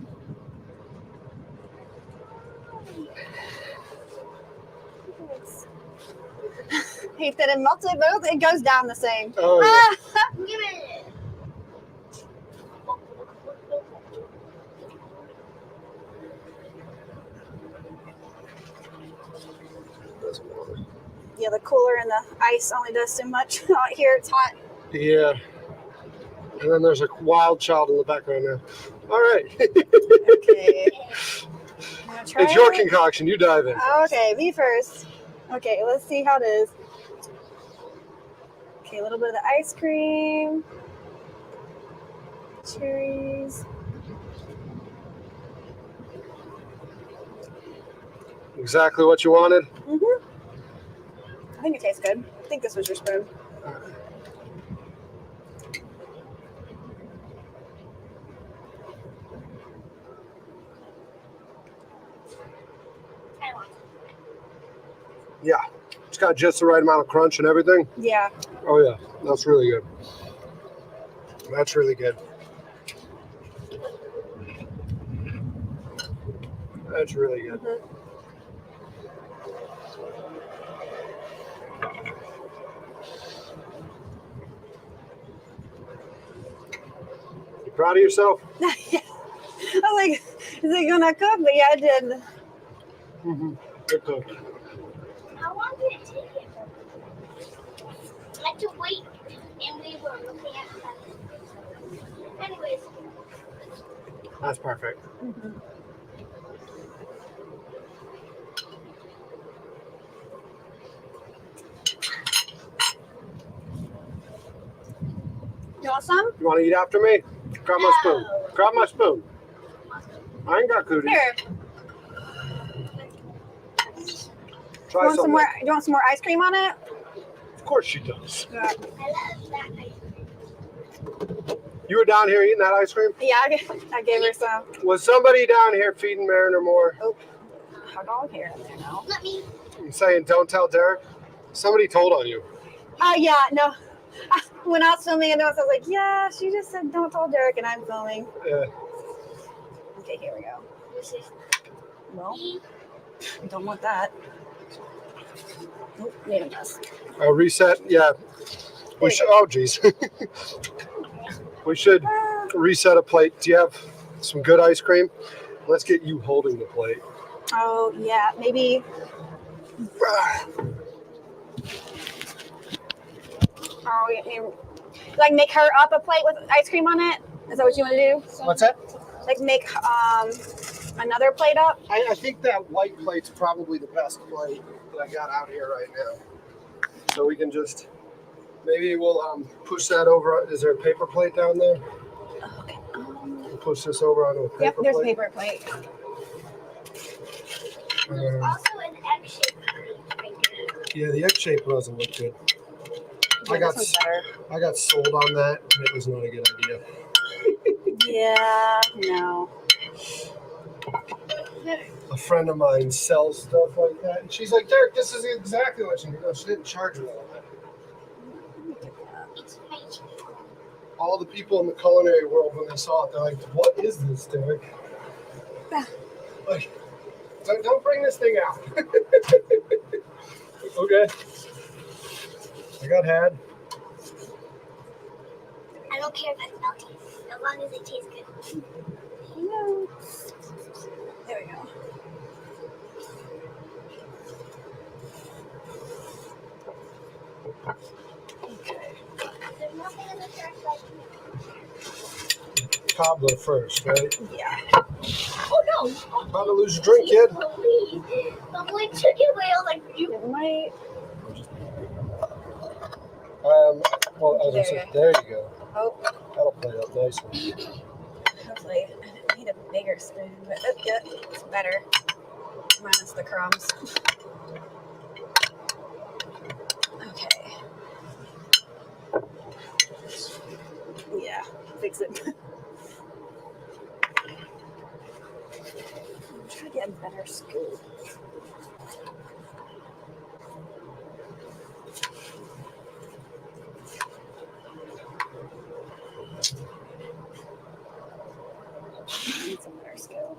He said it melted, but it goes down the same. Oh, yeah. Give it. Doesn't matter. Yeah, the cooler and the ice only does so much. Out here, it's hot. Yeah. And then there's a wild child in the background now. All right. Okay. I'm gonna try It's your it. concoction. You dive in. Okay, me first. Okay, let's see how it is. Okay, a little bit of the ice cream. Cherries. Exactly what you wanted. Mm-hmm. I think it tastes good. I think this was your spoon. Yeah. It's got just the right amount of crunch and everything. Yeah. Oh, yeah. That's really good. That's really good. That's really good. Mhm. You proud of yourself? I was like, is it gonna cook? But yeah, it did. Mm-hmm. Good cook. How long did it take you? I had to wait, and we were looking at that. Anyways, That's perfect. Mm-hmm. You want some? You want to eat after me? Grab my spoon. No. Grab my spoon. I ain't got cooties. Here. Try You want some something. more? You want some more ice cream on it? Of course she does. Yeah. I love that ice cream. You were down here eating that ice cream? Yeah, I gave her some. Was somebody down here feeding Mariner more? Hot dog here in there now. Let me. You saying don't tell Derek? Somebody told on you. Oh yeah, no. When I was filming it, I was like, yeah, she just said don't tell Derek, and I'm filming. Yeah. Okay, here we go. This is Well, me. we don't want that. Oh, made a mess. Reset. Yeah. We should. Oh, geez. We should reset a plate. Do you have some good ice cream? Let's get you holding the plate. Oh yeah, maybe. Oh, yeah, like make her up a plate with ice cream on it. Is that what you want to do? What's that? Like make another plate up. I think that white plate's probably the best plate that I got out here right now. So we can just, maybe we'll push that over. Is there a paper plate down there? Okay. We'll push this over onto a paper Yep, there's a plate. paper plate. There's also an egg-shaped plate right there. Yeah, the egg shape doesn't look good. Yeah, I got this one's better. I got sold on that, and it was not a good idea. Yeah, no. A friend of mine sells stuff like that, and she's like, Derek, this is exactly what you need. No, she didn't charge me all that. It's fake. All the people in the culinary world, when they saw it, they're like, what is this, Derek? Like, don't bring this thing out. Okay. I got had. I don't care if it's melty, as long as it tastes good. No. There we go. Okay. There's nothing in the trash like Cobbler first, right? Yeah. oh no! About to lose your drink, kid. The boy took it away. I was like, you. It might. Well, I was There gonna you say, there you go. Oh, That'll play up nicely. hopefully. I need a bigger spoon, but yeah, it's better. Minus the crumbs. Okay. Yeah, fix it. Try to get a better scoop. Need some better scoop.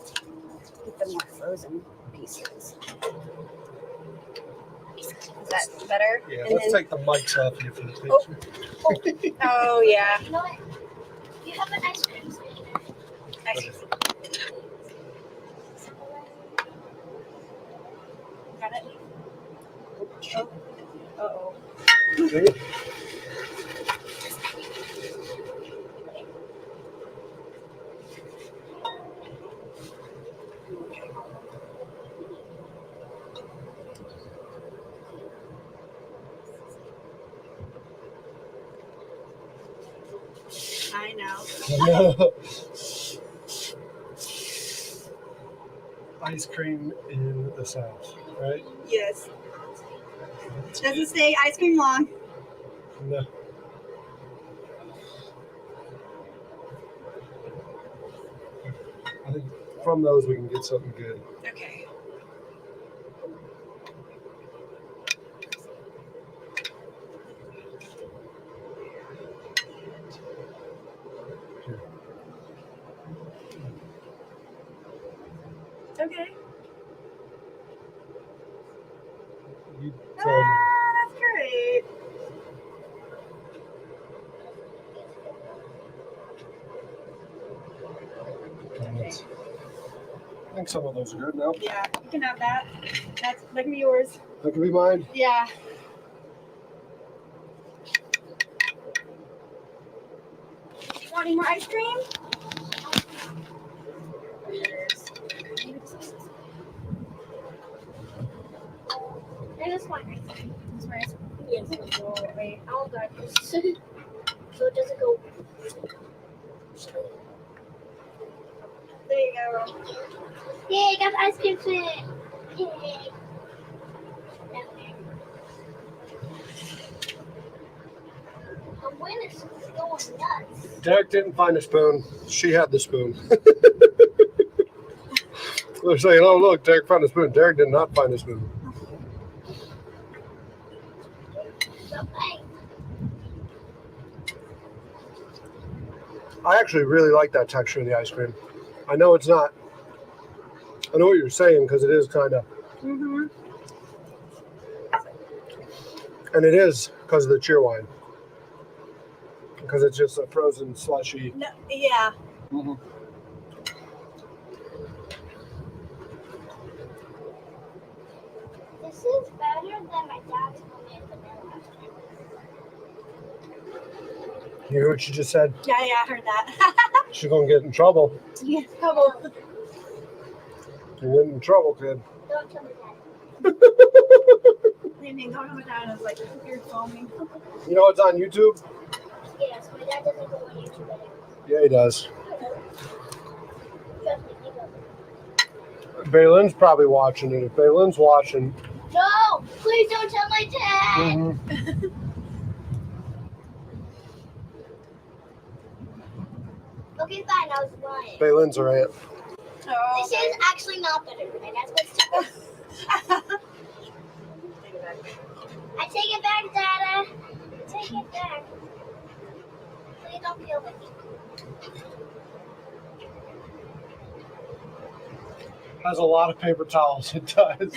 Get the more frozen pieces. Is that better? Yeah, And let's then- take the mics off you for the picture. Oh yeah. You know what? You have an ice cream sweet. Got it? Oh. Uh-oh. I know. Ice cream in the South, right? Yes. Doesn't stay ice cream long. No. I think from those we can get something good. Okay. okay. You told me. That's great. I think some of those are good now. Yeah, you can have that. That can be yours. That could be mine. Yeah. Want any more ice cream? I just want ice cream. This one is- Yes. Wait. I want that. So it doesn't go. There you go. Yay, I got ice cream for it. Yay. The wind is going nuts. Derek didn't find a spoon. She had the spoon. They're saying, oh, look, Derek found a spoon. Derek did not find a spoon. I actually really like that texture of the ice cream. I know it's not. I know what you're saying because it is kind of. Mm-hmm. And it is because of the Cheerwine. Because it's just a frozen slushy. No, yeah. Mm-hmm. This is better than my dad's homemade vanilla ice cream. You hear what she just said? Yeah, I heard that. She's going to get in trouble. Yeah, trouble. You're getting in trouble, kid. Don't tell me that. They mean, talking about that, I was like, you're foaming. You know what's on YouTube? Yes, my dad doesn't go on YouTube anymore. Yeah, he does. Trust me, he doesn't. Baylin's probably watching it. If Baylin's watching. No! Please don't tell my dad! Mm-hmm. Okay, fine, I was lying. Baylin's her aunt. Oh, This is actually not better. My dad's going to I take it back, Dada. Take it back. Please don't feel it. Has a lot of paper towels. It does.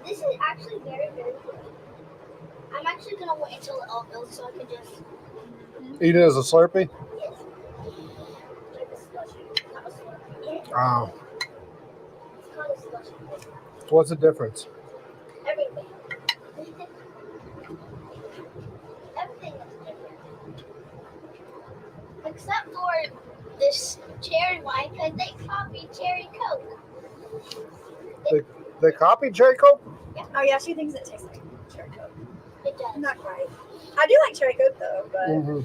This is actually very, very good. I'm actually going to wait until it all goes so I can just... Eat it as a Slurpee? Yes. Like a slushie. Not a slurpee. Wow. It's called a slushie. What's the difference? Everything. Everything is different. Except for this cherry wine, because they copied Cherry Coke. They copied Cherry Coke? Oh, yeah, she thinks it tastes like cherry coke. It does. Not quite. I do like cherry coke, though, but Mm-hmm.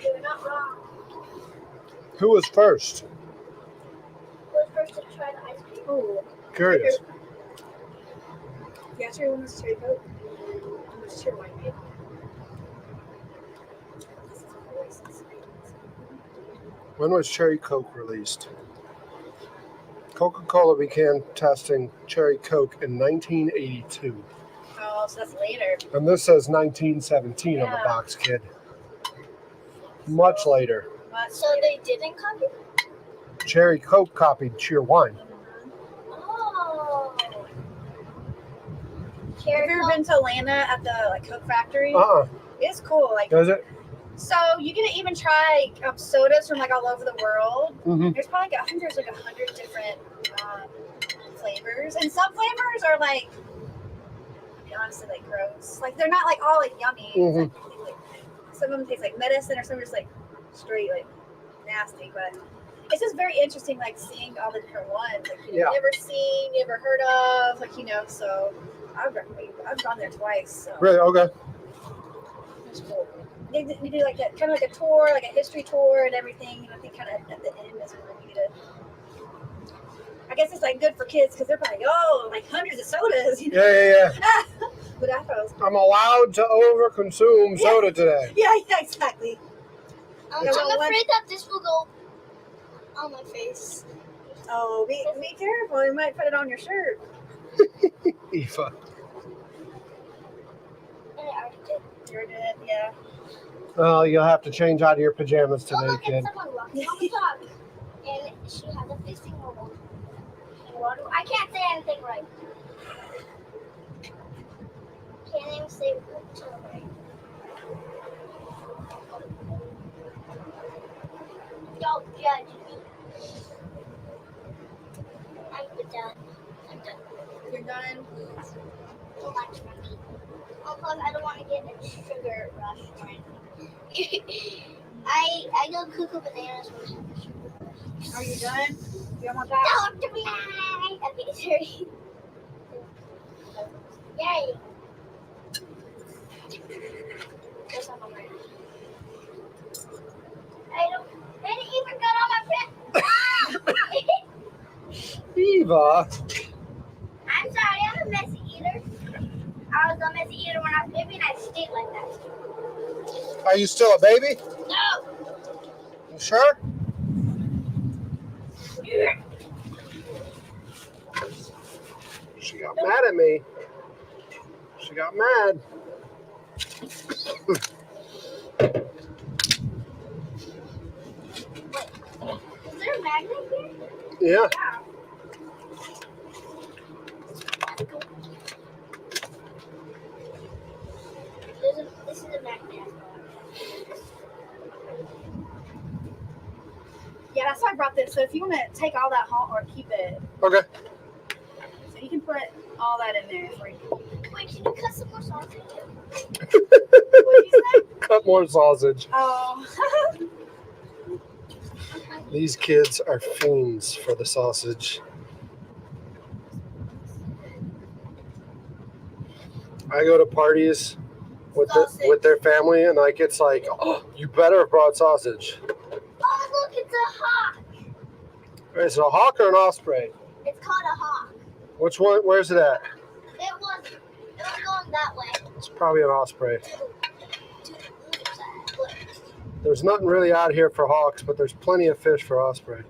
You're not wrong. Who was first? Who was first to try the ice cream? ooh. Curious. Yeah, cherry one was cherry coke. It was cherry wine, maybe. This is delicious. When was Cherry Coke released? Coca-Cola began testing Cherry Coke in 1982. Oh, so that's later. And this says 1917 on the Yeah. box, kid. Much later. But So they didn't copy? Cherry Coke copied Cheerwine. Oh. have Cherry you ever Coke. been to Atlanta at the Coke factory? Uh-uh. It's cool. Like, Does it? so you can even try sodas from like all over the world. Mm-hmm. There's probably like 100 different flavors, and some flavors are like, I mean, honestly, like gross. Like they're not like all like yummy. Mhm. It's like, some of them taste like medicine, or some are just like straight like nasty. But it's just very interesting, like seeing all the different ones, like Yeah. you've never seen, you never heard of, like So I've gone there twice. So Really? Okay. it's cool. They do like that, kind of like a tour, like a history tour and everything. And I think kind of at the end is when you get I guess it's like good for kids because they're probably like hundreds of sodas. Yeah. But I thought it was I'm allowed to overconsume soda today. yeah, exactly. I'm Yeah, well, afraid that this will go on my face. Oh, be careful. You might put it on your shirt. Eva. And I already did. You're doing it, yeah. Well, you'll have to change out of your pajamas Oh, today, look kid. at someone walking on the dog. And she has a fishing pole. I can't say anything right. Can't even say it right. Don't judge me. I'm done. I'm done. You're done. So much for me. Oh, plus I don't want to get a sugar rush or anything. I go cuckoo bananas when I have a sugar rush. Are you done? You want that? Don't be okay, sorry. Yay. Guess I'm alright. I didn't even got on my pen. Eva. I'm sorry, I'm a messy eater. I was a messy eater when I was a baby and I stayed like that. Are you still a baby? No! You sure? She got mad at me. She got mad. Is there a magnet here? Yeah. Yeah. This is a magnet. Yeah, that's why I brought this. So if you want to take all that hot or keep it, Okay. so you can put all that in there for you. Wait, can you cut some more sausage? What did you say? Cut more sausage. Oh. These kids are fiends for the sausage. I go to parties with their family, and like it's like, oh, you better have brought sausage. Oh, look, it's a hawk. Is it a hawk or an osprey? It's called a hawk. Which one? Where's it at? It was going that way. It's probably an osprey. Look. There's nothing really out here for hawks, but there's plenty of fish for osprey.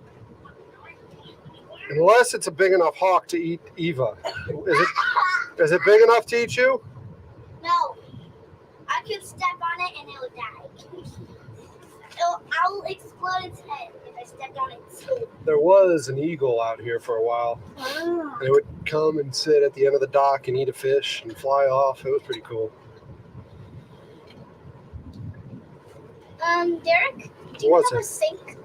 Unless it's a big enough hawk to eat Eva. Is it big enough to eat you? No. I could step on it and it would die. I'll explode its head if I stepped on it. There was an eagle out here for a while. Oh. And it would come and sit at the end of the dock and eat a fish and fly off. It was pretty cool. Derek, do you What's have it? a sink?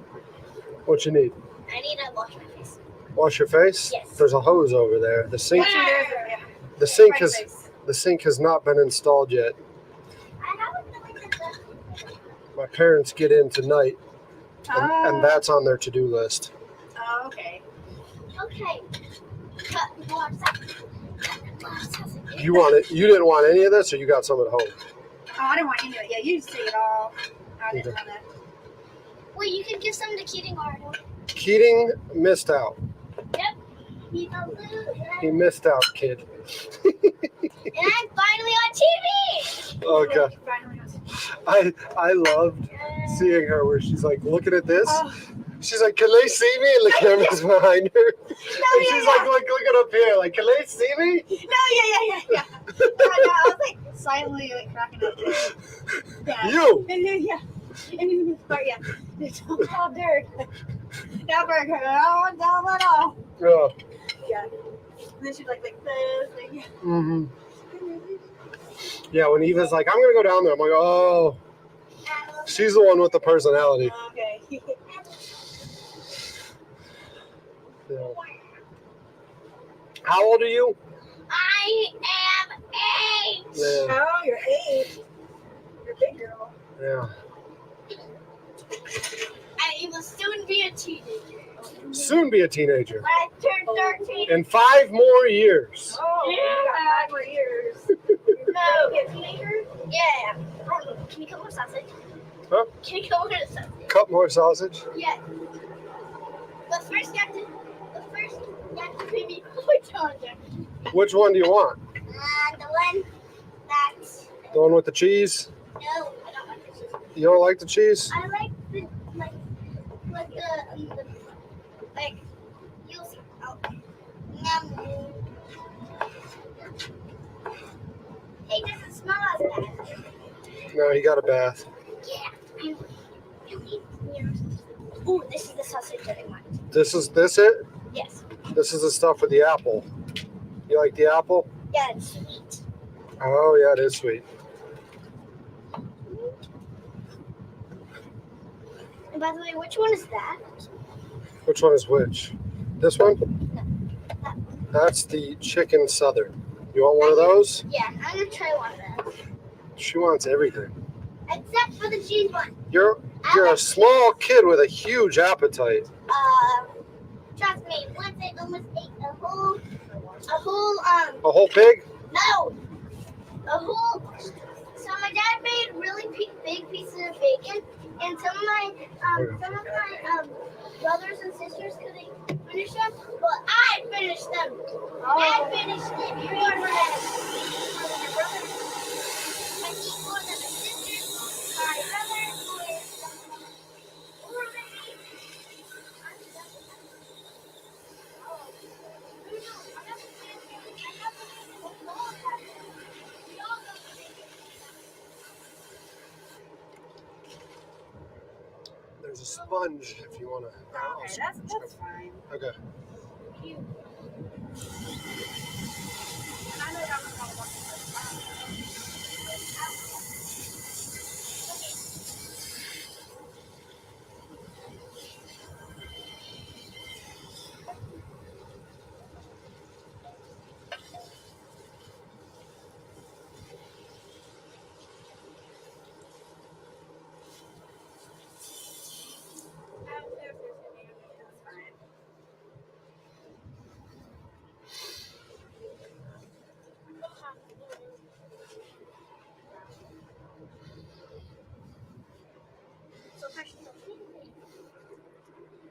What you need? I need to wash my face. Wash your face? Yes. There's a hose over there. The sink Yeah. the sink Right has face. the sink has not been installed yet. I haven't really did that. My parents get in tonight and Oh. that's on their to-do list. Oh, okay. Okay. Cut more sausage. You want it? You didn't want any of this, or you got some at home? Oh, I didn't want any of it. Yeah, you see it all. I didn't want to. Wait, you can give some to Keating Arnold. Keating missed out. Yep. He's a loser. He missed out, kid. And I'm finally on TV. Oh god, Finally. I loved seeing her where she's like looking at this. Oh. She's like, "Can they see me?" And the camera's behind her. And she's like, looking up here, like, "Can they see me?" No, yeah. No, I was like silently like cracking up. Yeah. You. Yeah. And in this part, yeah. It's all dirt. That burger. I don't want at all. Yeah. Yeah. And then she's like this. Like, yeah. Mm-hmm. Yeah. When Eva's like, "I'm gonna go down there," I'm like, "Oh." She's the one with the personality. Okay. Yeah. How old are you? I am 8. Yeah. Oh, you're 8. You're a big girl. Yeah. I will soon be a teenager. Soon be a teenager. When I turn 13. In 5 more years. Oh, you got 5 more years. No. Be a teenager? Yeah. Can you cut more sausage? Huh? Can you cut more sausage? Cut more sausage. Yeah. But first you have to pay me $4. Which one do you want? The one that's The one with the cheese? no, I don't like this. You don't like the cheese? I like the like you'll see. Oh. It doesn't smell as bad. No, he got a bath. Yeah. Ooh, this is the sausage that I want. This it? Yes. This is the stuff with the apple. You like the apple? Yeah, it's sweet. Oh, yeah, it is sweet. And by the way, which one is that? Which one is which? This one? That. That's the chicken southern. You want one of those? Yeah, I'm gonna try one of those. She wants everything. Except for the cheese one. You're a small kid with a huge appetite. Trust me, once I almost ate A whole pig? no, a whole. So my dad made really big pieces of bacon, and some of my brothers and sisters couldn't finish them, but I finished them. I finished it more than my brothers. I eat more than my sisters, my brothers, or maybe. There's a sponge if you want to. Okay, that's fine. Okay. And I know that was not working.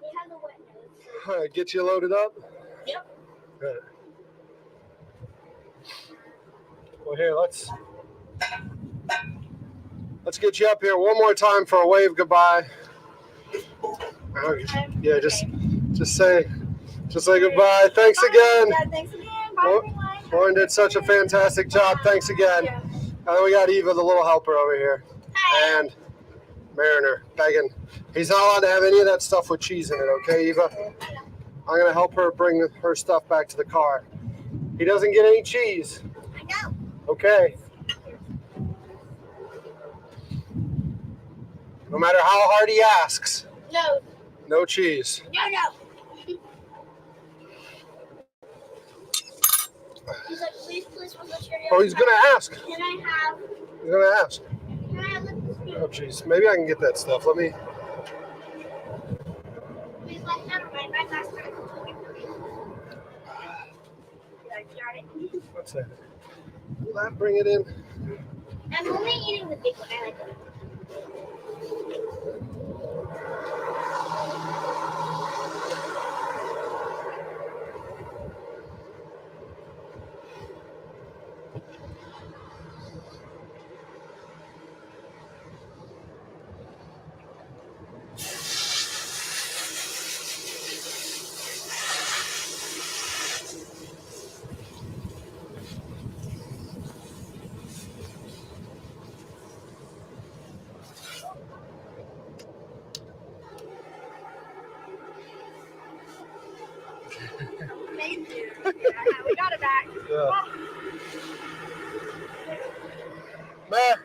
They have the wet nose. All right, get you loaded up? Yep. Good. Well, here, let's get you up here one more time for a wave goodbye. Yeah, just say goodbye. Thanks again. Yeah, thanks again. Bye, everyone. Lauren did such a fantastic job. Thanks again. And then we got Eva, the little helper over here. Hi. And Mariner begging. He's not allowed to have any of that stuff with cheese in it, okay, Eva? I'm going to help her bring her stuff back to the car. He doesn't get any cheese. I know. Okay. No matter how hard he asks. No. No cheese. No. He's like, please, with the cherry. Oh, he's going to ask. Can I have? He's going to ask. Can I have this? Oh, jeez. Maybe I can get that stuff. Let me. He's like, never mind. My last time. What's that? Will that bring it in? I'm only eating the big one. I like it. Thank you. Yeah, we got it back. Yeah. Oh. Meh.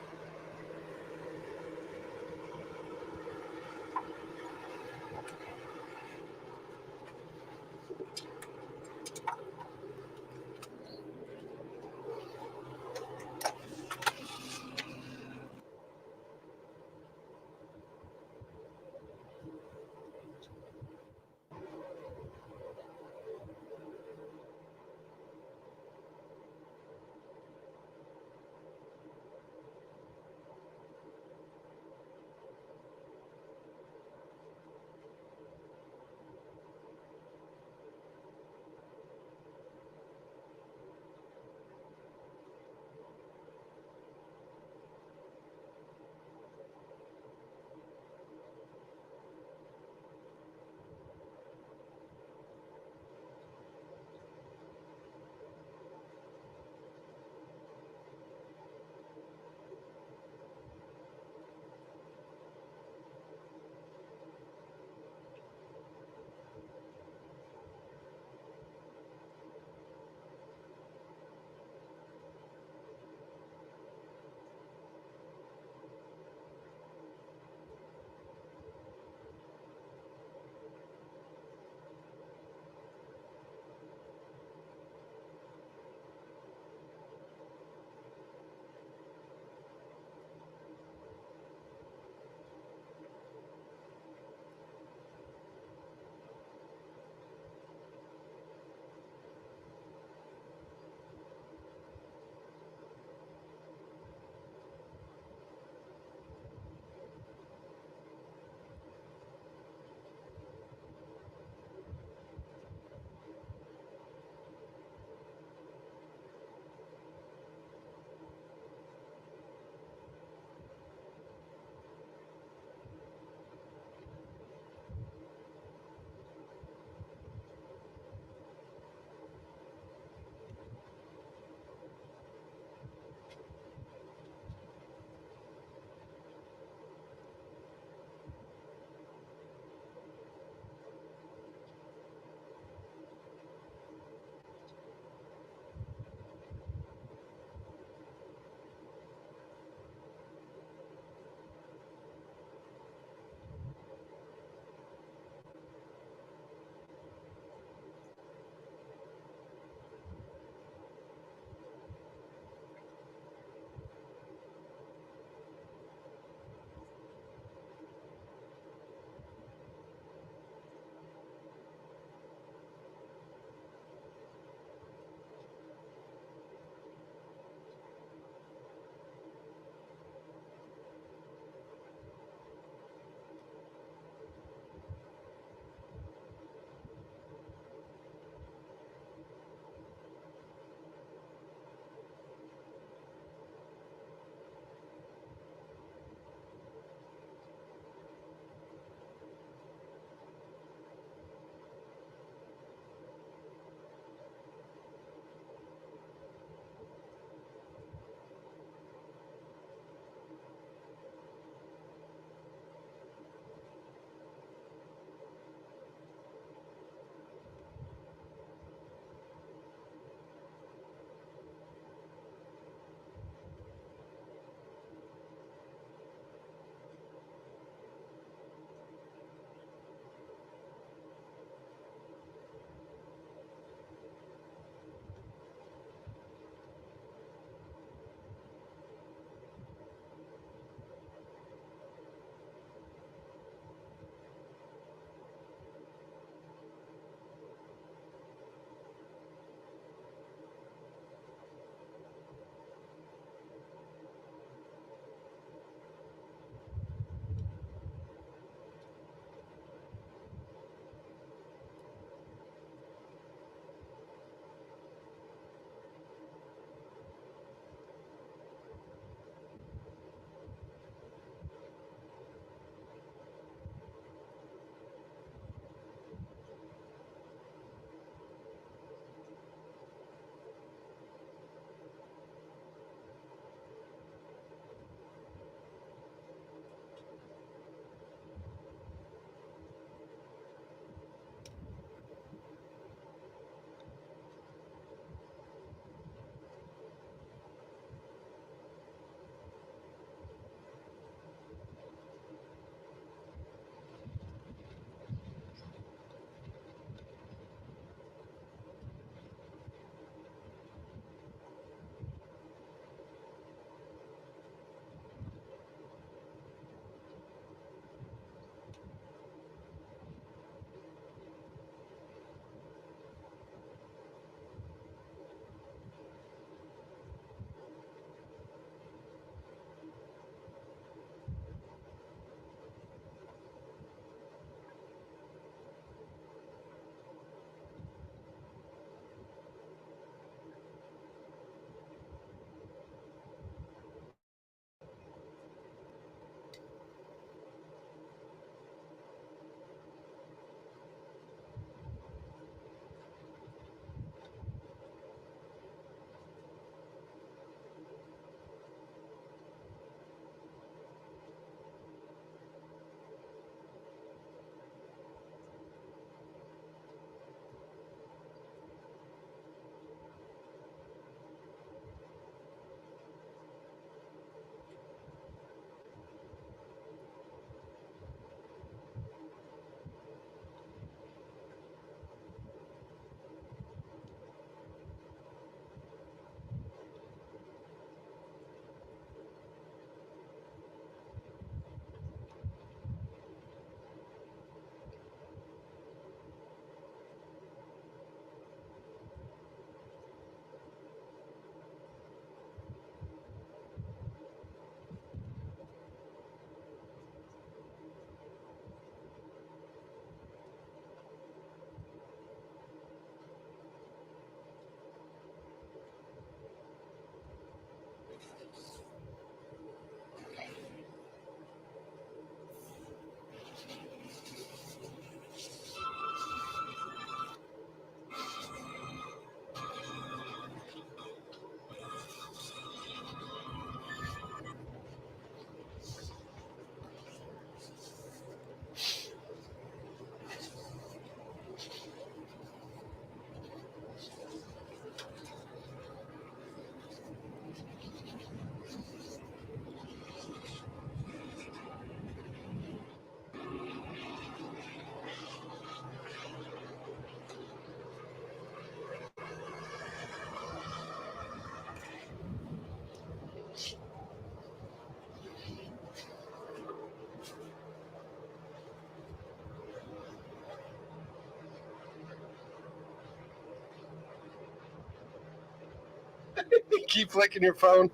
Keep flicking your phone.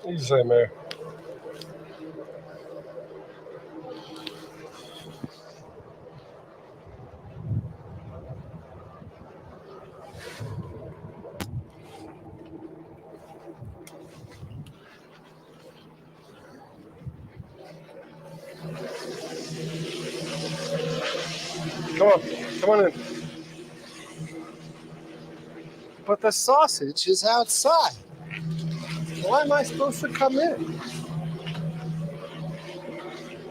What do you say, Mayor? Come on in. But the sausage is outside. Why am I supposed to come in?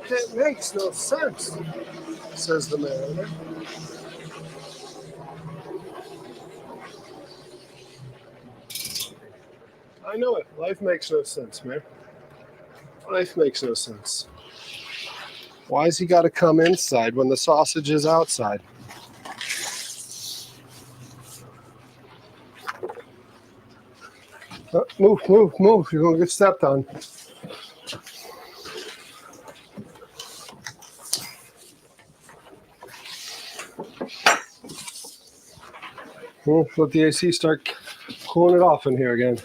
It makes no sense, says the mariner. I know it. Life makes no sense, man. Life makes no sense. Why has he got to come inside when the sausage is outside? Move. You're going to get stepped on. Let the AC start cooling it off in here again.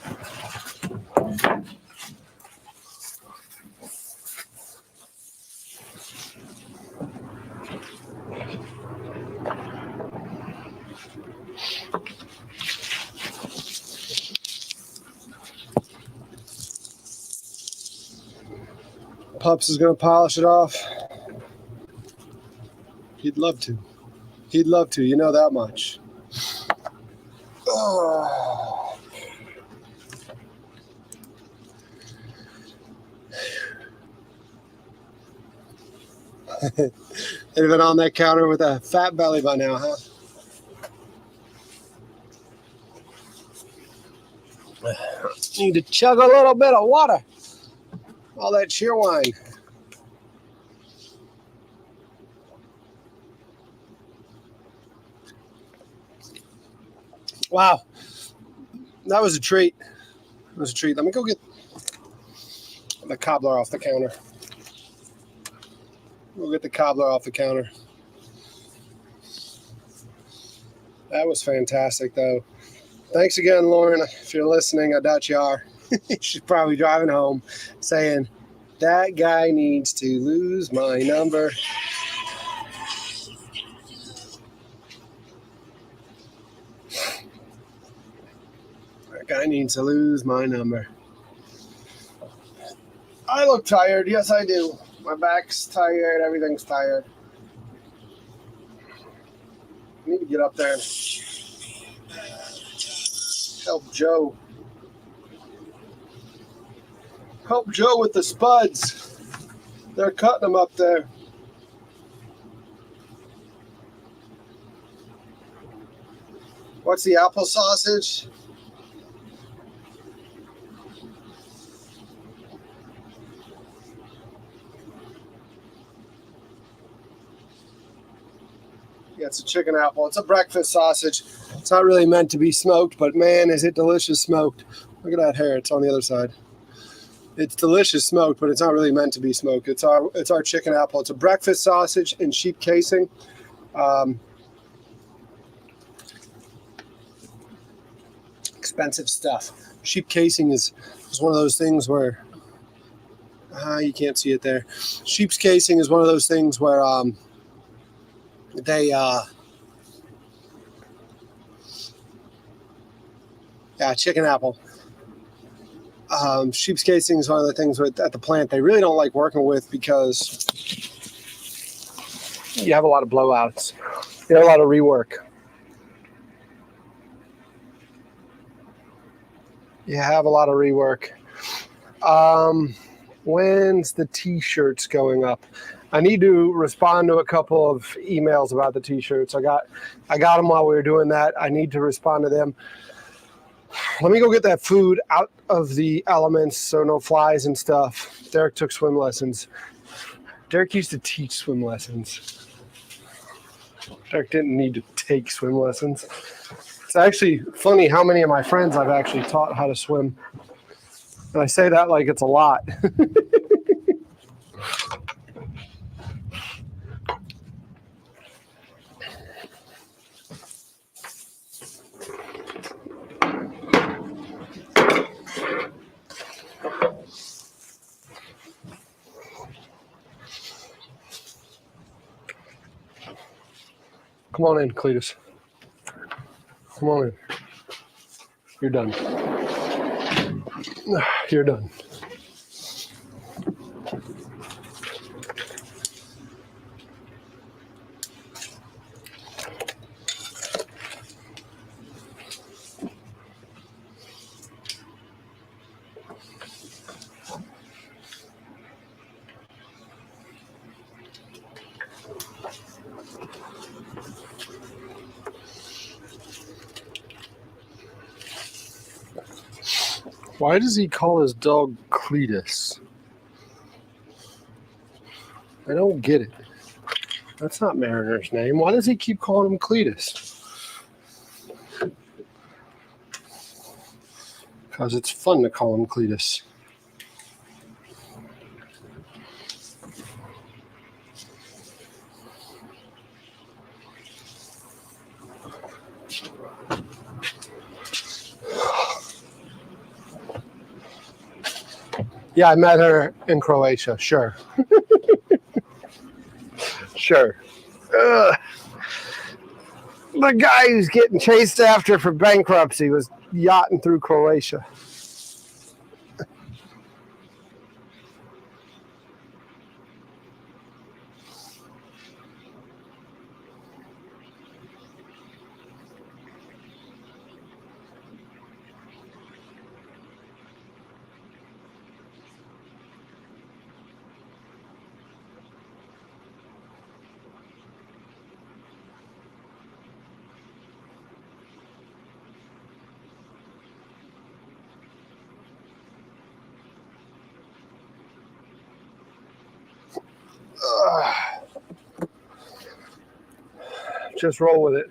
Pups is going to polish it off. He'd love to. He'd love to. You know that much. Oh. They'd have been on that counter with a fat belly by now, huh? Need to chug a little bit of water. All that Cheerwine. Wow. That was a treat. It was a treat. Let me go get the cobbler off the counter. We'll get the cobbler off the counter. That was fantastic, though. Thanks again, Lauren. If you're listening, I doubt you are. She's probably driving home saying, that guy needs to lose my number. That guy needs to lose my number. I look tired. Yes, I do. My back's tired. Everything's tired. I need to get up there and help Joe. Help Joe with the spuds. They're cutting them up there. What's the apple sausage? Yeah, it's a chicken apple. It's a breakfast sausage. It's not really meant to be smoked, but man, is it delicious smoked. Look at that hair. It's on the other side. It's delicious smoked, but it's not really meant to be smoked. It's our chicken apple. It's a breakfast sausage in sheep casing. Expensive stuff. Sheep casing is one of those things where you can't see it there. Sheep's casing is one of those things where chicken apple. Sheep's casing is one of the things at the plant they really don't like working with because you have a lot of blowouts. You have a lot of rework. When's the t-shirts going up? I need to respond to a couple of emails about the t-shirts. I got them while we were doing that. I need to respond to them. Let me go get that food out of the elements so no flies and stuff. Derek took swim lessons. Derek used to teach swim lessons. Derek didn't need to take swim lessons. It's actually funny how many of my friends I've actually taught how to swim. And I say that like it's a lot. Come on in, Cletus. Come on in. You're done. You're done. Why does he call his dog Cletus? I don't get it. That's not Mariner's name. Why does he keep calling him Cletus? Because it's fun to call him Cletus. Yeah, I met her in Croatia. Sure. Sure. The guy who's getting chased after for bankruptcy was yachting through Croatia. Just roll with it.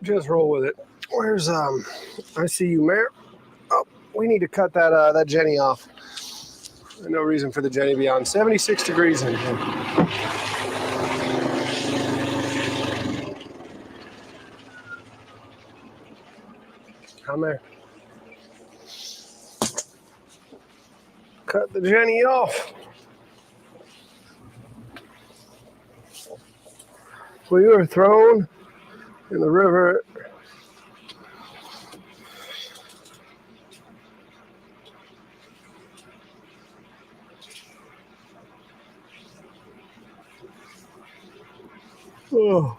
Just roll with it. Where's I see you, Mayor. Oh, we need to cut that Jenny off. No reason for the Jenny to be on. 76 degrees in here. Come there. Cut the Jenny off. We were thrown in the river. Oh.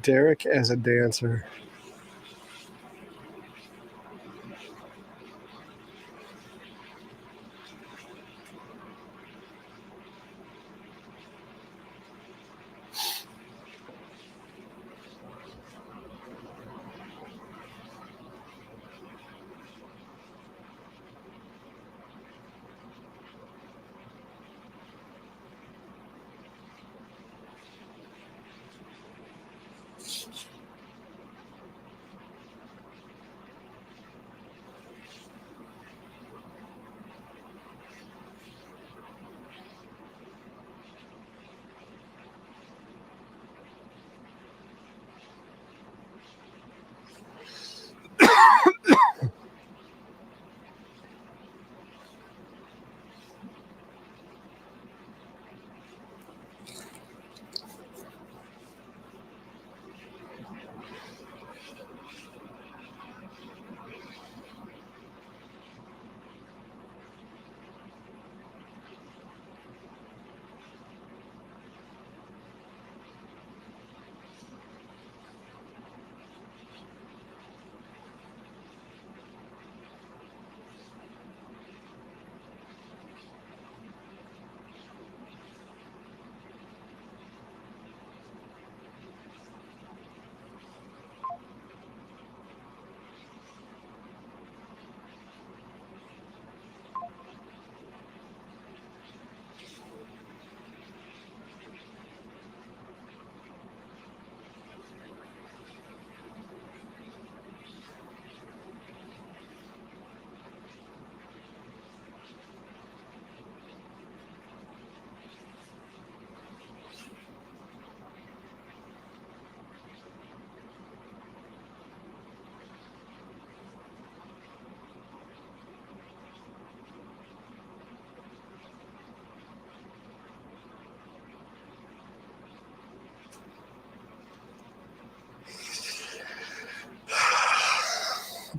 Derek as a dancer.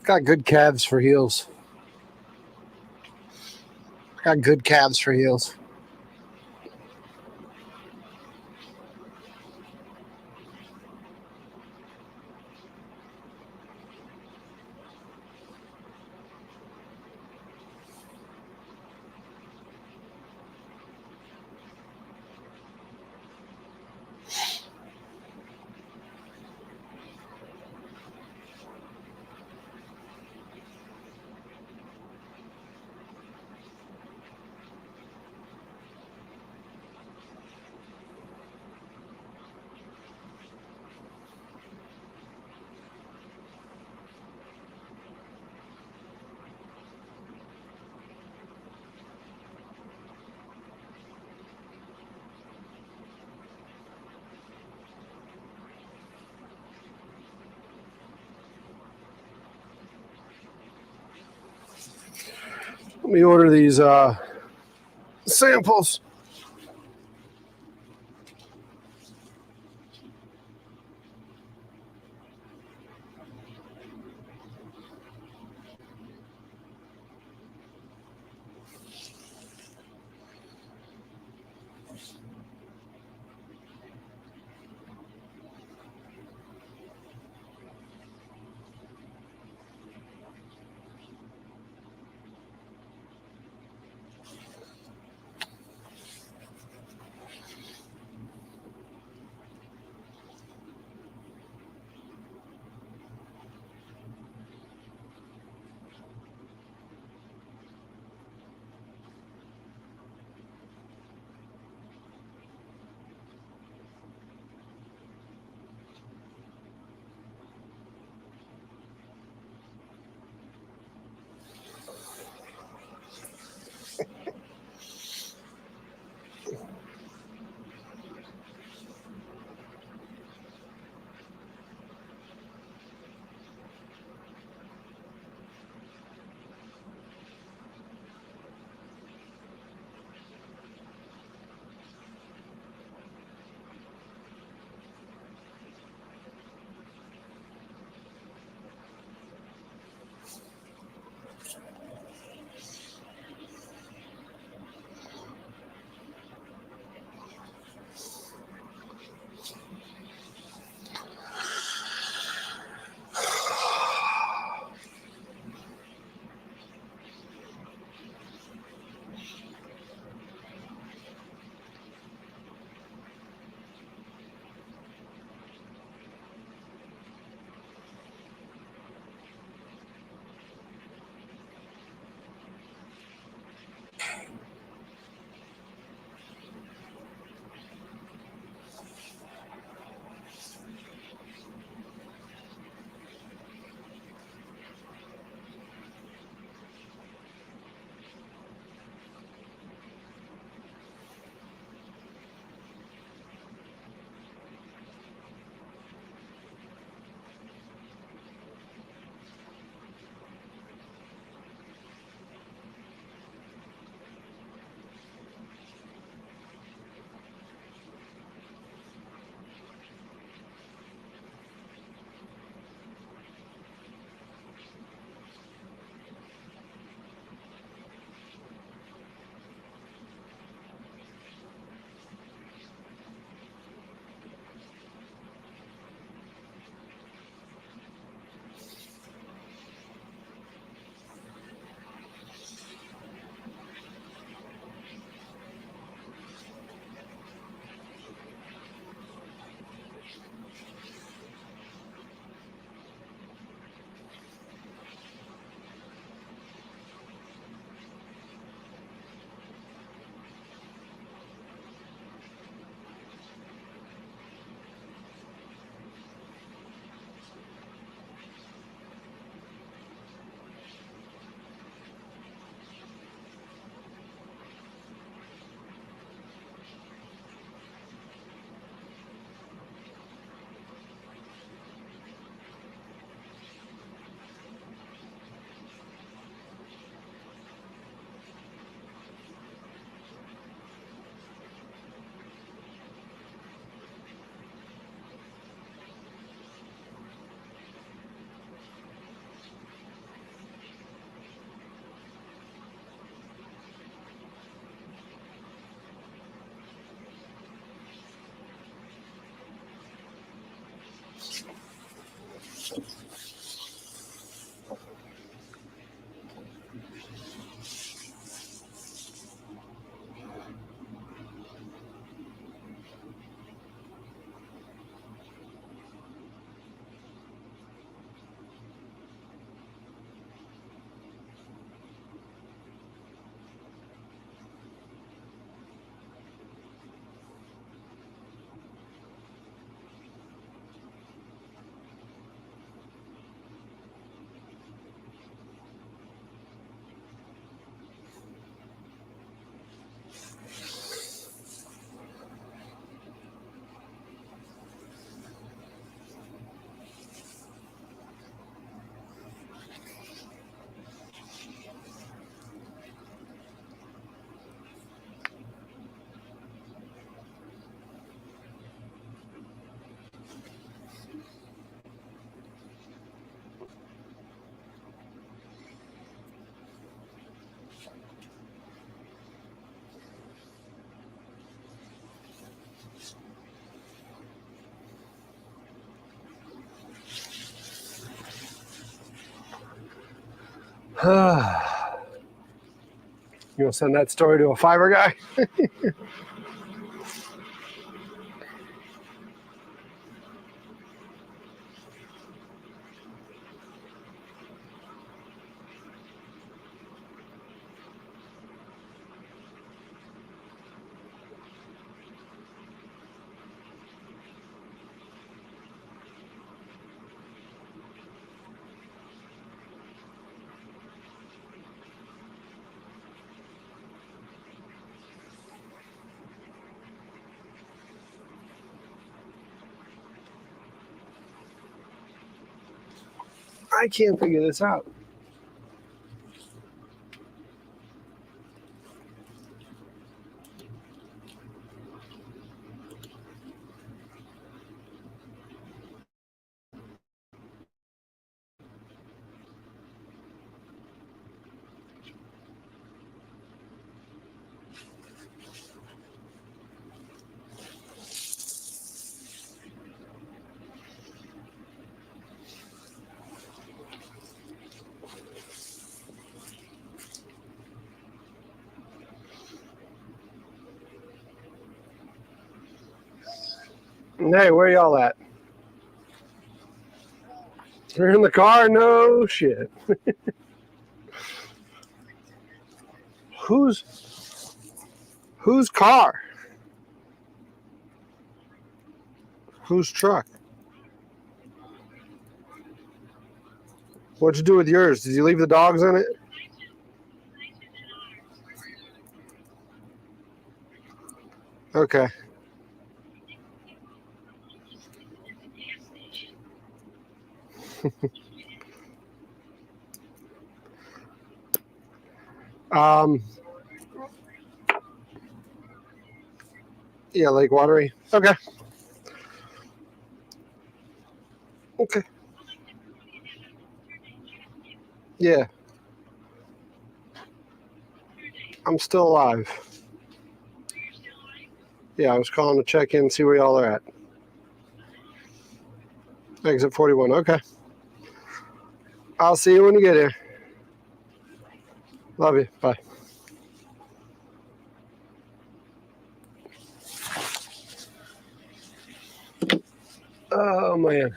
Got good calves for heels. Got good calves for heels. Let me order these samples. You gonna send that story to a fiber guy? I can't figure this out. Hey, where y'all at? You're in the car? No shit. Whose car? Whose truck? What'd you do with yours? Did you leave the dogs in it? Okay. Yeah, Lake Watery. Okay. Okay. Yeah. I'm still alive. Yeah, I was calling to check in, see where y'all are at. Exit 41. Okay. I'll see you when you get here. Love you. Bye. Oh, man.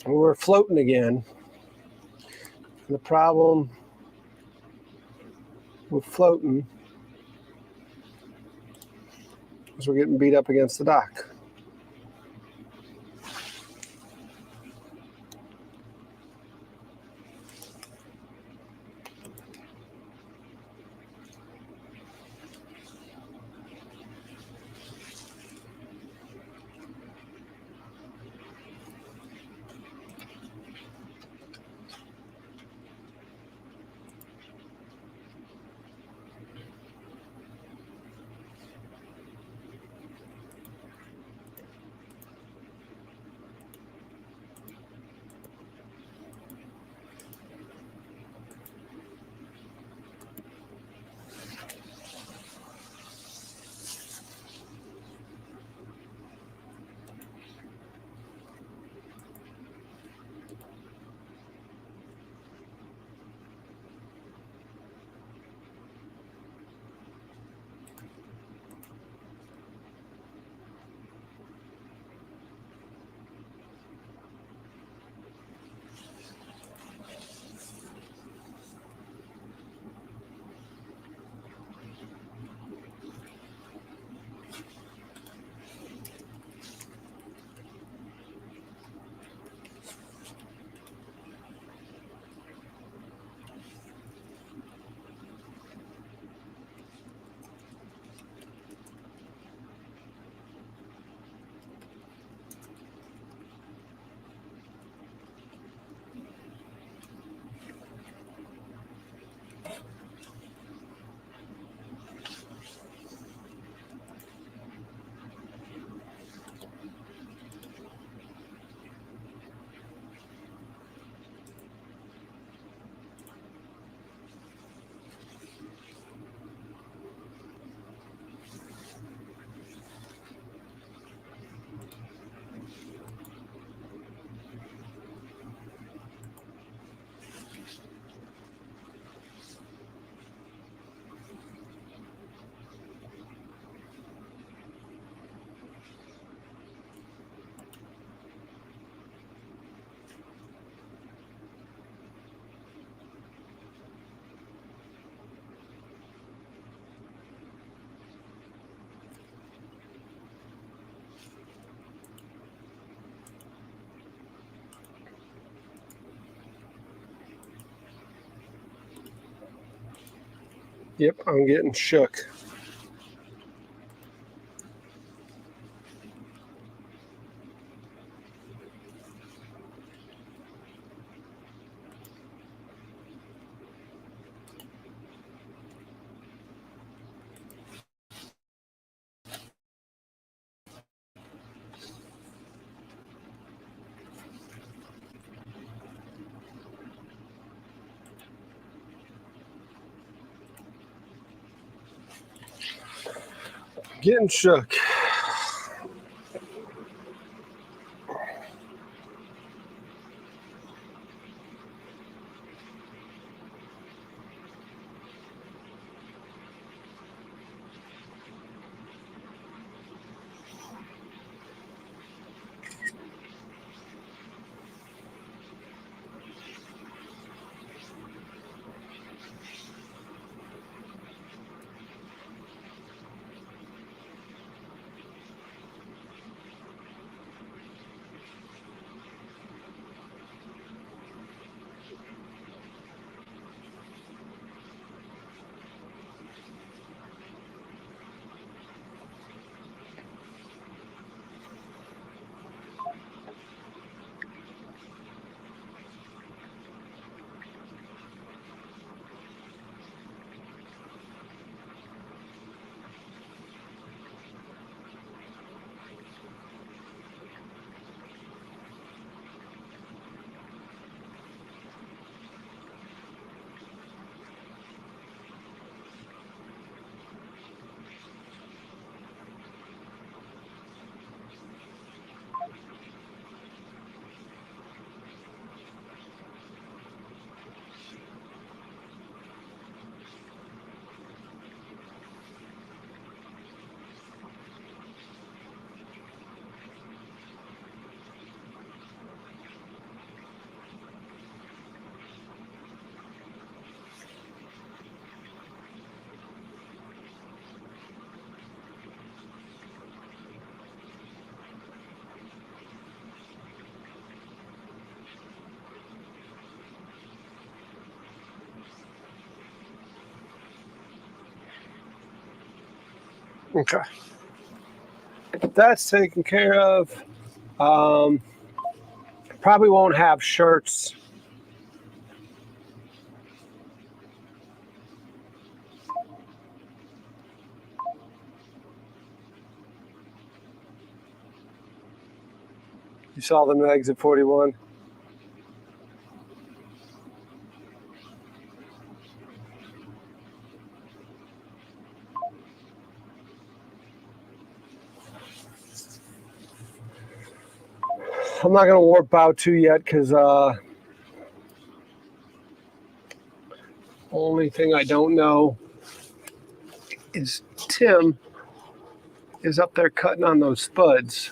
We're floating again. The problem with floating is we're getting beat up against the dock. Yep, I'm getting shook. Getting shook. Okay. That's taken care of. Probably won't have shirts. You saw them eggs at 41? I'm not going to warp bow 2 yet because only thing I don't know is Tim is up there cutting on those spuds.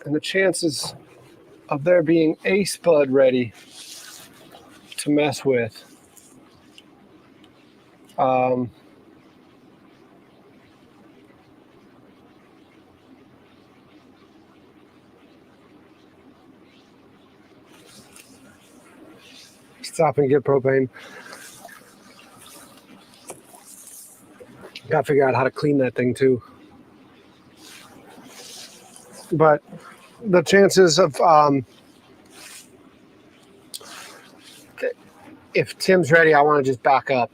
And the chances of there being a spud ready to mess with. Stop and get propane. Got to figure out how to clean that thing too. But the chances of if Tim's ready, I want to just back up,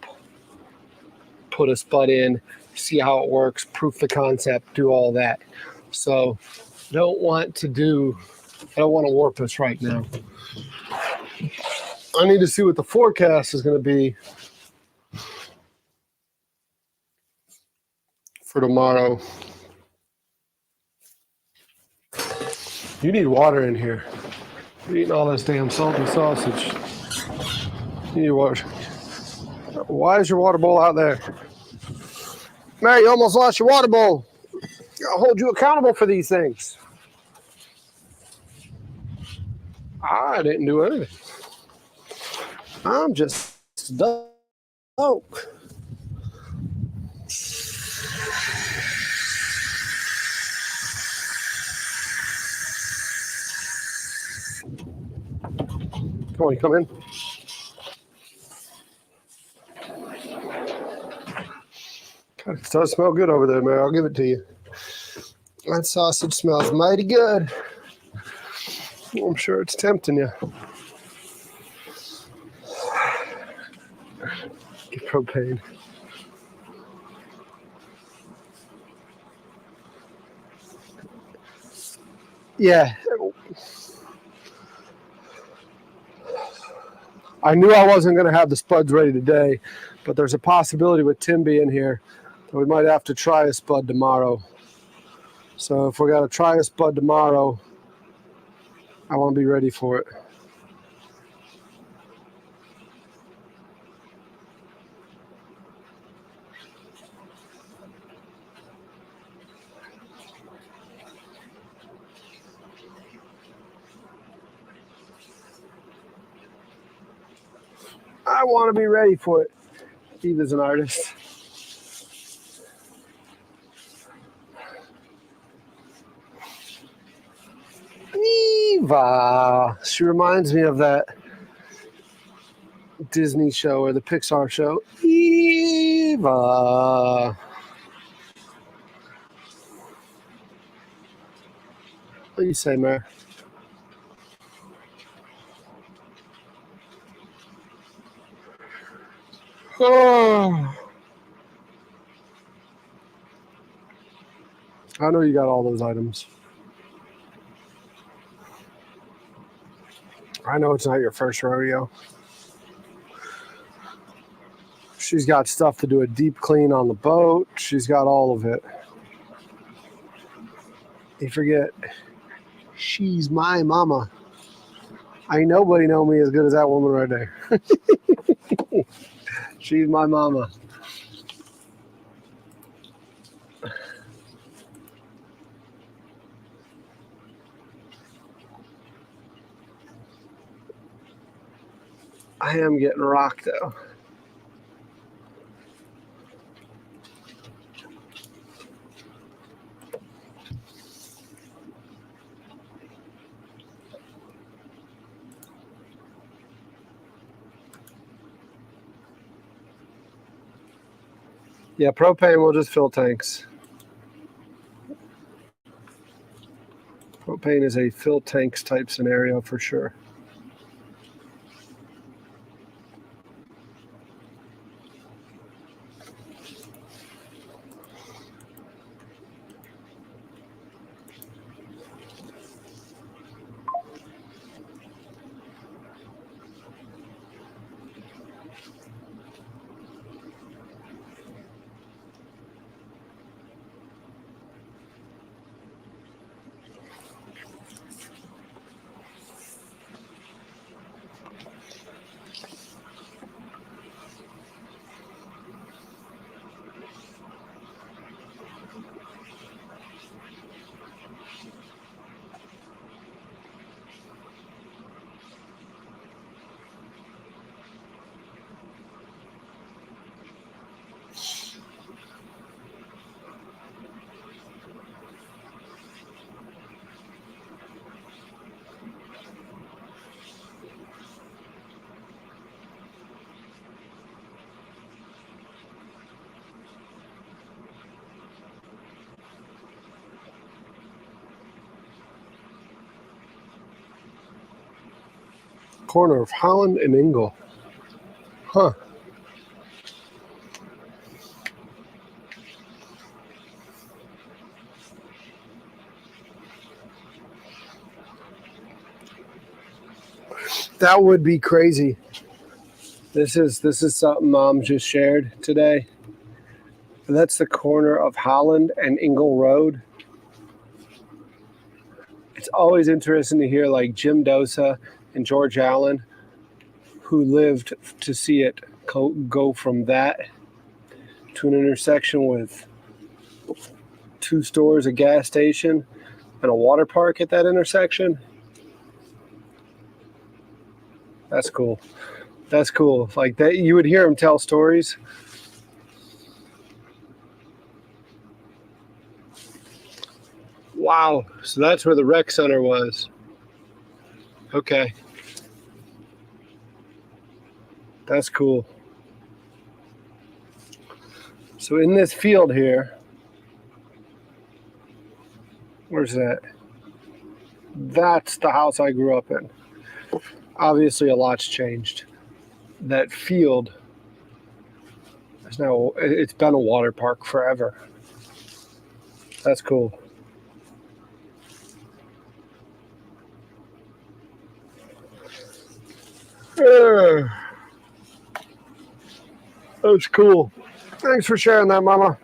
put a spud in, see how it works, proof the concept, do all that. So I don't want to warp this right now. I need to see what the forecast is going to be for tomorrow. You need water in here. You're eating all this damn salty sausage. You need water. Why is your water bowl out there? Mary, you almost lost your water bowl. I'll hold you accountable for these things. I didn't do anything. I'm just dope. Come on, you come in. does smell good over there, man. I'll give it to you. That sausage smells mighty good. I'm sure it's tempting you. Get propane. Yeah. I knew I wasn't going to have the spuds ready today, but there's a possibility with Tim being here that we might have to try a spud tomorrow. So if we're going to try a spud tomorrow, I want to be ready for it. I want to be ready for it. Steve is an artist. Eva. She reminds me of that Disney show or the Pixar show. Eva. What do you say, Mayor? Oh. I know you got all those items. I know it's not your first rodeo. She's got stuff to do a deep clean on the boat. She's got all of it. You forget, she's my mama. Ain't nobody know me as good as that woman right there. She's my mama. I am getting rocked though. Yeah, propane will just fill tanks. Propane is a fill tanks type scenario for sure. Corner of Holland and Ingle. Huh. That would be crazy. This is something Mom just shared today. That's the corner of Holland and Ingle Road. It's always interesting to hear like Jim Dosa and George Allen, who lived to see it go from that to an intersection with 2 stores, a gas station, and a water park at that intersection. That's cool. That's cool. Like that, you would hear him tell stories. Wow. So that's where the rec center was. Okay. That's cool. So in this field here, where's that? That's the house I grew up in. Obviously, a lot's changed. That field is now, it's been a water park forever. That's cool. That's cool. Thanks for sharing that, Mama.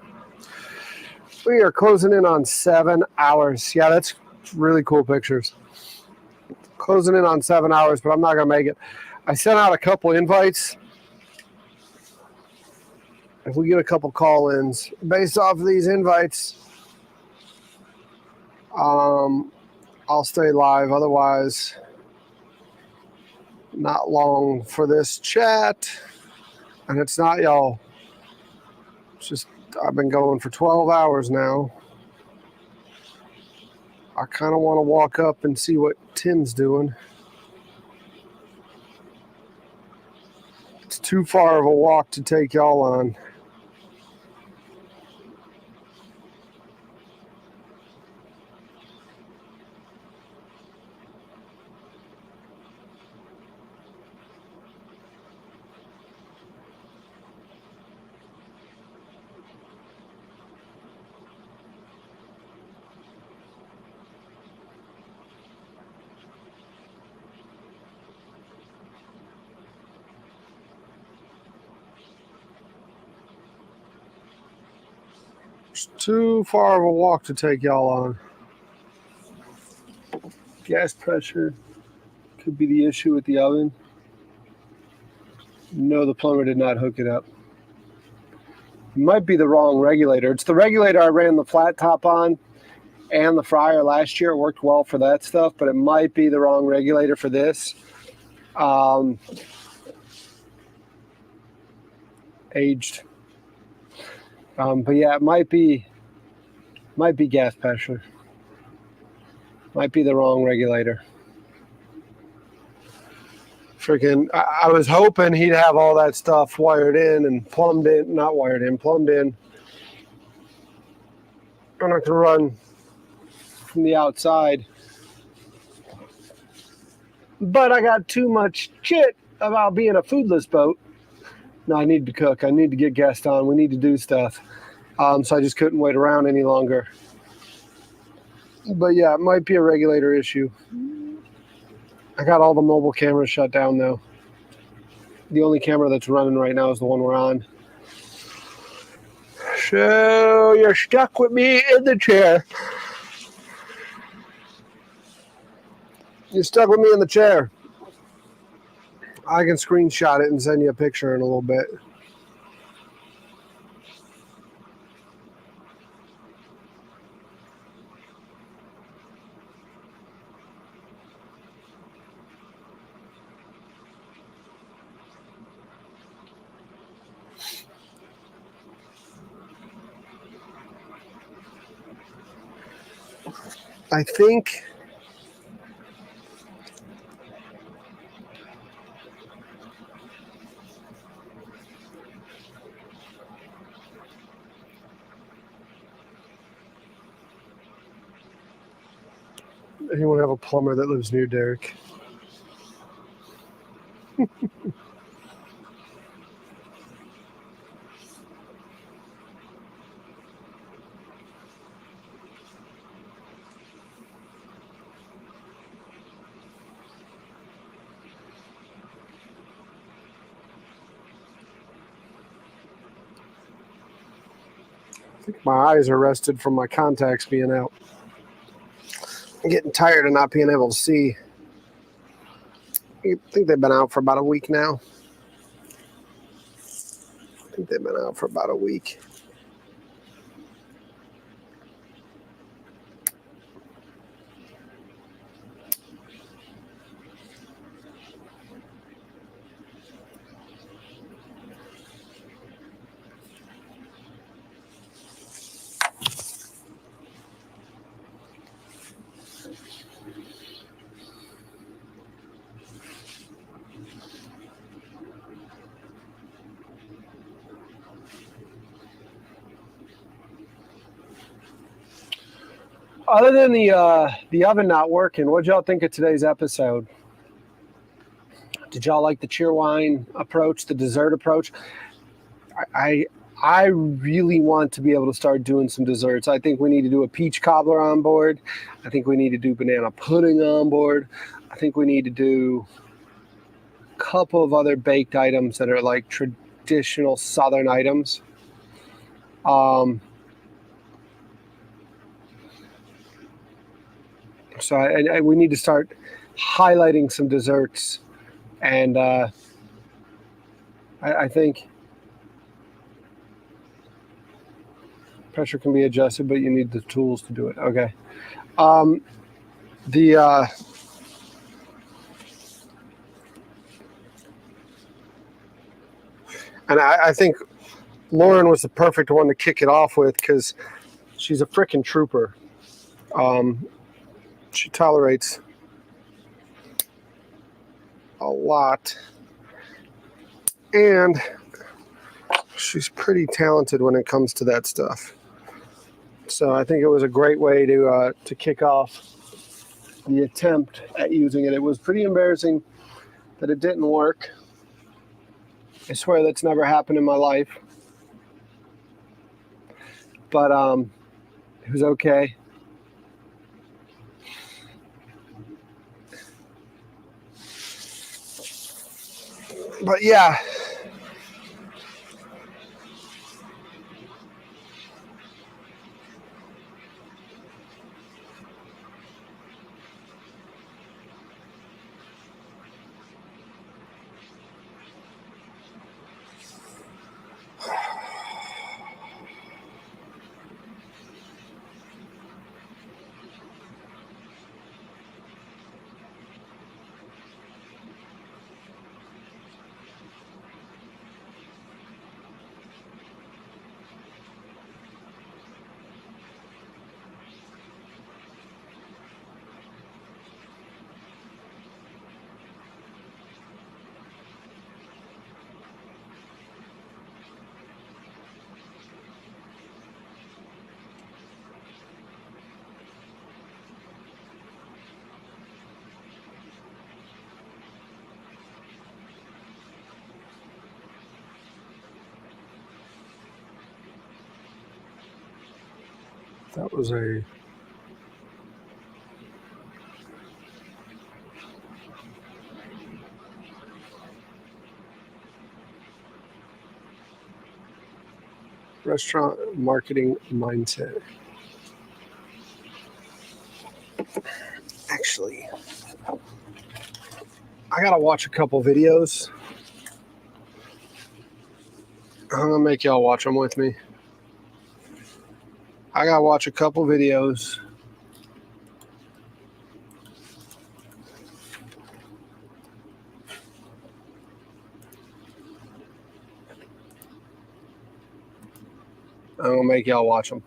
We are closing in on 7 hours. Yeah, that's really cool pictures. Closing in on 7 hours, but I'm not going to make it. I sent out a couple invites. If we get a couple call-ins based off of these invites, I'll stay live. Otherwise, not long for this chat. And it's not y'all. It's just I've been going for 12 hours now. I kind of want to walk up and see what Tim's doing. It's too far of a walk to take y'all on. It's too far of a walk to take y'all on. Gas pressure could be the issue with the oven. No, the plumber did not hook it up. It might be the wrong regulator. It's the regulator I ran the flat top on and the fryer last year. It worked well for that stuff, but it might be the wrong regulator for this. Aged. But yeah, it might be gas pressure. Might be the wrong regulator. Freaking, I was hoping he'd have all that stuff wired in and plumbed in, not wired in, plumbed in. I'm not gonna run from the outside. But I got too much shit about being a foodless boat. No, I need to cook. I need to get guests on. We need to do stuff. So I just couldn't wait around any longer. But yeah, it might be a regulator issue. I got all the mobile cameras shut down though. The only camera that's running right now is the one we're on. So you're stuck with me in the chair. You're stuck with me in the chair. I can screenshot it and send you a picture in a little bit. I think anyone have a plumber that lives near Derek? I think my eyes are rested from my contacts being out. I'm getting tired of not being able to see. I think they've been out for about a week now. I think they've been out for about a week. Other than the oven not working, what'd y'all think of today's episode? Did y'all like the Cheerwine approach, the dessert approach? I really want to be able to start doing some desserts. I think we need to do a peach cobbler on board. I think we need to do banana pudding on board. I think we need to do a couple of other baked items that are like traditional Southern items. So we need to start highlighting some desserts, and I think pressure can be adjusted, but you need the tools to do it. Okay. And I think Lauren was the perfect one to kick it off with because she's a freaking trooper. She tolerates a lot, and she's pretty talented when it comes to that stuff. So I think it was a great way to kick off the attempt at using it. It was pretty embarrassing that it didn't work. I swear that's never happened in my life. But it was okay. But yeah. That was a restaurant marketing mindset. Actually, I gotta watch a couple videos. I'm gonna make y'all watch them with me. I gotta watch a couple videos. I'm gonna make y'all watch them.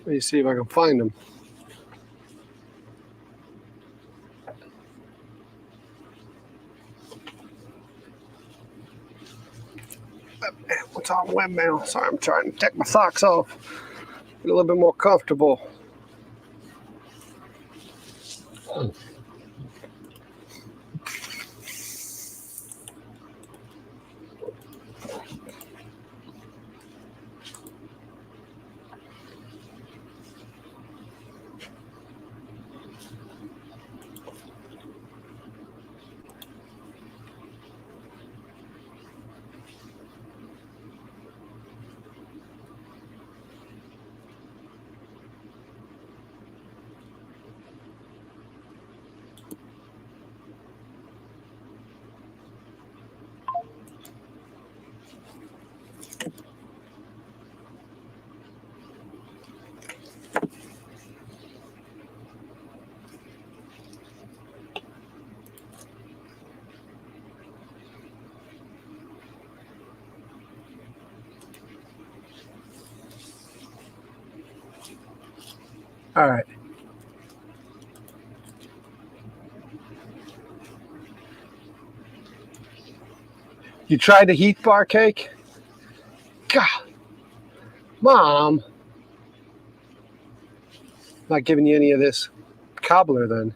Let me see if I can find them. What's on webmail? Sorry, I'm trying to take my socks off. Get a little bit more comfortable. All right. You tried the Heath bar cake? God. Mom. Not giving you any of this cobbler then.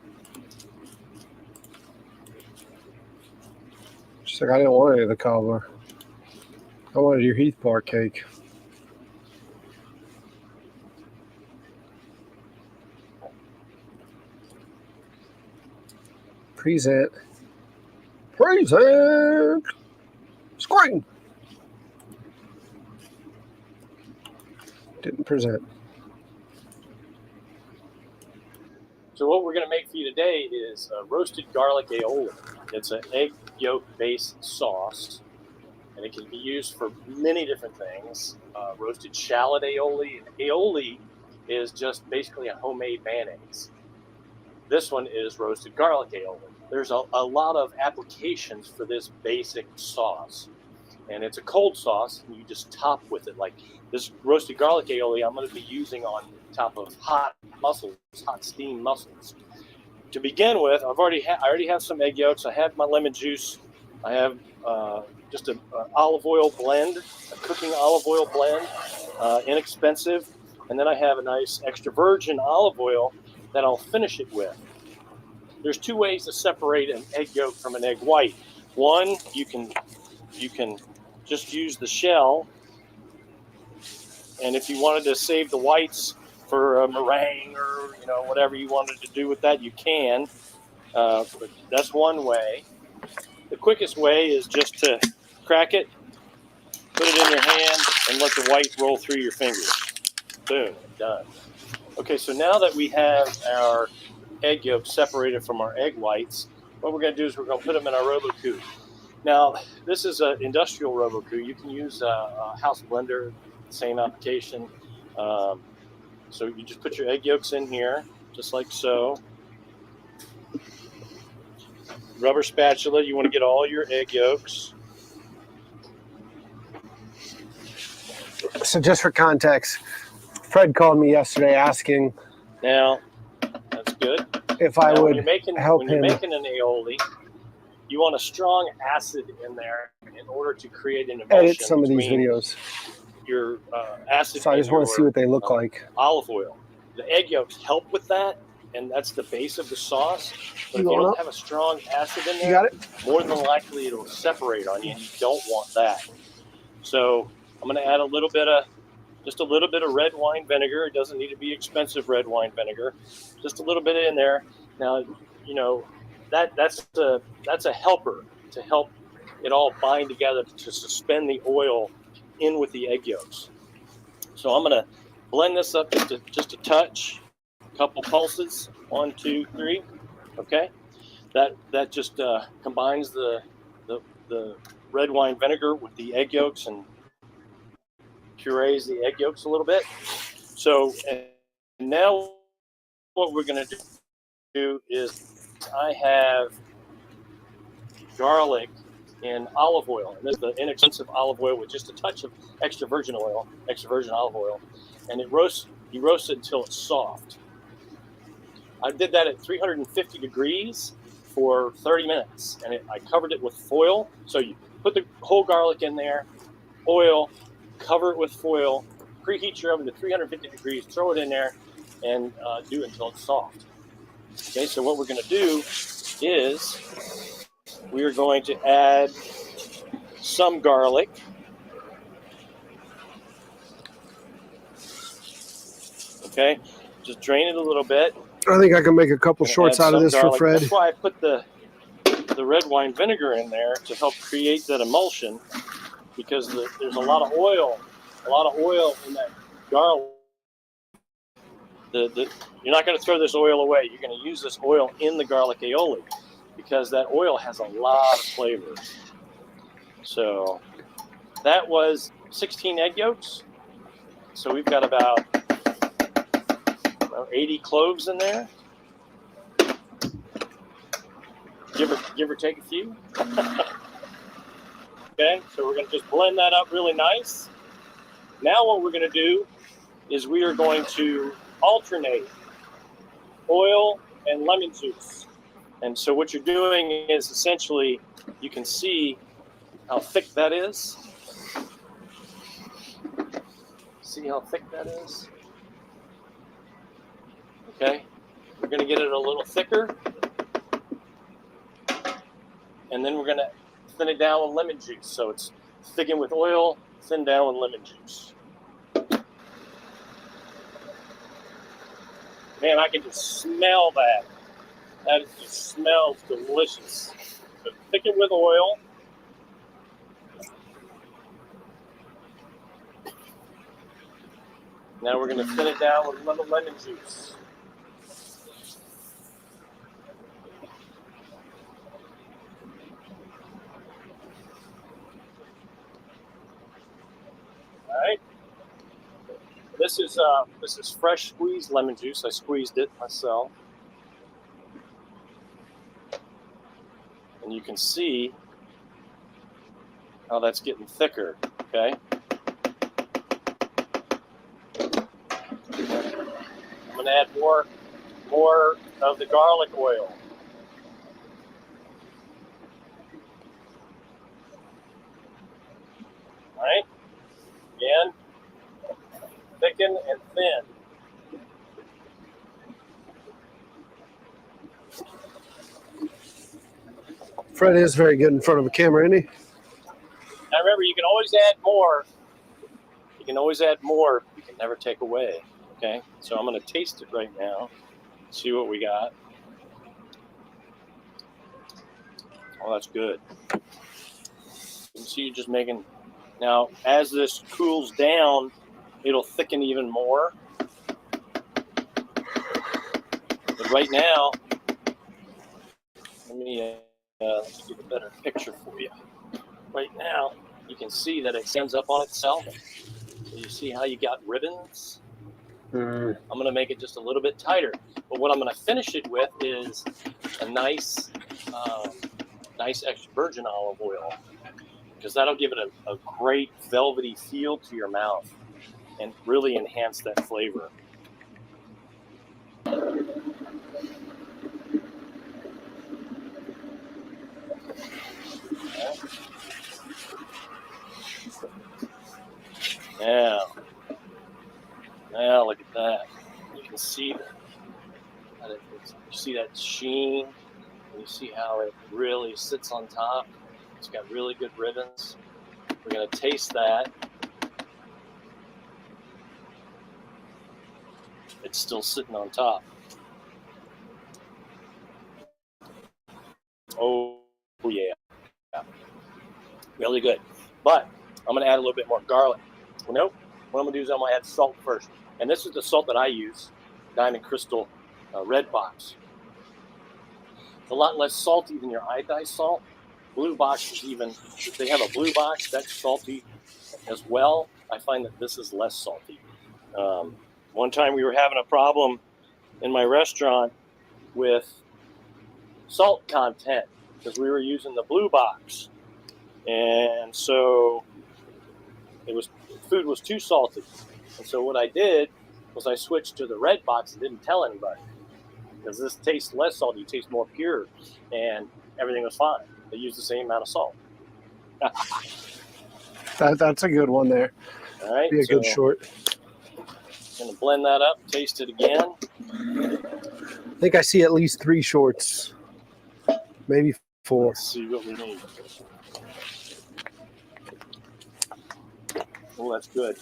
She's like, I didn't want any of the cobbler. I wanted your Heath bar cake. Present. Present. Scream. Didn't present. So what we're going to make for you today is roasted garlic aioli. It's an egg yolk based sauce, and it can be used for many different things. Roasted shallot aioli. And aioli is just basically a homemade mayonnaise. This one is roasted garlic aioli. There's a lot of applications for this basic sauce, and it's a cold sauce, and you just top with it. Like this roasted garlic aioli, I'm going to be using on top of hot mussels, hot steamed mussels. To begin with, I already have some egg yolks. I have my lemon juice. I have just an olive oil blend, a cooking olive oil blend, inexpensive, and then I have a nice extra virgin olive oil that I'll finish it with. There's two ways to separate an egg yolk from an egg white. One, you can just use the shell, and if you wanted to save the whites for a meringue or whatever you wanted to do with that, you can. But that's one way. The quickest way is just to crack it, put it in your hand, and let the white roll through your fingers. Boom, done. Okay, so now that we have our egg yolks separated from our egg whites, what we're going to do is we're going to put them in our RoboCoupe. Now, this is an industrial RoboCoupe. You can use a house blender, same application. So you just put your egg yolks in here, just like so. Rubber spatula, you want to get all your egg yolks. So just for context, Fred called me yesterday asking Now, that's good. if I Now, would when you're making help him. making an aioli, you want a strong acid in there in order to create an emulsion. Edit some of these between videos. Your acid. So I just want to see what they look uh, like. Olive oil. The egg yolks help with that, and that's the base of the sauce. But if you don't have a strong acid in there, You got it? more than likely it'll separate on you, and you don't want that. So I'm going to add just a little bit of red wine vinegar. It doesn't need to be expensive red wine vinegar. Just a little bit in there. Now, that's a helper to help it all bind together to suspend the oil in with the egg yolks. So I'm going to blend this up just a touch, a couple pulses, 1, 2, 3. Okay, that just combines the red wine vinegar with the egg yolks and purees the egg yolks a little bit. So and now what we're going to do is I have garlic in olive oil, and this is the inexpensive olive oil with just a touch of extra virgin olive oil, and you roast it until it's soft. I did that at 350 degrees for 30 minutes, and I covered it with foil. So you put the whole garlic in there, oil, cover it with foil, preheat your oven to 350 degrees, throw it in there, and do it until it's soft. Okay, so what we're going to do is we are going to add some garlic. Okay, just drain it a little bit. I think I can make a couple shorts out of this garlic. for Fred. That's why I put the red wine vinegar in there to help create that emulsion, because there's a lot of oil in that garlic. You're not going to throw this oil away. You're going to use this oil in the garlic aioli because that oil has a lot of flavor. So that was 16 egg yolks. So we've got about 80 cloves in there. Give or take a few. Okay, so we're going to just blend that up really nice. Now what we're going to do is we are going to alternate oil and lemon juice. And so what you're doing is essentially, you can see how thick that is. See how thick that is? Okay, we're gonna get it a little thicker. And then we're gonna thin it down with lemon juice. So it's thicken with oil, thin down with lemon juice. Man, I can just smell that. That just smells delicious. So thicken with oil. Now we're going to thin it down with lemon juice. All right. This is fresh squeezed lemon juice. I squeezed it myself. And you can see how that's getting thicker, okay? I'm gonna add more of the garlic oil. All right, again, thicken and thin. Fred is very good in front of a camera, isn't he? Now remember, you can always add more. You can always add more. You can never take away. Okay, so I'm going to taste it right now. See what we got. Oh, that's good. You can see you're just making. Now, as this cools down, it'll thicken even more. But right now, let me get a better picture for you. Right now, you can see that it stands up on itself. So you see how you got ribbons? I'm going to make it just a little bit tighter. But what I'm going to finish it with is a nice extra virgin olive oil, because that'll give it a great velvety feel to your mouth and really enhance that flavor. Now look at that. You can see that you see that sheen, and you see how it really sits on top. It's got really good ribbons. We're going to taste that. It's still sitting on top. Oh yeah. Really good. But I'm going to add a little bit more garlic. Nope. What I'm going to do is I'm going to add salt first. And this is the salt that I use, Diamond Crystal Red Box. It's a lot less salty than your iodized salt. Blue Box is even, if they have a blue box, that's salty as well. I find that this is less salty. One time we were having a problem in my restaurant with salt content because we were using the blue box. And so food was too salty. And so what I did was I switched to the red box and didn't tell anybody, because this tastes less salty, it tastes more pure, and everything was fine. They used the same amount of salt. That's a good one there. All right, Be a good short. I'm gonna blend that up, taste it again. I think I see at least 3 shorts, maybe 4. Let's see what we need. Oh, that's good.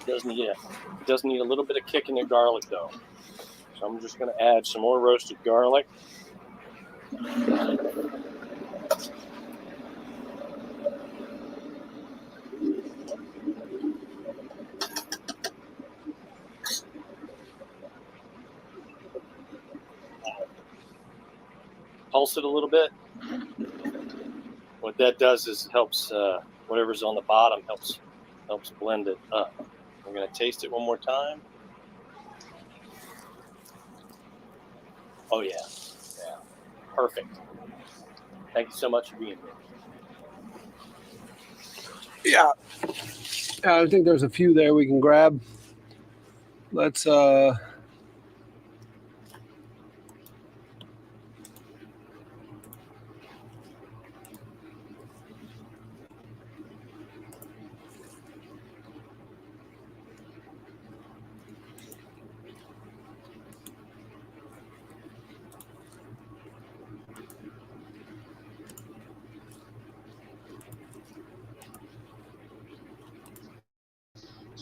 It does need a little bit of kick in your garlic though. So I'm just going to add some more roasted garlic. Pulse it a little bit. What that does is helps whatever's on the bottom helps blend it up. We're going to taste it one more time. Oh yeah, perfect. Thank you so much for being here. Yeah, I think there's a few there we can grab. Let's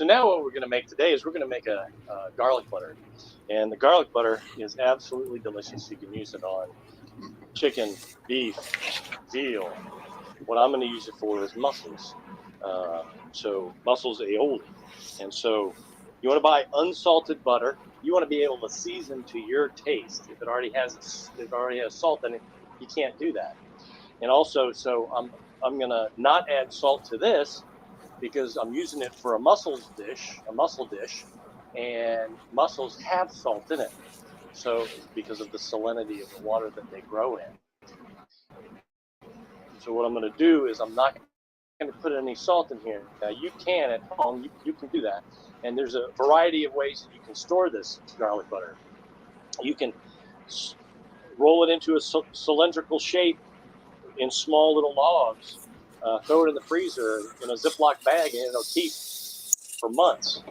So now what we're going to make today is we're going to make a garlic butter. And the garlic butter is absolutely delicious. You can use it on chicken, beef, veal. What I'm going to use it for is mussels. So mussels aioli. And so you want to buy unsalted butter. You want to be able to season to your taste. If it already has salt in it, you can't do that. And also, so I'm going to not add salt to this because I'm using it for a mussel dish, and mussels have salt in it. So because of the salinity of the water that they grow in. So what I'm going to do is I'm not going to put any salt in here. Now you can at home, you can do that. And there's a variety of ways that you can store this garlic butter. You can roll it into a cylindrical shape in small little logs, throw it in the freezer in a Ziploc bag, and it'll keep for months.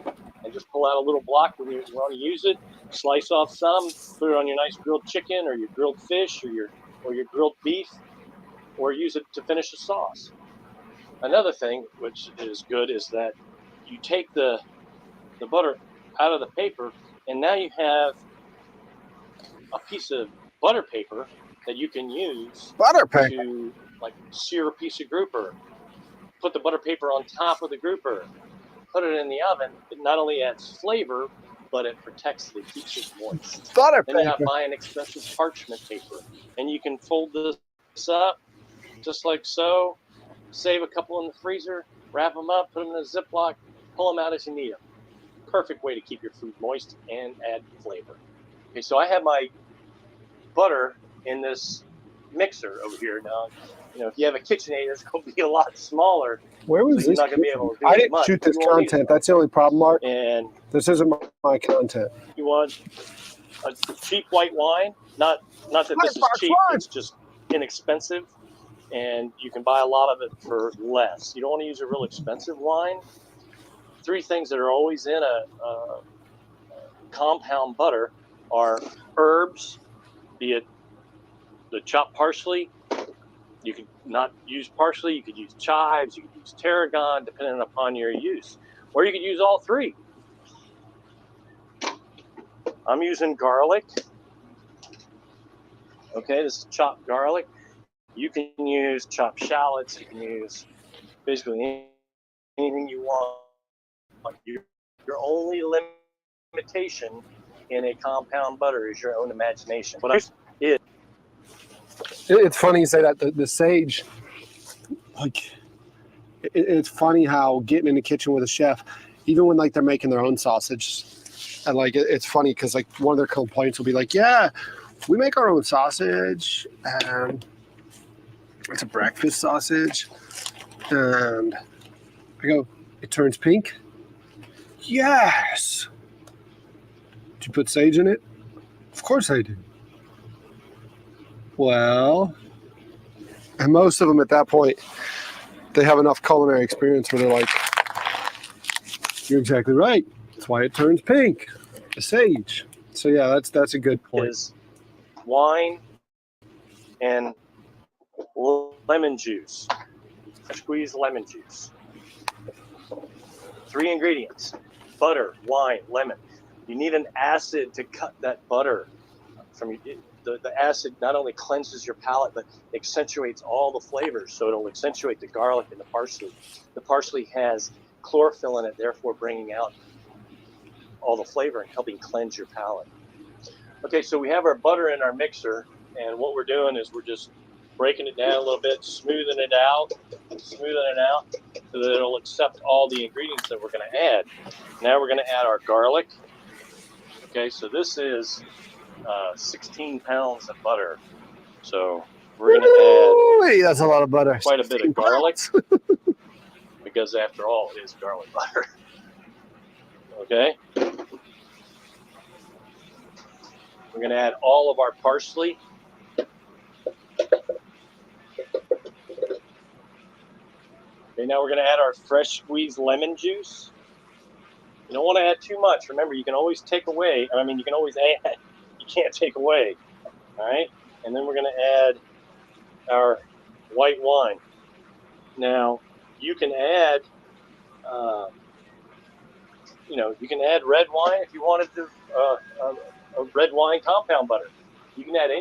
And just pull out a little block when you want to use it, slice off some, put it on your nice grilled chicken or your grilled fish or your grilled beef, or use it to finish a sauce. Another thing which is good is that you take the butter out of the paper, and now you have a piece of butter paper that you can use to like sear a piece of grouper. Put the butter paper on top of the grouper, put it in the oven. It not only adds flavor, but it protects it. It keeps it moist. Then you're not buying expensive parchment paper. And you can fold this up just like so, save a couple in the freezer, wrap them up, put them in a Ziploc, pull them out as you need them. Perfect way to keep your food moist and add flavor. Okay, so I have my butter in this mixer over here. Now, if you have a KitchenAid, it's going to be a lot smaller. Where was so this? You're not going to be able to do I as didn't much. shoot this content. That's the only problem, Mark. And this isn't my content. You want a cheap white wine? Not that this is cheap. It's just inexpensive, and you can buy a lot of it for less. You don't want to use a real expensive wine. 3 things that are always in a compound butter are herbs, be it the chopped parsley. You could not use parsley. You could use chives. You could use tarragon, depending upon your use. Or you could use all 3. I'm using garlic. Okay, this is chopped garlic. You can use chopped shallots. You can use basically anything you want. Your only limitation in a compound butter is your own imagination. What It's funny you say that. The sage, like, it's funny how getting in the kitchen with a chef, even when like they're making their own sausage, and like it's funny because like one of their complaints will be like, yeah, we make our own sausage, and it's a breakfast sausage, and I go, it turns pink. Yes. Did you put sage in it? Of course I did. Well, and most of them at that point, they have enough culinary experience where they're like, you're exactly right. That's why it turns pink. The sage. So yeah, that's a good point. Is wine and lemon juice. Squeeze lemon juice. 3 ingredients: butter, wine, lemon. You need an acid to cut that butter from the acid. Not only cleanses your palate, but accentuates all the flavors. So it'll accentuate the garlic and the parsley. The parsley has chlorophyll in it, therefore bringing out all the flavor and helping cleanse your palate. Okay, so we have our butter in our mixer, and what we're doing is we're just breaking it down a little bit, smoothing it out, so that it'll accept all the ingredients that we're going to add. Now we're going to add our garlic. Okay, so this is 16 pounds of butter. So we're going to add that's a lot of butter. Quite a bit of garlic, because after all, it is garlic butter. Okay. We're going to add all of our parsley. Okay, now we're going to add our fresh squeezed lemon juice. You don't want to add too much. Remember, you can always take away. You can always add. You can't take away. All right? And then we're going to add our white wine. Now, you can add you can add red wine if you wanted to, a red wine compound butter. You can add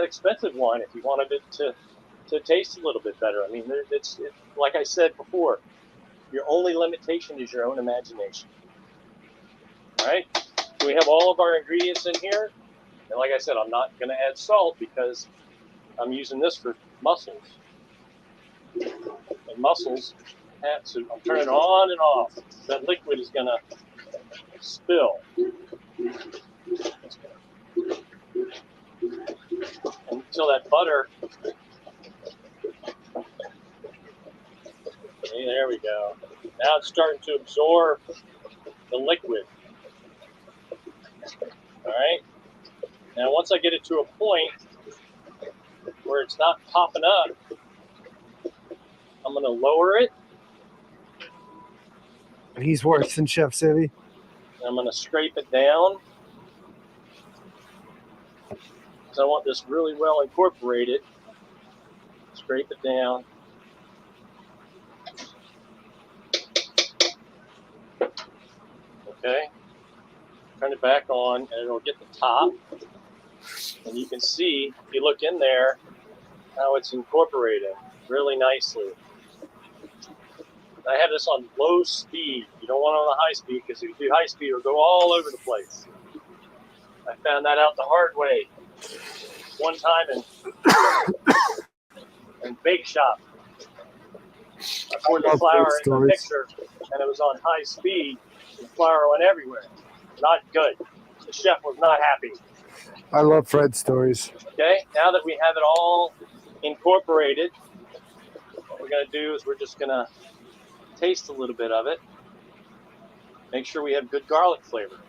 expensive wine if you wanted it to taste a little bit better. I mean, it's like I said before, your only limitation is your own imagination. All right? We have all of our ingredients in here. And like I said, I'm not going to add salt because I'm using this for mussels. And mussels have to, I'm turning it on and off. That liquid is going to spill. Until that butter, okay, there we go. Now it's starting to absorb the liquid. All right. Now once I get it to a point where it's not popping up, I'm going to lower it. He's worse than Chef Civvy. I'm going to scrape it down. Because I want this really well incorporated. Scrape it down. Okay. Turn it back on and it'll get the top. And you can see, if you look in there, how it's incorporated really nicely. I have this on low speed. You don't want it on the high speed because if you do high speed, it'll go all over the place. I found that out the hard way one time in Bake Shop. I poured the flour in the mixer and it was on high speed. The flour went everywhere. Not good. The chef was not happy. I love Fred's stories. Okay, now that we have it all incorporated, what we're going to do is we're just going to taste a little bit of it. Make sure we have good garlic flavor.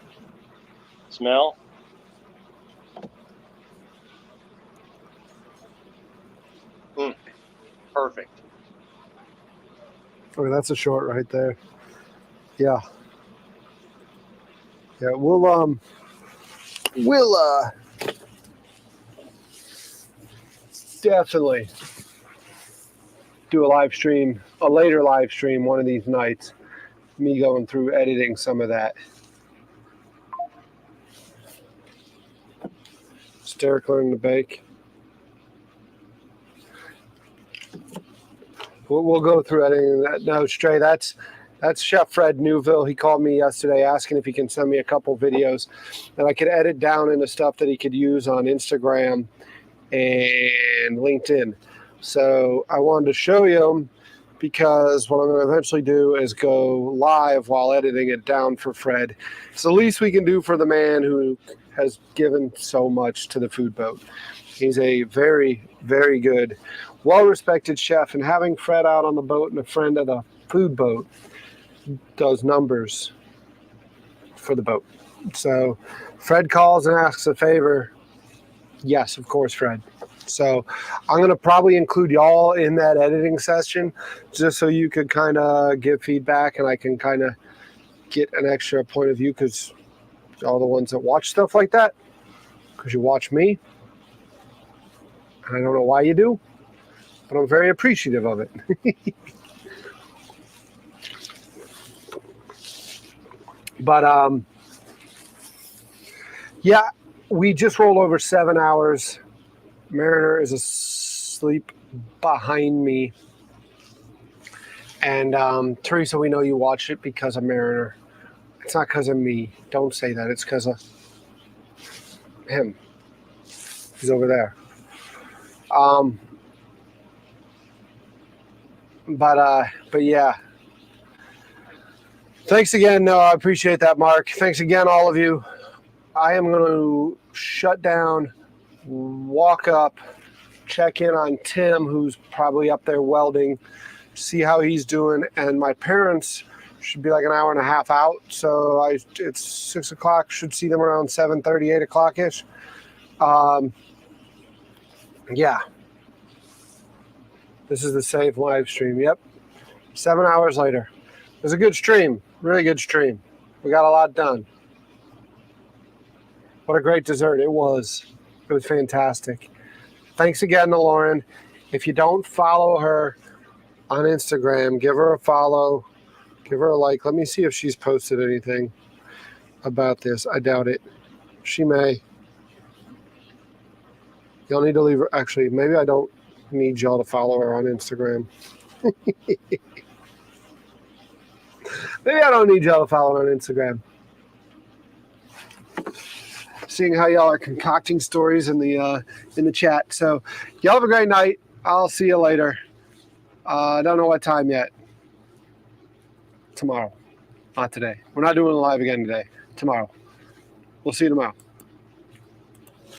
Smell. Perfect. Oh, that's a short right there. Yeah. Yeah, we'll definitely do a live stream, a later live stream one of these nights. Me going through editing some of that. Is Derek learning to bake? We'll go through editing that. No, Stray, that's Chef Fred Newville. He called me yesterday asking if he can send me a couple videos that I could edit down into stuff that he could use on Instagram and LinkedIn. So I wanted to show you them because what I'm going to eventually do is go live while editing it down for Fred. It's the least we can do for the man who has given so much to the food boat. He's a very, very good, well-respected chef, and having Fred out on the boat and a friend of the food boat does numbers for the boat. So Fred calls and asks a favor. Yes, of course, Fred. So I'm going to probably include y'all in that editing session just so you could kind of give feedback and I can kind of get an extra point of view because y'all the ones that watch stuff like that because you watch me. And I don't know why you do, but I'm very appreciative of it. But, yeah, we just rolled over 7 hours. Mariner is asleep behind me. And, Teresa, we know you watched it because of Mariner. It's not because of me. Don't say that. It's because of him. He's over there. But yeah. Thanks again. No, I appreciate that, Mark. Thanks again, all of you. I am going to shut down, walk up, check in on Tim, who's probably up there welding, see how he's doing. And my parents should be like an hour and a half out. So it's 6 o'clock. Should see them around 7:30, 8 o'clock-ish. Yeah. This is the safe live stream. Yep. 7 hours later. It was a good stream. Really good stream. We got a lot done. What a great dessert it was. It was fantastic. Thanks again to Lauren. If you don't follow her on Instagram, give her a follow. Give her a like. Let me see if she's posted anything about this. I doubt it. She may. Y'all need to leave her. Actually, maybe I don't need y'all to follow her on Instagram. Maybe I don't need y'all to follow her on Instagram. Seeing how y'all are concocting stories in the chat. So y'all have a great night. I'll see you later. I don't know what time yet. Tomorrow. Not today. We're not doing a live again today. Tomorrow. We'll see you tomorrow.